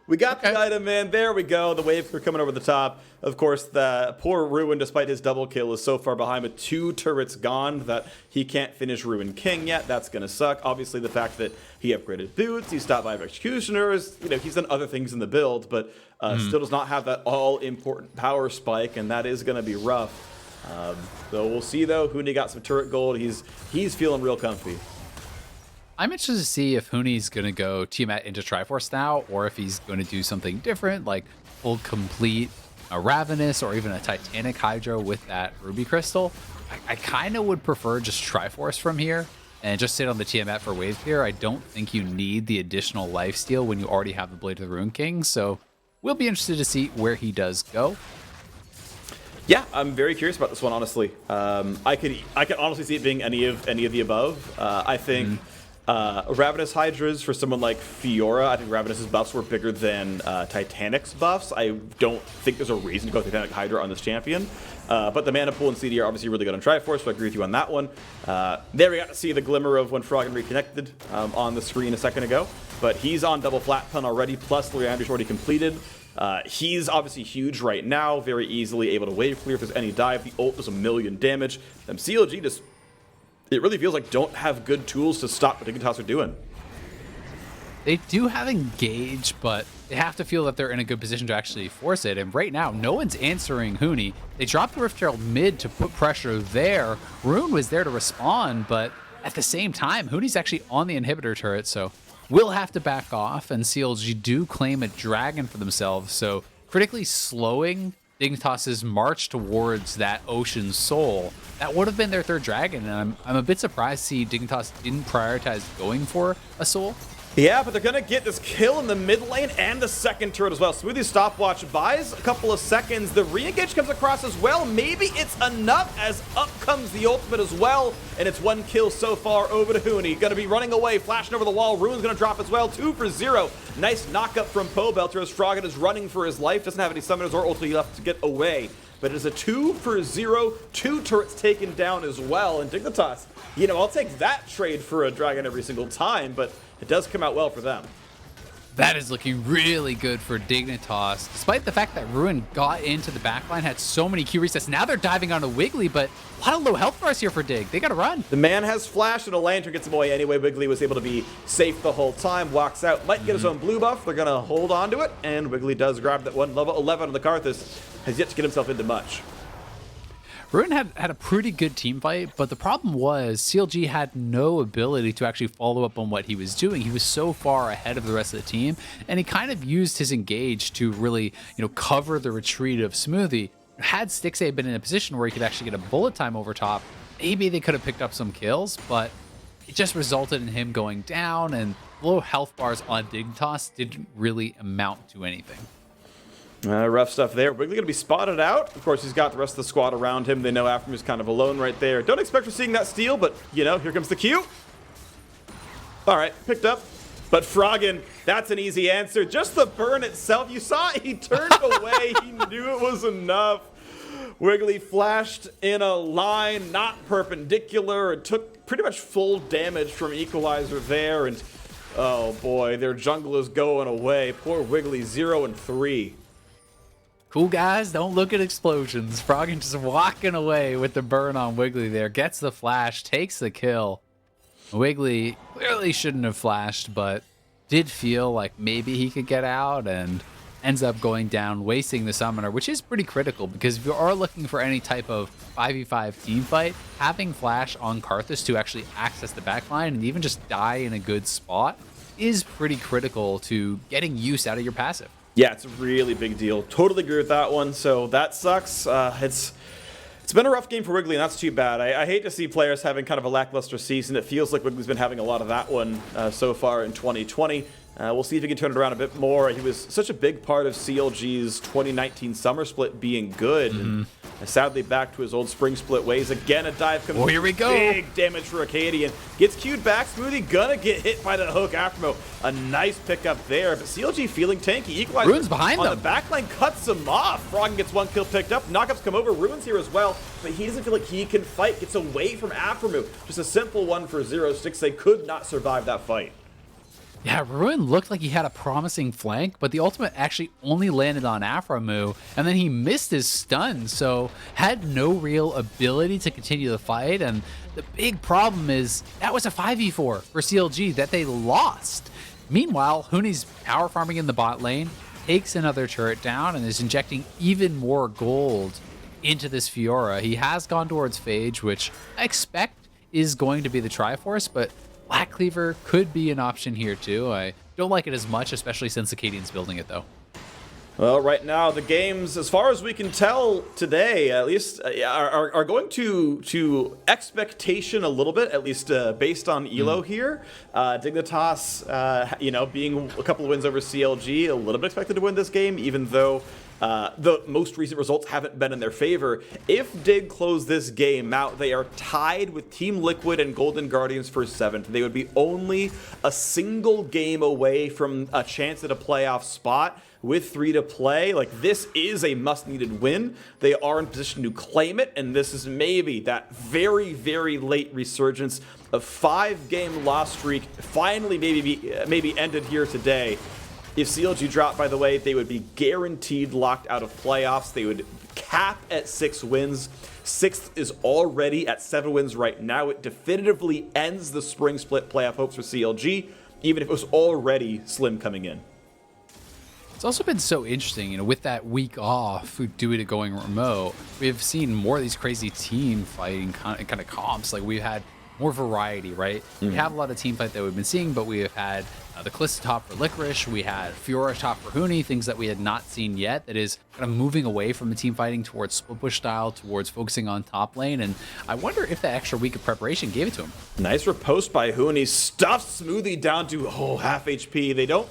We got the item in. There we go. The wave crew coming over the top. Of course, the poor Ruin, despite his double kill, is so far behind with 2 turrets gone that he can't finish Ruin King yet. That's going to suck. Obviously, the fact that he upgraded boots, he stopped by Executioners, he's done other things in the build, but still does not have that all-important power spike, and that is going to be rough. So we'll see, though. Huni got some turret gold. He's feeling real comfy. I'm interested to see if Huni's going to go Tiamat into Triforce now, or if he's going to do something different, like full complete a Ravenous or even a Titanic Hydra with that Ruby Crystal. I kind of would prefer just Triforce from here and just sit on the Tiamat for wave clear. I don't think you need the additional lifesteal when you already have the Blade of the Rune King, so we'll be interested to see where he does go. Yeah, I'm very curious about this one, honestly. I could honestly see it being any of the above. I think Ravenous Hydras for someone like Fiora, I think Ravenous's buffs were bigger than Titanic's buffs. I don't think there's a reason to go Titanic Hydra on this champion. But the mana pool and CD are obviously really good on Triforce, so I agree with you on that one. There we got to see the glimmer of when Froggen reconnected on the screen a second ago. But he's on double flat pun already, plus Leander's already completed. He's obviously huge right now, very easily able to wave clear if there's any dive. The ult does 1,000,000 damage. CLG just it really feels like don't have good tools to stop what Dignitas are doing. They do have Engage, but they have to feel that they're in a good position to actually force it. And right now, no one's answering Huni. They dropped the Rift Herald mid to put pressure there. Rune was there to respond, but at the same time, Huni's actually on the inhibitor turret, so will have to back off. And CLG do claim a dragon for themselves, so critically slowing Dignitas's march towards that Ocean Soul. That would have been their third dragon, and I'm a bit surprised to see Dignitas didn't prioritize going for a soul. Yeah, but they're going to get this kill in the mid lane and the second turret as well. Smoothie's stopwatch buys a couple of seconds. The re-engage comes across as well. Maybe it's enough as up comes the ultimate as well. And it's 1 kill so far over to Huni. Going to be running away, flashing over the wall. Rune's going to drop as well. 2 for 0. Nice knock-up from Pobelter as Froggen is running for his life. Doesn't have any summoners or ulti left to get away. But it is a 2 for 0. 2 turrets taken down as well. And Dignitas, you know, I'll take that trade for a dragon every single time, but it does come out well for them. That is looking really good for Dignitas. Despite the fact that Ruin got into the backline, had so many Q resets. Now they're diving onto Wiggly, but a lot of low health bars here for Dig. They gotta run. The man has flash and a lantern gets him away anyway. Wiggly was able to be safe the whole time. Walks out, might get his own blue buff. They're gonna hold on to it, and Wiggly does grab that one. Level 11 on the Karthus. Has yet to get himself into much. Ruin had a pretty good team fight, but the problem was CLG had no ability to actually follow up on what he was doing. He was so far ahead of the rest of the team, and he kind of used his engage to really, cover the retreat of Smoothie. Had Stixay been in a position where he could actually get a bullet time over top, maybe they could have picked up some kills, but it just resulted in him going down, and low health bars on Dignitas didn't really amount to anything. Rough stuff there. Wiggly going to be spotted out. Of course, he's got the rest of the squad around him. They know Aftermoon's kind of alone right there. Don't expect for seeing that steal, but, here comes the Q. All right, picked up. But Froggen, that's an easy answer. Just the burn itself. You saw it. He turned away. He knew it was enough. Wiggly flashed in a line, not perpendicular, and took pretty much full damage from Equalizer there. And, oh boy, their jungle is going away. Poor Wiggly, 0 and 3. Cool guys, don't look at explosions. Froggen just walking away with the burn on Wiggly there. Gets the flash, takes the kill. Wiggly clearly shouldn't have flashed, but did feel like maybe he could get out and ends up going down, wasting the summoner, which is pretty critical because if you are looking for any type of 5v5 team fight, having flash on Karthus to actually access the backline and even just die in a good spot is pretty critical to getting use out of your passive. Yeah, it's a really big deal. Totally agree with that one. So that sucks. It's been a rough game for Wiggly, and that's too bad. I hate to see players having kind of a lackluster season. It feels like Wiggly's been having a lot of that one so far in 2020. We'll see if he can turn it around a bit more. He was such a big part of CLG's 2019 summer split being good. And sadly, back to his old spring split ways. Again, a dive comes. Oh, here we go. Big damage for Acadian. Gets queued back. Smoothie gonna get hit by the hook. Aftermo, a nice pickup there. But CLG feeling tanky. Equalizer Rune's behind on them. The backline cuts him off. Froggen gets 1 kill picked up. Knockups come over. Rune's here as well. But he doesn't feel like he can fight. Gets away from Aftermo. Just a simple 1 for 0. Stixay could not survive that fight. Yeah, Ruin looked like he had a promising flank, but the ultimate actually only landed on Aframu, and then he missed his stun, so had no real ability to continue the fight, and the big problem is that was a 5v4 for CLG that they lost. Meanwhile, Huni's power farming in the bot lane, takes another turret down, and is injecting even more gold into this Fiora. He has gone towards Phage, which I expect is going to be the Triforce, but Black Cleaver could be an option here too. I don't like it as much, especially since Acadian's building it though. Well, right now the games, as far as we can tell today, at least, are going to expectation a little bit, at least based on Elo here. Dignitas, being a couple of wins over CLG, a little bit expected to win this game, even though the most recent results haven't been in their favor. If Dig close this game out, they are tied with Team Liquid and Golden Guardians for 7th. They would be only a single game away from a chance at a playoff spot. With 3 to play, this is a must-needed win. They are in position to claim it, and this is maybe that very, very late resurgence of 5-game loss streak finally maybe ended here today. If CLG dropped, by the way, they would be guaranteed locked out of playoffs. They would cap at 6 wins. 6th is already at 7 wins right now. It definitively ends the spring split playoff hopes for CLG, even if it was already slim coming in. It's also been so interesting, with that week off due to going remote, we've seen more of these crazy team fighting kind of comps. Like, we've had more variety, right? We have a lot of team fight that we've been seeing, but we have had the Kalista top for Licorice, we had Fiora top for Huni, things that we had not seen yet that is kind of moving away from the team fighting towards split push style, towards focusing on top lane, and I wonder if that extra week of preparation gave it to him. Nice riposte by Huni, stuffed Smoothie down to half HP. They don't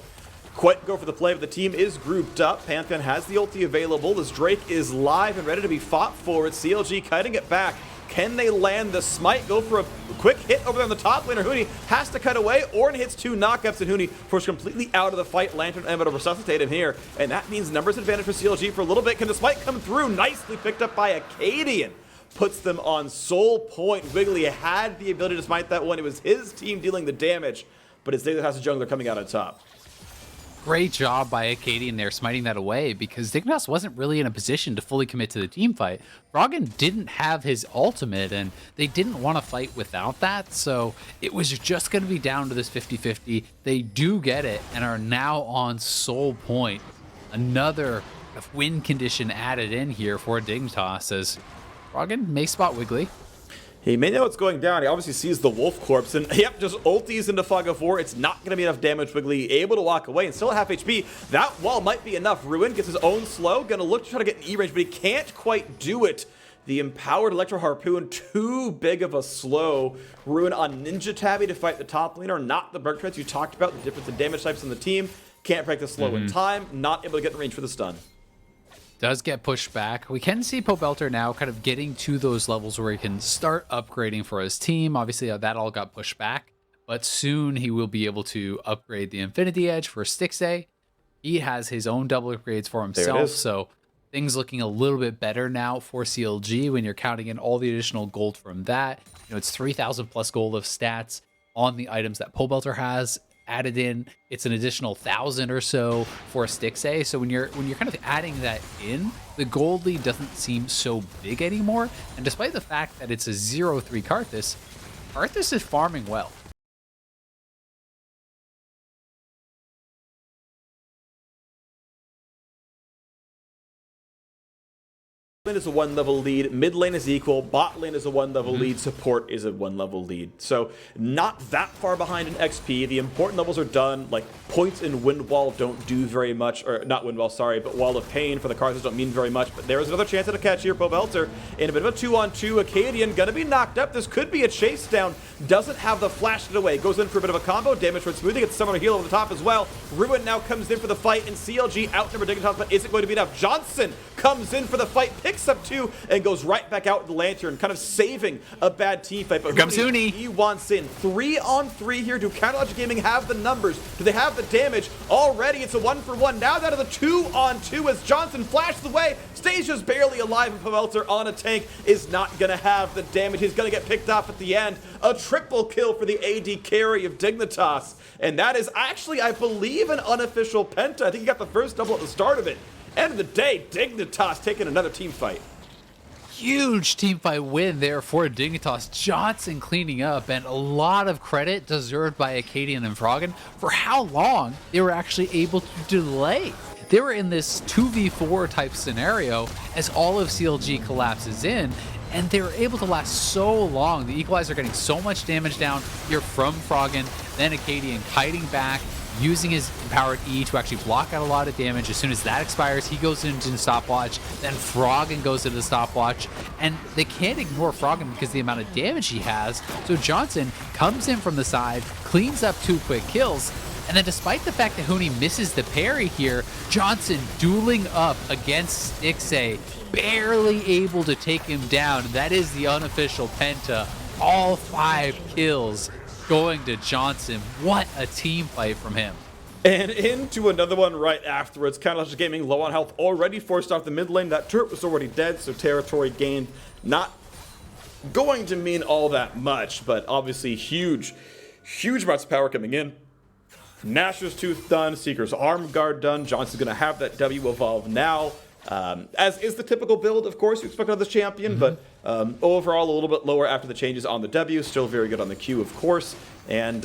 quite go for the play, but the team is grouped up. Pantheon has the ulti available. This Drake is live and ready to be fought for. It's CLG cutting it back. Can they land the smite? Go for a quick hit over there on the top laner. Huni has to cut away. Ornn hits 2 knockups, and Huni forced completely out of the fight. Lantern able to resuscitate him here, and that means numbers advantage for CLG for a little bit. Can the smite come through? Nicely picked up by Acadian. Puts them on soul point. Wiggly had the ability to smite that one. It was his team dealing the damage, but it's Dignitas and Jungler coming out on top. Great job by Acadian there, smiting that away, because Dignitas wasn't really in a position to fully commit to the team fight. Froggen didn't have his ultimate, and they didn't want to fight without that, so it was just going to be down to this 50-50. They do get it, and are now on soul point. Another win condition added in here for Dignitas, as Froggen may spot Wiggly. He may know what's going down. He obviously sees the wolf corpse, and yep, just ulties into Fog of War. It's not going to be enough damage. Wiggly able to walk away and still at half HP. That wall might be enough. Ruin gets his own slow. Going to look to try to get an E-range, but he can't quite do it. The empowered Electro Harpoon, too big of a slow. Ruin on Ninja Tabby to fight the top laner, not the Berg Treads you talked about, the difference in damage types on the team. Can't break the slow in time, not able to get in range for the stun. Does get pushed back. We can see Pobelter now kind of getting to those levels where he can start upgrading for his team. Obviously, that all got pushed back, but soon he will be able to upgrade the Infinity Edge for Stixxay. He has his own double upgrades for himself, so things looking a little bit better now for CLG when you're counting in all the additional gold from that. It's 3,000 plus gold of stats on the items that Pobelter has. Added in, it's an additional 1,000 or so for Stixxay. So when you're kind of adding that in, the gold lead doesn't seem so big anymore. And despite the fact that it's a 0-3 Karthus is farming well. Lane is a 1-level lead, mid lane is equal, bot lane is a 1-level lead, support is a 1-level lead. So not that far behind in XP. The important levels are done. Like points in Wind Wall don't do very much, or not Wind Wall, sorry, but Wall of Pain for the Karthus don't mean very much. But there is another chance at a catch here. Pobelter in a bit of a 2-on-2. Acadian gonna be knocked up. This could be a chase down. Doesn't have the flash it away. Goes in for a bit of a combo. Damage from Smoothie. Gets someone to heal over the top as well. Ruin now comes in for the fight, and CLG outnumbered Dignitas, but is it going to be enough? Johnson comes in for the fight, picks up 2, and goes right back out with the Lantern, kind of saving a bad team fight. But Huni. He wants in. 3-on-3 here. Do Counterlogic Gaming have the numbers? Do they have the damage? Already it's a 1-for-1. Now down to the 2-on-2 as Johnson flashes away. Stasia's barely alive, and Pobelter on a tank is not going to have the damage. He's going to get picked off at the end. A triple kill for the AD carry of Dignitas. And that is actually, I believe, an unofficial penta. I think he got the first double at the start of it. End of the day, Dignitas taking another team fight. Huge team fight win there for Dignitas. Johnson cleaning up, and a lot of credit deserved by Acadian and Froggen for how long they were actually able to delay. They were in this 2v4 type scenario as all of CLG collapses in, and they were able to last so long. The Equalizer getting so much damage down here from Froggen, then Acadian kiting back, using his empowered E to actually block out a lot of damage. As soon as that expires, he goes into the stopwatch, then Froggen goes into the stopwatch, and they can't ignore Froggen because of the amount of damage he has. So Johnson comes in from the side, cleans up 2 quick kills, and then despite the fact that Huni misses the parry here, Johnson dueling up against Stixxay, barely able to take him down. That is the unofficial penta. All 5 kills going to Johnson. What a team fight from him. And into another one right afterwards. Counterlogic Gaming low on health, already forced off the mid lane. That turret was already dead, so territory gained not going to mean all that much, but obviously huge amounts of power coming in. Nashor's Tooth done, Seeker's Arm Guard done. Johnson's going to have that W evolve now. As is the typical build, of course, you expect out of this champion, but overall a little bit lower after the changes on the W. Still very good on the Q, of course. And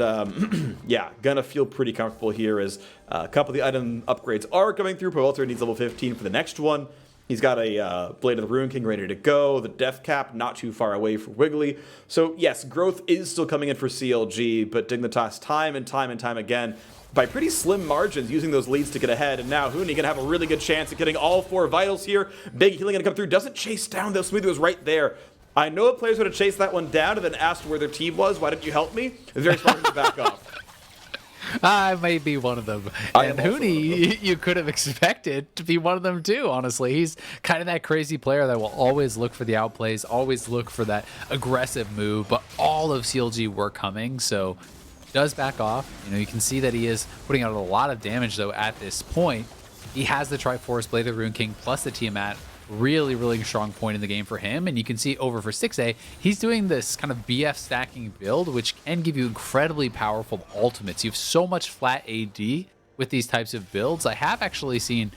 yeah, gonna feel pretty comfortable here as a couple of the item upgrades are coming through. Pawelter needs level 15 for the next one. He's got a Blade of the Ruin King ready to go. The Death Cap not too far away for Wiggly. So yes, growth is still coming in for CLG, but Dignitas time and time again by pretty slim margins using those leads to get ahead. And now Huni gonna have a really good chance at getting all 4 vitals here. Big healing gonna come through. Doesn't chase down though. Smoothie was right there. I know players would have chased that one down and then asked where their team was. Why didn't you help me? It's very smart to back off. I may be one of them. And Huni, you could have expected to be one of them too, honestly. He's kind of that crazy player that will always look for the outplays, always look for that aggressive move, but all of CLG were coming, so does back off. You know, you can see that he is putting out a lot of damage though at this point. He has the Triforce, Blade of the Rune King, plus the Tiamat. Really strong point in the game for him. And you can see over for 6A, he's doing this kind of BF stacking build, which can give you incredibly powerful ultimates. You have so much flat AD with these types of builds. I have actually seen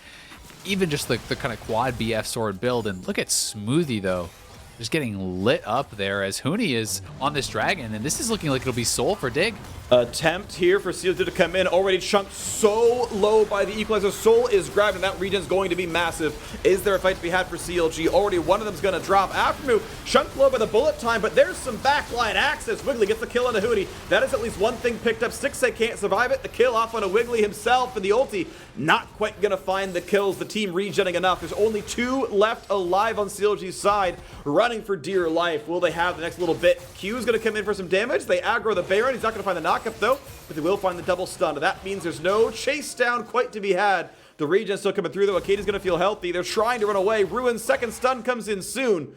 even just the kind of quad BF sword build. And look at Smoothie though, just getting lit up there as Huni is on this dragon. And this is looking like it'll be Soul for Dig. Attempt here for CLG to come in, already chunked so low by the Equalizer. Soul is grabbed, and that regen's going to be massive. Is there a fight to be had for CLG? Already one of them's going to drop. Aftermove, chunked low by the bullet time, but there's some backline access. Wiggly gets the kill on a Hootie. That is at least one thing picked up. 6A can't survive it. The kill off on a Wiggly himself, and the ulti not quite going to find the kills. The team regenning enough. There's only 2 left alive on CLG's side, running for dear life. Will they have the next little bit? Q's going to come in for some damage. They aggro the Baron. He's not going to find the knockup though, but they will find the double stun. That means there's no chase down quite to be had. The regen's still coming through though. Akadi's going to feel healthy. They're trying to run away. Ruin's second stun comes in soon.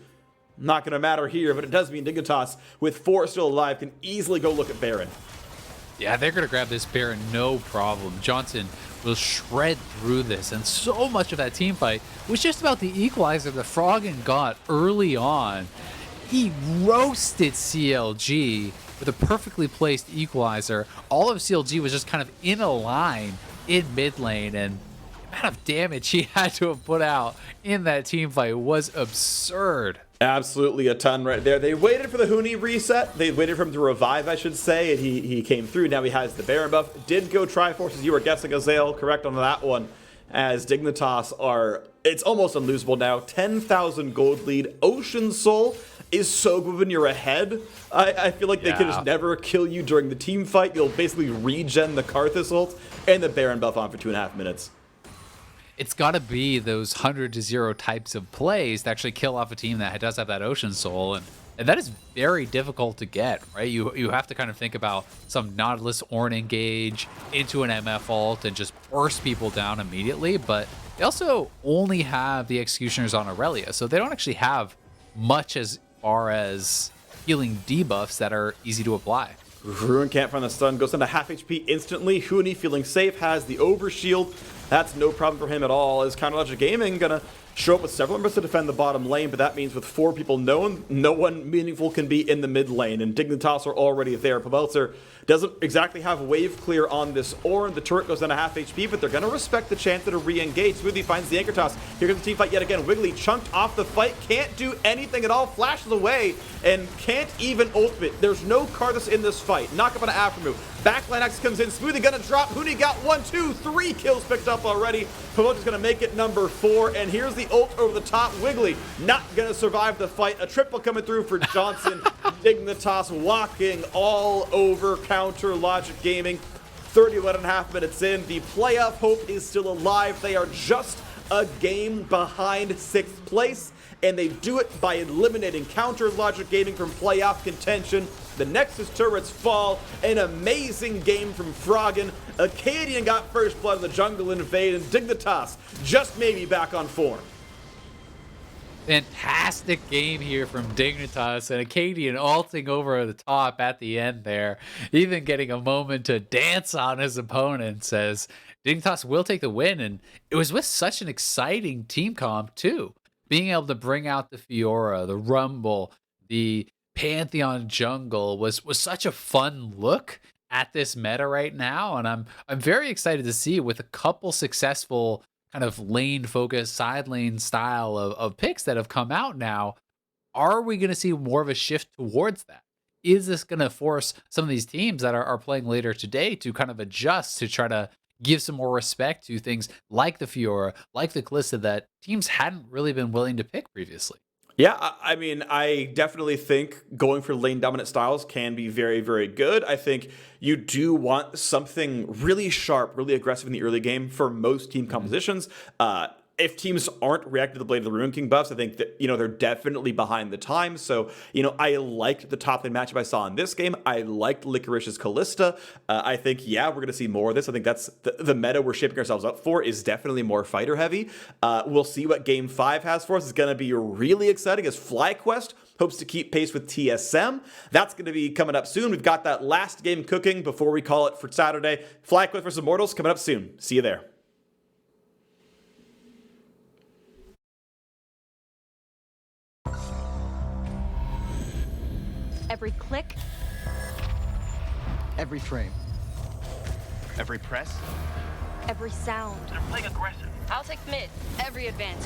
Not going to matter here, but it does mean Dignitas, with 4 still alive, can easily go look at Baron. Yeah, they're going to grab this Baron, no problem. Johnson will shred through this, and so much of that team fight was just about the equalizer that Froggen got early on. He roasted CLG with a perfectly placed equalizer. All of CLG was just kind of in a line in mid lane, and the amount of damage he had to have put out in that team fight was absurd. Absolutely a ton right there. They waited for the Huni reset. They waited for him to revive, I should say, and he came through. Now he has the Baron buff. Did go Triforce, as you were guessing, Azale, correct on that one, as Dignitas are, it's almost unlosable now. 10,000 gold lead. Ocean Soul is so good when you're ahead. I feel like they can just never kill you during the team fight. You'll basically regen the Karthus ult and the Baron buff on for 2.5 minutes. It's got to be those 100-0 types of plays to actually kill off a team that does have that Ocean Soul, and that is very difficult to get, right? You have to kind of think about some Nautilus Ornn engage into an MF ult and just burst people down immediately, but they also only have the Executioners on Aurelia, so they don't actually have much as far as healing debuffs that are easy to apply. Ruin can't find the stun, goes down to half HP instantly. Huni feeling safe, has the overshield. That's no problem for him at all. Is Counter Logic Gaming gonna show up with several members to defend the bottom lane, but that means with 4 people known, no one meaningful can be in the mid lane, and Dignitas are already there. Pawelter doesn't exactly have wave clear on this Ornn. The turret goes down to half HP, but they're going to respect the chance to re-engage. Smoothie finds the anchor toss. Here comes the team fight yet again. Wiggly chunked off the fight, can't do anything at all, flashes away, and can't even ultimate. There's no Karthus in this fight. Knock up on an after move. Backline X comes in. Smoothie gonna drop. Huni got 1, 2, 3 kills picked up already. Pawelter's gonna make it number 4, and here's the ult over the top. Wiggly not gonna survive the fight. A triple coming through for Johnson. Dignitas walking all over Counter Logic Gaming. 31.5 minutes in. The playoff hope is still alive. They are just a game behind 6th place, and they do it by eliminating Counter Logic Gaming from playoff contention. The Nexus turrets fall. An amazing game from Froggen. Acadian got first blood in the jungle invade, and Dignitas just maybe back on form. Fantastic game here from Dignitas, and Acadian ulting over the top at the end there, even getting a moment to dance on his opponents as Dignitas will take the win. And it was with such an exciting team comp too. Being able to bring out the Fiora, the Rumble, the Pantheon jungle was such a fun look at this meta right now, and I'm very excited to see with a couple successful kind of lane focused side lane style of picks that have come out now. Are we going to see more of a shift towards that? Is this going to force some of these teams that are playing later today to kind of adjust to try to give some more respect to things like the Fiora, like the Kalista that teams hadn't really been willing to pick previously? Yeah, I mean, I definitely think going for lane dominant styles can be very, very good. I think you do want something really sharp, really aggressive in the early game for most team compositions. If teams aren't reacting to the Blade of the Ruin King buffs, I think that, they're definitely behind the times. So, I liked the top lane matchup I saw in this game. I liked Licorice's Kalista. I think, we're going to see more of this. I think that's the meta we're shaping ourselves up for is definitely more fighter heavy. We'll see what Game 5 has for us. It's going to be really exciting as FlyQuest hopes to keep pace with TSM. That's going to be coming up soon. We've got that last game cooking before we call it for Saturday. FlyQuest versus Immortals coming up soon. See you there. Every click, every frame, every press, every sound. They're playing aggressive. I'll take mid. Every advantage.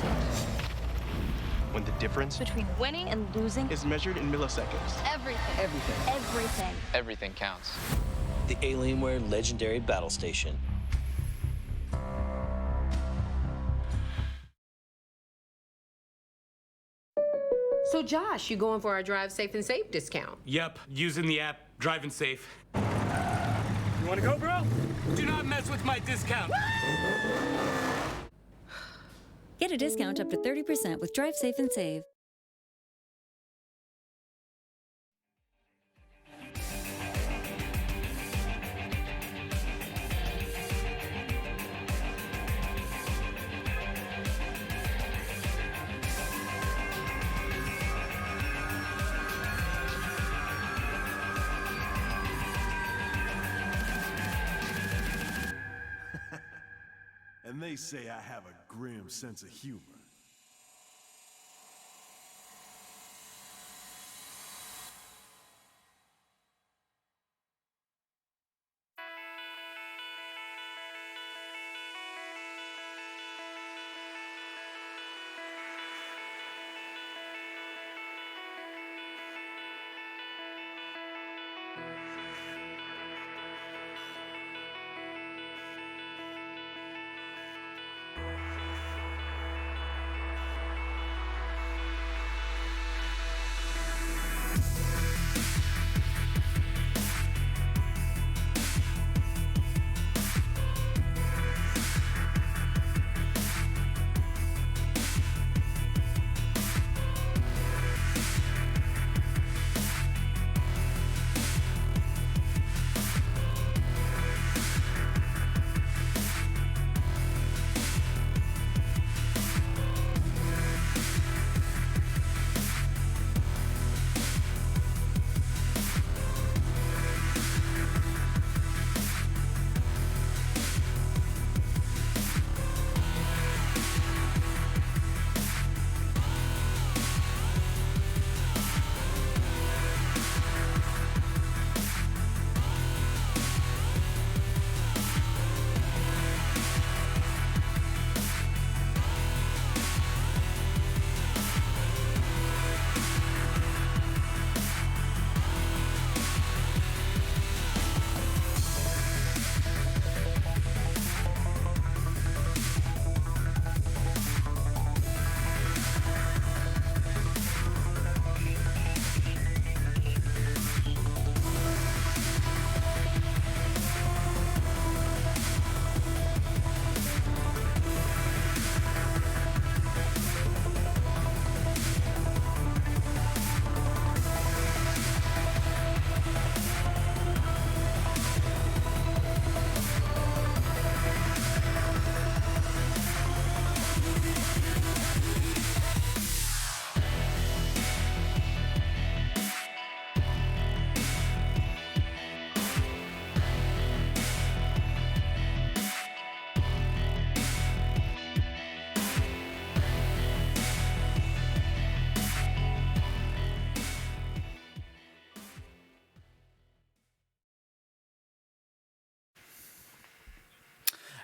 When the difference between winning and losing is measured in milliseconds. Everything. Everything. Everything. Everything counts. The Alienware Legendary Battle Station. So Josh, you going for our Drive Safe and Save discount? Yep, using the app, driving safe. You wanna go, bro? Do not mess with my discount. Get a discount up to 30% with Drive Safe and Save. And they say I have a grim sense of humor.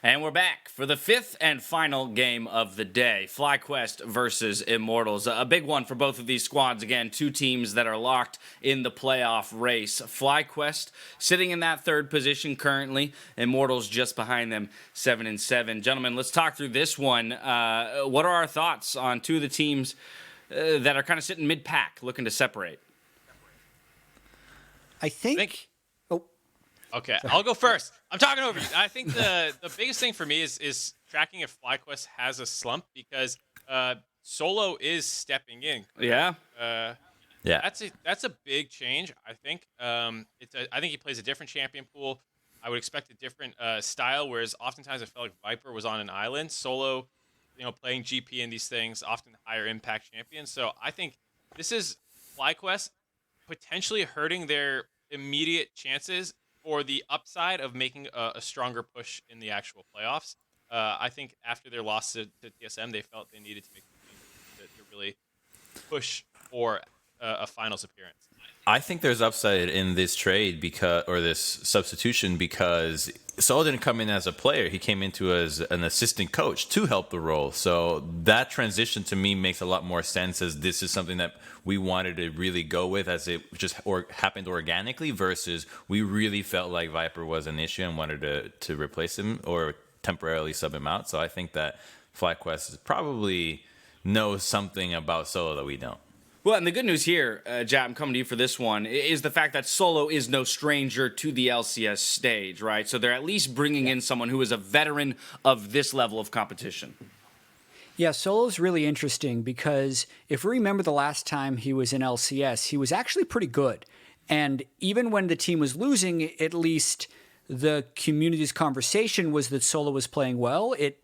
And we're back for the fifth and final game of the day. FlyQuest versus Immortals. A big one for both of these squads. Again, two teams that are locked in the playoff race. FlyQuest sitting in that third position currently. Immortals just behind them, 7-7. Gentlemen, let's talk through this one. What are our thoughts on two of the teams that are kind of sitting mid-pack, looking to separate? I think. Okay, I'll go first. I'm talking over you. I think the biggest thing for me is tracking if FlyQuest has a slump, because Solo is stepping in. Yeah. Yeah. That's a big change. I think. I think he plays a different champion pool. I would expect a different style. Whereas oftentimes I felt like Viper was on an island. Solo, playing GP and these things, often higher impact champions. So I think this is FlyQuest potentially hurting their immediate chances for the upside of making a stronger push in the actual playoffs. I think after their loss to TSM, they felt they needed to make to really push for a finals appearance. I think there's upside in this trade this substitution, because Solo didn't come in as a player. He came into as an assistant coach to help the role. So that transition to me makes a lot more sense, as this is something that we wanted to really go with, as it just happened organically, versus we really felt like Viper was an issue and wanted to replace him or temporarily sub him out. So I think that FlyQuest probably knows something about Solo that we don't. Well, and the good news here, Jat, I'm coming to you for this one, is the fact that Solo is no stranger to the LCS stage, right? So they're at least bringing in someone who is a veteran of this level of competition. Yeah, Solo's really interesting because if we remember the last time he was in LCS, he was actually pretty good. And even when the team was losing, at least the community's conversation was that Solo was playing well. It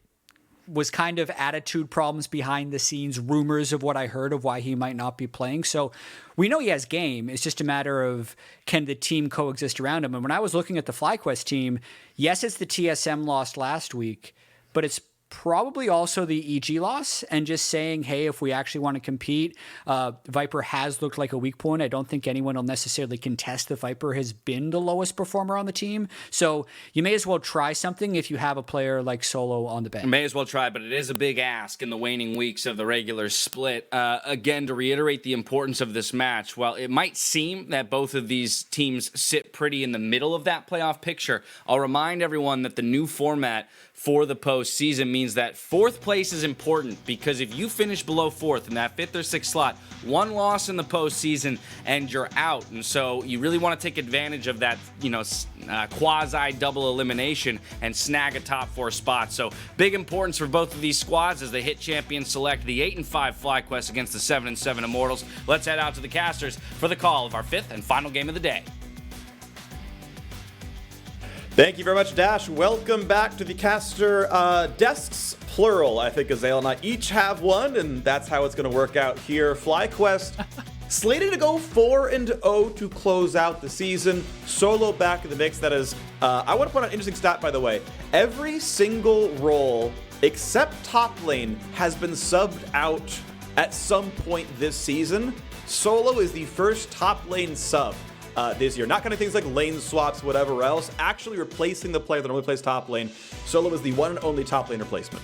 was kind of attitude problems behind the scenes, rumors of what I heard of why he might not be playing. So we know he has game. It's just a matter of, can the team coexist around him? And when I was looking at the FlyQuest team, yes, it's the TSM loss last week, but it's probably also the EG loss, and just saying, hey, if we actually want to compete, Viper has looked like a weak point. I don't think anyone will necessarily contest that Viper has been the lowest performer on the team. So you may as well try something if you have a player like Solo on the bench. May as well try, but it is a big ask in the waning weeks of the regular split. Again, to reiterate the importance of this match, while it might seem that both of these teams sit pretty in the middle of that playoff picture, I'll remind everyone that the new format for the postseason means that fourth place is important, because if you finish below fourth in that fifth or sixth slot, one loss in the postseason and you're out. And so you really want to take advantage of that, quasi double elimination and snag a top four spot. So big importance for both of these squads as they hit champion select the 8-5 FlyQuest against the 7-7 Immortals. Let's head out to the casters for the call of our fifth and final game of the day. Thank you very much, Dash. Welcome back to the caster desks, plural. I think Azale and I each have one, and that's how it's going to work out here. FlyQuest slated to go 4-0 to close out the season. Solo back in the mix. That is, I want to point out an interesting stat, by the way. Every single role except top lane has been subbed out at some point this season. Solo is the first top lane sub this year. Not kind of things like lane swaps, whatever else. Actually replacing the player that normally plays top lane. Solo is the one and only top lane replacement.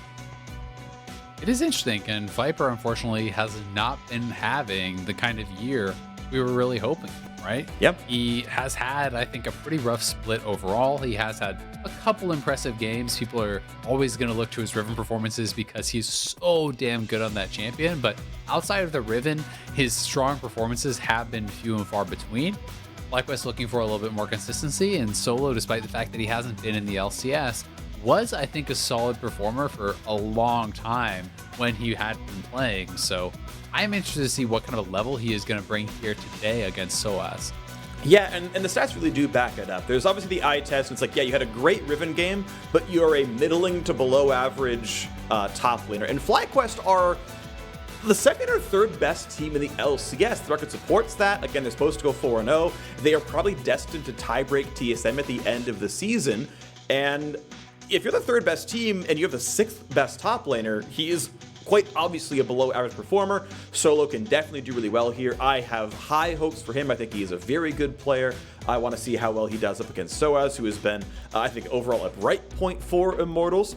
It is interesting, and Viper, unfortunately, has not been having the kind of year we were really hoping, right? Yep. He has had, I think, a pretty rough split overall. He has had a couple impressive games. People are always going to look to his Riven performances because he's so damn good on that champion, but outside of the Riven, his strong performances have been few and far between. FlyQuest looking for a little bit more consistency, and Solo, despite the fact that he hasn't been in the LCS, was, I think, a solid performer for a long time when he had been playing. So I'm interested to see what kind of a level he is going to bring here today against SOAS. Yeah, and the stats really do back it up. There's obviously the eye test. It's like, yeah, you had a great Riven game, but you're a middling to below average top laner. And FlyQuest are the second or third best team in the LCS. The record supports that. Again, they're supposed to go 4-0. They are probably destined to tiebreak TSM at the end of the season. And if you're the third best team and you have the sixth best top laner, he is quite obviously a below average performer. Solo can definitely do really well here. I have high hopes for him. I think he is a very good player. I want to see how well he does up against Soaz, who has been, I think, overall a bright point for Immortals,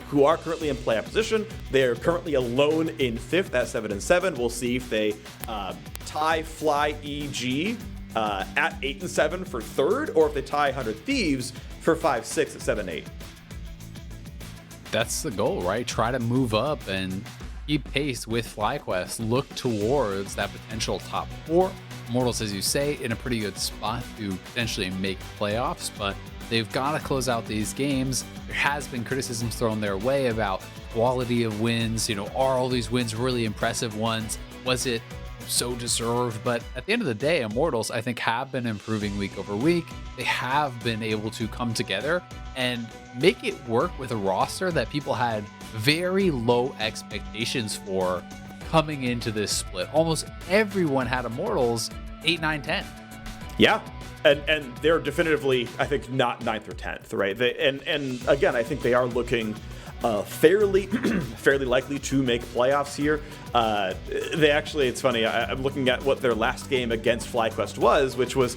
who are currently in playoff position. They are currently alone in 5th at 7-7. We'll see if they tie Fly EG at 8-7 for 3rd, or if they tie 100 Thieves for 5-6 at 7-8. That's the goal, right? Try to move up and keep pace with FlyQuest. Look towards that potential top 4. Immortals, as you say, in a pretty good spot to potentially make playoffs, but they've got to close out these games. There has been criticisms thrown their way about quality of wins. Are all these wins really impressive ones? Was it so deserved? But at the end of the day, Immortals, I think, have been improving week over week. They have been able to come together and make it work with a roster that people had very low expectations for coming into this split. Almost everyone had Immortals 8, 9, 10. Yeah. And they're definitively, I think, not 9th or 10th, right? And again, I think they are looking fairly likely to make playoffs here. They actually, it's funny, I'm looking at what their last game against FlyQuest was, which was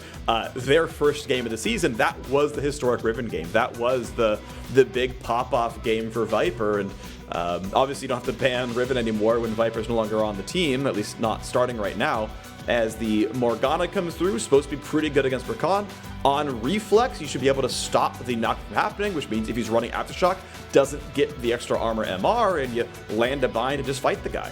their first game of the season. That was the historic Riven game. That was the big pop-off game for Viper. And obviously you don't have to ban Riven anymore when Viper's no longer on the team, at least not starting right now. As the Morgana comes through, supposed to be pretty good against Rakan. On Reflex, you should be able to stop the knock from happening, which means if he's running Aftershock, doesn't get the extra armor MR, and you land a bind and just fight the guy.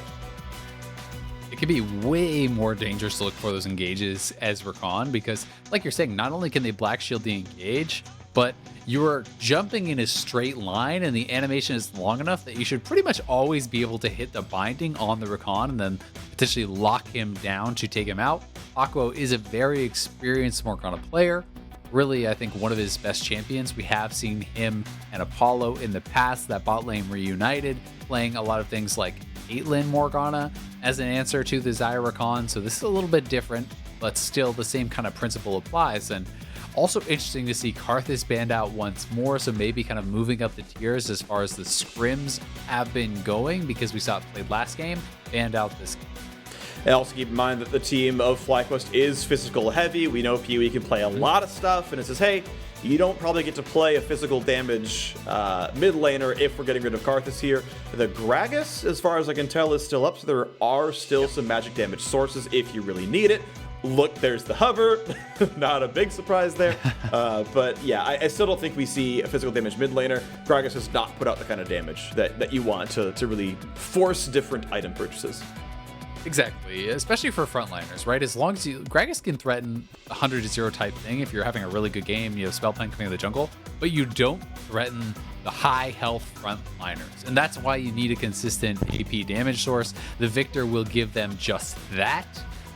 It can be way more dangerous to look for those engages as Rakan, because, like you're saying, not only can they Black Shield the engage, but you're jumping in a straight line and the animation is long enough that you should pretty much always be able to hit the binding on the Rakan and then potentially lock him down to take him out. Aqua is a very experienced Morgana player. Really, I think one of his best champions. We have seen him and Apollo in the past, that bot lane reunited, playing a lot of things like Caitlyn Morgana as an answer to the Zyra Rakan. So this is a little bit different, but still the same kind of principle applies. And also interesting to see Karthus banned out once more, so maybe kind of moving up the tiers as far as the scrims have been going, because we saw it played last game, banned out this game. And also keep in mind that the team of FlyQuest is physical heavy. We know PoE can play a lot of stuff, and it says, hey, you don't probably get to play a physical damage mid laner if we're getting rid of Karthus here. The Gragas, as far as I can tell, is still up, so there are still some magic damage sources if you really need it. Look, there's the hover. Not a big surprise there. But yeah, I still don't think we see a physical damage mid laner. Gragas has not put out the kind of damage that you want to really force different item purchases. Exactly, especially for frontliners, right? As long as Gragas can threaten 100-0 type thing if you're having a really good game, you have Spellplank coming in the jungle, but you don't threaten the high health frontliners. And that's why you need a consistent AP damage source. The Victor will give them just that.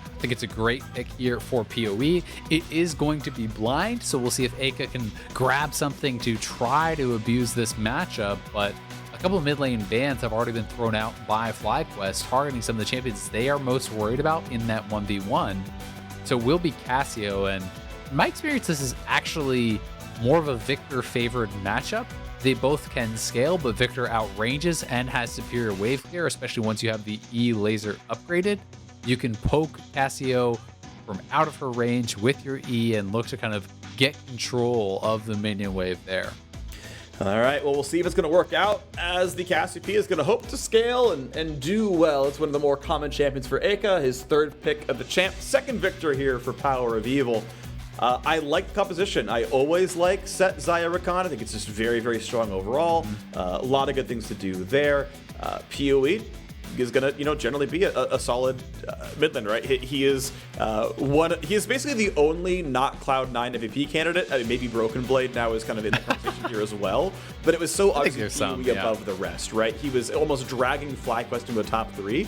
I think it's a great pick here for PoE. It is going to be blind, so we'll see if Aka can grab something to try to abuse this matchup, but a couple of mid lane bans have already been thrown out by FlyQuest, targeting some of the champions they are most worried about in that 1v1. So it will be Cassio, and in my experience, this is actually more of a Victor favored matchup. They both can scale, but Victor outranges and has superior wave clear, especially once you have the E laser upgraded. You can poke Cassio from out of her range with your E and look to kind of get control of the minion wave there. All right, well, we'll see if it's going to work out, as the Cassiopeia is going to hope to scale and do well. It's one of the more common champions for Aka, his 3rd pick of the champ. 2nd victor here for Power of Evil. I like the composition. I always like set Zyra Rakan. I think it's just very, very strong overall. A lot of good things to do there. PoE is gonna, generally be a solid mid laner, right? He is he is basically the only not Cloud9 MVP candidate. I mean, maybe Broken Blade now is kind of in the conversation here as well, but it was so obviously above the rest, right? He was almost dragging FlyQuest into a top 3,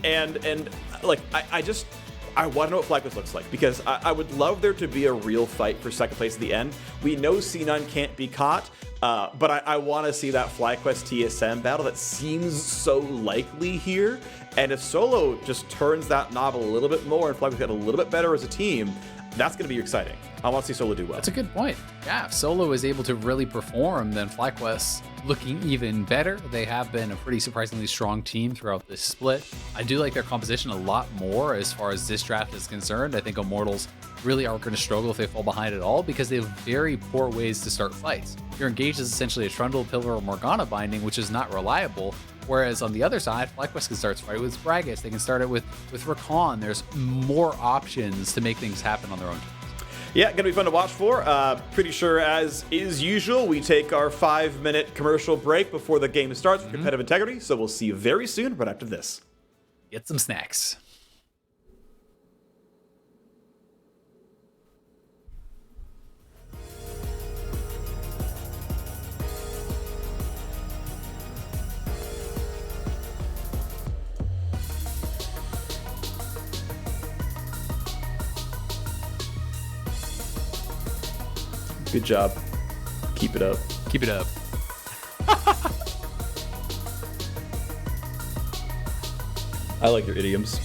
and like I want to know what FlyQuest looks like, because I would love there to be a real fight for 2nd place at the end. We know C9 can't be caught, but I want to see that FlyQuest TSM battle that seems so likely here. And if Solo just turns that knob a little bit more and FlyQuest get a little bit better as a team, that's going to be exciting. I want to see Solo do well. That's a good point. Yeah, if Solo is able to really perform, then FlyQuest looking even better. They have been a pretty surprisingly strong team throughout this split. I do like their composition a lot more as far as this draft is concerned. I think Immortals really are going to struggle if they fall behind at all because they have very poor ways to start fights. Your engage is essentially a Trundle, Pillar, or Morgana binding, which is not reliable. Whereas on the other side, FlyQuest can start fight with Gragas. They can start it with Rakan. There's more options to make things happen on their own. Yeah, gonna be fun to watch for. Pretty sure, as is usual, we take our 5-minute commercial break before the game starts for competitive integrity. So we'll see you very soon, right after this. Get some snacks. Good job. Keep it up. Keep it up. I like your idioms.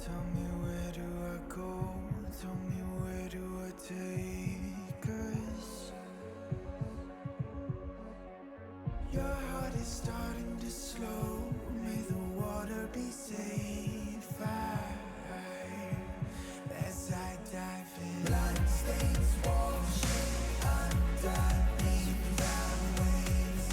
Tell me where do I go? Tell me where do I take us? Your heart is starting to slow. May the water be safe. As I dive in, blood stains washing underneath the waves.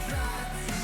Try to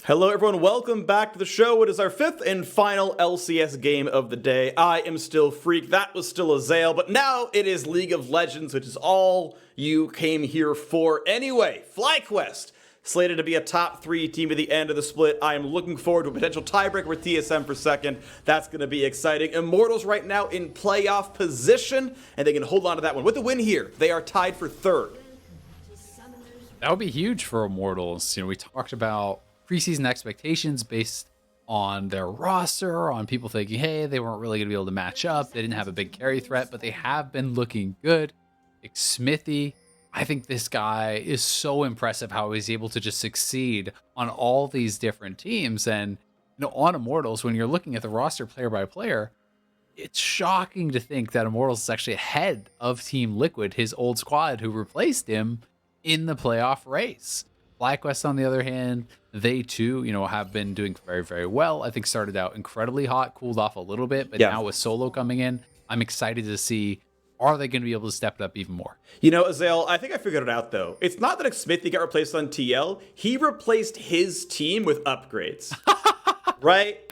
Hello, everyone. Welcome back to the show. It is our 5th and final LCS game of the day. I am still Freak. That was still Azale, but now it is League of Legends, which is all you came here for anyway. FlyQuest, slated to be a top 3 team at the end of the split. I am looking forward to a potential tiebreaker with TSM for second. That's going to be exciting. Immortals right now in playoff position, and they can hold on to that one. With the win here, they are tied for 3rd. That would be huge for Immortals. We talked about preseason expectations based on their roster, on people thinking, hey, they weren't really going to be able to match up. They didn't have a big carry threat, but they have been looking good. Smithy, I think this guy is so impressive how he's able to just succeed on all these different teams. And on Immortals, when you're looking at the roster player by player, it's shocking to think that Immortals is actually ahead of Team Liquid, his old squad, who replaced him in the playoff race. FlyQuest, on the other hand, they too, have been doing very, very well. I think started out incredibly hot, cooled off a little bit, but now with Solo coming in, I'm excited to see, are they going to be able to step it up even more? Azale, I think I figured it out, though. It's not that Smithy got replaced on TL. He replaced his team with upgrades. Right?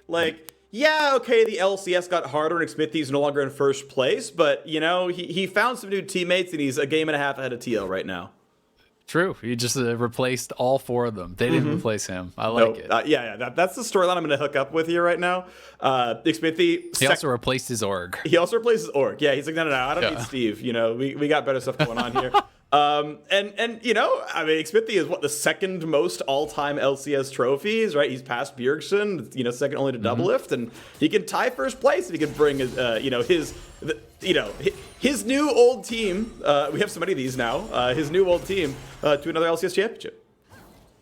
Yeah, okay, the LCS got harder and Smithy's no longer in first place, but, he found some new teammates and he's a game and a half ahead of TL right now. True. He just replaced all 4 of them. They didn't replace him. I like it. That's the storyline I'm going to hook up with here right now. Smithy. He also replaced his org. He also replaced his org. Yeah, he's like, no, I don't need Steve. We got better stuff going on here. Smithy is the second most all-time LCS trophies, right? He's passed Bjergsen, second only to Doublelift, and he can tie first place if he can bring his new old team. We have so many of these now. His new old team to another LCS championship.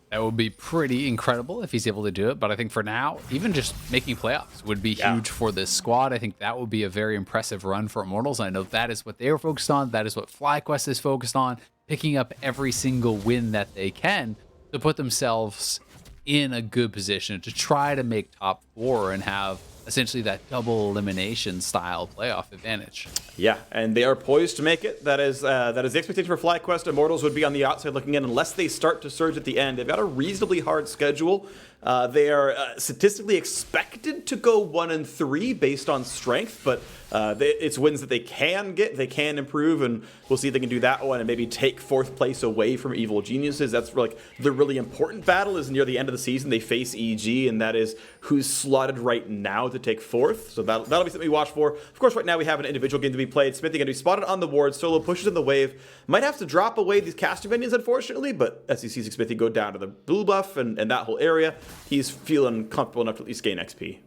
That would be pretty incredible if he's able to do it. But I think for now, even just making playoffs would be huge for this squad. I think that would be a very impressive run for Immortals. I know that is what they were focused on. That is what FlyQuest is focused on, picking up every single win that they can to put themselves in a good position to try to make top 4 and have essentially that double elimination style playoff advantage. Yeah, and they are poised to make it. That is the expectation for FlyQuest. Immortals would be on the outside looking in unless they start to surge at the end. They've got a reasonably hard schedule. They are statistically expected to go 1-3 based on strength, but it's wins that they can get, they can improve, and we'll see if they can do that one and maybe take 4th place away from Evil Geniuses. That's the really important battle is near the end of the season. They face EG, and that is who's slotted right now to take 4th. So that'll be something we watch for. Of course, right now we have an individual game to be played. Smithy going to be spotted on the ward. Solo pushes in the wave. Might have to drop away these casting minions, unfortunately, but as he sees Smithy go down to the blue buff and that whole area, he's feeling comfortable enough to at least gain XP.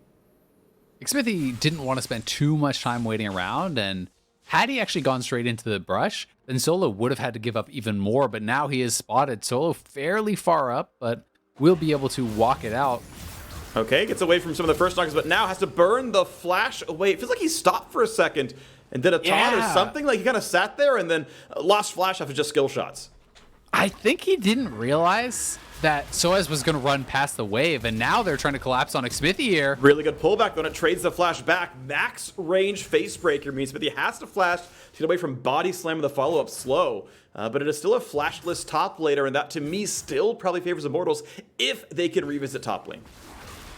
Smithy didn't want to spend too much time waiting around, and had he actually gone straight into the brush, then Solo would have had to give up even more, but now he is spotted. Solo fairly far up, but will be able to walk it out. Okay, gets away from some of the first knockers, but now has to burn the flash away. It feels like he stopped for a second and did a taunt or something. He kind of sat there and then lost flash after just skill shots. I think he didn't realize that Soaz was going to run past the wave, and now they're trying to collapse on Smithy here. Really good pullback when it trades the flash back. Max range face breaker means Smithy has to flash to get away from body slam and the follow-up slow. But it is still a flashless top laner, and that to me still probably favors Immortals if they can revisit top lane.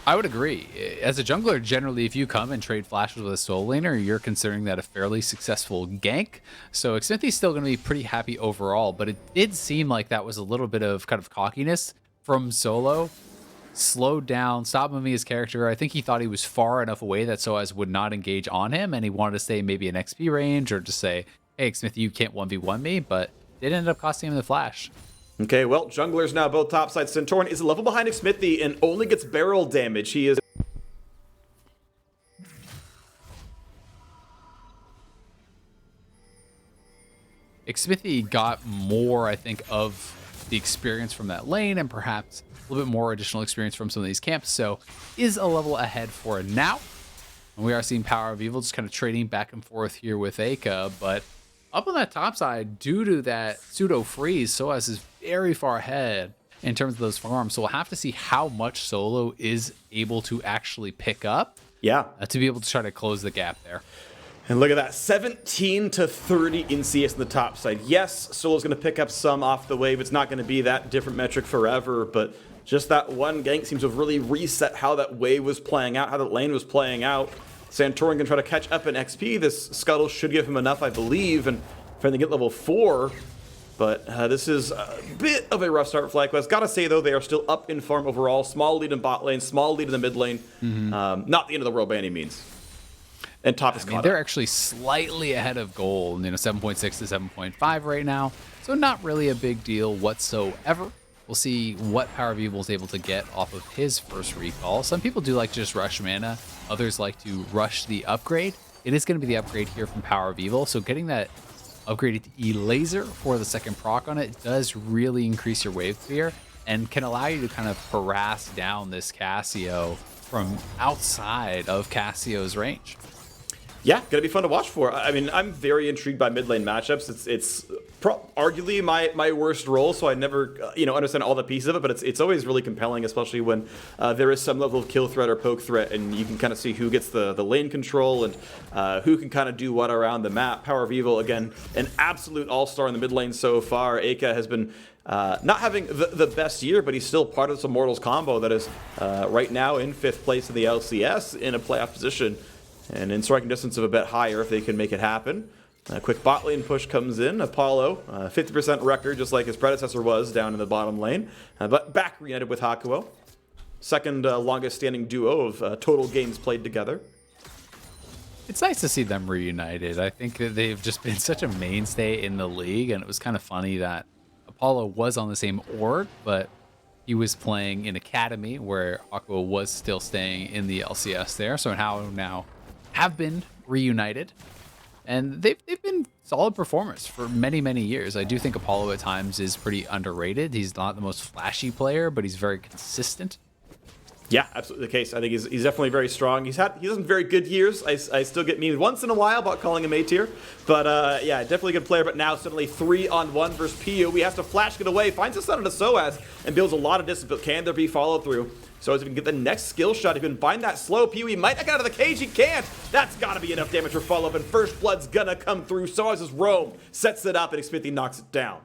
I would agree. As a jungler, generally, if you come and trade flashes with a soul laner, you're considering that a fairly successful gank. So Smithy's still going to be pretty happy overall, but it did seem like that was a little bit of kind of cockiness from Solo. Slowed down, stopped moving his character. I think he thought he was far enough away that Soaz would not engage on him, and he wanted to stay maybe in XP range or just say, hey, Smithy, you can't 1v1 me, but it ended up costing him the flash. Okay, well, junglers now both topside. Centauran is a level behind Smithy and only gets barrel damage. He is... Smithy got more, I think, of the experience from that lane and perhaps a little bit more additional experience from some of these camps, so is a level ahead for now. And we are seeing Power of Evil just kind of trading back and forth here with Aka, but up on that top side, due to that pseudo freeze, Soaz is very far ahead in terms of those farms. So we'll have to see how much Solo is able to actually pick up. Yeah. To be able to try to close the gap there. And look at that, 17 to 30 in CS on the top side. Yes, Solo's going to pick up some off the wave. It's not going to be that different metric forever, but just that one gank seems to have really reset how that wave was playing out, how that lane was playing out. Santorin can try to catch up in XP. This Scuttle should give him enough, I believe, and trying to get level 4. But this is a bit of a rough start for FlyQuest. Gotta say, though, they are still up in farm overall. Small lead in bot lane, small lead in the mid lane. Not the end of the world by any means. And top is caught they're up. actually slightly ahead of goal, 7.6 to 7.5 right now. So not really a big deal whatsoever. We'll see what Power of Evil is able to get off of his first recall. Some people do like to just rush mana. Others like to rush the upgrade. It is going to be the upgrade here from Power of Evil. So getting that upgraded to E-Laser for the second proc on it does really increase your wave clear and can allow you to kind of harass down this Cassio from outside of Cassio's range. Yeah, gonna be fun to watch for. I mean, I'm very intrigued by mid lane matchups. It's arguably my worst role, so I never understand all the pieces of it. But it's always really compelling, especially when there is some level of kill threat or poke threat, and you can kind of see who gets the lane control and who can kind of do what around the map. Power of Evil, again, an absolute all-star in the mid lane so far. Aka has been not having the best year, but he's still part of this Immortals combo that is right now in 5th place in the LCS in a playoff position. And in striking distance of a bit higher if they can make it happen. A quick bot lane push comes in. Apollo, 50% record, just like his predecessor was down in the bottom lane. But back reunited with Hakuo. Second longest standing duo of total games played together. It's nice to see them reunited. I think that they've just been such a mainstay in the league, and it was kind of funny that Apollo was on the same org, but he was playing in Academy, where Hakuo was still staying in the LCS there. So now have been reunited, and they've been solid performers for many, many years. I do think Apollo at times is pretty underrated. He's not the most flashy player, but he's very consistent. Yeah, absolutely the case. I think he's definitely very strong. He has some very good years. I still get memed once in a while about calling him A tier, but yeah, definitely a good player. But now suddenly 3-on-1 versus PU. We have to flash get away, finds his son on a SOAS, and builds a lot of distance. But can there be follow through? So as he can get the next skill shot, he can find that slow. PU, he might not get out of the cage. He can't. That's got to be enough damage for follow up, and First Blood's gonna come through. SOAS' roam sets it up, and Xmithie knocks it down.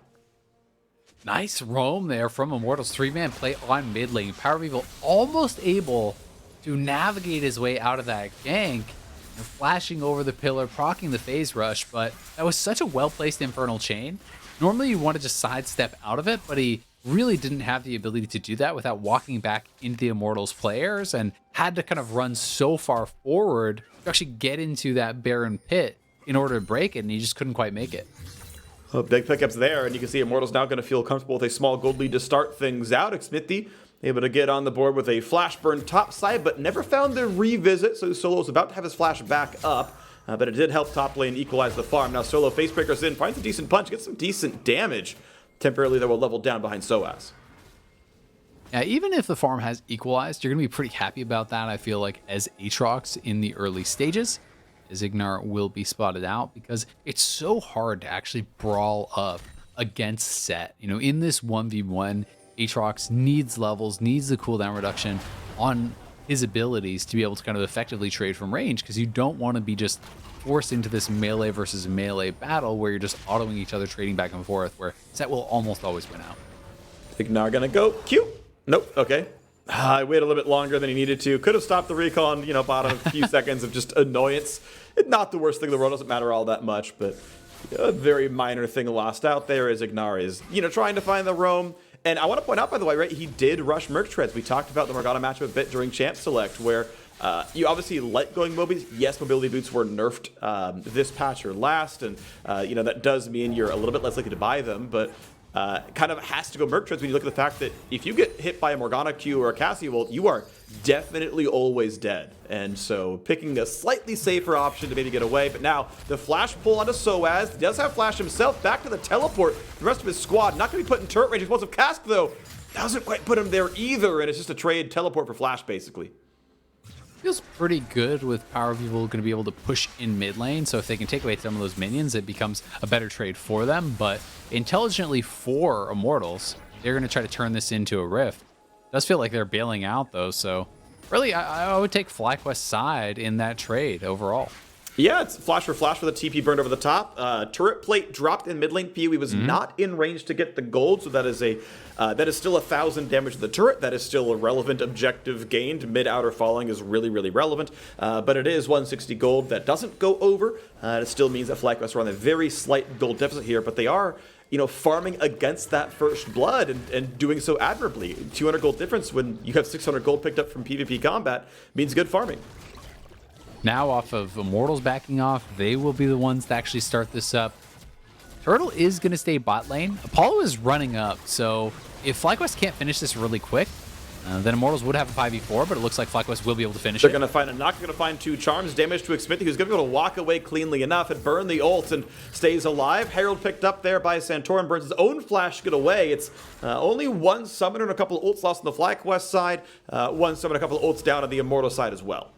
Nice roam there from Immortals. 3-man play on mid lane. Power of Evil almost able to navigate his way out of that gank, and flashing over the pillar, proccing the phase rush, but that was such a well-placed Infernal Chain. Normally you want to just sidestep out of it, but he really didn't have the ability to do that without walking back into the Immortals players, and had to kind of run so far forward to actually get into that barren pit in order to break it, and he just couldn't quite make it. Oh, big pickups there, and you can see Immortals now going to feel comfortable with a small gold lead to start things out. Xmithie able to get on the board with a flash burn top side, but never found the revisit, so Solo's about to have his flash back up. But it did help top lane equalize the farm. Now Solo facebreakers in, finds a decent punch, gets some decent damage. Temporarily, they will level down behind SOAS. Yeah, even if the farm has equalized, you're going to be pretty happy about that, I feel like, as Aatrox in the early stages. As Ignar will be spotted out, because it's so hard to actually brawl up against Set. In this 1v1, Aatrox needs levels, needs the cooldown reduction on his abilities to be able to kind of effectively trade from range, because you don't want to be just forced into this melee versus melee battle where you're just autoing each other, trading back and forth, where Set will almost always win out. Ignar gonna go. Q. Nope. Okay. I waited a little bit longer than he needed to. Could have stopped the recall in, bottom of a few seconds of just annoyance. Not the worst thing in the world. Doesn't matter all that much, but a very minor thing lost out there as Ignar is, trying to find the roam. And I want to point out, by the way, right, he did rush Merc Treads. We talked about the Morgana matchup a bit during Champ Select, where you obviously like going mobies. Yes, mobility boots were nerfed this patch or last, and that does mean you're a little bit less likely to buy them, but kind of has to go Merc Treads when you look at the fact that if you get hit by a Morgana Q or a Cassio ult, you are definitely always dead. And so picking a slightly safer option to maybe get away. But now the flash pull onto SOAS. He does have flash himself. Back to the teleport. The rest of his squad not going to be put in turret range. Explosive Cask, though, doesn't quite put him there either. And it's just a trade teleport for flash, basically. Feels pretty good with Power of Evil going to be able to push in mid lane, so if they can take away some of those minions, it becomes a better trade for them. But intelligently for Immortals, they're going to try to turn this into a rift. It does feel like they're bailing out, though, so really I would take FlyQuest's side in that trade overall. Yeah, it's flash for flash with a TP burned over the top. Turret plate dropped in mid lane. PoE was not in range to get the gold, so that is still 1,000 damage to the turret. That is still a relevant objective gained. Mid outer falling is really, really relevant, but it is 160 gold. That doesn't go over. It still means that FlyQuest are on a very slight gold deficit here, but they are, farming against that first blood and doing so admirably. 200 gold difference when you have 600 gold picked up from PvP combat means good farming. Now off of Immortals backing off, they will be the ones to actually start this up. Turtle is going to stay bot lane. Apollo is running up, so if FlyQuest can't finish this really quick, then Immortals would have a 5v4, but it looks like FlyQuest will be able to finish They're it. going to find a knock. They're going to find 2 charms. Damage to Xmithie, who's going to be able to walk away cleanly enough and burn the ult and stays alive. Herald picked up there by Santorin, burns his own flash to get away. It's only 1 summoner and a couple of ults lost on the FlyQuest side. 1 summoner, a couple of ults down on the Immortal side as well.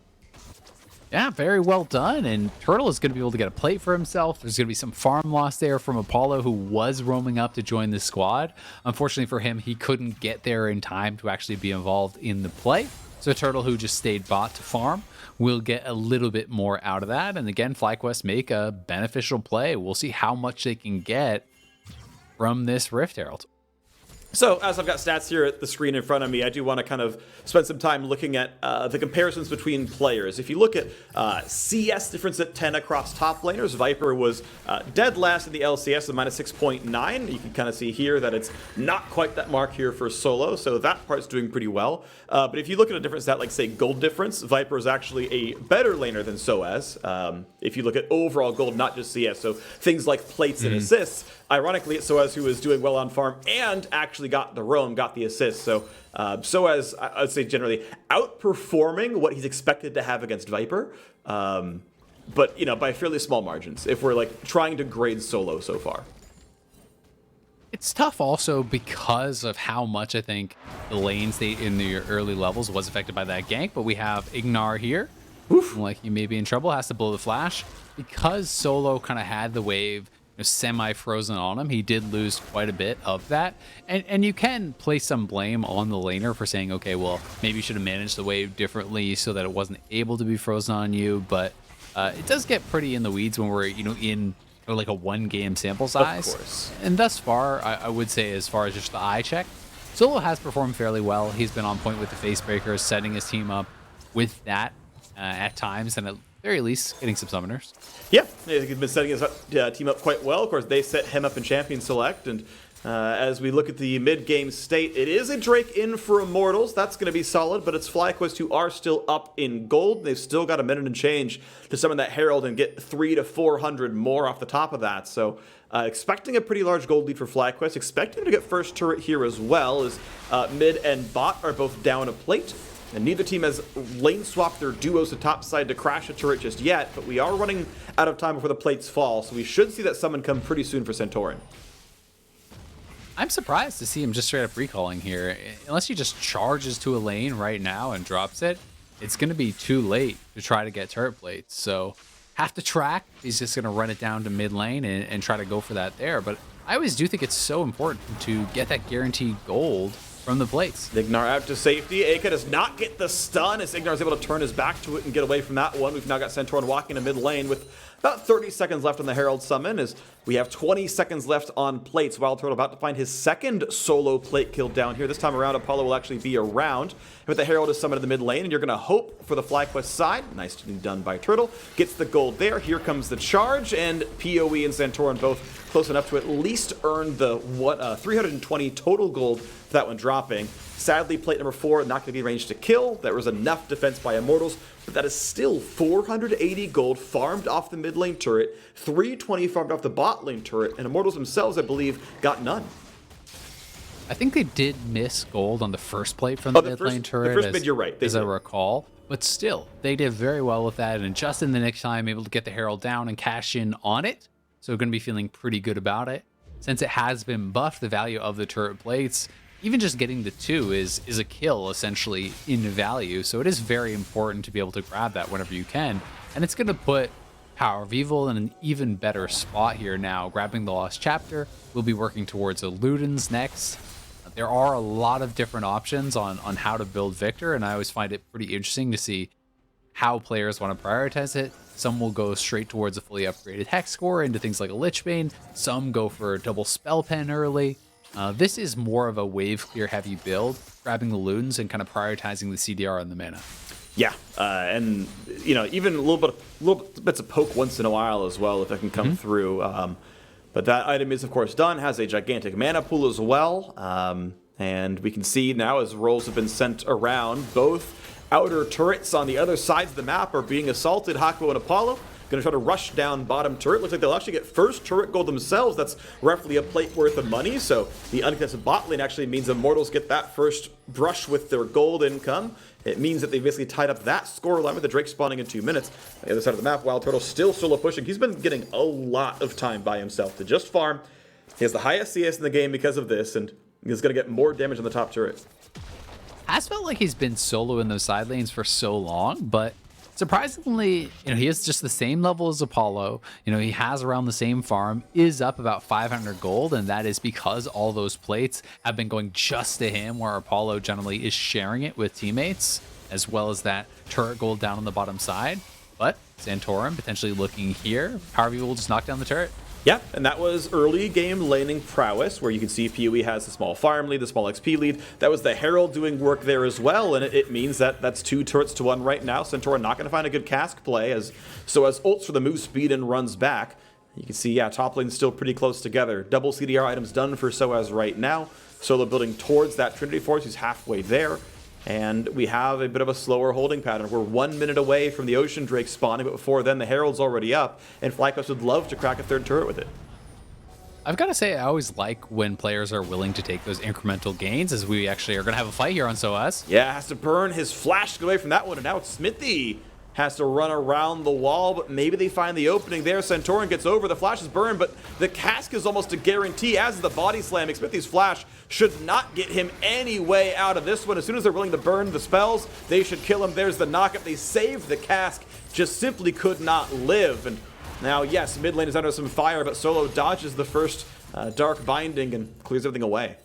Yeah, very well done. And Turtle is going to be able to get a plate for himself. There's going to be some farm loss there from Apollo, who was roaming up to join the squad. Unfortunately for him, he couldn't get there in time to actually be involved in the play. So Turtle, who just stayed bot to farm, will get a little bit more out of that. And again, FlyQuest make a beneficial play. We'll see how much they can get from this Rift Herald. So, as I've got stats here at the screen in front of me, I do want to kind of spend some time looking at the comparisons between players. If you look at CS difference at 10 across top laners, Viper was dead last in the LCS at minus 6.9. You can kind of see here that it's not quite that mark here for solo, so that part's doing pretty well. But if you look at a different stat like, say, gold difference, Viper is actually a better laner than Soaz. If you look at overall gold, not just CS, so things like plates and assists, ironically, it's Soaz who was doing well on farm and actually got the roam, got the assist. So Soaz, I'd say generally outperforming what he's expected to have against Viper, but by fairly small margins if we're like trying to grade solo so far. It's tough also because of how much I think the lane state in the early levels was affected by that gank, but we have Ignar here. Oof. Like he may be in trouble, has to blow the flash. Because Solo kind of had the wave semi-frozen on him, he did lose quite a bit of that. And you can place some blame on the laner for saying, okay, well, maybe you should have managed the wave differently so that it wasn't able to be frozen on you. But it does get pretty in the weeds when we're, in like a 1-game sample size. Of course. And thus far, I would say as far as just the eye check, Solo has performed fairly well. He's been on point with the face breakers, setting his team up with that at times, and at very least getting some summoners. Yeah, he's been setting his team up quite well. Of course, they set him up in Champion Select, and as we look at the mid-game state, it is a Drake in for Immortals. That's going to be solid, but it's FlyQuest who are still up in gold. They've still got a minute and change to summon that Herald and get 300 to 400 more off the top of that. So expecting a pretty large gold lead for FlyQuest, expecting to get first turret here as well, as mid and bot are both down a plate. And neither team has lane swapped their duos to top side to crash a turret just yet, but we are running out of time before the plates fall, so we should see that summon come pretty soon for Santorin. I'm surprised to see him just straight up recalling here. Unless he just charges to a lane right now and drops it, it's going to be too late to try to get turret plates. So have to track. He's just going to run it down to mid lane and try to go for that there. But I always do think it's so important to get that guaranteed gold from the plates. Ignar out to safety. Aka does not get the stun as Ignar is able to turn his back to it and get away from that one. We've now got Santorin walking to mid lane with about 30 seconds left on the Herald summon, as we have 20 seconds left on plates. Wild Turtle about to find his second solo plate kill down here. This time around, Apollo will actually be around. With the Herald is summoned in the mid lane, and you're going to hope for the FlyQuest side. Nicely done by Turtle. Gets the gold there. Here comes the charge, and PoE and Santorin both close enough to at least earn the 320 total gold for that one dropping. Sadly, plate number 4 not going to be ranged to kill. There was enough defense by Immortals, but that is still 480 gold farmed off the mid lane turret, 320 farmed off the bot lane turret, and Immortals themselves, I believe, got none. I think they did miss gold on the first plate from the mid lane turret. The first mid, you're right. As I recall. But still, they did very well with that, and just in the next time, able to get the Herald down and cash in on it. So going to be feeling pretty good about it. Since it has been buffed, the value of the turret plates, even just getting the 2 is a kill, essentially, in value. So it is very important to be able to grab that whenever you can. And it's going to put Power of Evil in an even better spot here now. Grabbing the Lost Chapter, we'll be working towards a Ludens next. There are a lot of different options on how to build Victor, and I always find it pretty interesting to see how players want to prioritize it. Some will go straight towards a fully upgraded Hex core into things like a Lichbane. Some go for a double Spell Pen early. This is more of a wave clear heavy build, grabbing the Loons and kind of prioritizing the CDR and the mana. Yeah, and even a little bits of poke once in a while as well if that can come through. But that item is of course done. Has a gigantic mana pool as well, and we can see now as rolls have been sent around, both outer turrets on the other sides of the map are being assaulted. Hakuo and Apollo going to try to rush down bottom turret. Looks like they'll actually get first turret gold themselves. That's roughly a plate worth of money. So the uncontested bot lane actually means Immortals get that first brush with their gold income. It means that they basically tied up that scoreline with the Drake spawning in 2 minutes. On the other side of the map, Wild Turtle still solo pushing. He's been getting a lot of time by himself to just farm. He has the highest CS in the game because of this, and he's going to get more damage on the top turret. Has felt like he's been solo in those side lanes for so long, but surprisingly, he is just the same level as Apollo. He has around the same farm, is up about 500 gold, and that is because all those plates have been going just to him, where Apollo generally is sharing it with teammates, as well as that turret gold down on the bottom side. But Santorum potentially looking here. Power of Evil will just knock down the turret. Yeah, and that was early game laning prowess, where you can see PoE has the small farm lead, the small XP lead. That was the Herald doing work there as well, and it means that that's 2 turrets to 1 right now. Centaur not going to find a good cask play, as ults for the move speed and runs back. You can see, top lane's still pretty close together. Double CDR items done for Soaz right now. Solo building towards that Trinity Force, he's halfway there. And we have a bit of a slower holding pattern. We're 1 minute away from the Ocean Drake spawning, but before then the Herald's already up, and FlyQuest would love to crack a 3rd turret with it. I've got to say, I always like when players are willing to take those incremental gains, as we actually are going to have a fight here on Soaz. Yeah, has to burn his flash to get away from that one, and now it's Smithy. Has to run around the wall, but maybe they find the opening there. Centauran gets over, the flash is burned, but the cask is almost a guarantee, as is the body slamming. Smithy's flash should not get him any way out of this one. As soon as they're willing to burn the spells, they should kill him. There's the knockup. They saved the cask, just simply could not live. And now, yes, mid lane is under some fire, but Solo dodges the first dark binding and clears everything away.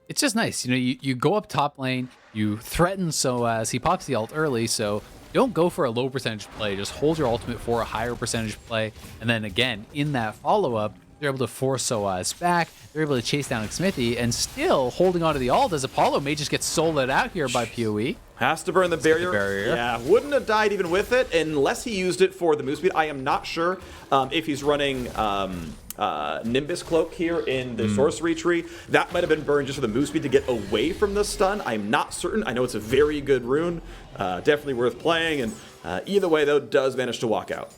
It's just nice. You go up top lane, you threaten Soaz, he pops the ult early, so don't go for a low percentage play. Just hold your ultimate for a higher percentage play. And then again, in that follow-up, they're able to force Soaz back. They're able to chase down Xmithie, and still holding onto the ult, as Apollo may just get soloed out here by PoE. Has to burn the barrier. Yeah, wouldn't have died even with it unless he used it for the move speed. I am not sure if he's running Nimbus Cloak here in the sorcery tree. That might have been burned just for the move speed to get away from the stun. I'm not certain. I know it's a very good rune. Definitely worth playing. And either way, though, does manage to walk out.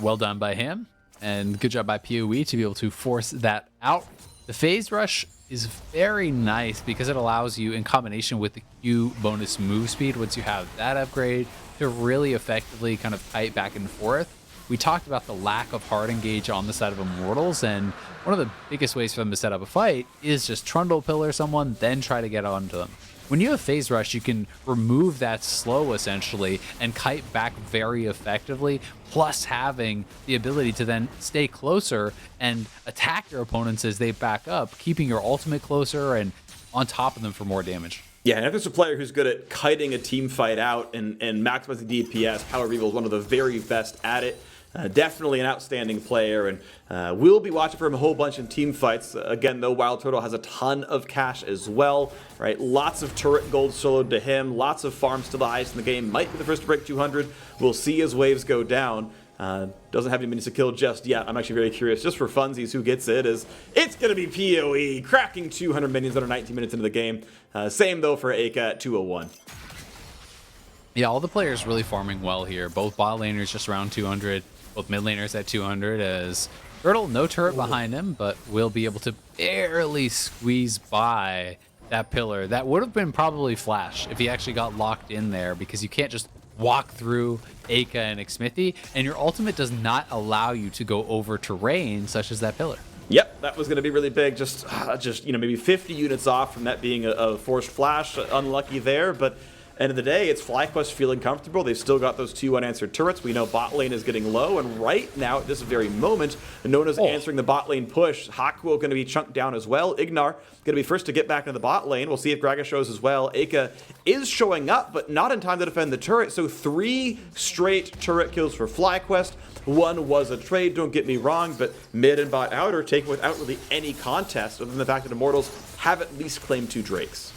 Well done by him. And good job by PoE to be able to force that out. The phase rush is very nice because it allows you, in combination with the Q bonus move speed, once you have that upgrade, to really effectively kind of fight back and forth. We talked about the lack of hard engage on the side of Immortals, and one of the biggest ways for them to set up a fight is just Trundle Pillar someone, then try to get onto them. When you have phase rush, you can remove that slow essentially and kite back very effectively, plus having the ability to then stay closer and attack your opponents as they back up, keeping your ultimate closer and on top of them for more damage. Yeah, and if there's a player who's good at kiting a team fight out and maximizing DPS, Power of Evil is one of the very best at it. Definitely an outstanding player, and we'll be watching for him a whole bunch in team fights. Again, though, Wild Turtle has a ton of cash as well, right? Lots of turret gold soloed to him, lots of farms to the highest in the game. Might be the first to break 200. We'll see as waves go down. Doesn't have any minions to kill just yet. I'm actually very curious, just for funsies, who gets it. It's going to be PoE, cracking 200 minions under 19 minutes into the game. Same, though, for Aka at 201. Yeah, all the players really farming well here. Both bot laners just around 200. Both mid laners at 200, as Turtle, no turret behind him, but will be able to barely squeeze by that pillar. That would have been probably Flash if he actually got locked in there, because you can't just walk through Aka and Xmithie, and your ultimate does not allow you to go over terrain such as that pillar. Yep, that was going to be really big. Just maybe 50 units off from that being a forced flash. Unlucky there, but End of the day, it's FlyQuest feeling comfortable. They've still got those 2 unanswered turrets. We know bot lane is getting low, and right now, at this very moment, Nona's answering the bot lane push. Hakuo going to be chunked down as well. Ignar going to be first to get back into the bot lane. We'll see if Gragas shows as well. Aka is showing up, but not in time to defend the turret, so 3 straight turret kills for FlyQuest. 1 was a trade, don't get me wrong, but mid and bot out are taken without really any contest, other than the fact that Immortals have at least claimed 2 Drakes.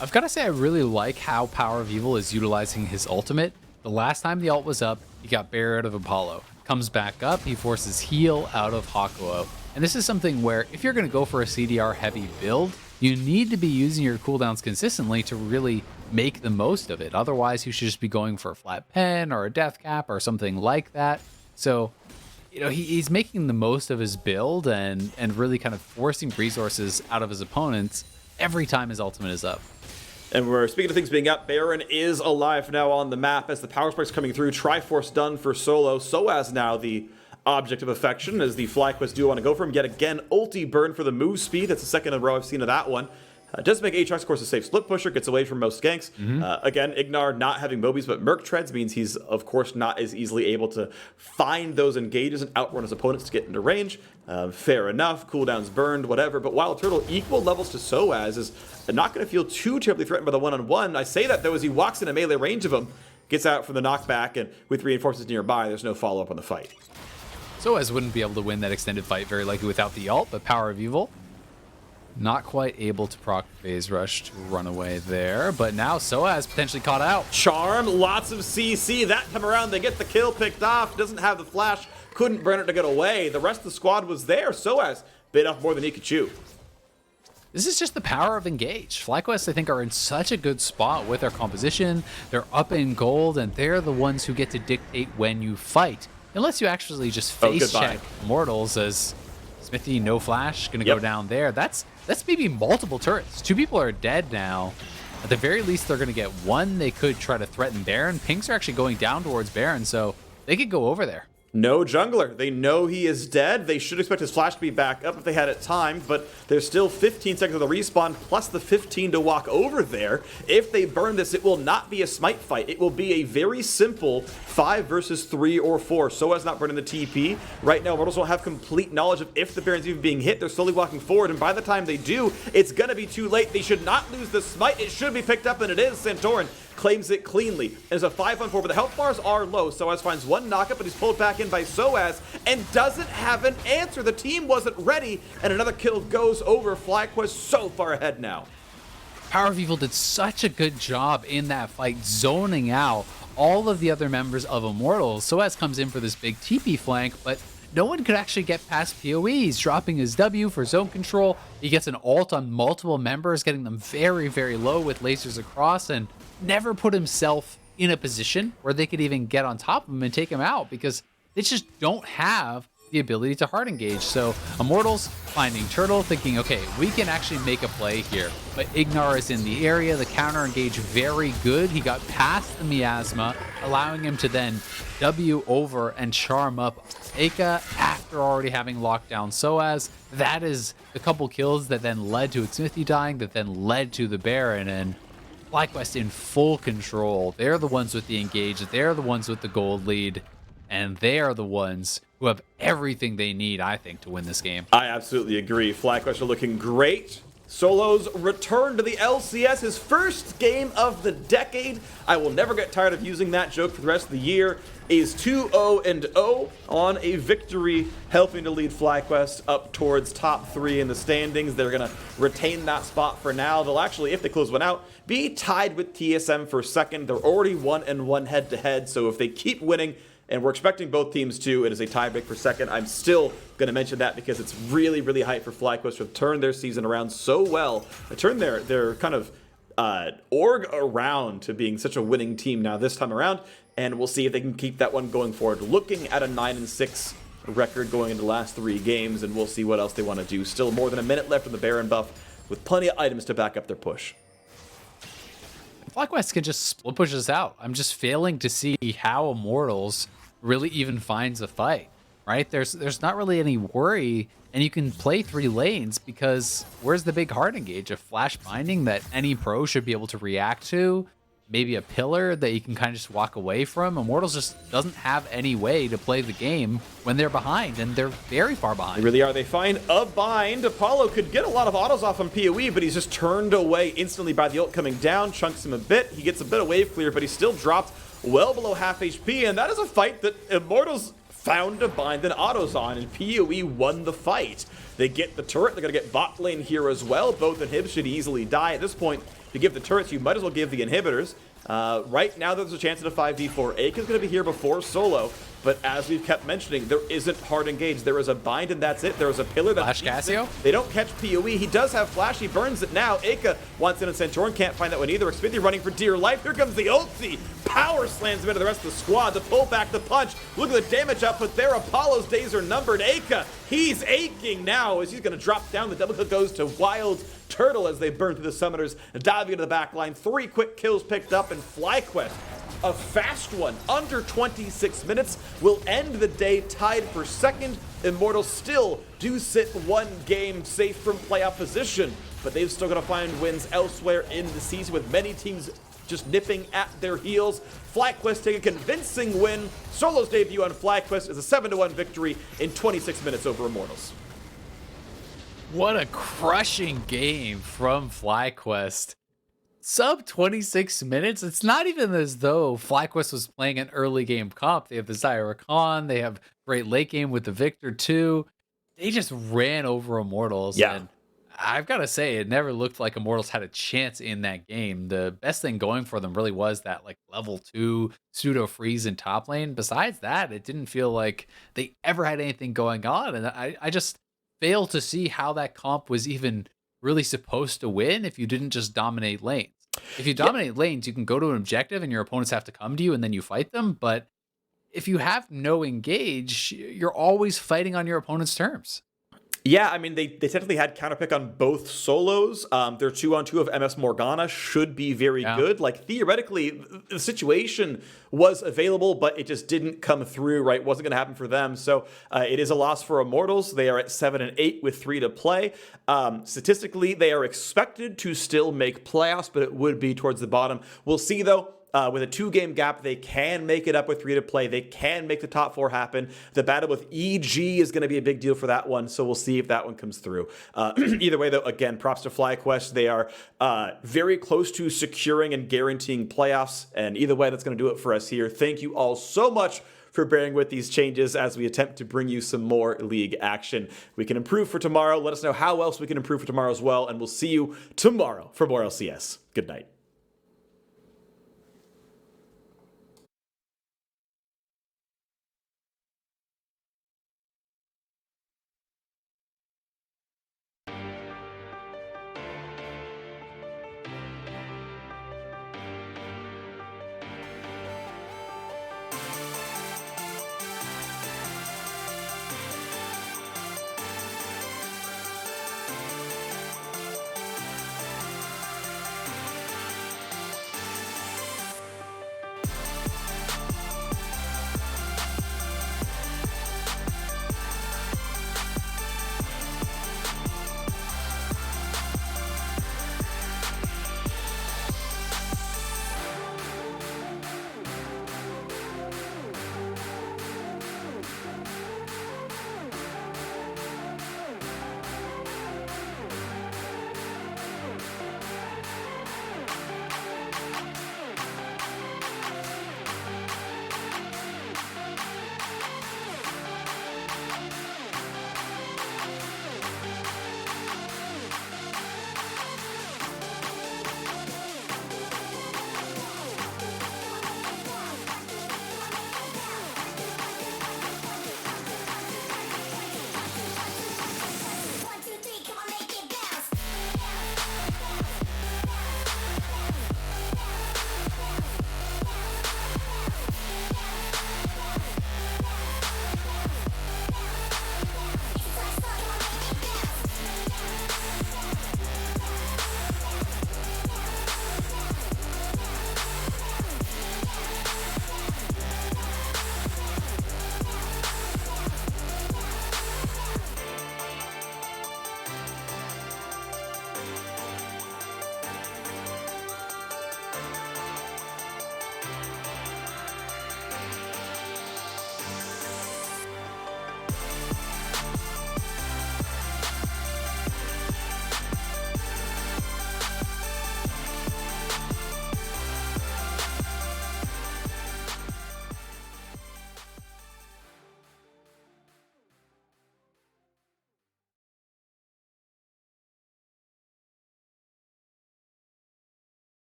I've got to say, I really like how Power of Evil is utilizing his ultimate. The last time the ult was up, he got Bear out of Apollo. Comes back up, he forces heal out of Hakuo. And this is something where if you're going to go for a CDR heavy build, you need to be using your cooldowns consistently to really make the most of it. Otherwise, you should just be going for a flat pen or a death cap or something like that. So, you know, he's making the most of his build and really kind of forcing resources out of his opponents every time his ultimate is up. And we're speaking of things being up, Baron is alive now on the map as the power spike's coming through. Triforce done for Solo. Soaz now the object of affection as the FlyQuest do want to go for him. Yet again, ulti burn for the move speed. That's the second in a row I've seen of that one. Does make Aatrox, of course, a safe split pusher, gets away from most ganks. Again, Ignar not having Mobies, but Merc Treads means he's, of course, not as easily able to find those engages and outrun his opponents to get into range. Fair enough, cooldowns burned, whatever. But Wild Turtle, equal levels to Soaz, is not going to feel too terribly threatened by the one-on-one. I say that, though, as he walks into melee range of him, gets out from the knockback, and with reinforcements nearby, there's no follow-up on the fight. Soaz wouldn't be able to win that extended fight very likely without the ult, but Power of Evil not quite able to proc phase rush to run away there, but now Soaz potentially caught out. Charm, lots of CC. That time around, they get the kill picked off. Doesn't have the flash, couldn't burn it to get away. The rest of the squad was there. Soaz bit off more than he could chew. This is just the power of Engage. FlyQuest, I think, are in such a good spot with their composition. They're up in gold, and they're the ones who get to dictate when you fight. Unless you actually just face check Mortals as Smithy, no flash, gonna go down there. That's maybe multiple turrets. 2 people are dead now. At the very least, they're gonna get 1. They could try to threaten Baron. Pinks are actually going down towards Baron, so they could go over there. No jungler. They know he is dead. They should expect his flash to be back up if they had it timed, but there's still 15 seconds of the respawn plus the 15 to walk over there. If they burn this, it will not be a smite fight. It will be a very simple 5 versus 3 or 4. Soaz not burning the TP. Right now, Mortals don't have complete knowledge of if the Baron's even being hit. They're slowly walking forward, and by the time they do, it's going to be too late. They should not lose the smite. It should be picked up, and it is. Santorin claims it cleanly. There's a 5-on-4, but the health bars are low. Soaz finds 1 knockup, but he's pulled back in by Soaz and doesn't have an answer. The team wasn't ready, and another kill goes over. FlyQuest so far ahead now. Power of Evil did such a good job in that fight, zoning out all of the other members of Immortals. Soaz comes in for this big TP flank, but no one could actually get past PoE. He's dropping his W for zone control. He gets an ult on multiple members, getting them very, very low with lasers across, and never put himself in a position where they could even get on top of him and take him out because they just don't have the ability to hard engage. So Immortals finding Turtle, thinking, okay, we can actually make a play here. But Ignar is in the area, the counter engage very good. He got past the miasma, allowing him to then W over and charm up Aka after already having locked down Soaz. That is a couple kills that then led to Smithy dying, that then led to the Baron, and FlyQuest in full control. They're the ones with the engage, they're the ones with the gold lead, and they are the ones who have everything they need, I think, to win this game. I absolutely agree. FlyQuest are looking great. Solo's return to the LCS, his first game of the decade. I will never get tired of using that joke for the rest of the year. Is 2-0-0 on a victory, helping to lead FlyQuest up towards top 3 in the standings. They're going to retain that spot for now. They'll actually, if they close one out, be tied with TSM for second. They're already 1-1 head-to-head, so if they keep winning, and we're expecting both teams to, it is a tiebreak for second. I'm still going to mention that because it's really, really hype for FlyQuest to have turned their season around so well. They turned their kind of org around to being such a winning team now this time around, and we'll see if they can keep that one going forward. Looking at a 9-6 record going into the last 3 games, and we'll see what else they want to do. Still more than a minute left in the Baron buff with plenty of items to back up their push. FlyQuest can just split push us out. I'm just failing to see how Immortals really even finds a fight, right? There's not really any worry, and you can play 3 lanes because where's the big hard engage? A flash binding that any pro should be able to react to? maybe a pillar that you can kind of just walk away from. Immortals just doesn't have any way to play the game when they're behind, and they're very far behind. They really are. They find a bind. Apollo could get a lot of autos off on PoE, but he's just turned away instantly by the ult coming down, chunks him a bit. He gets a bit of wave clear, but he's still dropped well below half HP, and that is a fight that Immortals found a bind and autos on, and PoE won the fight. They get the turret. They're going to get bot lane here as well. Both inhibs should easily die. At this point, to give the turrets, you might as well give the inhibitors. Right now, there's a chance at a 5v4. Aka's going to be here before Solo, but as we've kept mentioning, there isn't hard engage. There is a bind, and that's it. There is a pillar that Flash Cassio? They don't catch PoE. He does have Flash. He burns it now. Aka wants in, and Santorin can't find that one either. Xfinity running for dear life. Here comes the ulti. Power slams him into the rest of the squad to pull back the punch. Look at the damage output there. Apollo's days are numbered. Aka, he's aching now as he's going to drop down. The double kill goes to Wild Turtle as they burn through the summoners, diving into the back line. 3 quick kills picked up, and FlyQuest, a fast one, under 26 minutes, will end the day tied for second. Immortals still do sit 1 game safe from playoff position, but they've still got to find wins elsewhere in the season, with many teams just nipping at their heels. FlyQuest take a convincing win. Solo's debut on FlyQuest is a 7-1 victory in 26 minutes over Immortals. What a crushing game from FlyQuest. Sub 26 minutes. It's not even as though FlyQuest was playing an early game comp. They have the Zyra Khan. They have great late game with the Victor too. They just ran over Immortals. Yeah. And I've got to say, it never looked like Immortals had a chance in that game. The best thing going for them really was that like level 2 pseudo freeze in top lane. Besides that, it didn't feel like they ever had anything going on. And I just fail to see how that comp was even really supposed to win if you didn't just dominate lanes. If you dominate lanes, you can go to an objective and your opponents have to come to you and then you fight them. But if you have no engage, you're always fighting on your opponent's terms. Yeah, I mean, they technically had counterpick on both solos. Their 2-on-2 of MS Morgana should be very good. Like, theoretically, the situation was available, but it just didn't come through, right? Wasn't going to happen for them. So it is a loss for Immortals. They are at 7-8 with 3 to play. Statistically, they are expected to still make playoffs, but it would be towards the bottom. We'll see, though. With a 2-game gap, they can make it up with 3 to play. They can make the top 4 happen. The battle with EG is going to be a big deal for that one, so we'll see if that one comes through. Either way, though, again, props to FlyQuest. They are very close to securing and guaranteeing playoffs, and either way, that's going to do it for us here. Thank you all so much for bearing with these changes as we attempt to bring you some more league action. We can improve for tomorrow. Let us know how else we can improve for tomorrow as well, and we'll see you tomorrow for more LCS. Good night.